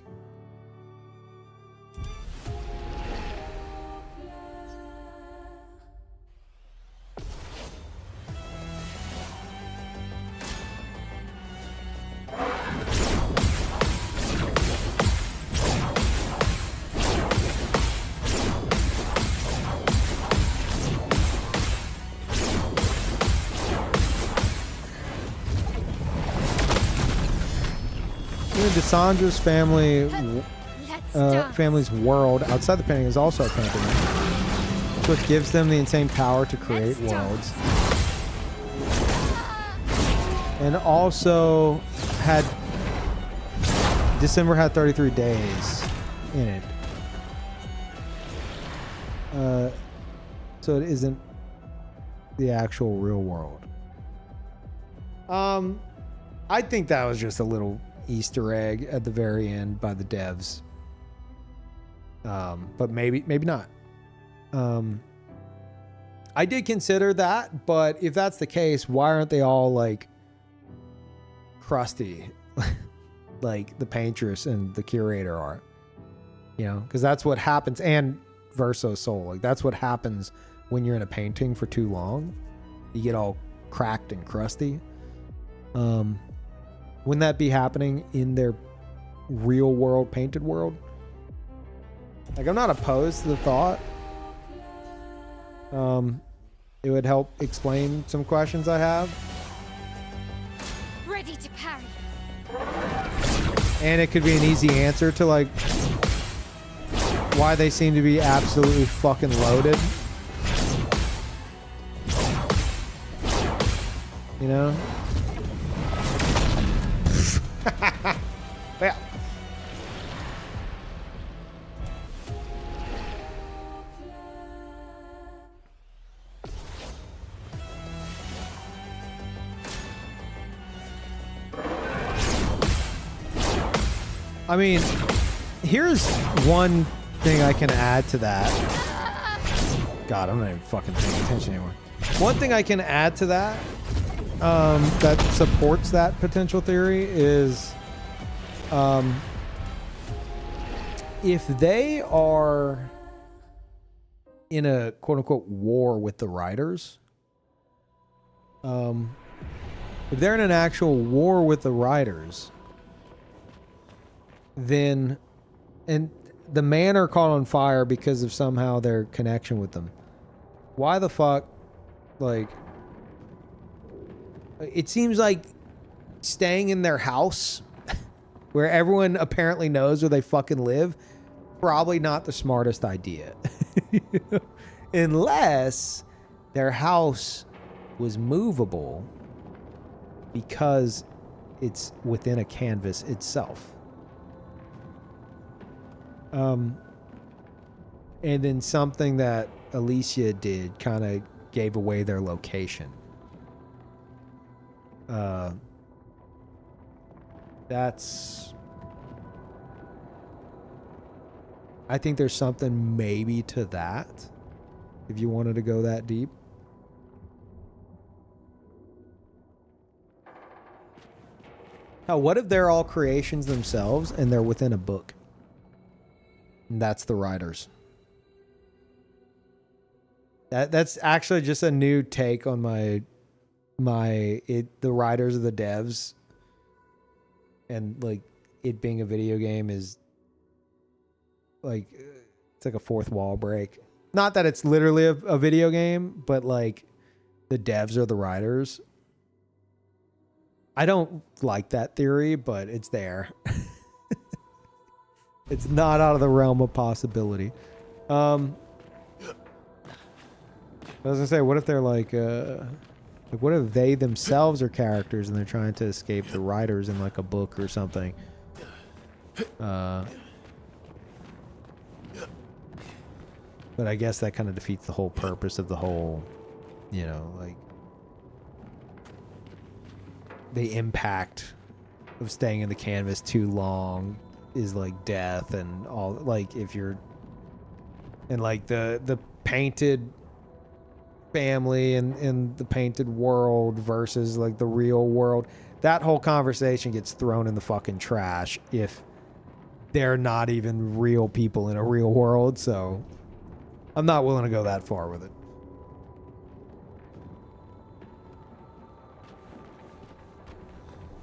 Dessandra's family's world outside the painting is also a painting. It's what gives them the insane power to create worlds. And also had December had 33 days in it. So it isn't the actual real world. I think that was just a little Easter egg at the very end by the devs. But maybe not. I did consider that, but if that's the case, why aren't they all like crusty like the paintress and the curator are? You know, because that's what happens. And Verso Soul, like that's what happens when you're in a painting for too long. You get all cracked and crusty. Wouldn't that be happening in their real world painted world? Like, I'm not opposed to the thought. It would help explain some questions I have. Ready to parry. And it could be an easy answer to like why they seem to be absolutely fucking loaded. You know? Well. I mean, here's one thing I can add to that. God, I'm not even fucking paying attention anymore. One thing I can add to that that supports that potential theory is if they are in a quote-unquote war with the writers, if they're in an actual war with the writers, then, and the manor caught on fire because of somehow their connection with them, why the fuck, like, it seems like staying in their house where everyone apparently knows where they fucking live, probably not the smartest idea. Unless their house was movable because it's within a canvas itself. And then something that Alicia did kind of gave away their location. That's... I think there's something maybe to that, if you wanted to go that deep. Now, what if they're all creations themselves and they're within a book? And that's the writers. That's actually just a new take on my the writers of the devs and like it being a video game is like it's like a fourth wall break. Not that it's literally a video game, but like the devs are the writers. I don't like that theory, but it's there. It's not out of the realm of possibility. I was gonna say, what if they're like what if they themselves are characters and they're trying to escape the writers in like a book or something? But I guess that kind of defeats the whole purpose of the whole, you know, like the impact of staying in the canvas too long is like death and all. Like if you're and like the painted family and the painted world versus like the real world, that whole conversation gets thrown in the fucking trash if they're not even real people in a real world. So I'm not willing to go that far with it.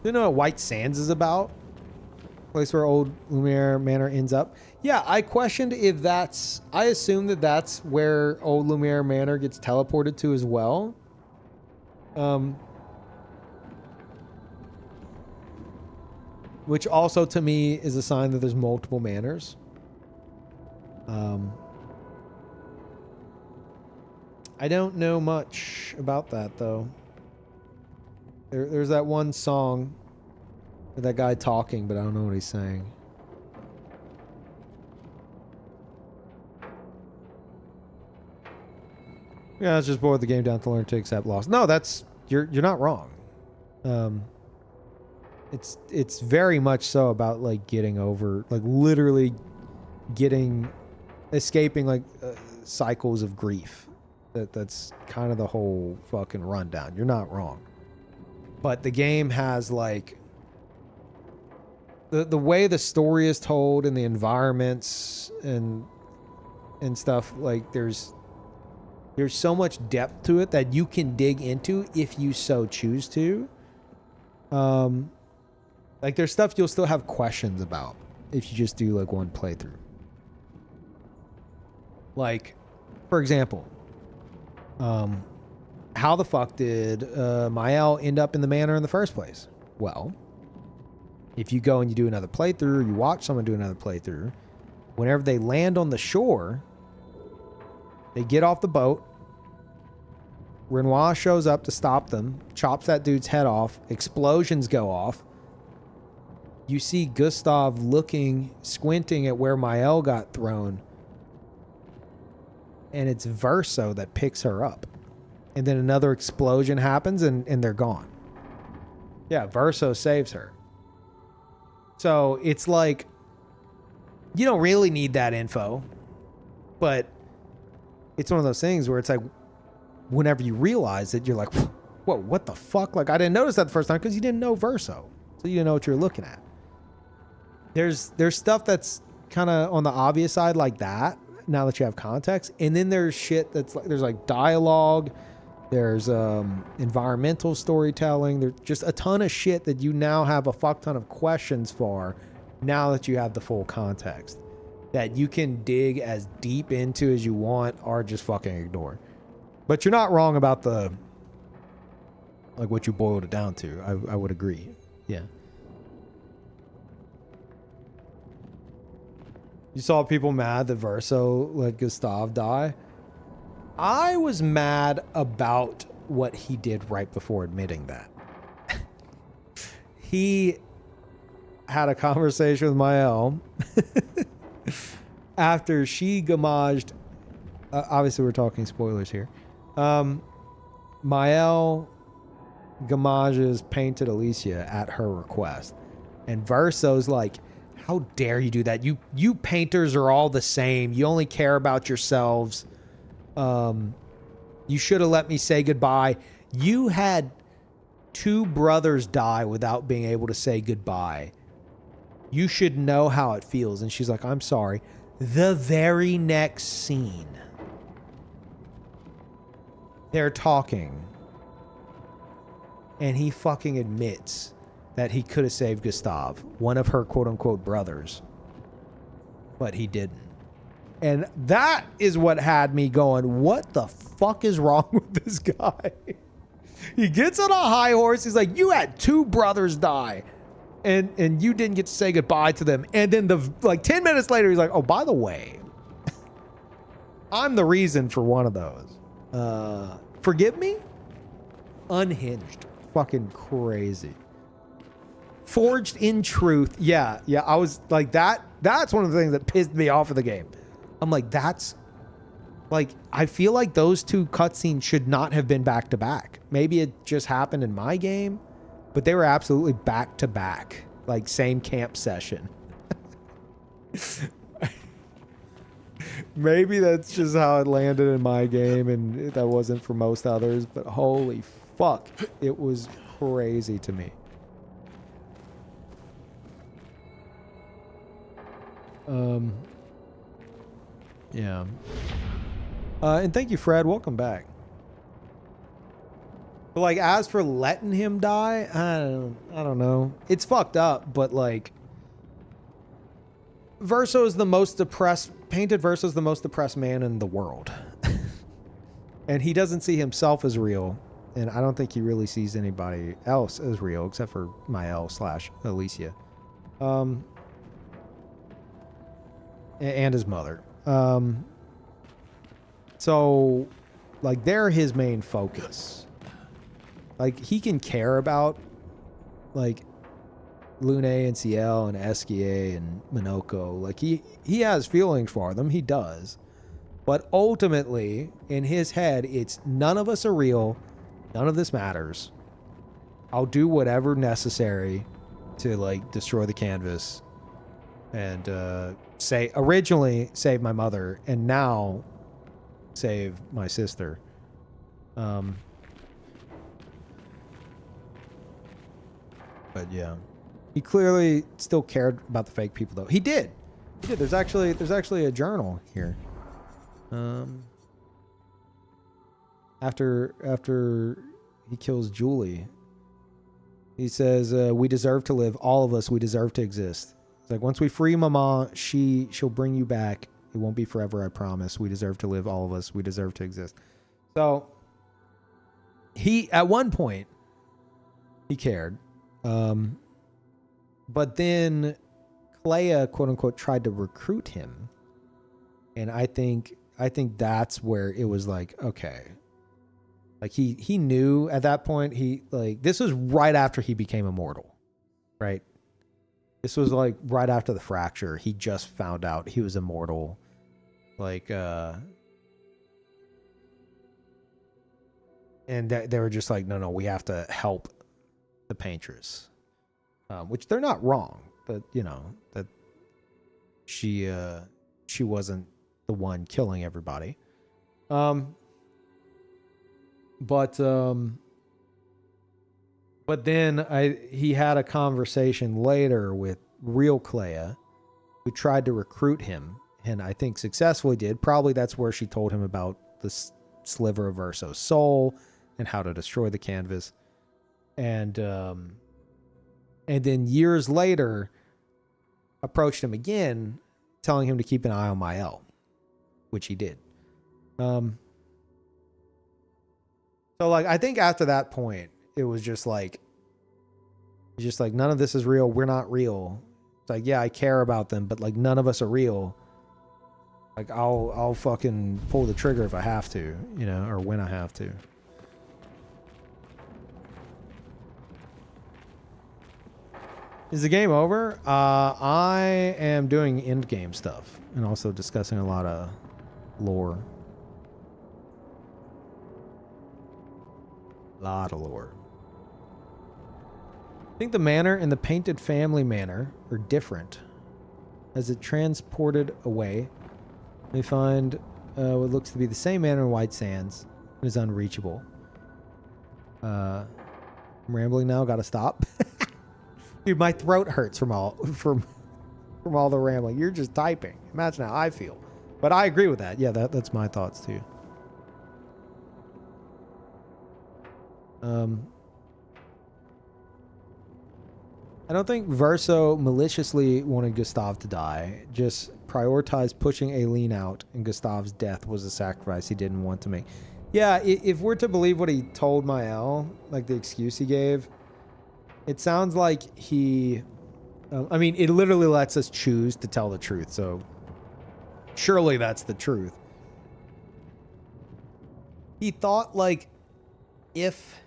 Do you know what White Sands is about? Place where old Lumiere Manor ends up. Yeah, I questioned if that's... I assume that that's where old Lumiere Manor gets teleported to as well. Which also to me is a sign that there's multiple manors. I don't know much about that though. There's that one song with that guy talking, but I don't know what he's saying. Yeah, I was just bored the game down to learn to accept loss. No, that's you're not wrong. It's very much so about like getting over, like literally escaping like cycles of grief. That's kind of the whole fucking rundown. You're not wrong. But the game has like the way the story is told and the environments and stuff, like there's so much depth to it that you can dig into if you so choose to. Like there's stuff you'll still have questions about if you just do like one playthrough. Like, for example, how the fuck did Mael end up in the manor in the first place? Well, if you go and you do another playthrough, or you watch someone do another playthrough, whenever they land on the shore, they get off the boat. Renoir shows up to stop them, chops that dude's head off, explosions go off. You see Gustav squinting at where Mael got thrown, and it's Verso that picks her up. And then another explosion happens and they're gone. Yeah, Verso saves her. So it's like, you don't really need that info, but it's one of those things where it's like, whenever you realize it, you're like, whoa, what the fuck? Like, I didn't notice that the first time because you didn't know Verso. So you didn't know what you're looking at. There's stuff that's kind of on the obvious side like that, now that you have context. And then there's shit that's like, there's like dialogue, there's environmental storytelling, there's just a ton of shit that you now have a fuck ton of questions for now that you have the full context, that you can dig as deep into as you want or just fucking ignore. But you're not wrong about the, like, what you boiled it down to. I would agree. Yeah. You saw people mad that Verso let Gustav die. I was mad about what he did right before admitting that. He had a conversation with Mael after she gamaged. Obviously, we're talking spoilers here. Mael gamages painted Alicia at her request, and Verso's like, how dare you do that? You painters are all the same. You only care about yourselves. You should have let me say goodbye. You had 2 brothers die without being able to say goodbye. You should know how it feels. And she's like, I'm sorry. The very next scene, they're talking. and he fucking admits that he could have saved Gustav, one of her quote-unquote brothers, but he didn't. And that is what had me going, what the fuck is wrong with this guy? He gets on a high horse. He's like, you had 2 brothers die, and you didn't get to say goodbye to them. And then 10 minutes later, he's like, oh, by the way, I'm the reason for one of those. Forgive me? Unhinged. Fucking crazy. Forged in truth. Yeah, I was like that. That's one of the things that pissed me off of the game. I'm like, that's like, I feel like those 2 cutscenes should not have been back to back. Maybe it just happened in my game, but they were absolutely back to back, like same camp session. Maybe that's just how it landed in my game, and that wasn't for most others, but holy fuck, it was crazy to me. Yeah. And thank you, Fred. Welcome back. But like, as for letting him die, I don't know. It's fucked up, but like, Verso's the most depressed, Painted Verso's the most depressed man in the world. And he doesn't see himself as real. And I don't think he really sees anybody else as real, except for Mael/Alicia. And his mother. So, like, they're his main focus. Like, he can care about, like, Lune and Ciel and Esquier and Minoko. Like, he has feelings for them. He does. But ultimately, in his head, it's none of us are real. None of this matters. I'll do whatever necessary to, like, destroy the canvas. And, originally save my mother, and now save my sister. But yeah, he clearly still cared about the fake people, though. He did. There's actually a journal here. After he kills Julie, he says, "We deserve to live. All of us. We deserve to exist." It's like, once we free Mama, she'll bring you back. It won't be forever, I promise. We deserve to live, all of us. We deserve to exist. So he, at one point, he cared. But then Clea, quote unquote, tried to recruit him. And I think that's where it was like, okay. Like he knew at that point, this was right after he became immortal, right? This was like right after the fracture. He just found out he was immortal. Like, and they were just like, no, we have to help the paintress. Which they're not wrong, but you know, that she wasn't the one killing everybody. But then he had a conversation later with real Clea, who tried to recruit him, and I think successfully did. Probably that's where she told him about the sliver of Verso's soul and how to destroy the canvas. And then years later, approached him again, telling him to keep an eye on Mael, which he did. So like, I think after that point, it was just like none of this is real. We're not real. It's like, yeah, I care about them, but like none of us are real. Like I'll fucking pull the trigger if I have to, you know, or when I have to. Is the game over? I am doing end game stuff and also discussing a lot of lore. Lot of lore. I think the manor and the painted family manor are different. As it transported away, we find what looks to be the same manor in White Sands and is unreachable. I'm rambling now. Gotta stop. Dude, my throat hurts from all the rambling. You're just typing. Imagine how I feel. But I agree with that. Yeah, that's my thoughts too. I don't think Verso maliciously wanted Gustav to die. Just prioritized pushing Aileen out, and Gustav's death was a sacrifice he didn't want to make. Yeah, if we're to believe what he told Mael, like the excuse he gave, it sounds like he... I mean, it literally lets us choose to tell the truth, so surely that's the truth. He thought, like, if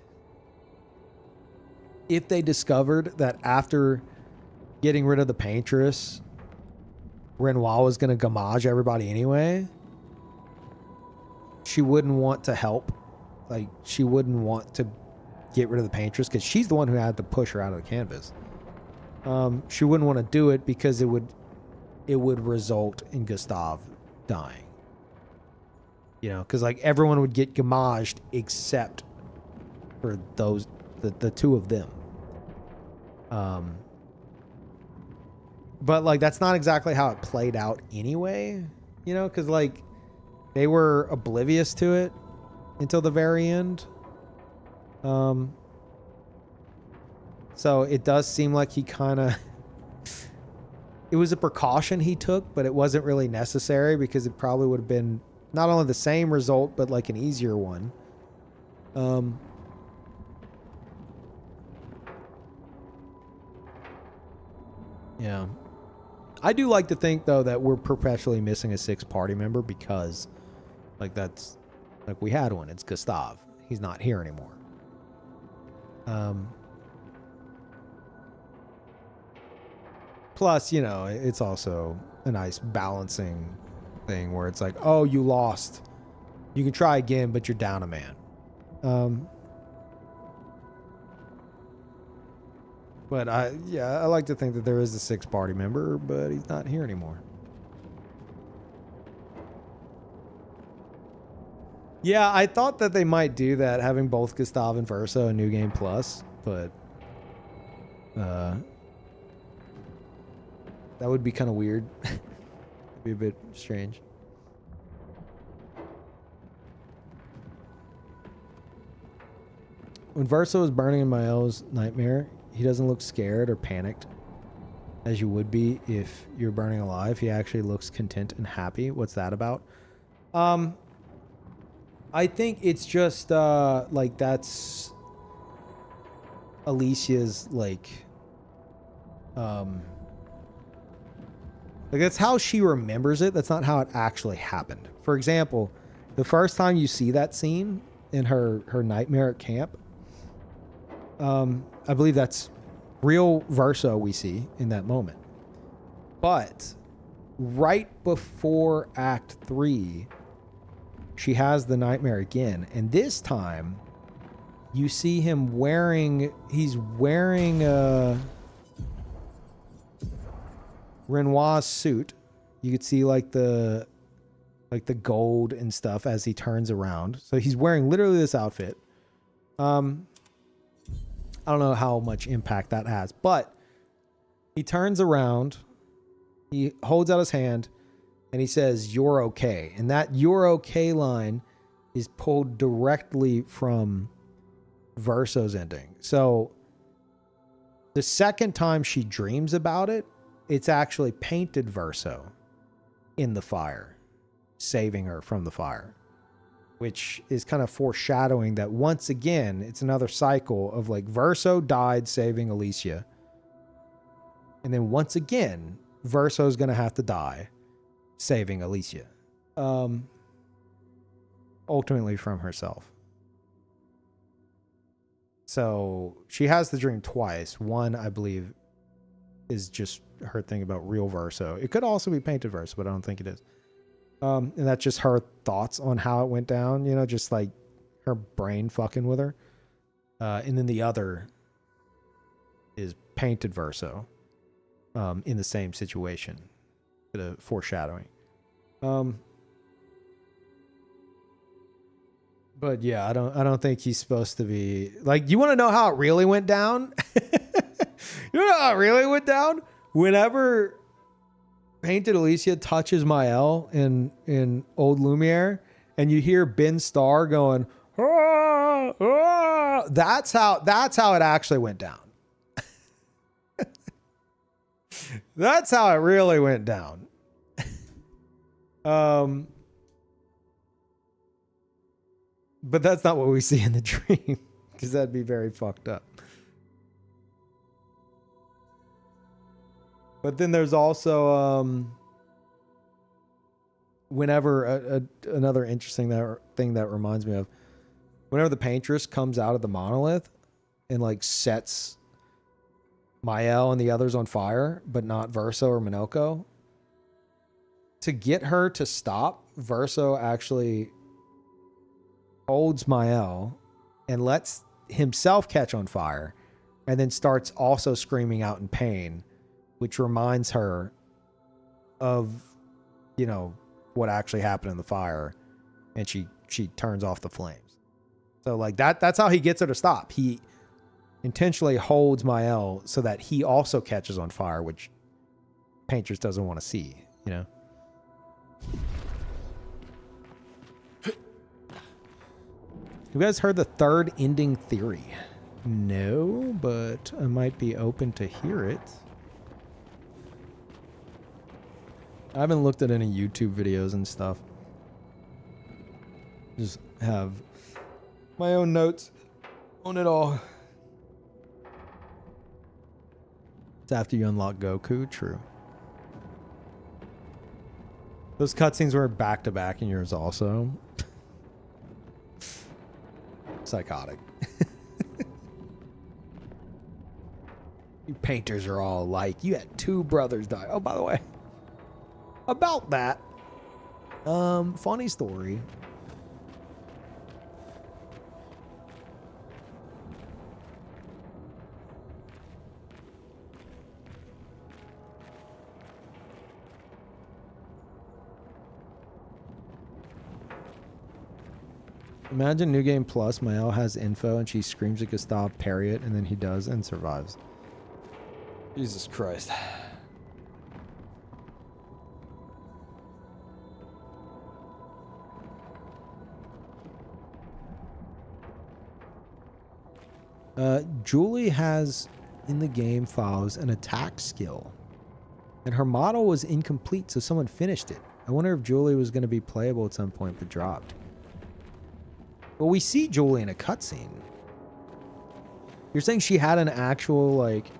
they discovered that after getting rid of the Paintress, Renoir was going to gamage everybody anyway, she wouldn't want to help. Like, she wouldn't want to get rid of the Paintress because she's the one who had to push her out of the canvas. She wouldn't want to do it because it would result in Gustav dying. You know, because like everyone would get gamaged except for those the two of them. But like that's not exactly how it played out anyway. You know, because like they were oblivious to it until the very end. So it does seem like he kind of... It was a precaution he took, but it wasn't really necessary because it probably would have been not only the same result, but like an easier one. Yeah. I do like to think, though, that we're perpetually missing a sixth party member because, like, that's... Like, we had one. It's Gustav. He's not here anymore. Plus, you know, it's also a nice balancing thing where it's like, oh, you lost. You can try again, but you're down a man. But I like to think that there is a sixth party member, but he's not here anymore. Yeah, I thought that they might do that, having both Gustav and Verso in New Game Plus, but that would be kind of weird. It'd be a bit strange. When Verso is burning in Mael's nightmare, he doesn't look scared or panicked as you would be if you're burning alive. He actually looks content and happy. What's that about? I think it's just like that's Alicia's like that's how she remembers it. That's not how it actually happened. For example, the first time you see that scene in her nightmare at camp, I believe that's real Verso we see in that moment. But right before Act 3, she has the nightmare again. And this time, you see him wearing... He's wearing Renoir's suit. You could see like the gold and stuff as he turns around. So he's wearing literally this outfit. I don't know how much impact that has, but he turns around, he holds out his hand, and he says, "You're okay." And that "you're okay" line is pulled directly from Verso's ending. So the second time she dreams about it, it's actually painted Verso in the fire, saving her from the fire, which is kind of foreshadowing that once again, it's another cycle of like Verso died saving Alicia. And then once again, Verso's going to have to die saving Alicia. Ultimately from herself. So she has the dream twice. One, I believe, is just her thinking about real Verso. It could also be painted Verso, but I don't think it is. And that's just her thoughts on how it went down, you know, just like her brain fucking with her. And then the other is painted Verso in the same situation. Bit of foreshadowing. But yeah, I don't think he's supposed to be like, you want to know how it really went down? You know how it really went down? Whenever Painted Alicia touches Mael in Old Lumiere, and you hear Ben Starr going, "Ah, ah," that's how it actually went down. That's how it really went down. But that's not what we see in the dream, because that'd be very fucked up. But then there's also whenever another interesting thing that reminds me of, whenever the paintress comes out of the monolith and like sets Mael and the others on fire, but not Verso or Minoko, to get her to stop, Verso actually holds Mael and lets himself catch on fire, and then starts also screaming out in pain, which reminds her of, you know, what actually happened in the fire, and she turns off the flames. So like that's how he gets her to stop. He intentionally holds Mael so that he also catches on fire, which Paintress doesn't want to see, you know. You guys heard the third ending theory? No, but I might be open to hear it. I haven't looked at any YouTube videos and stuff. Just have my own notes on it all. It's after you unlock Goku, true. Those cutscenes were back to back in yours also. Psychotic. You painters are all alike. You had 2 brothers die. Oh, by the way, about that, funny story. Imagine New Game Plus, Mael has info and she screams at Gustav, parry it, and then he does and survives. Jesus Christ. Julie has in the game files an attack skill, and her model was incomplete, so someone finished it. I wonder if Julie was going to be playable at some point but dropped. Well, we see Julie in a cutscene. You're saying she had an actual, like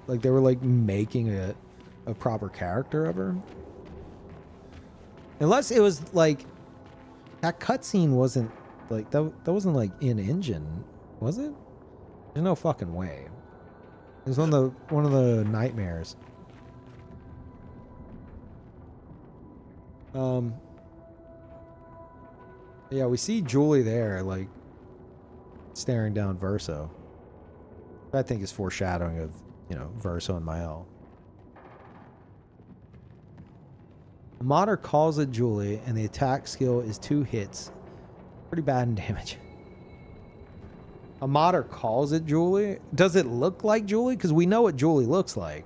they were, like, making a proper character of her? Unless it was, like, that cutscene wasn't, like, that wasn't, like, in-engine, was it? There's no fucking way. It was one of the nightmares. Yeah, we see Julie there, like, staring down Verso. I think is foreshadowing of, you know, Verso and Mael. A modder calls at Julie, and the attack skill is 2 hits. Pretty bad in damage. A modder calls at Julie? Does it look like Julie? Because we know what Julie looks like.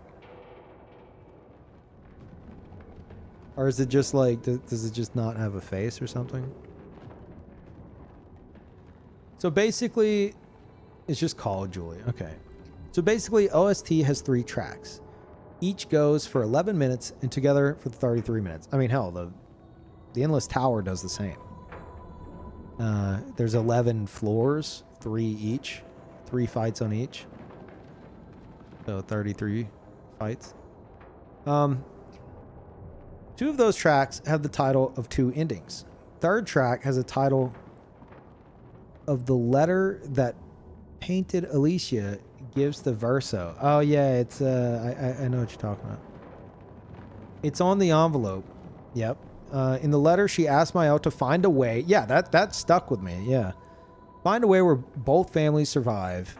Or is it just like, does it just not have a face or something? So basically, it's just called Julie. Okay. So basically, OST has 3 tracks. Each goes for 11 minutes and together for 33 minutes. I mean, hell, the Endless Tower does the same. There's 11 floors, 3 each. 3 fights on each. So 33 fights. 2 of those tracks have the title of 2 endings. Third track has a title of the letter that Painted Alicia gives to Verso. Oh yeah, it's I know what you're talking about. It's on the envelope. Yep. In the letter, she asked Mael to find a way. Yeah, that stuck with me. Yeah, find a way where both families survive.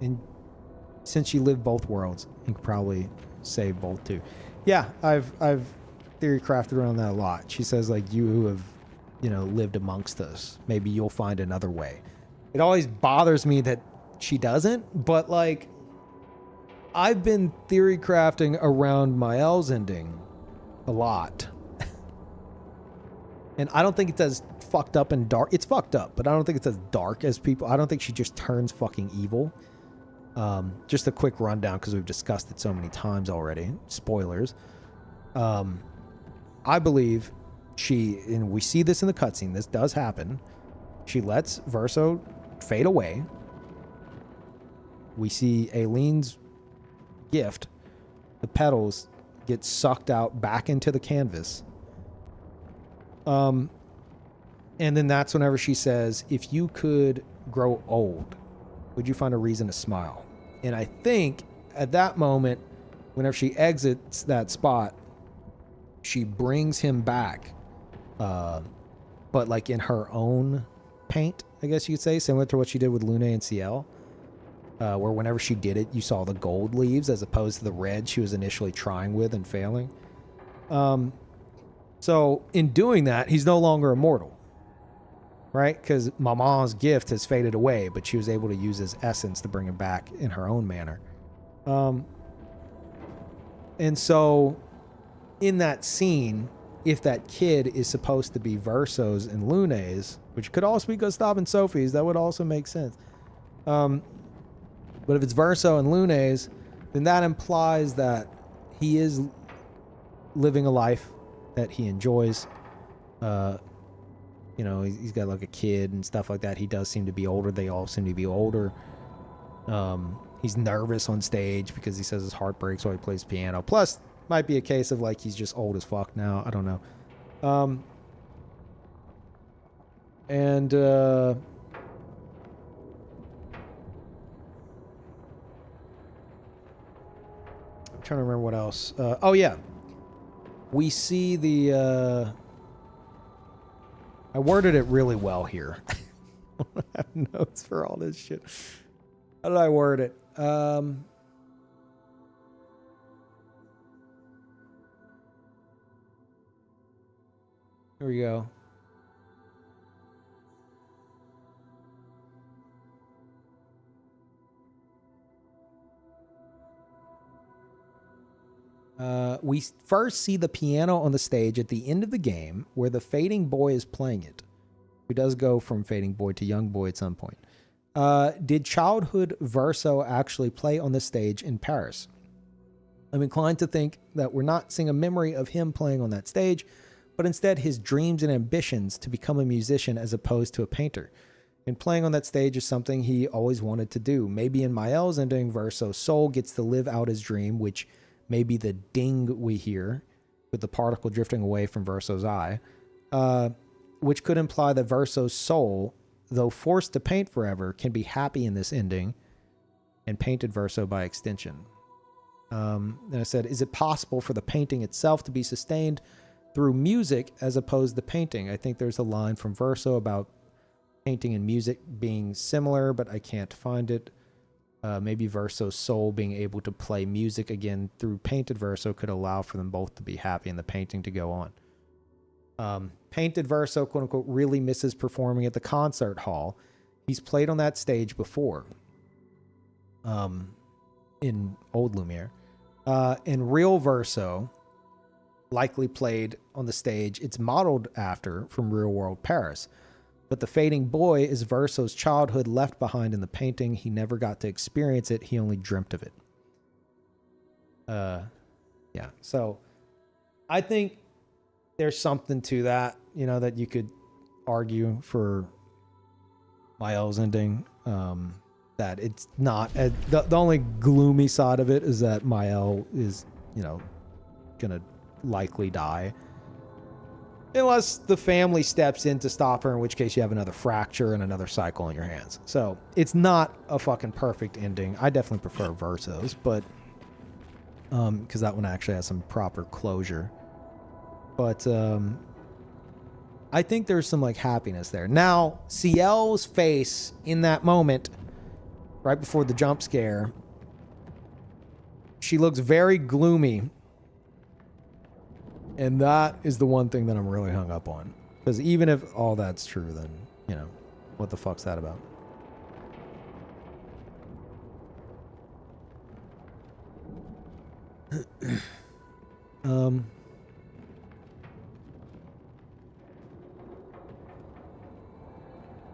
And since she lived both worlds, you could probably save both too. Yeah, I've theory crafted around that a lot. She says, like, you who have, you know, lived amongst us, maybe you'll find another way. It always bothers me that she doesn't, but, like, I've been theory crafting around Mael's ending a lot. And I don't think it's as fucked up and dark. It's fucked up, but I don't think it's as dark as people. I don't think she just turns fucking evil. Just a quick rundown because we've discussed it so many times already. Spoilers. I believe and we see this in the cutscene, this does happen. She lets Verso fade away. We see Aileen's gift, the petals, get sucked out back into the canvas. And then that's whenever she says, if you could grow old, would you find a reason to smile? And I think at that moment, whenever she exits that spot, she brings him back, but like in her own paint, I guess you could say, similar to what she did with Luna and CL, where whenever she did it, you saw the gold leaves as opposed to the red she was initially trying with and failing. So in doing that, he's no longer immortal, right? Because Mama's gift has faded away, but she was able to use his essence to bring him back in her own manner. And so in that scene, if that kid is supposed to be Verso's and Lune's, which could also be Gustav and Sophie's, that would also make sense. But if it's Verso and Lune's, then that implies that he is living a life that he enjoys. You know, he's got like a kid and stuff like that. He does seem to be older. They all seem to be older. He's nervous on stage because he says his heart breaks while he plays piano. Plus, might be a case of like he's just old as fuck now. I don't know. I'm trying to remember what else. Oh yeah, we see the. I worded it really well here. I have notes for all this shit. How did I word it? Here we go. We first see the piano on the stage at the end of the game where the fading boy is playing it. He does go from fading boy to young boy at some point. Did childhood Verso actually play on the stage in Paris? I'm inclined to think that we're not seeing a memory of him playing on that stage, but instead his dreams and ambitions to become a musician as opposed to a painter. And playing on that stage is something he always wanted to do. Maybe in Mael's ending, Verso's soul gets to live out his dream, which may be the ding we hear with the particle drifting away from Verso's eye, which could imply that Verso's soul, though forced to paint forever, can be happy in this ending and painted Verso by extension. Then I said, is it possible for the painting itself to be sustained through music as opposed to painting? I think there's a line from Verso about painting and music being similar, but I can't find it. Maybe Verso's soul being able to play music again through painted Verso could allow for them both to be happy and the painting to go on. Painted Verso, quote unquote, really misses performing at the concert hall. He's played on that stage before in Old Lumiere. And real Verso likely played on the stage it's modeled after from real world Paris. But the fading boy is Verso's childhood left behind in the painting. He never got to experience it. He only dreamt of it. Yeah. So I think there's something to that, you know, that you could argue for Mael's ending. That it's not the only gloomy side of it is that Mael is, you know, gonna likely die unless the family steps in to stop her, in which case you have another fracture and another cycle in your hands. So it's not a fucking perfect ending. I definitely prefer Verso's, but because that one actually has some proper closure. But I think there's some like happiness there. Now, CL's face in that moment, right before the jump scare, she looks very gloomy. And that is the one thing that I'm really hung up on. Because even if all that's true, then, you know, what the fuck's that about?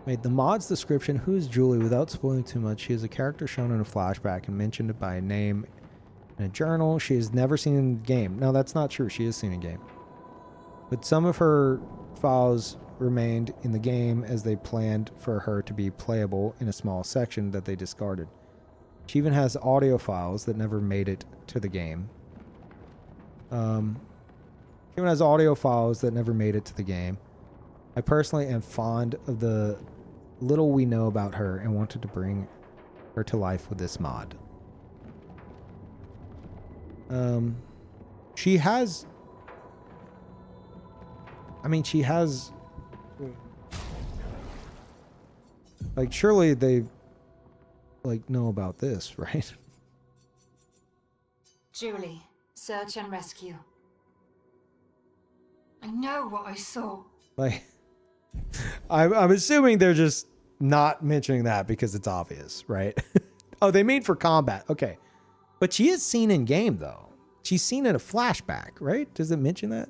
Wait, the mod's description, who's Julie? Without spoiling too much, she is a character shown in a flashback and mentioned by name in a journal. She is never seen in the game. No, that's not true. She is seen in game. But some of her files remained in the game as they planned for her to be playable in a small section that they discarded. She even has audio files that never made it to the game. She even has audio files that never made it to the game. I personally am fond of the little we know about her and wanted to bring her to life with this mod. She has... I mean, she has... Like, surely they, like, know about this, right? Julie, search and rescue. I know what I saw. Like, I'm assuming they're just not mentioning that because it's obvious, right? Oh, they mean for combat. Okay. But she is seen in game, though. She's seen in a flashback, right? Does it mention that?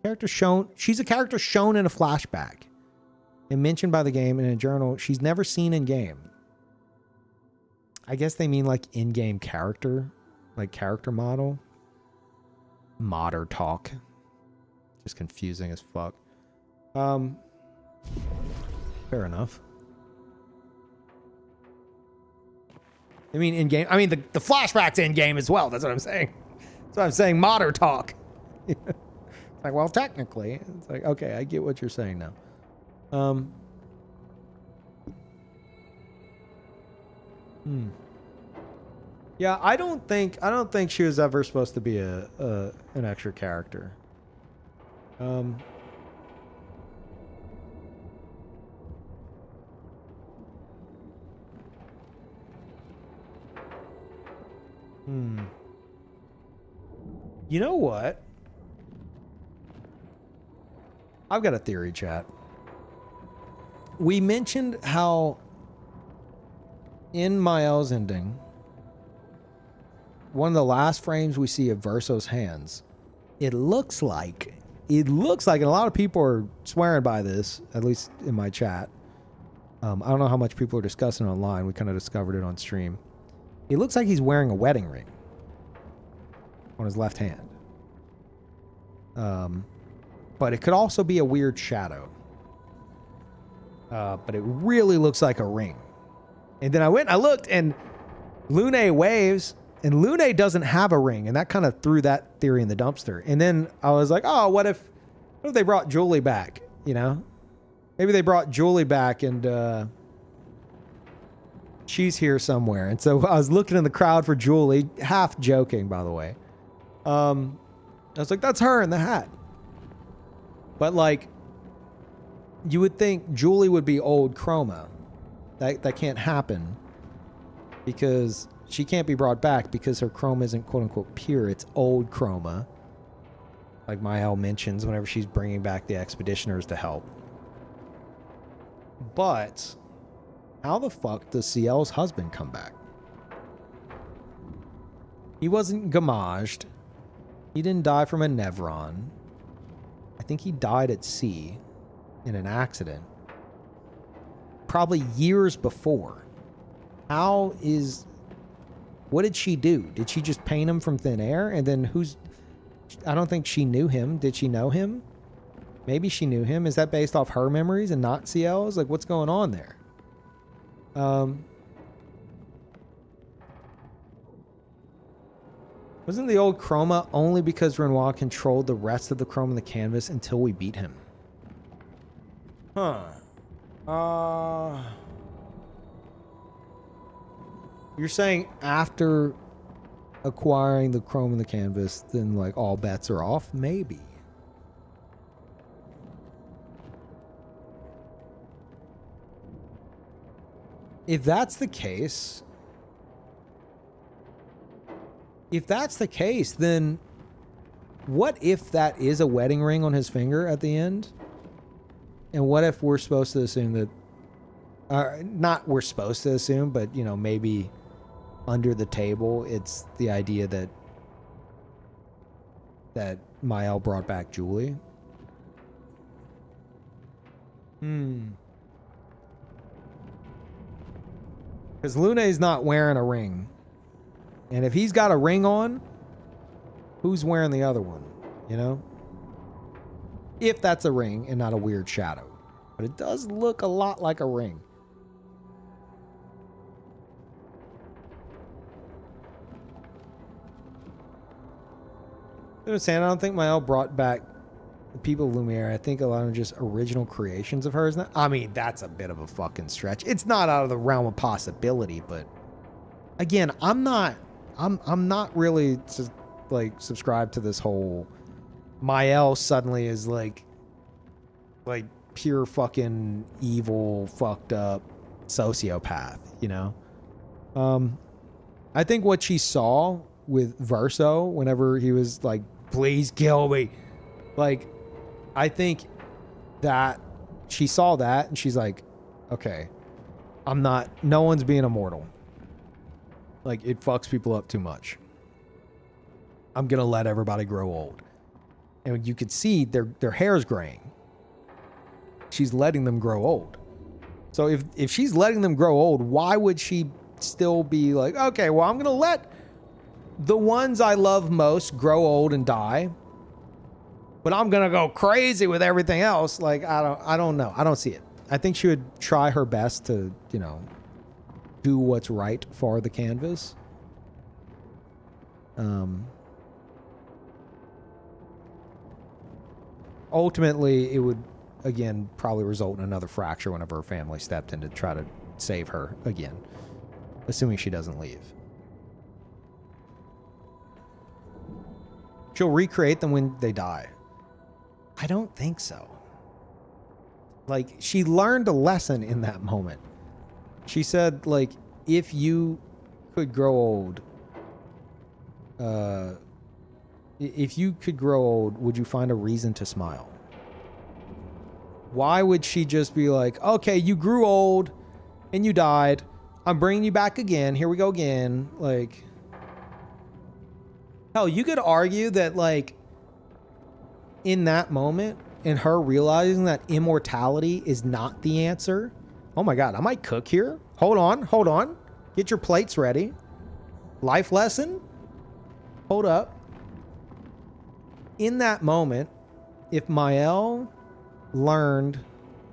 Character shown. She's a character shown in a flashback and mentioned by the game in a journal. She's never seen in game. I guess they mean like in-game character, like character model. Modder talk. Just confusing as fuck. Fair enough. I mean, in game. I mean, the flashback's in game as well. That's what I'm saying. That's what I'm saying. Modder talk. Like, well, technically, it's like, okay, I get what you're saying now. Yeah, I don't think she was ever supposed to be an extra character. You know what? I've got a theory, chat. We mentioned how in Mael's ending, one of the last frames we see of Verso's hands, it looks like, and a lot of people are swearing by this, at least in my chat. I don't know how much people are discussing online. We kind of discovered it on stream. It looks like he's wearing a wedding ring on his left hand. But it could also be a weird shadow. But it really looks like a ring. And then I went and I looked, and Lune waves, and Lune doesn't have a ring, and that kind of threw that theory in the dumpster. And then I was like, oh, what if they brought Julie back, you know? Maybe they brought Julie back, and she's here somewhere. And so I was looking in the crowd for Julie, half joking, by the way. I was like, that's her in the hat. But, like, you would think Julie would be old Chroma. That can't happen because she can't be brought back because her Chroma isn't quote-unquote pure. It's old Chroma. Like Mael mentions whenever she's bringing back the Expeditioners to help. But how the fuck does CL's husband come back? He wasn't gamaged. He didn't die from a Nevron. I think he died at sea in an accident. Probably years before. What did she do? Did she just paint him from thin air? And then I don't think she knew him. Did she know him? Maybe she knew him. Is that based off her memories and not CL's? Like, what's going on there? Wasn't the old Chroma only because Renoir controlled the rest of the chrome on the canvas until we beat him? Huh. You're saying after acquiring the chrome in the canvas, then like all bets are off? Maybe. If that's the case, then what if that is a wedding ring on his finger at the end? And what if we're supposed to assume that, not we're supposed to assume, but, you know, maybe under the table, it's the idea that Mael brought back Julie? Because Luna's not wearing a ring. And if he's got a ring on, who's wearing the other one? You know? If that's a ring and not a weird shadow. But it does look a lot like a ring. I don't think Mael brought back the people of Lumiere. I think a lot of them are just original creations of hers. I mean, that's a bit of a fucking stretch. It's not out of the realm of possibility, but again, I'm not really like subscribed to this whole Mael suddenly is like pure fucking evil, fucked up sociopath, you know? I think what she saw with Verso whenever he was like, please kill me. Like, I think that she saw that and she's like, okay, no one's being immortal. Like, it fucks people up too much. I'm going to let everybody grow old. And you could see their hair's graying. She's letting them grow old. So if she's letting them grow old, why would she still be like, okay, well, I'm going to let the ones I love most grow old and die, but I'm going to go crazy with everything else? Like, I don't know. I don't see it. I think she would try her best to, you know, do what's right for the canvas. Ultimately, it would, again, probably result in another fracture whenever her family stepped in to try to save her again, assuming she doesn't leave. She'll recreate them when they die. I don't think so. Like, she learned a lesson in that moment. She said, like, if you could grow old, if you could grow old, would you find a reason to smile? Why would she just be like, okay, you grew old and you died. I'm bringing you back again. Here we go again. Like, hell, you could argue that, like, in that moment, in her realizing that immortality is not the answer. Oh my God, I might cook here. Hold on. Get your plates ready. Life lesson? Hold up. In that moment, if Mael learned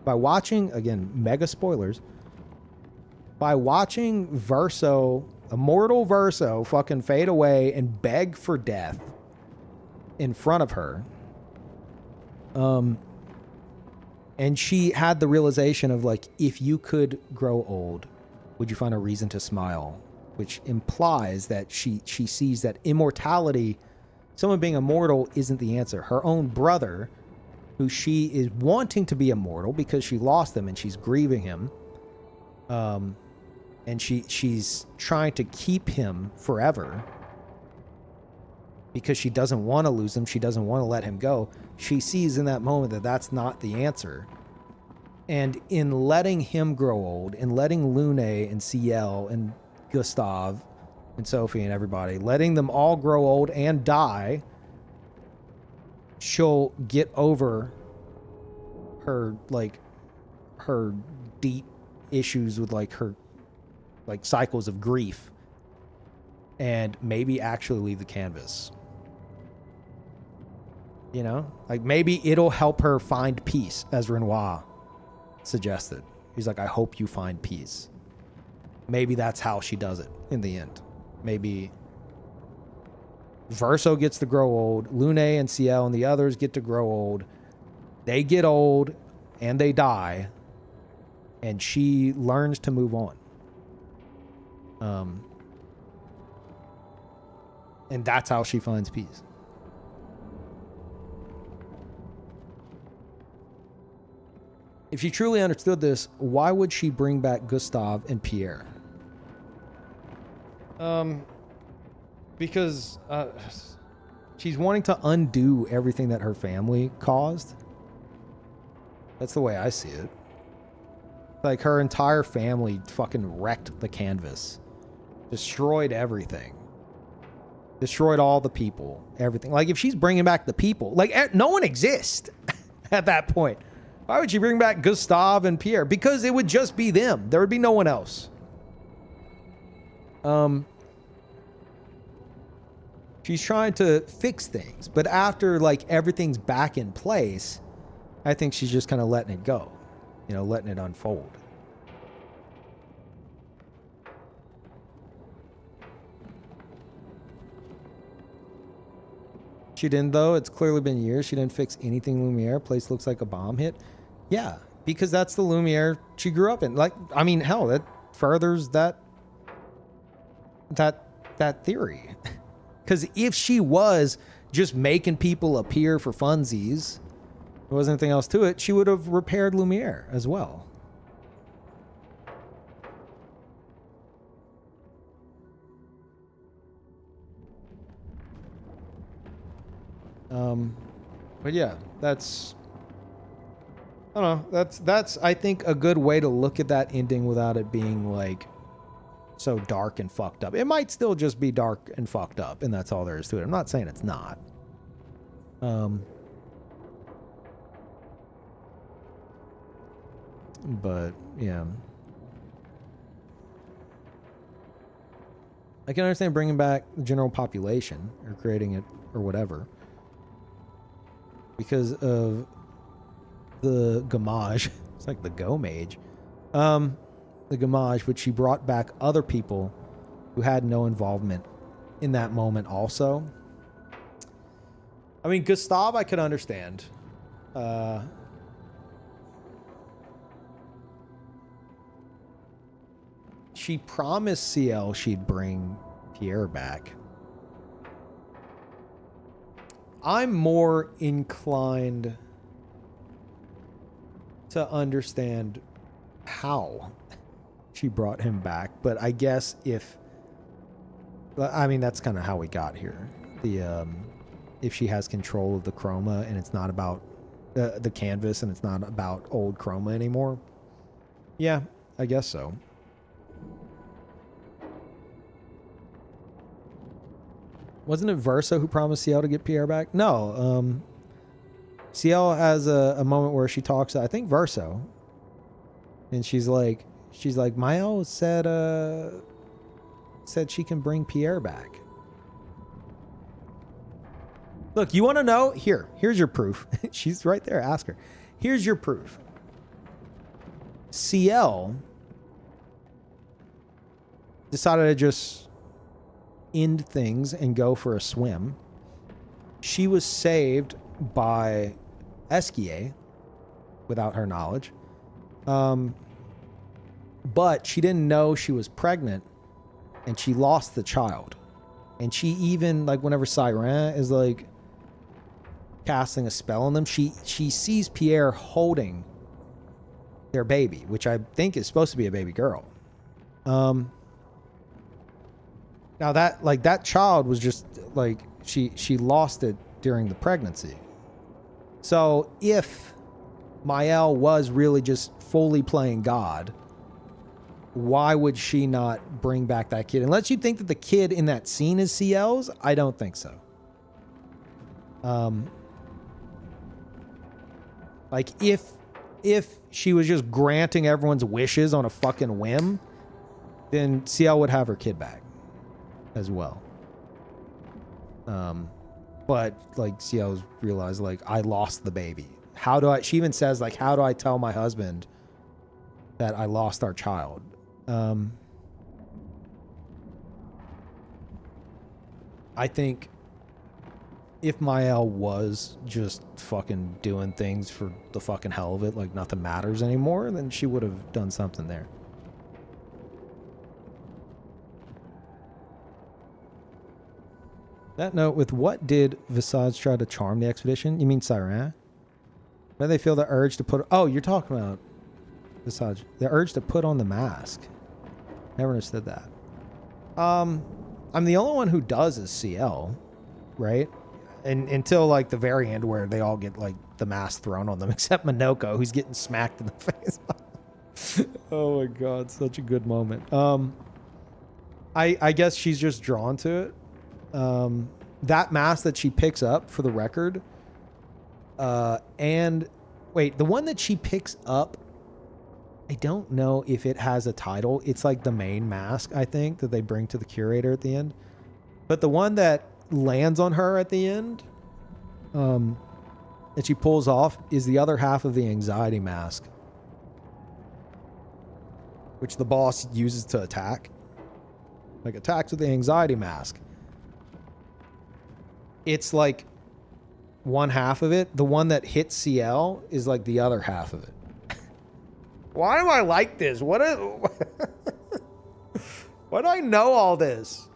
by watching, again, mega spoilers, by watching Verso, immortal Verso, fucking fade away and beg for death in front of her, and she had the realization of, like, if you could grow old, would you find a reason to smile? Which implies that she sees that immortality, someone being immortal, isn't the answer. Her own brother, who she is wanting to be immortal because she lost him and she's grieving him, and she's trying to keep him forever because she doesn't want to lose him. She doesn't want to let him go. She sees in that moment that that's not the answer. And in letting him grow old, and letting Lune and CL and Gustav and Sophie and everybody, letting them all grow old and die, she'll get over her, like, her deep issues with, like, her, like, cycles of grief, and maybe actually leave the canvas. You know? Like, maybe it'll help her find peace, as Renoir suggested. He's like, I hope you find peace. Maybe that's how she does it in the end. Maybe Verso gets to grow old, Lune and CL and the others get to grow old. They get old and they die, and she learns to move on. And that's how she finds peace. If she truly understood this, why would she bring back Gustav and Pierre? Because she's wanting to undo everything that her family caused. That's the way I see it. Like, her entire family fucking wrecked the canvas. Destroyed everything. Destroyed all the people. Everything. Like, if she's bringing back the people, like, no one exists at that point. Why would she bring back Gustav and Pierre? Because it would just be them. There would be no one else. She's trying to fix things, but after like everything's back in place, I think she's just kind of letting it go, you know, letting it unfold. She didn't, though. It's clearly been years. She didn't fix anything Lumiere. Place looks like a bomb hit. Yeah, because that's the Lumiere she grew up in. Like, I mean, hell, that furthers that theory. Because if she was just making people appear for funsies, there wasn't anything else to it, she would have repaired Lumiere as well. But yeah, that's, I don't know, that's I think a good way to look at that ending without it being like so dark and fucked up. It might still just be dark and fucked up, and that's all there is to it. I'm not saying it's not. But yeah, I can understand bringing back the general population or creating it or whatever because of the gamage. It's like the go mage. The gamage, which she brought back other people who had no involvement in that moment also. I mean, Gustav, I could understand. She promised CL she'd bring Pierre back. I'm more inclined to understand how she brought him back, but I guess I mean, that's kind of how we got here. If she has control of the chroma and it's not about the canvas and it's not about old chroma anymore. Yeah, I guess so. Wasn't it Versa who promised CL to get Pierre back? No. CL has a moment where she talks to, I think, Verso. And she's like, Mael said she can bring Pierre back. Look, you want to know? Here's your proof. She's right there. Ask her. Here's your proof. CL decided to just end things and go for a swim. She was saved by Esquier without her knowledge. But she didn't know she was pregnant and she lost the child. And she even, like, whenever Siren is like casting a spell on them, she sees Pierre holding their baby, which I think is supposed to be a baby girl. Now that child was just like, she lost it during the pregnancy. So if Mael was really just fully playing God, why would she not bring back that kid? Unless you think that the kid in that scene is CL's, I don't think so. Like if she was just granting everyone's wishes on a fucking whim, then CL would have her kid back as well. But like CL's realized, like, I lost the baby. How do I, she even says, like, how do I tell my husband that I lost our child? I think if Mael was just fucking doing things for the fucking hell of it, like nothing matters anymore, then she would have done something there. That note, with what did Visage try to charm the expedition? You mean Siren? Why do they feel the urge to put... Oh, you're talking about Visage. The urge to put on the mask. Never understood that. I'm the only one who does is CL, right? And until like the very end where they all get like the mask thrown on them, except Minoko, who's getting smacked in the face. Oh my god, such a good moment. I guess she's just drawn to it. That mask that she picks up, for the record, and wait, the one that she picks up I don't know if it has a title. It's like the main mask, I think, that they bring to the curator at the end. But the one that lands on her at the end, that she pulls off, is the other half of the anxiety mask, which the boss uses to attack. Like, attacks with the anxiety mask. It's like one half of it. The one that hits CL is like the other half of it. Why am I like this? What is... Why do I know all this?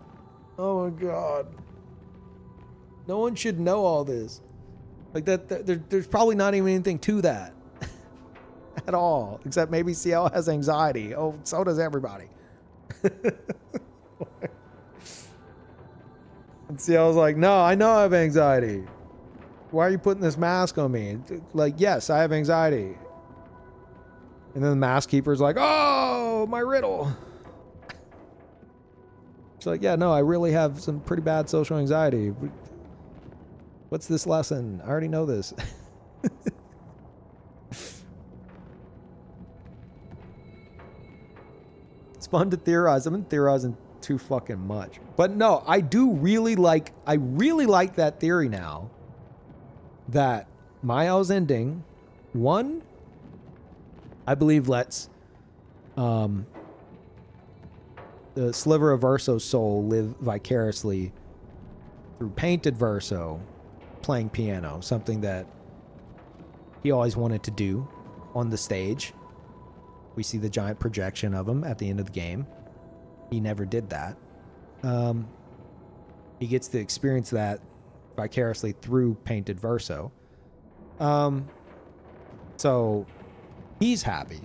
Oh my god. No one should know all this. Like that, there's probably not even anything to that. At all. Except maybe CL has anxiety. Oh, so does everybody. And CL's like, no, I know I have anxiety. Why are you putting this mask on me? Like, yes, I have anxiety. And then the mask keeper's like, oh, my riddle. She's like, yeah, no, I really have some pretty bad social anxiety. What's this lesson? I already know this. It's fun to theorize. I've been theorizing too fucking much. But no, I really like that theory now. That Mayao's ending, one, I believe lets the sliver of Verso's soul live vicariously through painted Verso playing piano, something that he always wanted to do on the stage. We see the giant projection of him at the end of the game. He never did that. He gets to experience that vicariously through painted Verso. So he's happy.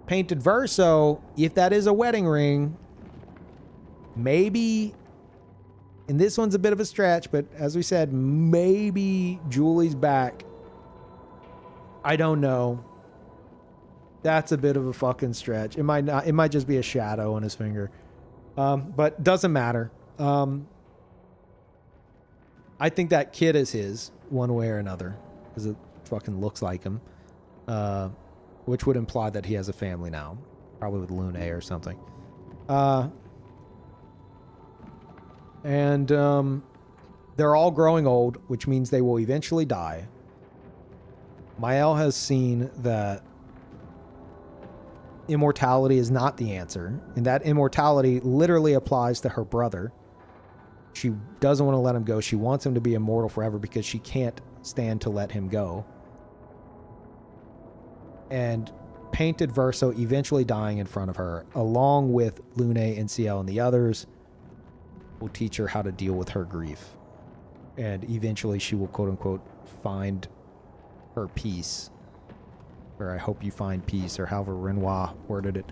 Painted Verso, if that is a wedding ring, maybe, and this one's a bit of a stretch, but as we said, maybe Julie's back. I don't know. That's a bit of a fucking stretch. It might not. It might just be a shadow on his finger. But doesn't matter. I think that kid is his, one way or another, because it fucking looks like him. Which would imply that he has a family now, probably with Luna or something. And they're all growing old, which means they will eventually die. Mael has seen that immortality is not the answer, and that immortality literally applies to her brother. She doesn't want to let him go. She wants him to be immortal forever because she can't stand to let him go. And painted Verso eventually dying in front of her, along with Lune and CL and the others, will teach her how to deal with her grief. And eventually she will, quote unquote, find her peace. Or I hope you find peace, or however Renoir worded it.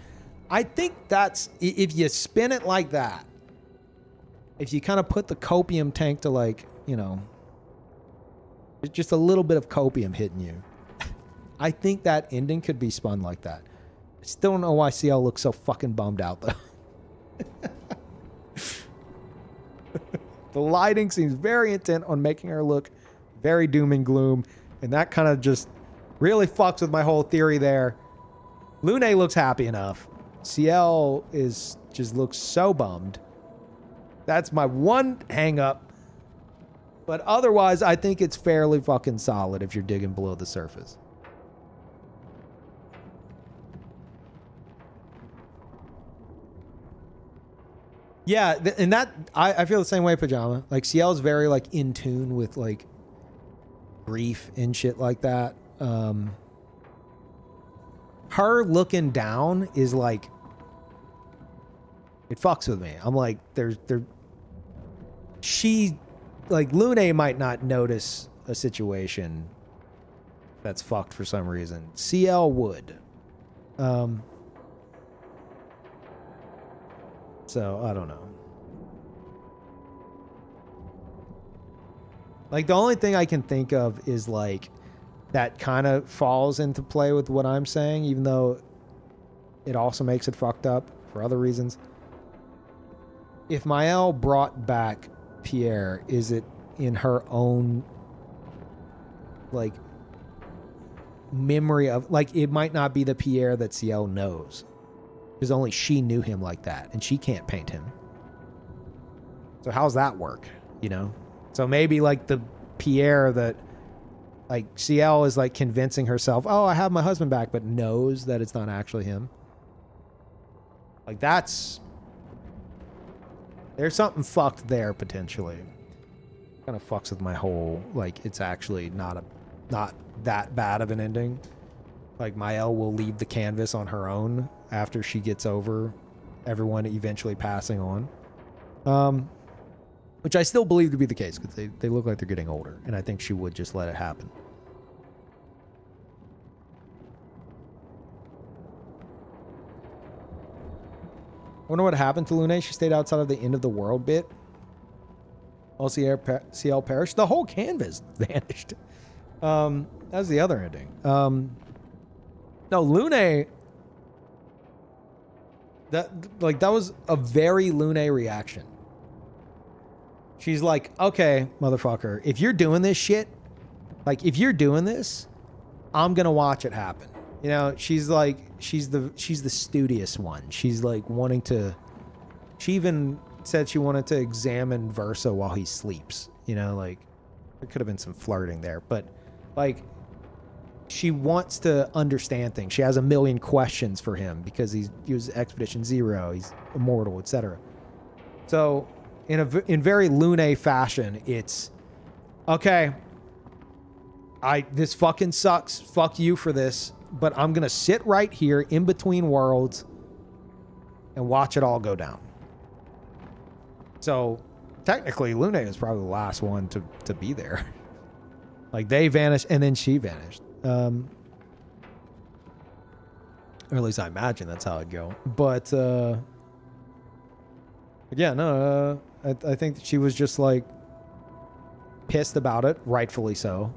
I think that's, if you spin it like that, if you kind of put the copium tank to, like, you know, just a little bit of copium hitting you, I think that ending could be spun like that. I still don't know why CL looks so fucking bummed out, though. The lighting seems very intent on making her look very doom and gloom, and that kind of just really fucks with my whole theory there. Lune looks happy enough. CL just looks so bummed. That's my one hang up. But otherwise, I think it's fairly fucking solid if you're digging below the surface. Yeah, and that, I feel the same way, Pajama. Like, CL's very, like, in tune with, like, grief and shit like that. Her looking down is, like, it fucks with me. I'm like, she, like, Lune might not notice a situation that's fucked for some reason. CL would. So, I don't know. Like, the only thing I can think of is, like, that kind of falls into play with what I'm saying, even though it also makes it fucked up for other reasons. If Mael brought back Pierre, is it in her own, like, memory of, like, it might not be the Pierre that Ciel knows. Because only she knew him like that, and she can't paint him. So how's that work, you know? So maybe, like, the Pierre that, like, Ciel is, like, convincing herself, oh, I have my husband back, but knows that it's not actually him. Like, that's... There's something fucked there, potentially. Kind of fucks with my whole, like, it's actually not that bad of an ending. Like, Mael will leave the canvas on her own after she gets over everyone eventually passing on. Which I still believe to be the case, because they look like they're getting older, and I think she would just let it happen. I wonder what happened to Lune. She stayed outside of the end of the world bit. All Ciel perished. The whole canvas vanished. That was the other ending. No, Lune... That was a very Lune reaction. She's like, okay, motherfucker, if you're doing this shit, like, if you're doing this, I'm gonna watch it happen. You know, she's like, she's the studious one. She's like wanting to, she even said she wanted to examine Verso while he sleeps. You know, like, there could have been some flirting there, but like, she wants to understand things. She has a million questions for him because he was Expedition Zero, he's immortal, etc. So in very Lune fashion, it's okay, this fucking sucks, fuck you for this, but I'm gonna sit right here in between worlds and watch it all go down. So technically Lune is probably the last one to be there. Like, they vanished and then she vanished. Or at least I imagine that's how it'd go. But yeah, no, I think that she was just like pissed about it, rightfully so.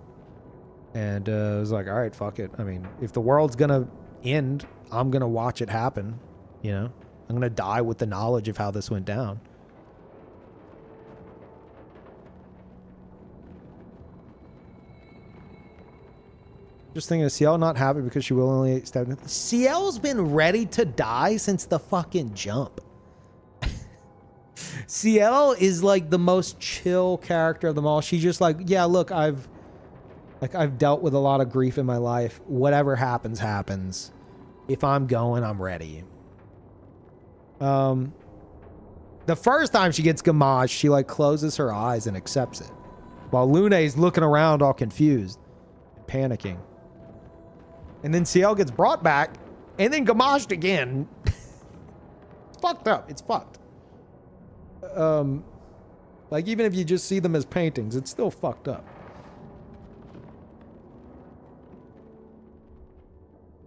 And it was like, all right, fuck it. I mean, if the world's gonna end, I'm gonna watch it happen. You know, I'm gonna die with the knowledge of how this went down. Just thinking of Ciel not happy because she willingly stepped in. Ciel's been ready to die since the fucking jump. Ciel is like the most chill character of them all. She's just like, yeah, look, I've dealt with a lot of grief in my life. Whatever happens, happens. If I'm going, I'm ready. The first time she gets gamaged, she like closes her eyes and accepts it. While Lune's looking around all confused, panicking. And then Ciel gets brought back and then gamaged again. It's fucked up. It's fucked. Like, even if you just see them as paintings, it's still fucked up.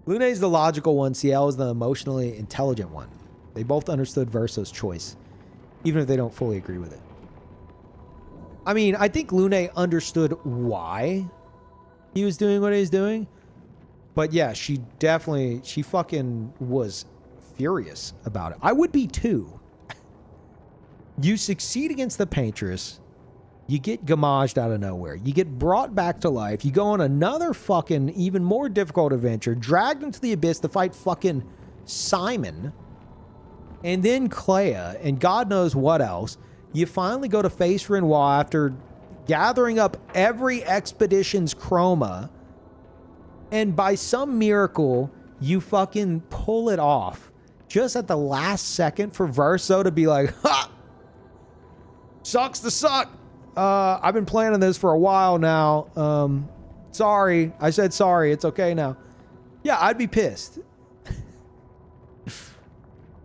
Lune's the logical one. Ciel is the emotionally intelligent one. They both understood Verso's choice, even if they don't fully agree with it. I mean, I think Lune understood why he was doing what he was doing. But yeah, she fucking was furious about it. I would be too. You succeed against the Paintress. You get gamaged out of nowhere. You get brought back to life. You go on another fucking even more difficult adventure, dragged into the abyss to fight fucking Simon. And then Clea, and God knows what else. You finally go to face Renoir after gathering up every expedition's chroma. And by some miracle, you fucking pull it off just at the last second for Verso to be like, ha! Sucks to suck. I've been planning this for a while now. Sorry. I said sorry. It's okay now. Yeah, I'd be pissed.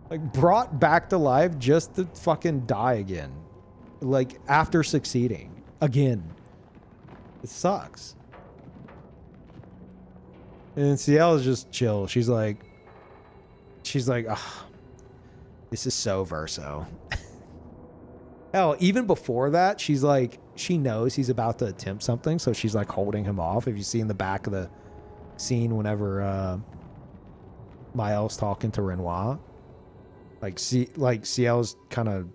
Like, brought back to life just to fucking die again. Like, after succeeding. Again. It sucks. And Ciel is just chill. She's like, oh, this is so Verso. Hell, even before that, she's like, she knows he's about to attempt something, so she's like holding him off. If you see in the back of the scene whenever Mael's talking to Renoir, like Ciel's kind of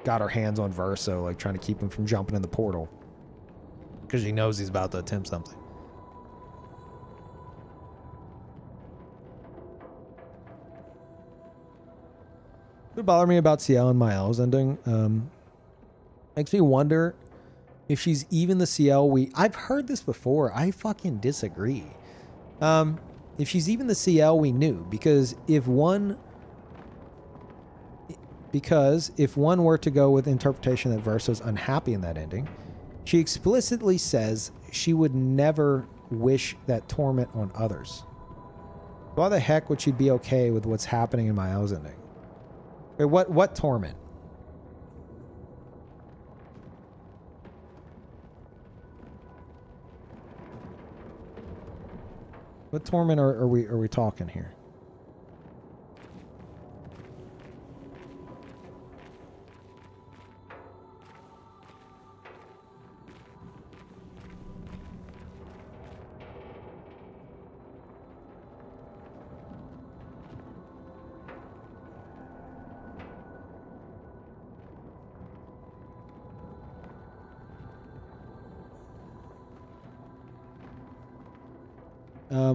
got her hands on Verso, like trying to keep him from jumping in the portal because she knows he's about to attempt something. What bothered me about CL and Mael's ending makes me wonder if she's even the CL I've heard this before. I fucking disagree. If she's even the CL we knew, because if one were to go with interpretation that Verso's unhappy in that ending, she explicitly says she would never wish that torment on others. Why the heck would she be okay with what's happening in Mael's ending? Wait, what torment? What torment are we talking here?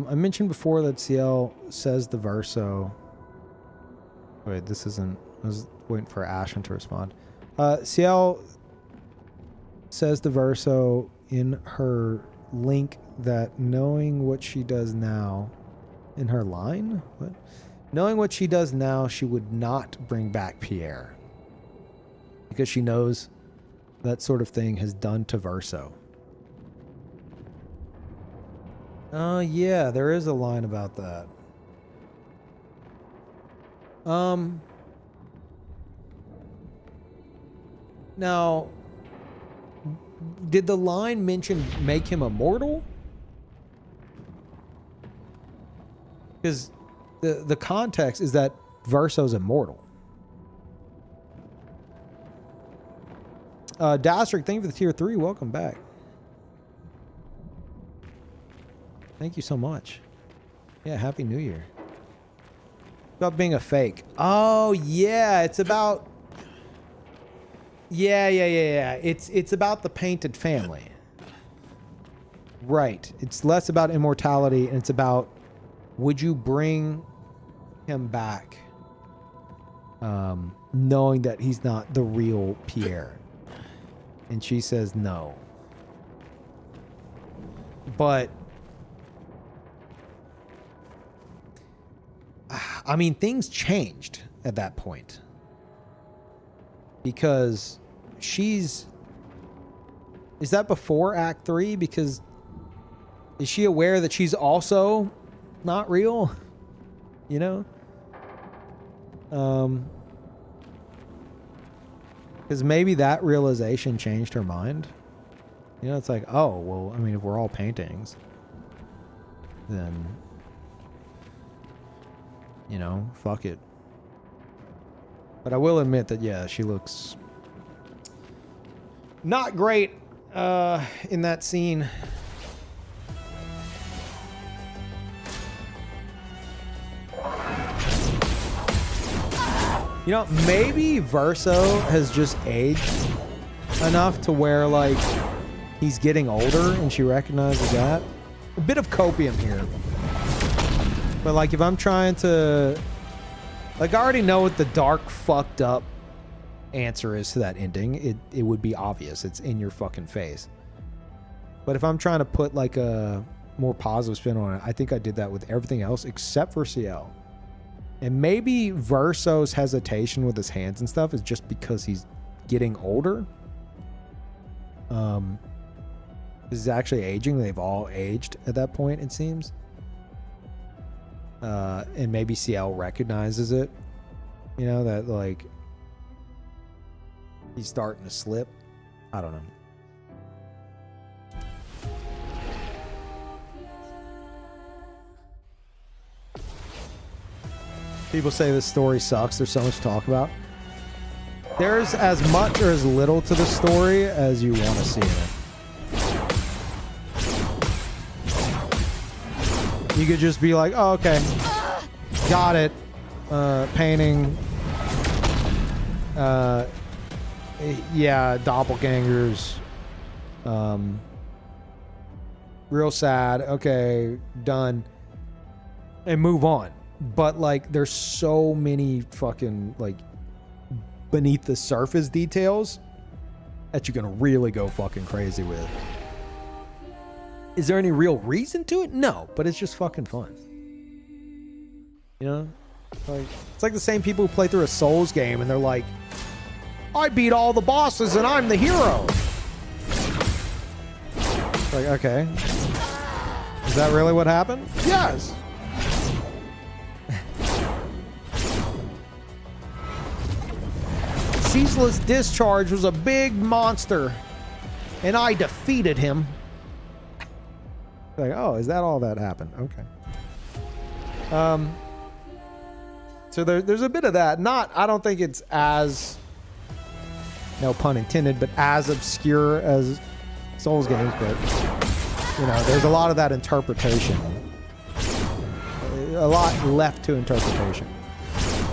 I mentioned before that CL says the Verso. Wait, this isn't. I was waiting for Ashen to respond. CL says the Verso in her link that knowing what she does now, in her line, what? Knowing what she does now, she would not bring back Pierre because she knows that sort of thing has done to Verso. Oh, yeah, there is a line about that. Now, did the line mention make him immortal? Because the context is that Verso's immortal. Dastrick, thank you for the tier 3. Welcome back. Thank you so much. Yeah, Happy New Year. About being a fake. Oh, yeah, it's about... Yeah. It's about the painted family. Right. It's less about immortality, and it's about, would you bring him back knowing that he's not the real Pierre? And she says no. But I mean, things changed at that point because is that before Act 3? Because is she aware that she's also not real? You know? Because maybe that realization changed her mind. You know, it's like, oh, well, I mean, if we're all paintings, then, you know, fuck it. But I will admit that, yeah, she looks not great in that scene. You know, maybe Verso has just aged enough to where, like, he's getting older and she recognizes that. A bit of copium here. But, like, if I'm trying to... Like, I already know what the dark, fucked up answer is to that ending. It would be obvious. It's in your fucking face. But if I'm trying to put, like, a more positive spin on it, I think I did that with everything else except for CL. And maybe Verso's hesitation with his hands and stuff is just because he's getting older. He's actually aging. They've all aged at that point, it seems. And maybe CL recognizes it. You know, that, like, he's starting to slip. I don't know. People say this story sucks. There's so much to talk about. There's as much or as little to the story as you want to see in it. You could just be like, oh, okay. Got it. Painting. Yeah, doppelgangers. Real sad. Okay, done. And move on. But, like, there's so many fucking, like, beneath the surface details that you can really go fucking crazy with. Is there any real reason to it? No, but it's just fucking fun. You know? Like, it's like the same people who play through a Souls game and they're like, I beat all the bosses and I'm the hero. Like, okay. Is that really what happened? Yes. Ceaseless Discharge was a big monster and I defeated him. Like, oh, is that all that happened? Okay. So there's a bit of that. I don't think it's as, no pun intended, but as obscure as Souls games, but, you know, there's a lot of that interpretation. A lot left to interpretation,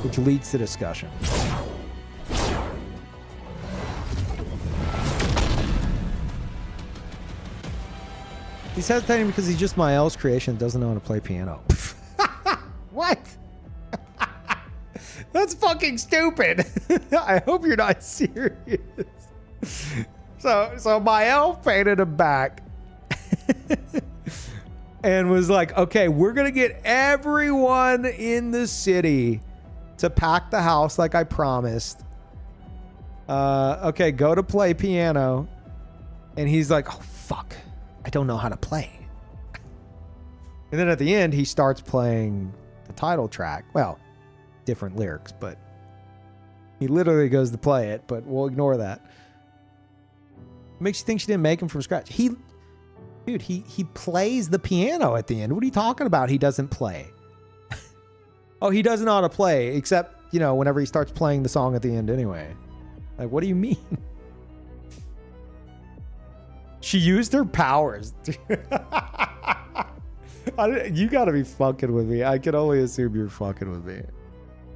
which leads to discussion. He's hesitating because he's just Mael's creation, doesn't know how to play piano. What? That's fucking stupid. I hope you're not serious. So Mael painted him back and was like, okay, we're going to get everyone in the city to pack the house like I promised. Okay, go to play piano. And he's like, oh, fuck. I don't know how to play. And then at the end, he starts playing the title track. Well, different lyrics, but he literally goes to play it, but we'll ignore that. Makes you think she didn't make him from scratch. He plays the piano at the end. What are you talking about? He doesn't play. Oh, he doesn't know how to play, except, you know, whenever he starts playing the song at the end anyway. Like, what do you mean? She used her powers. You gotta be fucking with me. I can only assume you're fucking with me.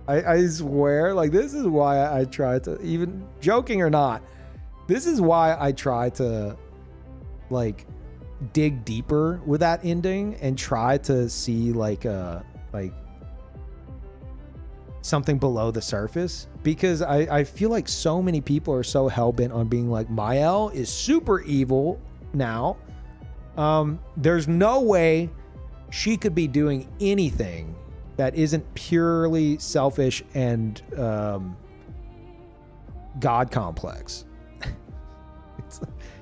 I swear, like, this is why I try to, even joking or not, this is why I try to, like, dig deeper with that ending and try to see, like something below the surface, because I feel like so many people are so hell-bent on being like, Mael is super evil now. There's no way she could be doing anything that isn't purely selfish and God complex.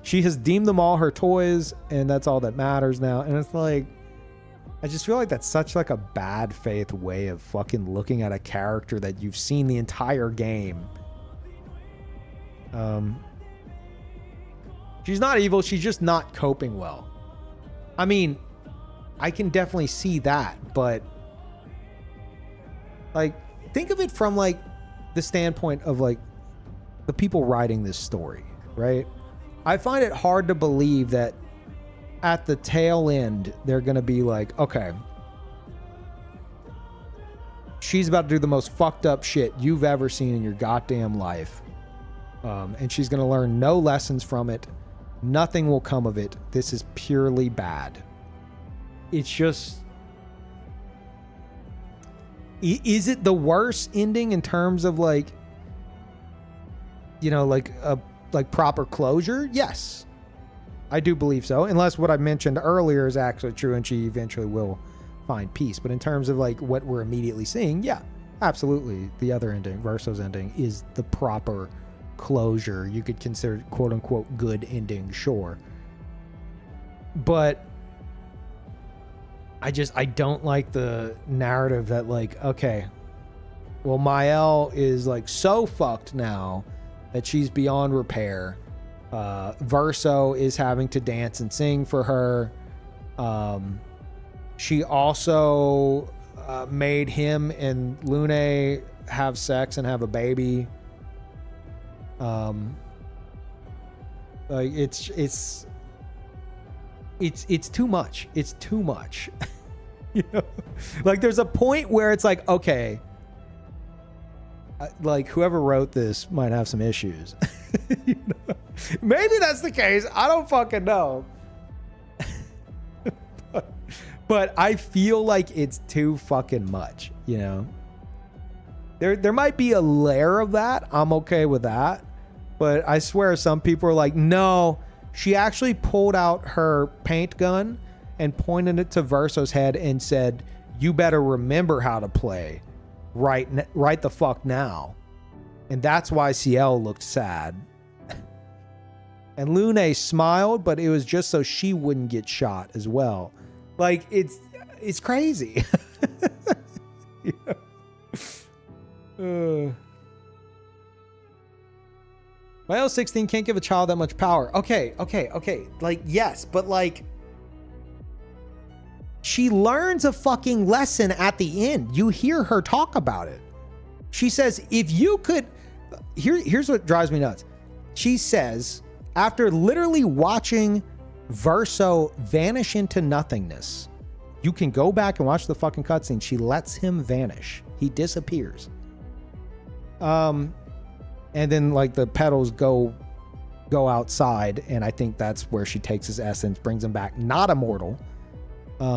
She has deemed them all her toys, and that's all that matters now. And it's like, I just feel like that's such like a bad faith way of fucking looking at a character that you've seen the entire game. She's not evil, she's just not coping well. I mean, I can definitely see that, but like, think of it from like the standpoint of like the people writing this story, right? I find it hard to believe that at the tail end, they're going to be like, okay, she's about to do the most fucked up shit you've ever seen in your goddamn life. And she's going to learn no lessons from it. Nothing will come of it. This is purely bad. It's just, is it the worst ending in terms of like, you know, like a proper closure? Yes. I do believe so, unless what I mentioned earlier is actually true and she eventually will find peace. But in terms of like what we're immediately seeing, yeah, absolutely. The other ending, Verso's ending, is the proper closure. You could consider quote unquote good ending, sure. But I don't like the narrative that like, okay, well, Mael is like so fucked now that she's beyond repair. Verso is having to dance and sing for her. She also made him and Lune have sex and have a baby. Like it's too much. It's too much. You know, like there's a point where it's like, okay, like whoever wrote this might have some issues. You know? Maybe that's the case. I don't fucking know. But I feel like it's too fucking much, you know? There might be a layer of that. I'm okay with that. But I swear some people are like, no, she actually pulled out her paint gun and pointed it to Verso's head and said, you better remember how to play right the fuck now. And that's why CL looked sad. And Lune smiled, but it was just so she wouldn't get shot as well. Like, it's crazy. My L16 can't give a child that much power. Okay. Like, yes, but like, she learns a fucking lesson at the end. You hear her talk about it. She says, if you could, here's what drives me nuts. She says, after literally watching Verso vanish into nothingness, you can go back and watch the fucking cutscene. She lets him vanish. He disappears. And then like the petals go outside, and I think that's where she takes his essence, brings him back, not immortal,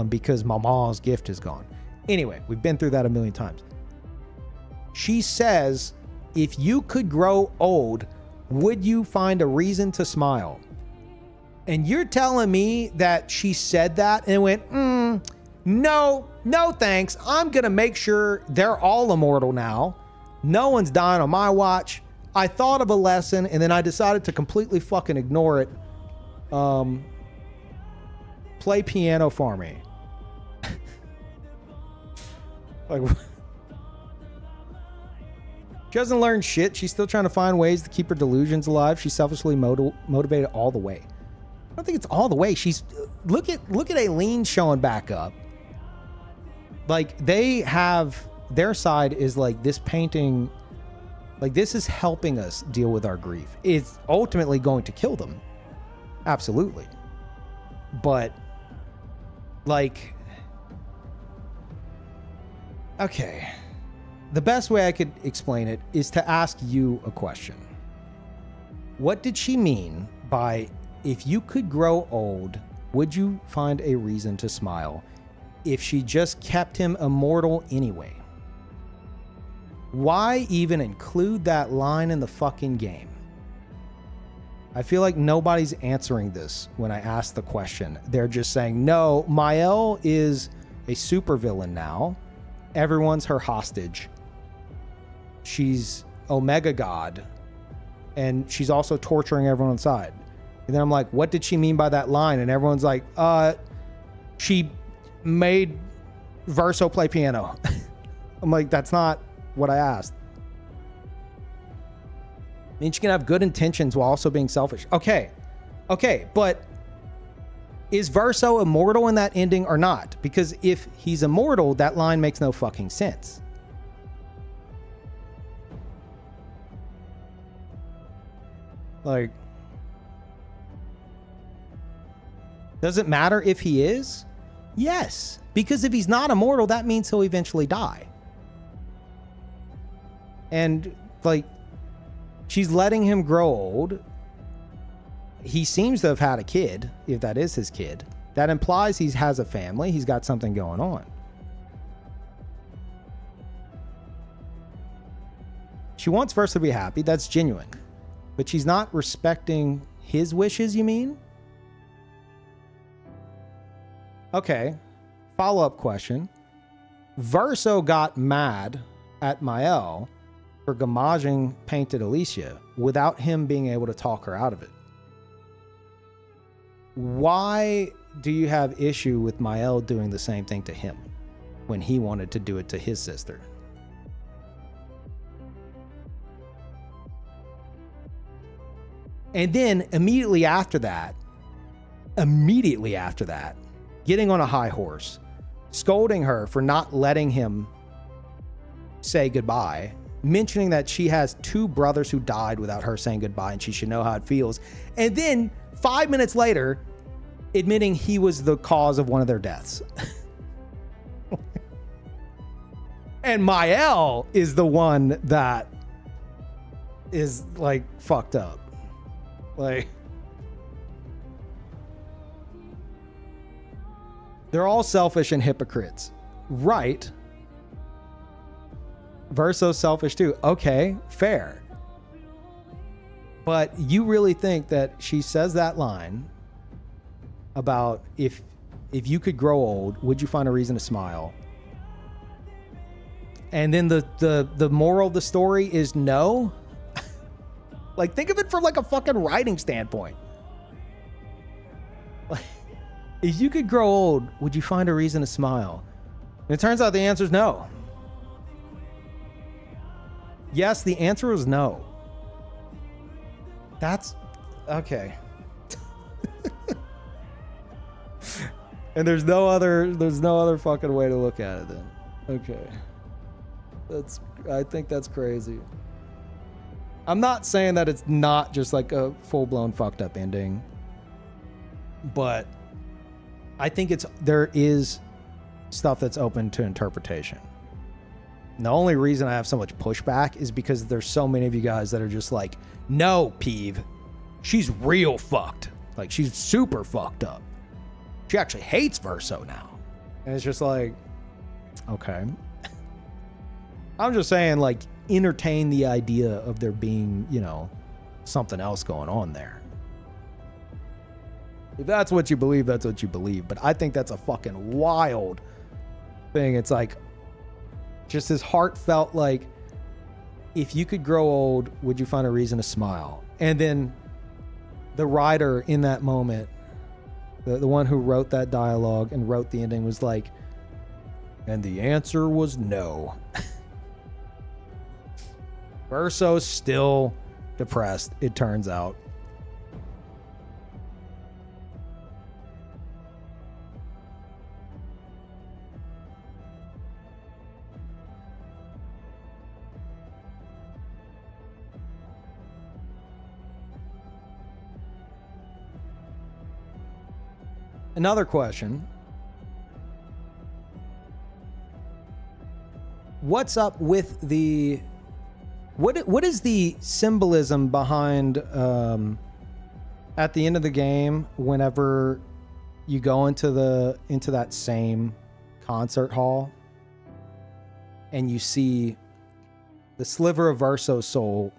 because Mama's gift is gone. Anyway, we've been through that a million times. She says, if you could grow old, would you find a reason to smile? And you're telling me that she said that and went, no thanks. I'm going to make sure they're all immortal now. No one's dying on my watch. I thought of a lesson and then I decided to completely fucking ignore it. Play piano for me. Like, she doesn't learn shit. She's still trying to find ways to keep her delusions alive. She's selfishly motivated all the way. I don't think it's all the way. She's look at Aileen showing back up. Like, they have their side is like this painting, like this is helping us deal with our grief. It's ultimately going to kill them. Absolutely. But like, okay. The best way I could explain it is to ask you a question. What did she mean by, if you could grow old, would you find a reason to smile, if she just kept him immortal anyway? Why even include that line in the fucking game? I feel like nobody's answering this when I ask the question. They're just saying, no, Mael is a supervillain now. Everyone's her hostage. She's Omega God. And she's also torturing everyone inside. And then I'm like, what did she mean by that line? And everyone's like, she made Verso play piano. I'm like, that's not what I asked. I mean, she can have good intentions while also being selfish. Okay, but is Verso immortal in that ending or not? Because if he's immortal, that line makes no fucking sense. Like, does it matter if he is? Yes, because if he's not immortal, that means he'll eventually die. And like, she's letting him grow old. He seems to have had a kid, if that is his kid. That implies he has a family. He's got something going on. She wants Verso to be happy. That's genuine. But she's not respecting his wishes, you mean? Okay. Follow-up question. Verso got mad at Mael for gamaging Painted Alicia without him being able to talk her out of it. Why do you have issue with Mael doing the same thing to him when he wanted to do it to his sister? And then immediately after that, getting on a high horse, scolding her for not letting him say goodbye, mentioning that she has 2 brothers who died without her saying goodbye and she should know how it feels. And then 5 minutes later, admitting he was the cause of one of their deaths. And Mael is the one that is like fucked up. Like, they're all selfish and hypocrites, right? Verso's selfish too. Okay, fair. But you really think that she says that line about if you could grow old, would you find a reason to smile? And then the moral of the story is no? Like, think of it from like a fucking writing standpoint. Like, if you could grow old, would you find a reason to smile? And it turns out the answer is no. Yes, the answer is no. That's okay. And there's no other fucking way to look at it then. Okay. I think that's crazy. I'm not saying that it's not just like a full-blown fucked up ending, but I think there is stuff that's open to interpretation. And the only reason I have so much pushback is because there's so many of you guys that are just like, no, Peeve, she's real fucked. Like, she's super fucked up. She actually hates Verso now. And it's just like, okay. I'm just saying, like, entertain the idea of there being, you know, something else going on there. If that's what you believe, that's what you believe. But I think that's a fucking wild thing. It's like, just as heartfelt, like, if you could grow old, would you find a reason to smile? And then the writer in that moment, the one who wrote that dialogue and wrote the ending, was like, and the answer was no. Verso's still depressed, it turns out. Another question. What's up with the... What is the symbolism behind at the end of the game whenever you go into that same concert hall and you see the sliver of Verso's soul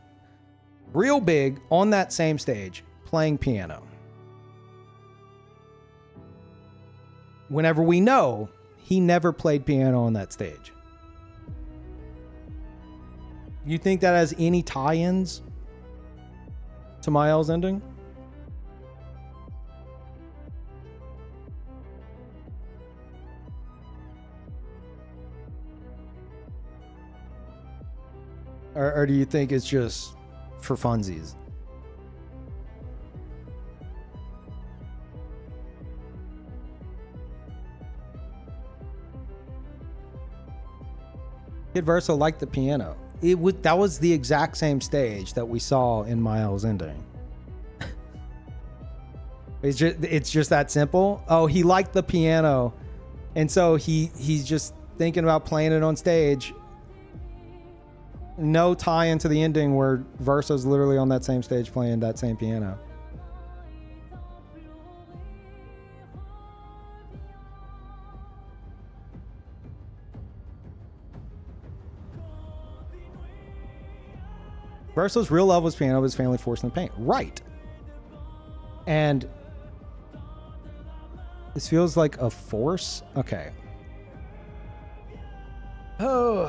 real big on that same stage playing piano? Whenever we know he never played piano on that stage. You think that has any tie-ins to Miles' ending? Or do you think it's just for funsies? Kid Verso liked the piano. That was the exact same stage that we saw in Miles' ending. It's just that simple. Oh, he liked the piano, and so he's just thinking about playing it on stage. No tie into the ending where Verso's literally on that same stage playing that same piano. Verso's real love was piano, his family forced him to paint. Right. And this feels like a force. Okay. Oh.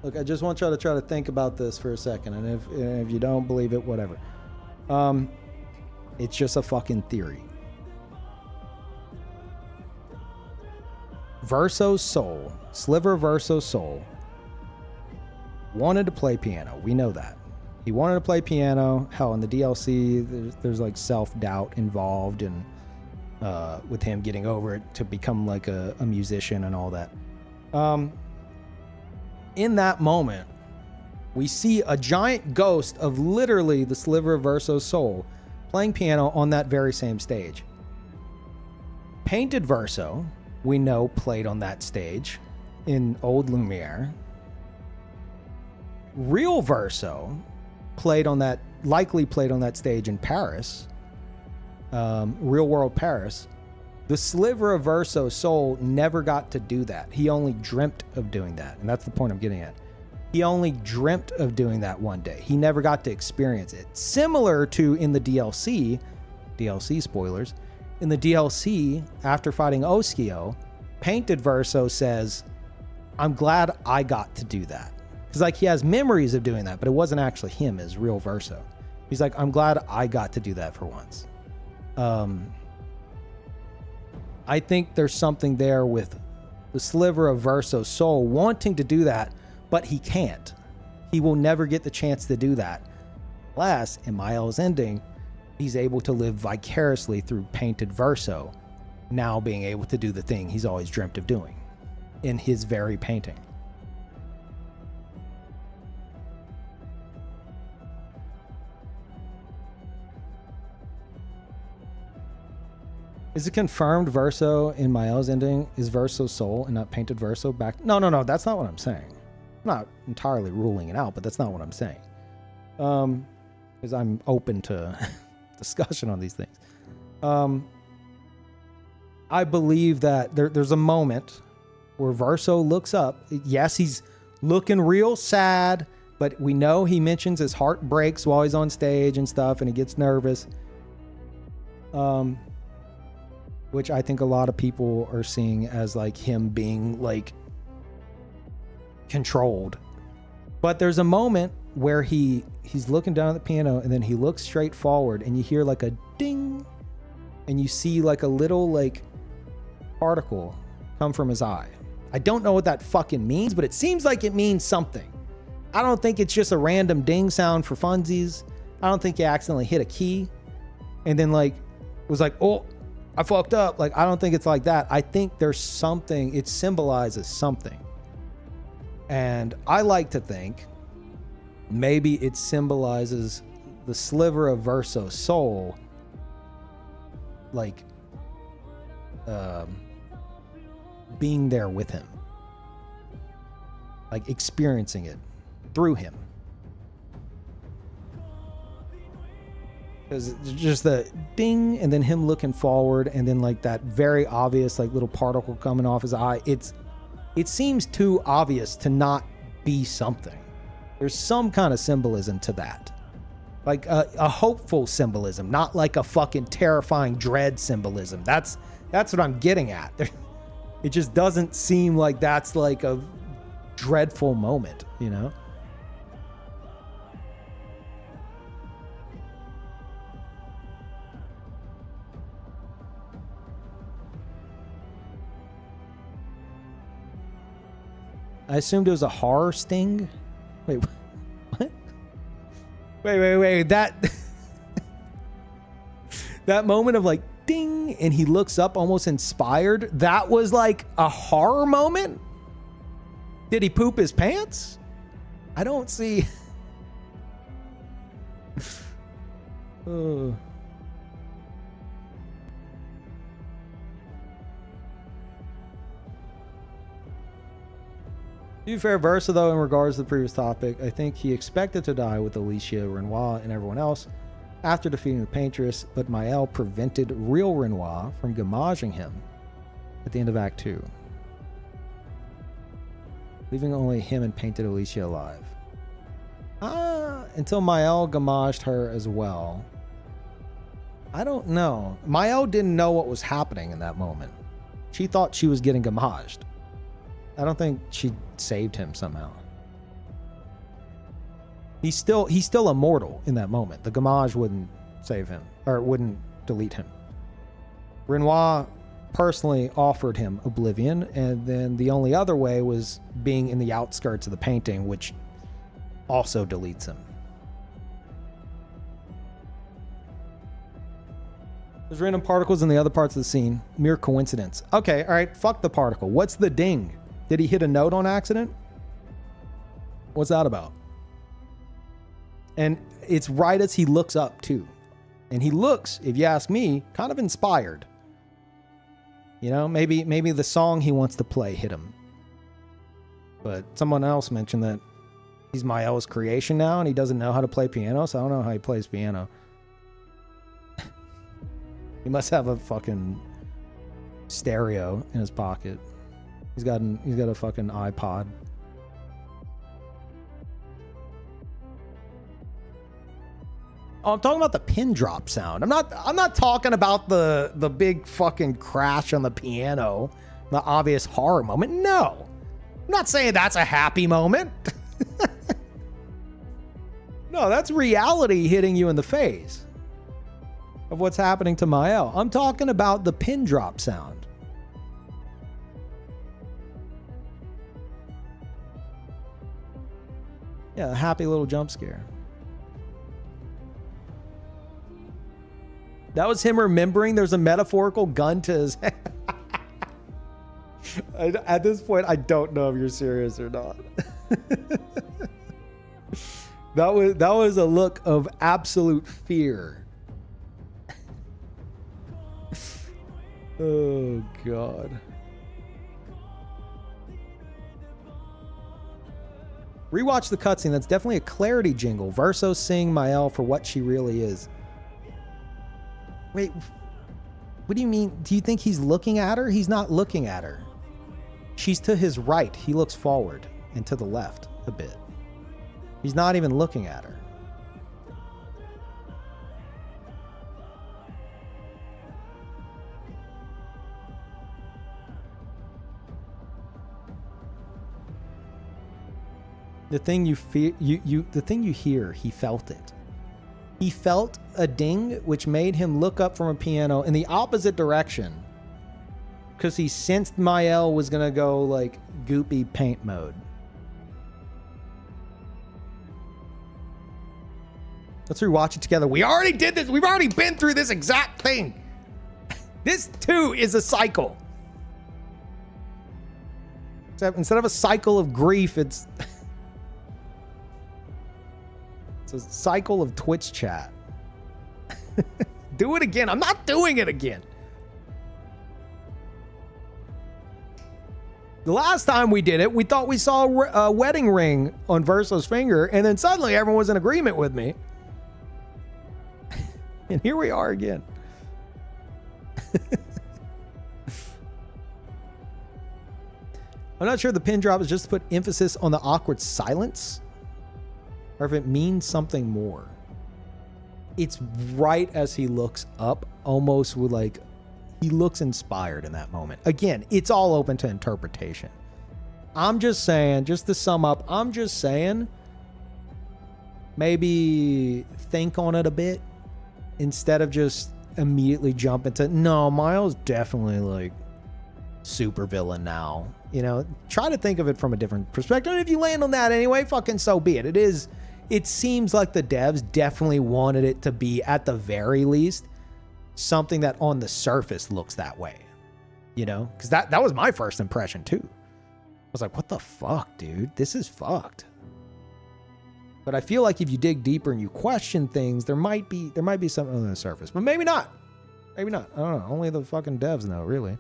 Look, I just want y'all to try to think about this for a second. And if you don't believe it, whatever. It's just a fucking theory. Verso's soul, sliver of Verso's soul, wanted to play piano. We know that. He wanted to play piano. Hell, in the DLC, there's like self-doubt involved, and with him getting over it to become like a musician and all that. In that moment, we see a giant ghost of literally the sliver of Verso's soul playing piano on that very same stage. Painted Verso, we know, played on that stage in Old Lumiere. Real Verso likely played on that stage in Paris, real world Paris. The sliver of Verso's soul never got to do that. He only dreamt of doing that. And that's the point I'm getting at. He only dreamt of doing that one day. He never got to experience it. Similar to in the DLC spoilers, in the DLC, after fighting Oskio, Painted Verso says, I'm glad I got to do that. Because like he has memories of doing that, but it wasn't actually him as real Verso. He's like, I'm glad I got to do that for once. I think there's something there with the sliver of Verso's soul wanting to do that, but he can't. He will never get the chance to do that. Unless, in Mael's ending, he's able to live vicariously through Painted Verso, now being able to do the thing he's always dreamt of doing in his very painting. Is it confirmed Verso in Mael's ending is Verso's soul and not Painted Verso back? No, that's not what I'm saying. I'm not entirely ruling it out, but that's not what I'm saying. Because I'm open to discussion on these things. I believe that there's a moment where Verso looks up. Yes, he's looking real sad, but we know he mentions his heart breaks while he's on stage and stuff, and he gets nervous. Which I think a lot of people are seeing as like him being like controlled. But there's a moment where he's looking down at the piano and then he looks straight forward and you hear like a ding and you see like a little like particle come from his eye. I don't know what that fucking means, but it seems like it means something. I don't think it's just a random ding sound for funsies. I don't think he accidentally hit a key and then like was like, oh, I fucked up. Like, I don't think it's like that. I think there's something, it symbolizes something. And I like to think maybe it symbolizes the sliver of Verso's soul, like, being there with him, like experiencing it through him. Because just the ding and then him looking forward and then like that very obvious like little particle coming off his eye. It seems too obvious to not be something. There's some kind of symbolism to that. Like a hopeful symbolism, not like a fucking terrifying dread symbolism. That's what I'm getting at. It just doesn't seem like that's like a dreadful moment, you know? I assumed it was a horror sting. Wait, what? Wait. That that moment of like ding and he looks up almost inspired. That was like a horror moment? Did he poop his pants? I don't see. To be fair, Versa, though, in regards to the previous topic, I think he expected to die with Alicia, Renoir, and everyone else after defeating the Paintress, but Mael prevented real Renoir from gamaging him at the end of Act 2, leaving only him and Painted Alicia alive. Until Mael gamaged her as well. I don't know. Mael didn't know what was happening in that moment. She thought she was getting gamaged. I don't think she saved him somehow. He's still immortal in that moment. The gamage wouldn't save him, or wouldn't delete him. Renoir personally offered him oblivion, and then the only other way was being in the outskirts of the painting, which also deletes him. There's random particles in the other parts of the scene. Mere coincidence. Okay, all right, fuck the particle. What's the ding? Did he hit a note on accident? What's that about? And it's right as he looks up, too. And he looks, if you ask me, kind of inspired. You know, maybe the song he wants to play hit him. But someone else mentioned that he's Mael's creation now and he doesn't know how to play piano, so I don't know how he plays piano. He must have a fucking stereo in his pocket. He's got a fucking iPod. Oh, I'm talking about the pin drop sound. I'm not talking about the big fucking crash on the piano, the obvious horror moment. No. I'm not saying that's a happy moment. No, that's reality hitting you in the face of what's happening to Mael. I'm talking about the pin drop sound. Yeah, a happy little jump scare. That was him remembering there's a metaphorical gun to his head. At this point, I don't know if you're serious or not. That was a look of absolute fear. Oh, God. Rewatch the cutscene. That's definitely a clarity jingle. Verso seeing Mael for what she really is. Wait, what do you mean? Do you think he's looking at her? He's not looking at her. She's to his right. He looks forward and to the left a bit. He's not even looking at her. The thing you feel, the thing you hear, he felt it. He felt a ding, which made him look up from a piano in the opposite direction. Because he sensed Mael was going to go like goopy paint mode. Let's rewatch it together. We already did this. We've already been through this exact thing. This too is a cycle. Except instead of a cycle of grief, it's a cycle of Twitch chat. Do it again. I'm not doing it again. The last time we did it, we thought we saw a wedding ring on Verso's finger, and then suddenly everyone was in agreement with me. And here we are again. I'm not sure the pin drop is just to put emphasis on the awkward silence, or if it means something more. It's right as he looks up, almost with like, he looks inspired in that moment. Again, it's all open to interpretation. I'm just saying, just to sum up, I'm just saying, maybe think on it a bit instead of just immediately jump into, no, Miles definitely like super villain now. You know, try to think of it from a different perspective. And if you land on that anyway, fucking so be it. It seems like the devs definitely wanted it to be, at the very least, something that on the surface looks that way. You know? Because that was my first impression too. I was like, what the fuck, dude? This is fucked. But I feel like if you dig deeper and you question things, there might be something on the surface. But maybe not. Maybe not. I don't know. Only the fucking devs know, really.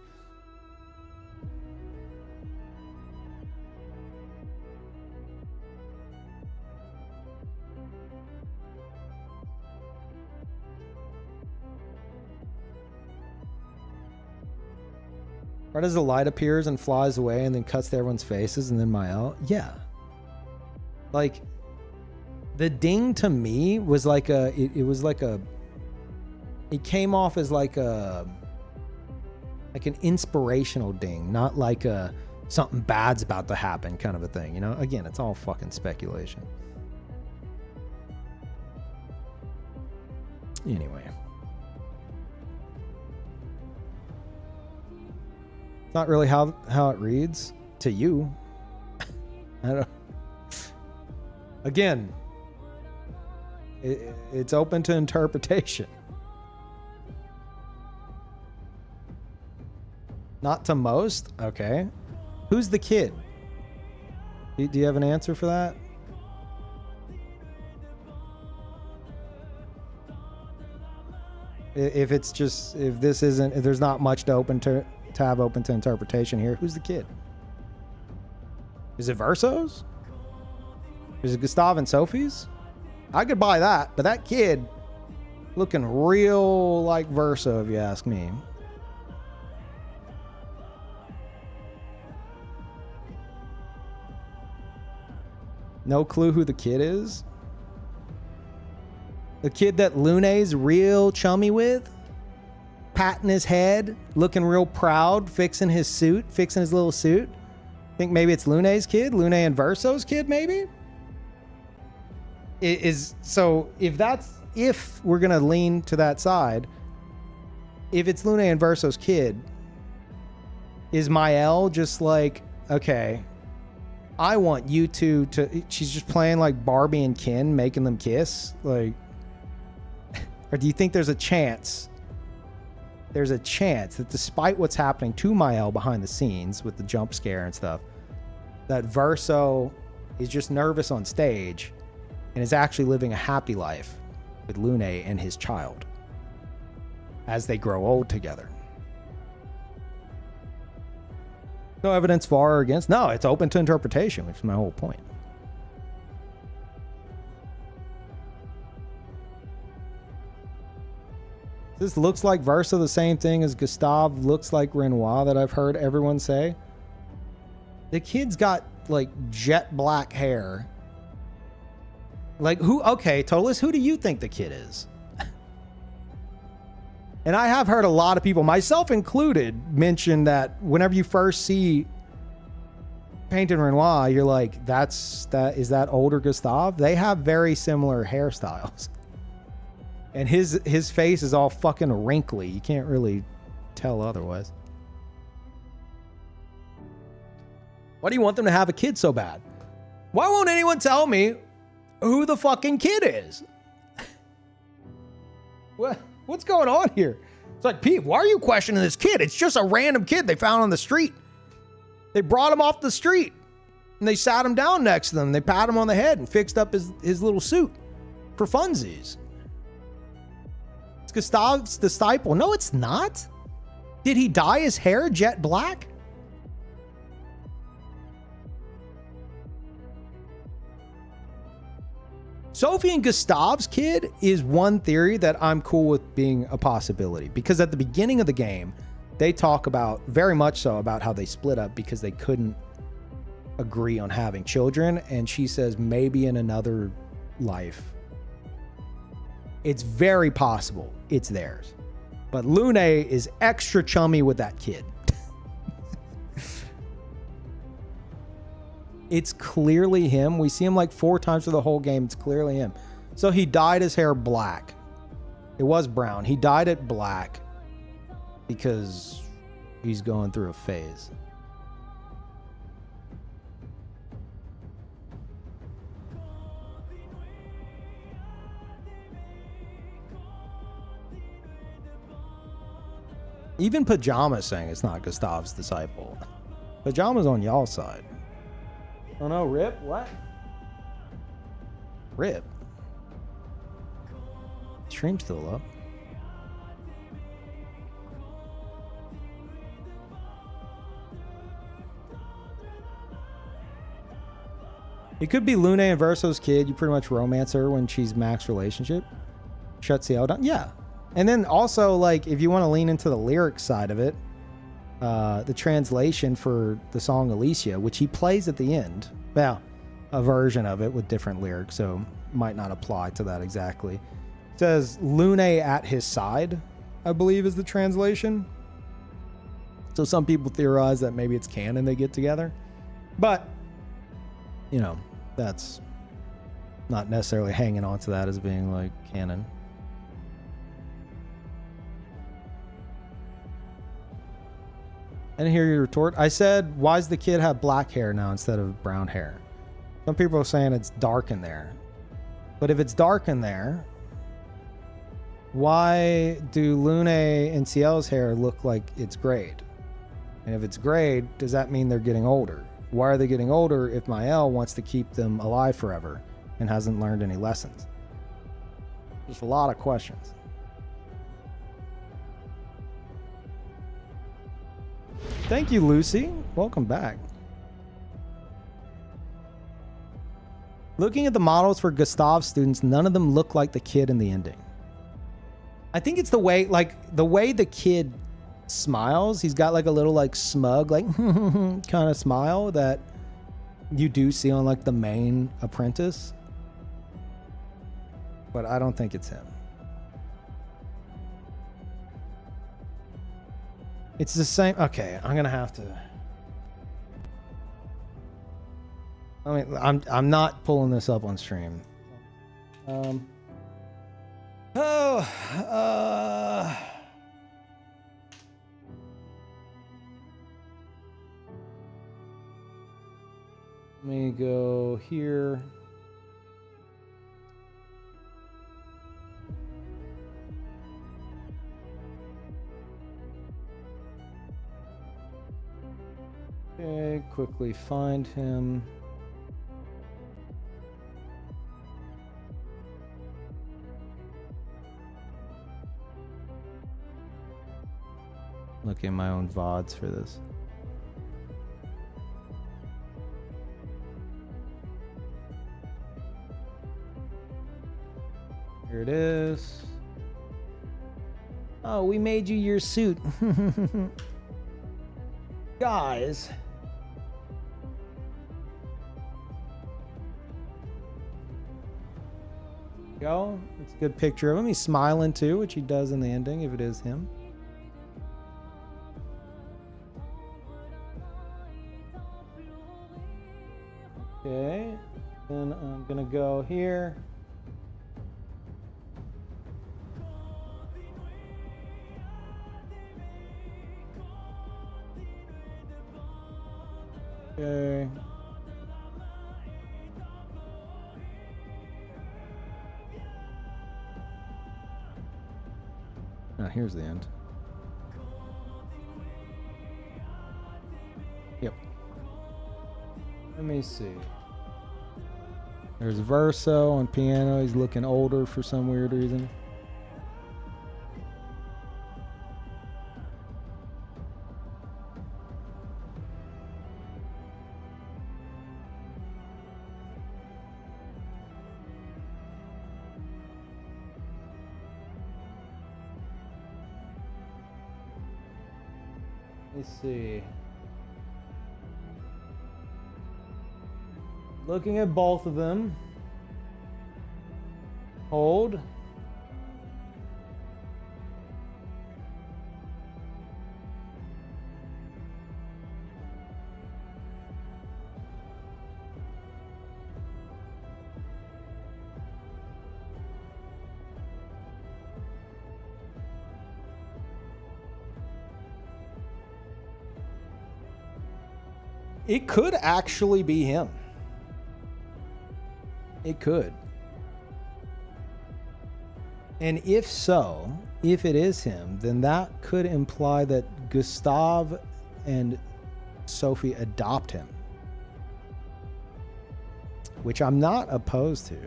Right as the light appears and flies away and then cuts to everyone's faces and then Mael. Yeah. Like, the ding to me was like it came off as like an inspirational ding, not like something bad's about to happen kind of a thing, you know? Again, it's all fucking speculation. Anyway. Not really how it reads to you. I don't. Again, it's open to interpretation. Not to most. Okay. Who's the kid? Do you have an answer for that? If there's not much to have open to interpretation here, who's the kid? Is it Verso's? Is it Gustav and Sophie's? I could buy that, but that kid looking real like Verso, if you ask me. No clue who the kid is? The kid that Lune's real chummy with? Patting his head, looking real proud, fixing his suit, fixing his little suit. Think maybe it's Lune's kid? Lune and Verso's kid, maybe? So if we're gonna lean to that side, if it's Lune and Verso's kid, is Mael just like, okay, I want you two to, she's just playing like Barbie and Ken, making them kiss? Like, or do you think there's a chance that despite what's happening to Mael behind the scenes with the jump scare and stuff, that Verso is just nervous on stage and is actually living a happy life with Lune and his child as they grow old together? No evidence for or against. No, it's open to interpretation, which is my whole point. This looks like Verso the same thing as Gustave looks like Renoir that I've heard everyone say. The kid's got like jet black hair. Like who? Okay, Totalist, who do you think the kid is? And I have heard a lot of people, myself included, mention that whenever you first see Paint and Renoir, you're like, is that older Gustave? They have very similar hairstyles. And his face is all fucking wrinkly. You can't really tell otherwise. Why do you want them to have a kid so bad? Why won't anyone tell me who the fucking kid is? What's going on here? It's like, Peeve, why are you questioning this kid? It's just a random kid they found on the street. They brought him off the street and they sat him down next to them. They pat him on the head and fixed up his little suit for funsies. It's Gustave's disciple. No, it's not. Did he dye his hair jet black? Sophie and Gustave's kid is one theory that I'm cool with being a possibility, because at the beginning of the game, they talk about, very much so, about how they split up because they couldn't agree on having children. And she says maybe in another life. It's very possible it's theirs. But Lune is extra chummy with that kid. It's clearly him. We see him like 4 times through the whole game. It's clearly him. So he dyed his hair black. It was brown. He dyed it black because he's going through a phase. Even Pajama's saying it's not Gustave's disciple. Pajama's on y'all's side. Oh no, Rip? What? Rip? Stream's still up. It could be Lune and Verso's kid. You pretty much romance her when she's Mac's relationship. Shuts the L down. Yeah. And then also, like, if you want to lean into the lyric side of it, the translation for the song Alicia, which he plays at the end. Well, a version of it with different lyrics, so might not apply to that exactly. It says Lune at his side, I believe is the translation. So some people theorize that maybe it's canon they get together. But, you know, that's not necessarily hanging on to that as being like canon. I didn't hear your retort. I said, why does the kid have black hair now instead of brown hair? Some people are saying it's dark in there. But if it's dark in there, why do Lune and Ciel's hair look like it's grayed? And if it's grayed, does that mean they're getting older? Why are they getting older if Mael wants to keep them alive forever and hasn't learned any lessons? Just a lot of questions. Thank you, Lucy. Welcome back. Looking at the models for Gustave's students, none of them look like the kid in the ending. I think it's the way the kid smiles. He's got like a little like smug, like kind of smile that you do see on like the main apprentice, but I don't think it's him. It's the same. Okay, I'm gonna have to. I mean, I'm not pulling this up on stream. Let me go here. Okay, quickly find him. Look at my own VODs for this. Here it is. Oh, we made you your suit. Guys. Go. It's a good picture of him. He's smiling too, which he does in the ending if it is him. Okay. Then I'm gonna go here. Okay. Oh, here's the end. Yep. Let me see. There's Verso on piano. He's looking older for some weird reason. Let's see. Looking at both of them. Hold. It could actually be him. It could. And if so, if it is him, then that could imply that Gustav and Sophie adopt him. Which I'm not opposed to.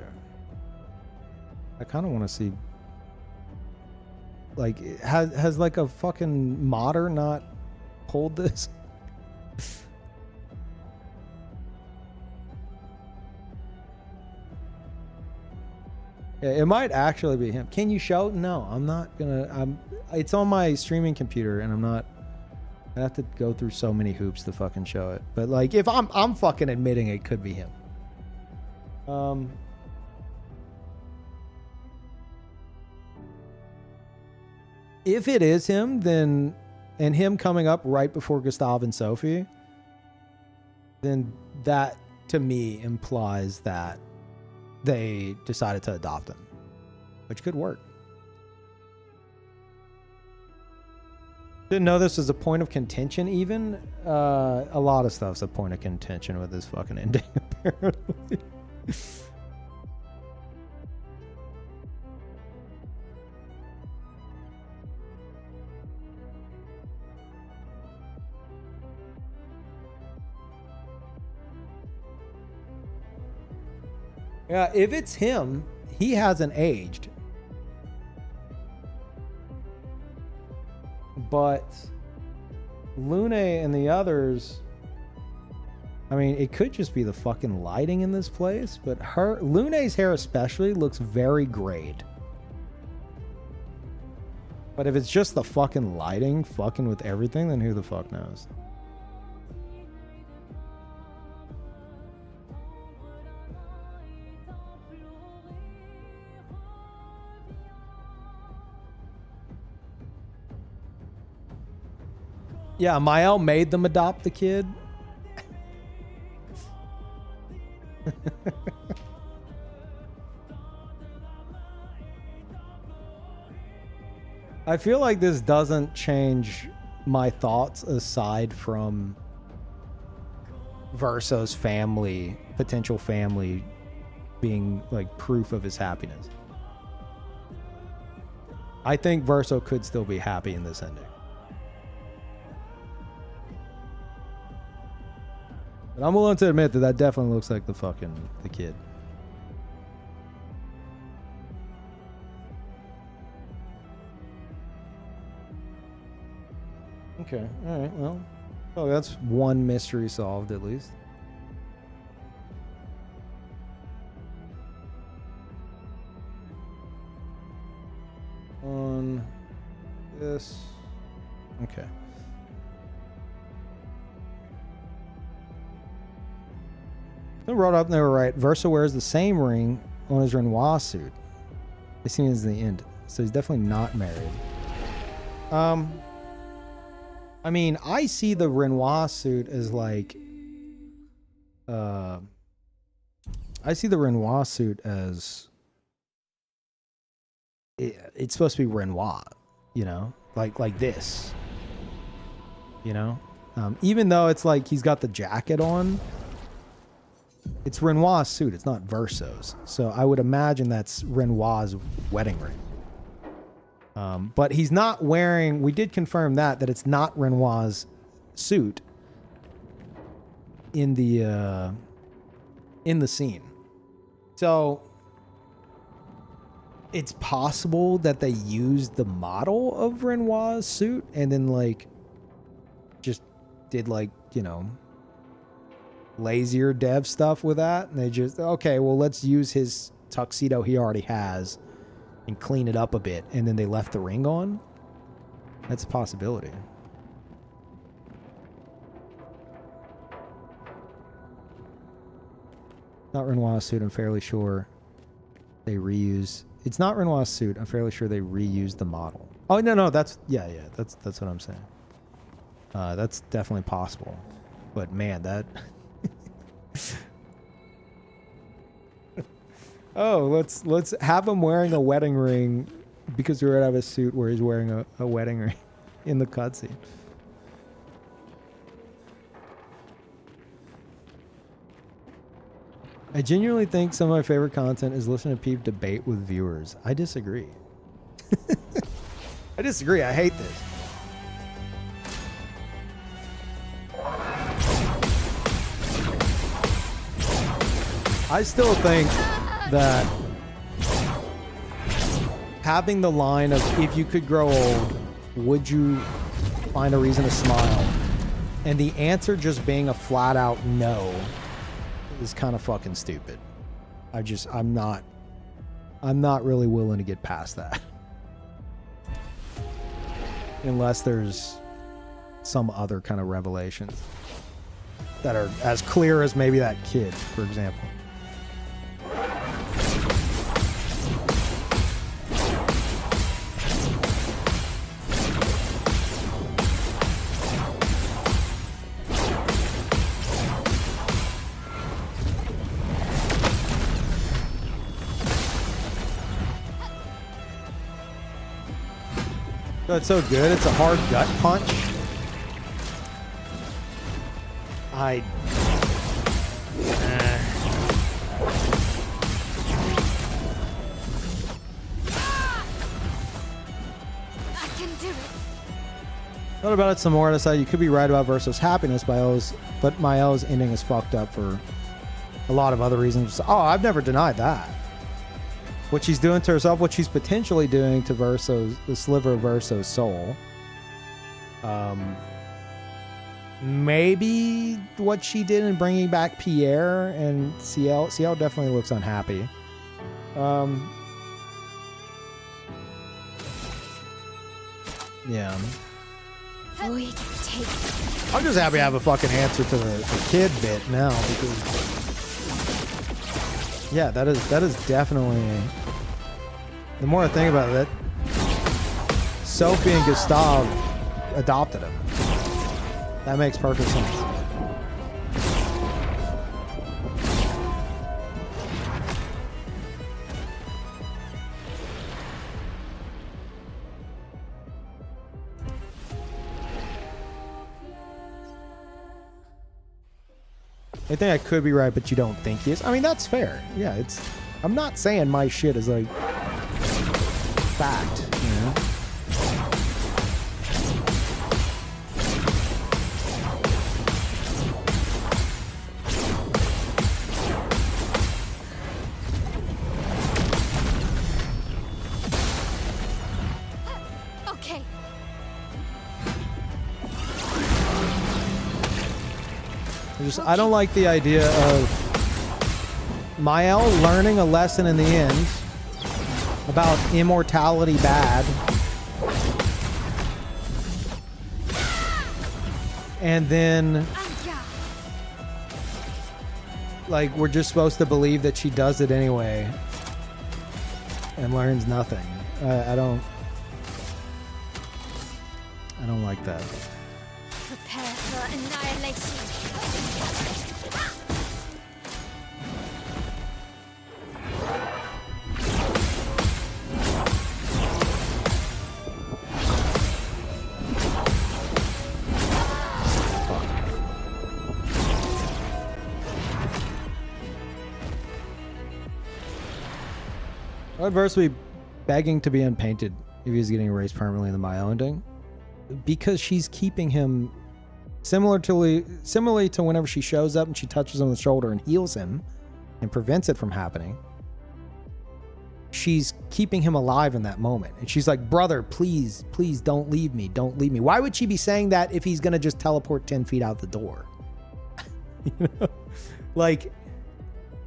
I kind of want to see. Like, has like a fucking modder not pulled this? Yeah, it might actually be him. Can you show? No, I'm not gonna. It's on my streaming computer, and I'm not. I have to go through so many hoops to fucking show it. But like, if I'm fucking admitting it could be him. If it is him, then, and him coming up right before Gustav and Sophie, then that to me implies that they decided to adopt him, which could work. Didn't know this was a point of contention even. A lot of stuff's a point of contention with this fucking ending, apparently. Yeah, if it's him, he hasn't aged. But Lune and the others, I mean, it could just be the fucking lighting in this place, but Lune's hair especially looks very grayed. But if it's just the fucking lighting fucking with everything, then who the fuck knows? Yeah, Mael made them adopt the kid. I feel like this doesn't change my thoughts aside from Verso's family, potential family, being like proof of his happiness. I think Verso could still be happy in this ending. But I'm willing to admit that that definitely looks like the kid. Okay, all right, well, that's one mystery solved at least. On this, okay. They wrote up and they were right. Verso wears the same ring on his Renoir suit. This scene is the end, so he's definitely not married. I mean, I see the Renoir suit as like, I see the Renoir suit as it's supposed to be Renoir, you know, like this, you know, even though it's like he's got the jacket on. It's Renoir's suit. It's not Verso's. So I would imagine that's Renoir's wedding ring. But he's not wearing... We did confirm that it's not Renoir's suit in the scene. So it's possible that they used the model of Renoir's suit and then like just did like, you know, lazier dev stuff with that, and they just, okay, well, let's use his tuxedo he already has and clean it up a bit, and then they left the ring on. That's a possibility. Not Renoir's suit. I'm fairly sure they reuse. It's not Renoir's suit. I'm fairly sure they reused the model. Oh no, that's yeah. That's what I'm saying. That's definitely possible. But man, that. Oh, let's have him wearing a wedding ring because we're gonna have a suit where he's wearing a wedding ring in the cutscene. I genuinely think some of my favorite content is listening to Peeve debate with viewers. I disagree. I disagree. I hate this. I still think that having the line of, if you could grow old, would you find a reason to smile? And the answer just being a flat out no is kind of fucking stupid. I'm not really willing to get past that. Unless there's some other kind of revelations that are as clear as maybe that kid, for example. Oh, it's so good. It's a hard gut punch. I can do it. thought about it some more and decided you could be right about Verso's happiness, but Mael's ending is fucked up for a lot of other reasons. Oh, I've never denied that. What she's doing to herself, what she's potentially doing to Verso's, the sliver of Verso's soul. Maybe what she did in bringing back Pierre and CL. CL definitely looks unhappy. Yeah. Void take. I'm just happy I have a fucking answer to the kid bit now, because yeah, that is definitely, the more I think about it, Sophie and Gustav adopted him. That makes perfect sense. I think I could be right, but you don't think he is. I mean, that's fair. Yeah, it's. I'm not saying my shit is like fact, you know. Okay. I don't like the idea of Mael learning a lesson in the end about immortality bad, and then like we're just supposed to believe that she does it anyway and learns nothing. I don't like that. Prepare for annihilation. I'd verse be begging to be unpainted if he's getting erased permanently in the Maya ending, because she's keeping him similarly to whenever she shows up and she touches him on the shoulder and heals him and prevents it from happening. She's keeping him alive in that moment, and she's like, "Brother, please, please don't leave me. Don't leave me." Why would she be saying that if he's gonna just teleport 10 feet out the door? You know? Like,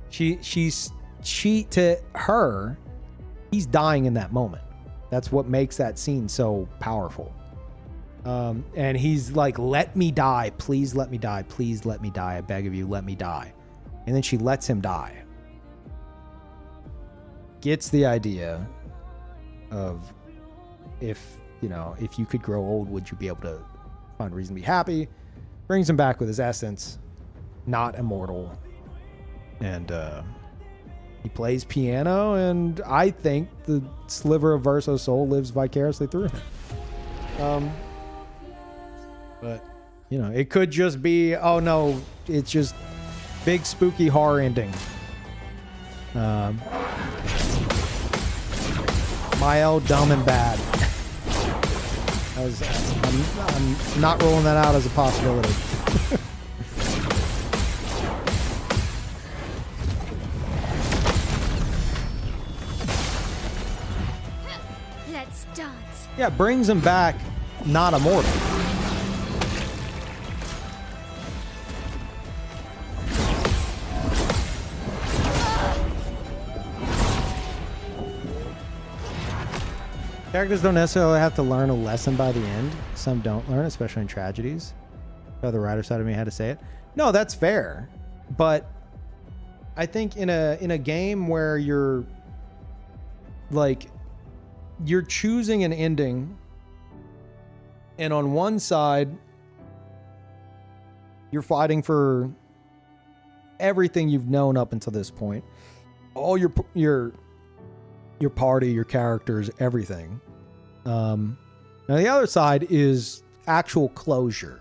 she to her, he's dying in that moment. That's what makes that scene so powerful. And he's like, "Let me die. Please let me die. Please let me die. I beg of you, let me die." And then she lets him die. Gets the idea of if you could grow old, would you be able to find a reason to be happy? Brings him back with his essence, not immortal. And he plays piano, and I think the sliver of Verso's soul lives vicariously through him. But, it could just be, oh no, it's just big spooky horror ending. Mael dumb and bad. I'm not rolling that out as a possibility. Let's dance. Yeah, brings him back not immortal. Characters don't necessarily have to learn a lesson by the end. Some don't learn, especially in tragedies. The writer side of me had to say it. No, that's fair. But I think in a game where you're choosing an ending, and on one side you're fighting for everything you've known up until this point, all your party, your characters, everything. Now the other side is actual closure,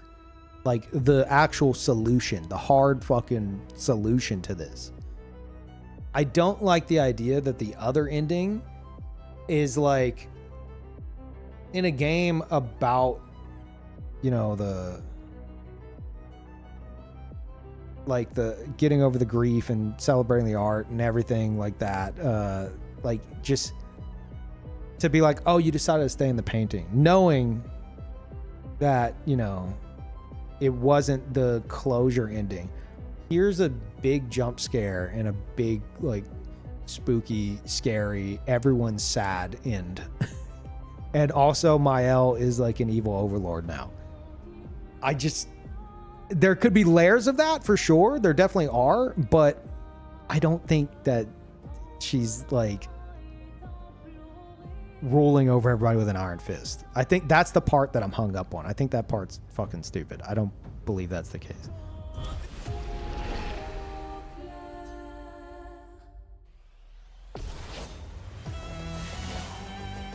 like the actual solution, the hard fucking solution to this. I don't like the idea that the other ending is like in a game about, the getting over the grief and celebrating the art and everything like that. Just to be like, oh, you decided to stay in the painting, knowing that, it wasn't the closure ending. Here's a big jump scare and a big, spooky, scary, everyone's sad end. And also Mael is like an evil overlord now. There could be layers of that for sure. There definitely are, but I don't think that she's ruling over everybody with an iron fist. I think that's the part that I'm hung up on. I think that part's fucking stupid. I don't believe that's the case.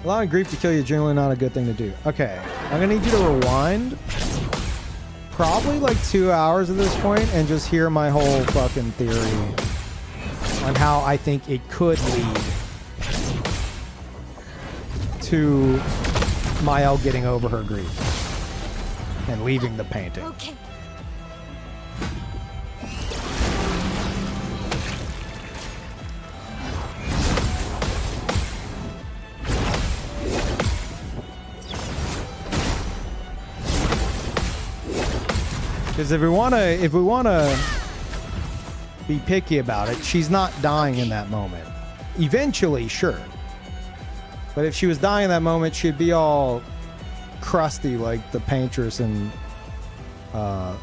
Allowing grief to kill you is generally not a good thing to do. Okay, I'm gonna need you to rewind probably like 2 hours at this point and just hear my whole fucking theory on how I think it could lead to Mael getting over her grief and leaving the painting. Okay. Because if we wanna be picky about it, she's not dying in that moment. Eventually, sure. But if she was dying in that moment, she'd be all crusty like the paintress in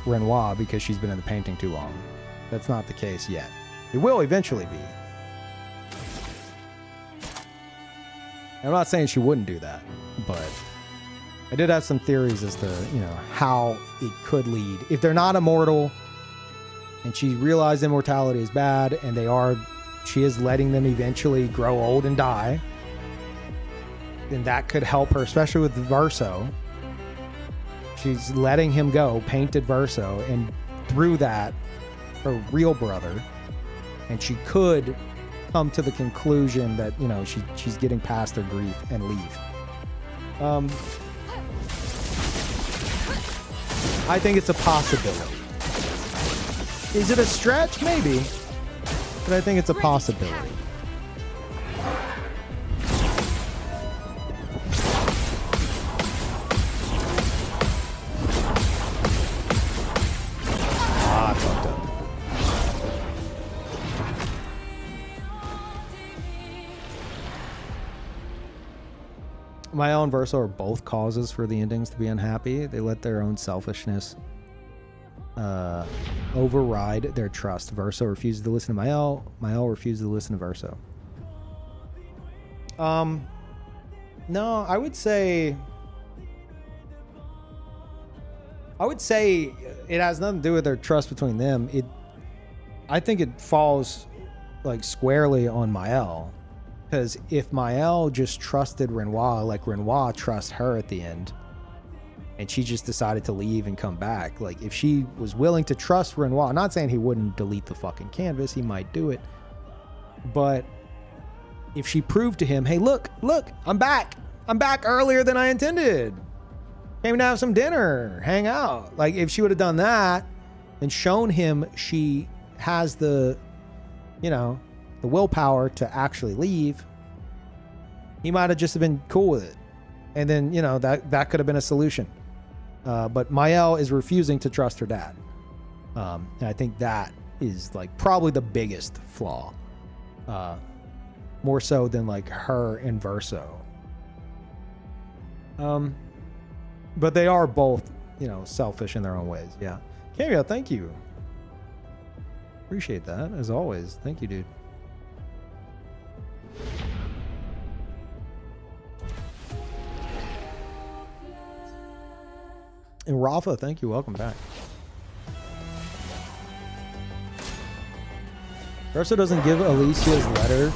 Renoir because she's been in the painting too long. That's not the case yet. It will eventually be. I'm not saying she wouldn't do that, but I did have some theories as to, how it could lead. If they're not immortal and she realized immortality is bad and she is letting them eventually grow old and die, then that could help her, especially with Verso. She's letting him go, painted Verso, and through that, her real brother. And she could come to the conclusion that, she's getting past her grief and leave. I think it's a possibility. Is it a stretch? Maybe. But I think it's a possibility. I fucked up. Mael and Verso are both causes for the endings to be unhappy. They let their own selfishness override their trust. Verso refuses to listen to Mael. Mael refuses to listen to Verso. No, I would say it has nothing to do with their trust between them. I think it falls like squarely on Mael. Because if Mael just trusted Renoir like Renoir trusts her at the end, and she just decided to leave and come back, like if she was willing to trust Renoir, I'm not saying he wouldn't delete the fucking canvas, he might do it, but if she proved to him, hey, look, I'm back earlier than I intended, came to have some dinner, hang out, like if she would have done that and shown him she has the willpower to actually leave, he might have just been cool with it. And then, that could have been a solution. But Mael is refusing to trust her dad. And I think that is like probably the biggest flaw. More so than like her and Verso. But they are both, selfish in their own ways. Yeah. Cameo, thank you. Appreciate that, as always. Thank you, dude. And Rafa, thank you. Welcome back. Verso doesn't give Alicia's letter.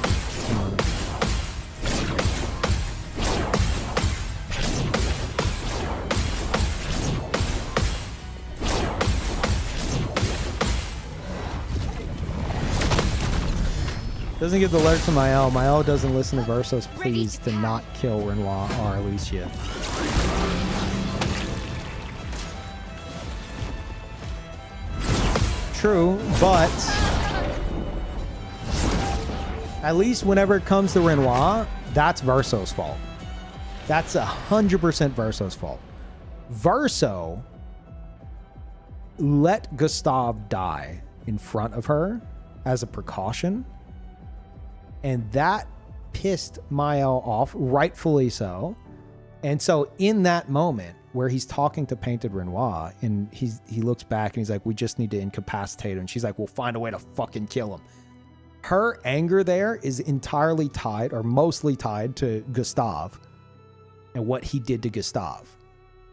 Doesn't give the letter to Mael. Mael doesn't listen to Verso's pleas to not kill Renoir or Alicia. True, but at least whenever it comes to Renoir, that's Verso's fault. That's 100% Verso's fault. Verso let Gustave die in front of her as a precaution, and that pissed Mael off, rightfully so. And so in that moment where he's talking to Painted Renoir and he looks back and he's like, we just need to incapacitate him. And she's like, we'll find a way to fucking kill him. her anger there is entirely tied, or mostly tied, to Gustav and what he did to Gustav.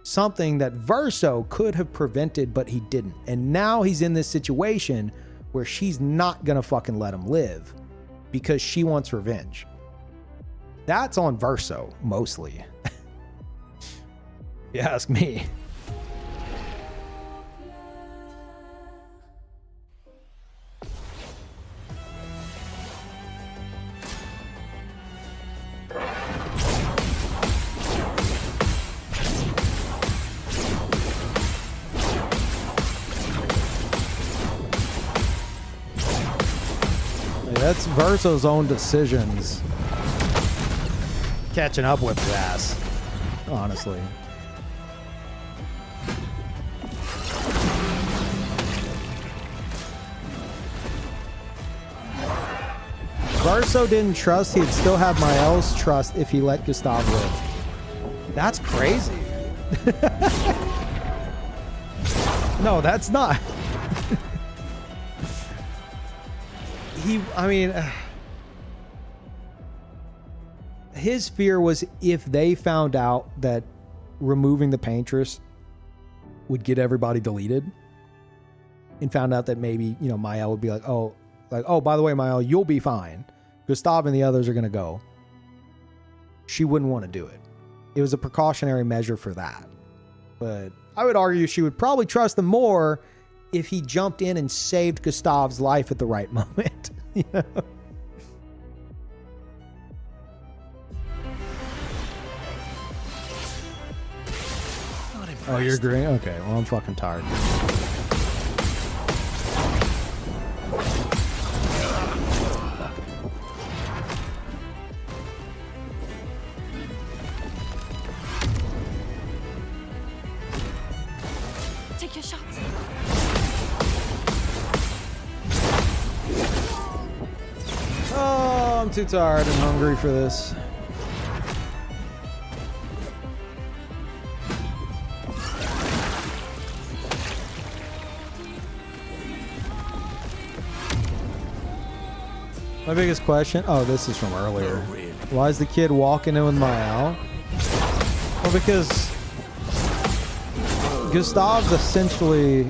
Something that Verso could have prevented, but he didn't. And now he's in this situation where she's not gonna fucking let him live because she wants revenge. That's on Verso, mostly. If you ask me. That's Verso's own decisions catching up with his ass, honestly. Verso didn't trust he'd still have Mael's trust if he let Gustav live. That's crazy. No, that's not. His fear was if they found out that removing the paintress would get everybody deleted, and found out that maybe, you know, Mael would be like, oh, by the way, Mael, you'll be fine. Gustav and the others are going to go. She wouldn't want to do it. It was a precautionary measure for that. But I would argue she would probably trust him more if he jumped in and saved Gustav's life at the right moment. You know? Oh, you're agreeing? Okay, well, I'm fucking tired. Take your shot. Oh, I'm too tired and hungry for this. My biggest question, oh, this is from earlier. Why is the kid walking in with Mael? Well, because Gustav's essentially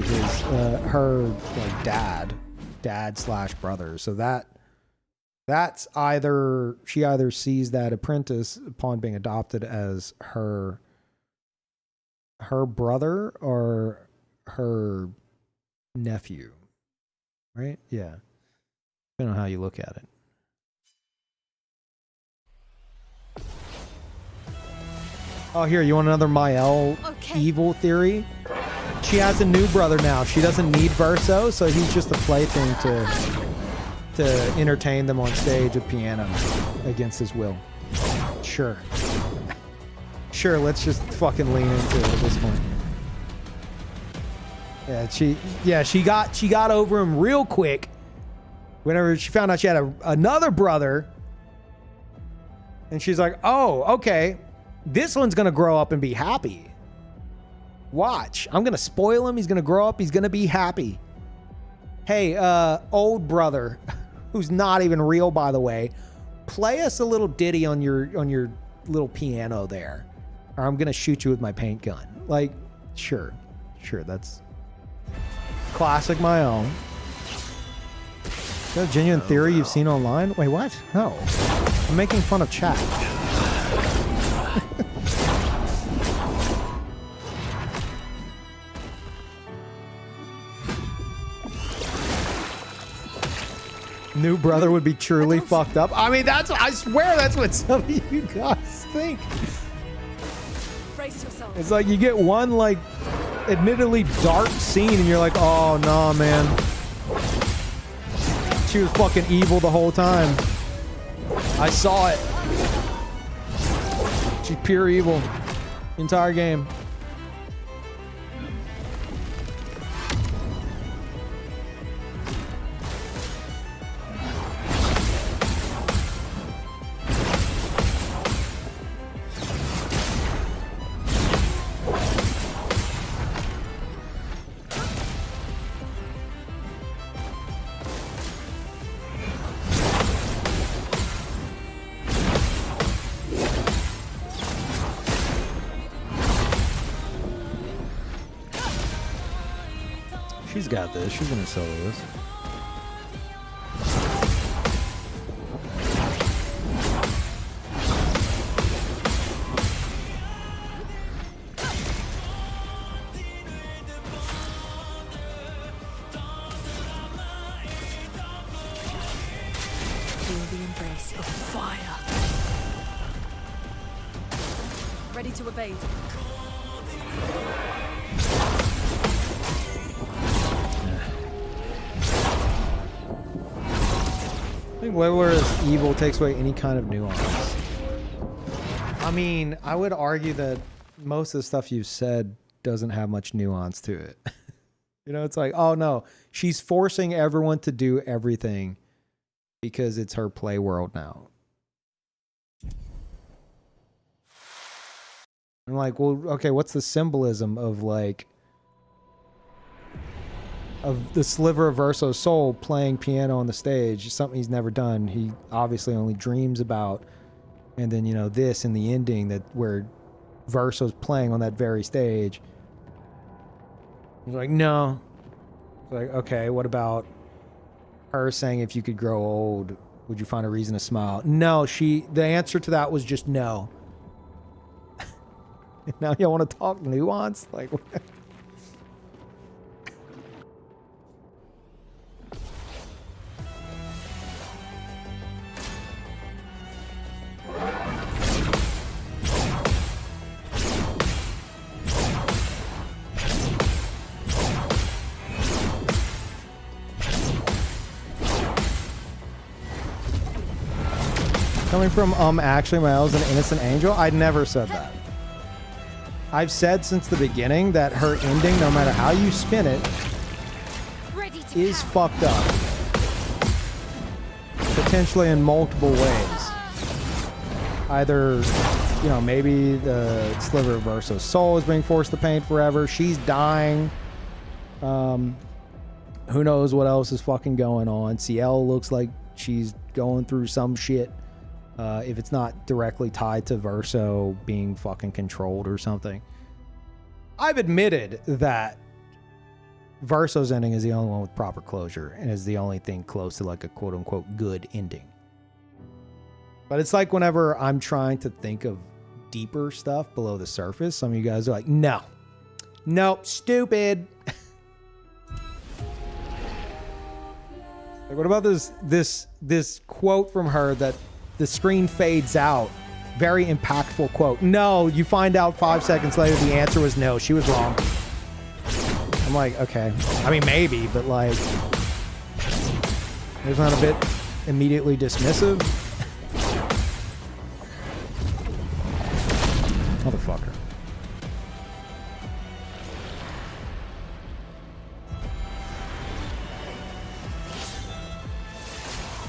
his her like dad slash brother. So that's either she either sees that apprentice upon being adopted as her brother or her nephew, right? Yeah, depending on how you look at it. Oh, here, you want another Mael evil theory? She has a new brother now. She doesn't need Verso, so he's just a plaything to entertain them on stage with piano against his will. Sure. Sure, let's just fucking lean into it at this point. She got over him real quick whenever she found out she had another brother. And she's like, oh, okay. This one's going to grow up and be happy. Watch. I'm going to spoil him. He's going to grow up. He's going to be happy. Hey, old brother, who's not even real, by the way, play us a little ditty on your little piano there, or I'm going to shoot you with my paint gun. Like, sure, that's classic Mael. Is that a genuine theory you've seen online? Wait, what? No. I'm making fun of chat. New brother would be truly fucked up. I mean, I swear that's what some of you guys think. Brace yourself. It's like you get one, like, admittedly dark scene and you're like, oh, no, man. She was fucking evil the whole time. I saw it. She's pure evil. Entire game. She's got this. She's gonna solo this. Feel the embrace of fire. Ready to evade. I think Leveler is evil takes away any kind of nuance. I mean, I would argue that most of the stuff you said doesn't have much nuance to it. You know, it's like, oh no, she's forcing everyone to do everything because it's her play world now. I'm like, well, okay, what's the symbolism of like of the sliver of Verso's soul playing piano on the stage? Something he's never done. He obviously only dreams about. And then, you know, this in the ending that where Verso's playing on that very stage. He's like, no. It's like, okay, what about her saying if you could grow old, would you find a reason to smile? No, the answer to that was just no. Now you want to talk nuance? Like, coming from actually Miles an innocent angel? I never said that. I've said since the beginning that her ending, no matter how you spin it, is fucked up. Potentially in multiple ways. Either, you know, maybe the sliver of Verso's soul is being forced to paint forever. She's dying. Who knows what else is fucking going on. CL looks like she's going through some shit. If it's not directly tied to Verso being fucking controlled or something. I've admitted that Verso's ending is the only one with proper closure and is the only thing close to like a quote unquote good ending. But it's like whenever I'm trying to think of deeper stuff below the surface, some of you guys are like, no, nope, stupid. Like, what about this quote from her that the screen fades out? Very impactful quote. No, you find out 5 seconds later the answer was no. She was wrong. I'm like, okay. I mean, maybe, but like, it's not a bit immediately dismissive. Motherfucker.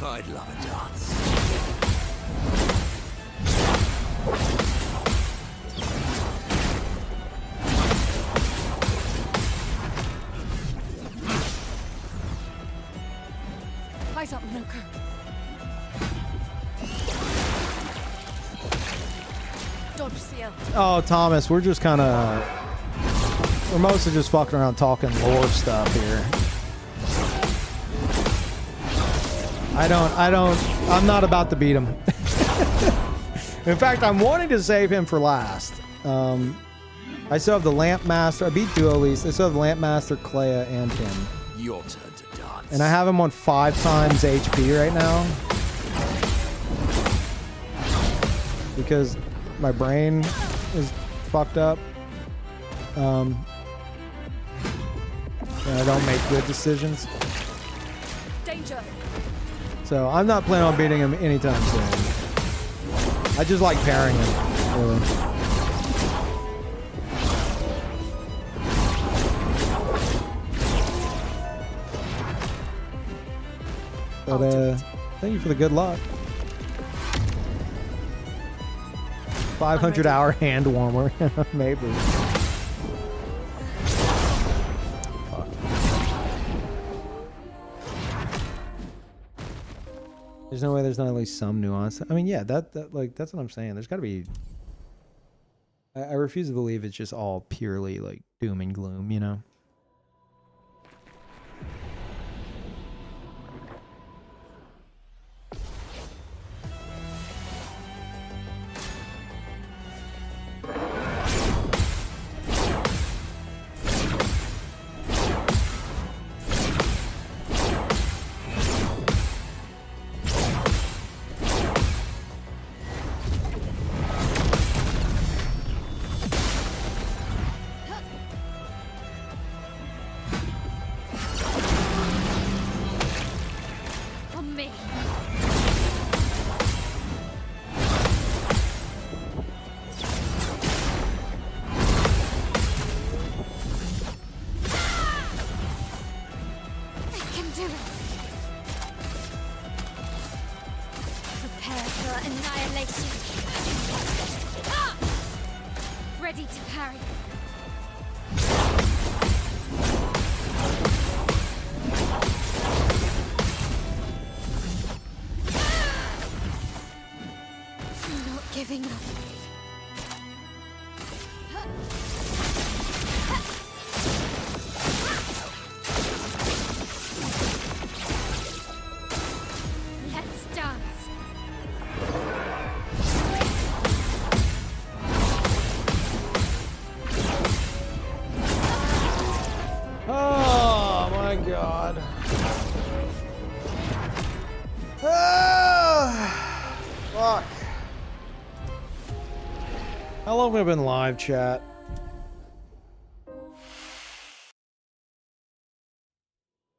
I'd love a dance. Eyes up, Minoka. Dodge CL. Oh, Thomas, we're just kind of... We're mostly just fucking around talking lore stuff here. I'm not about to beat him. In fact, I'm wanting to save him for last. I still have the Lamp Master. I beat Duo Least. I still have the Lamp Master, Clea, and him. Your turn to dance. And I have him on 5 times HP right now. Because my brain is fucked up. And I don't make good decisions. Danger. So I'm not planning on beating him anytime soon. I just like pairing him, really. But thank you for the good luck. 500-hour hand warmer, maybe. Fuck. There's no way there's not at least some nuance. I mean, yeah, that's what I'm saying. There's got to be. I refuse to believe it's just all purely like doom and gloom, you know. do it. Prepare for annihilation. Ah! Ready to parry. Not giving up. Let's dance. Oh my god. Ah, fuck. How long have I been live, chat?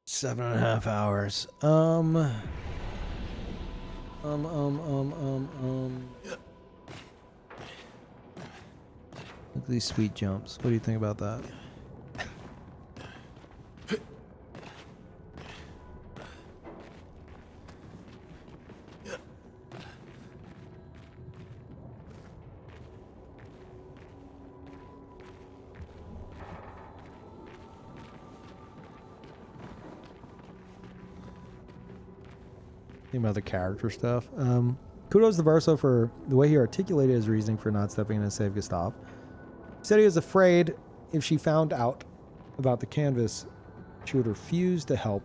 Seven and a half hours. Look at these sweet jumps. What do you think about that? About the character stuff. Kudos to Verso for the way he articulated his reasoning for not stepping in to save Gustav. He said he was afraid if she found out about the canvas, she would refuse to help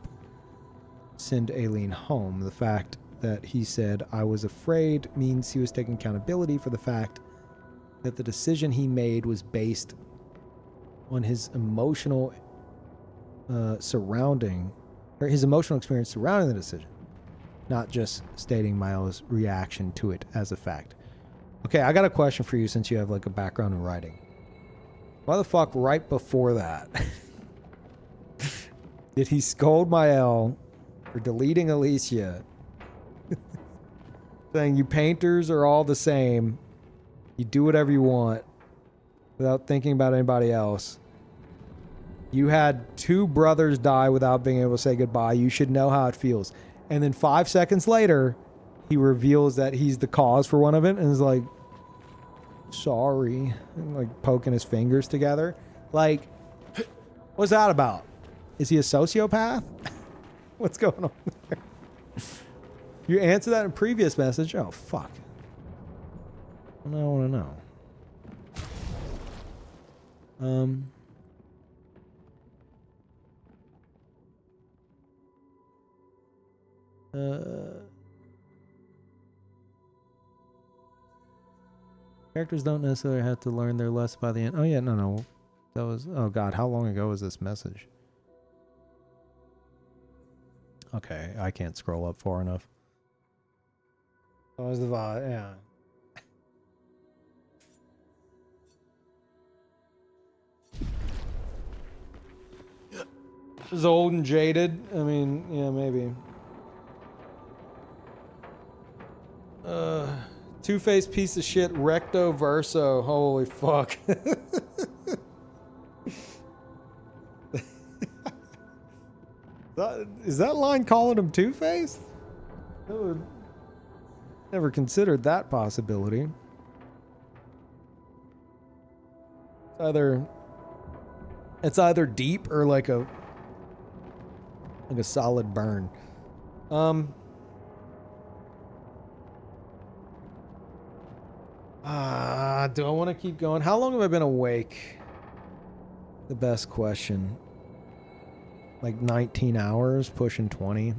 send Aileen home. The fact that he said, I was afraid, means he was taking accountability for the fact that the decision he made was based on his emotional his emotional experience surrounding the decision. Not just stating Milo's reaction to it as a fact. Okay, I got a question for you since you have like a background in writing. Why the fuck right before that did he scold Mael for deleting Alicia? Saying you painters are all the same. You do whatever you want without thinking about anybody else. You had 2 brothers die without being able to say goodbye. You should know how it feels. And then 5 seconds later, he reveals that he's the cause for one of it and is like, sorry. And like poking his fingers together. Like, what's that about? Is he a sociopath? What's going on there? You answered that in a previous message. Oh, fuck. I don't want to know. Characters don't necessarily have to learn their lesson by the end. Oh yeah, no. That was, oh god, how long ago was this message? Okay, I can't scroll up far enough. That was the vibe, yeah. Is old and jaded. I mean, yeah, maybe. Two-faced piece of shit, recto verso. Holy fuck. Is that line calling him two-faced? I would never considered that possibility. It's either deep or like a solid burn. Do I want to keep going? How long have I been awake? The best question. Like 19 hours, pushing 20.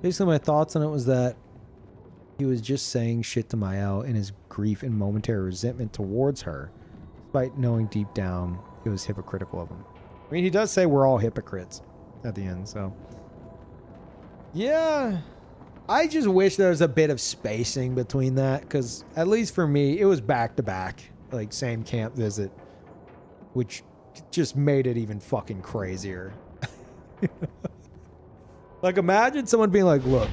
Basically, my thoughts on it was that he was just saying shit to Mael in his grief and momentary resentment towards her, despite knowing deep down it was hypocritical of him. I mean, he does say we're all hypocrites at the end, so. Yeah. I just wish there was a bit of spacing between that, because at least for me, it was back to back, like same camp visit, which just made it even fucking crazier. Like, imagine someone being like, look,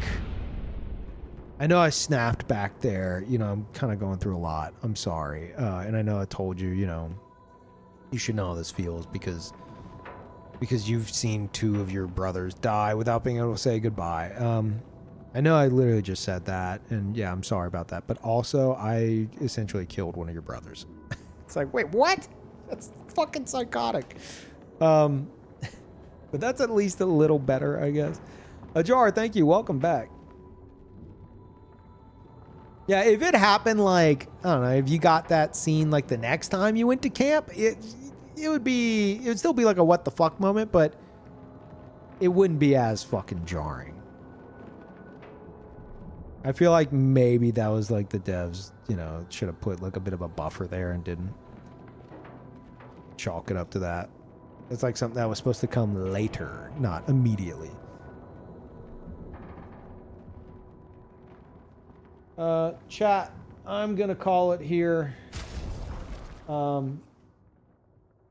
I know I snapped back there. You know, I'm kind of going through a lot. I'm sorry. And I know I told you, you know, you should know how this feels because you've seen 2 of your brothers die without being able to say goodbye. I know I literally just said that, and yeah, I'm sorry about that. But also, I essentially killed one of your brothers. It's like, wait, what? That's fucking psychotic. But that's at least a little better, I guess. Ajar, thank you. Welcome back. Yeah, if it happened like, I don't know, if you got that scene like the next time you went to camp, it would still be like a what the fuck moment, but it wouldn't be as fucking jarring. I feel like maybe that was like the devs, you know, should have put like a bit of a buffer there and didn't chalk it up to that. It's like something that was supposed to come later, not immediately. Chat, I'm gonna call it here. I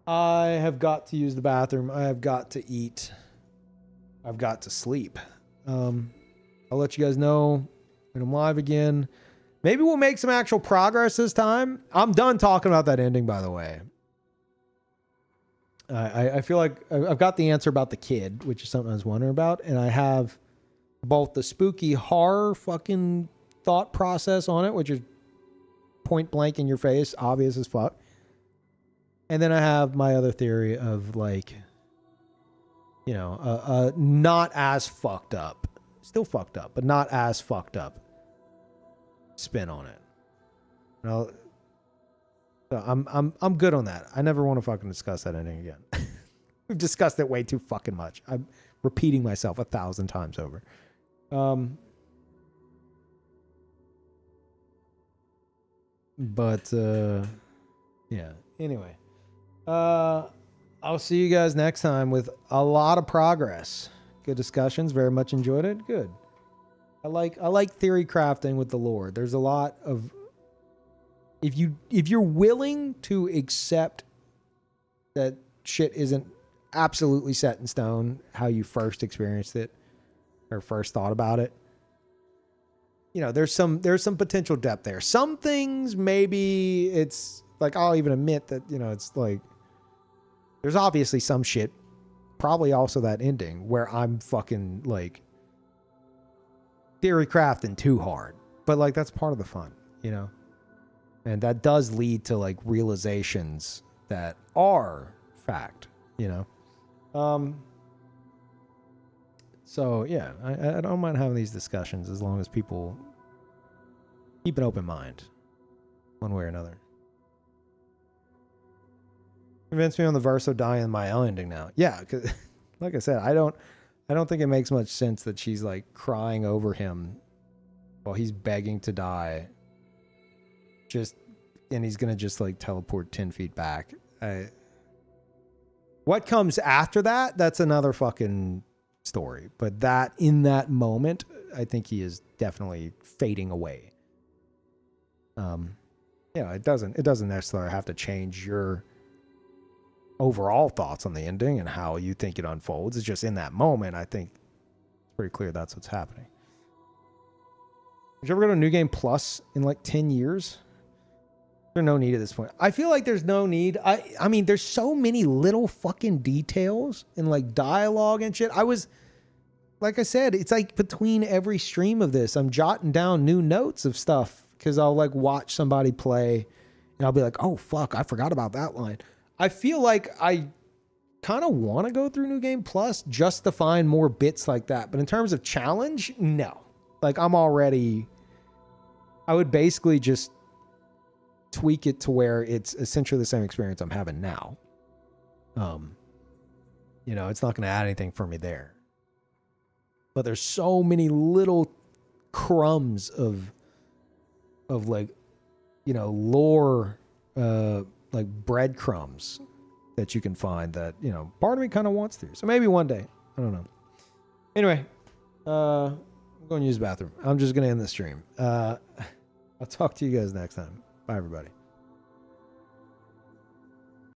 have got to use the bathroom. I have got to eat. I've got to sleep. I'll let you guys know when I'm live again. Maybe we'll make some actual progress this time. I'm done talking about that ending, by the way. I feel like I've got the answer about the kid, which is something I was wondering about. And I have both the spooky horror fucking thought process on it, which is point blank in your face, obvious as fuck. And then I have my other theory of like, you know, not as fucked up, still fucked up, but not as fucked up spin on it. You know, so I'm good on that. I never want to fucking discuss that ending again. We've discussed it way too fucking much. I'm repeating myself 1,000 times over. But yeah. Anyway, I'll see you guys next time with a lot of progress. Good discussions. Very much enjoyed it. Good. I like theory crafting with the lore. There's a lot of, if you're willing to accept that shit isn't absolutely set in stone how you first experienced it or first thought about it, you know, there's some potential depth there. Some things maybe it's like, I'll even admit that, you know, it's like there's obviously some shit, probably also that ending where I'm fucking like theory crafting too hard, but like that's part of the fun, you know. And that does lead to like realizations that are fact, you know. So yeah, I don't mind having these discussions as long as people keep an open mind, one way or another. Convince me on the Verso dying my own ending now. Yeah, because like I said, I don't think it makes much sense that she's like crying over him while he's begging to die. And he's gonna just like teleport 10 feet back. What comes after that? That's another fucking story. But that in that moment, I think he is definitely fading away. Yeah, it doesn't necessarily have to change your overall thoughts on the ending and how you think it unfolds. It's just in that moment, I think it's pretty clear that's what's happening. Did you ever go to New Game Plus in like 10 years? There's no need at this point. I feel like there's no need. I mean, there's so many little fucking details and like dialogue and shit. Like I said, it's like between every stream of this, I'm jotting down new notes of stuff because I'll like watch somebody play and I'll be like, oh fuck, I forgot about that line. I feel like I kind of want to go through New Game Plus just to find more bits like that. But in terms of challenge, no. Like I would basically just tweak it to where it's essentially the same experience I'm having now. You know, it's not going to add anything for me there. But there's so many little crumbs of like, you know, lore, like breadcrumbs that you can find that, you know, part of me kind of wants to. So maybe one day. I don't know. Anyway, I'm going to use the bathroom. I'm just going to end the stream. I'll talk to you guys next time. Bye, everybody.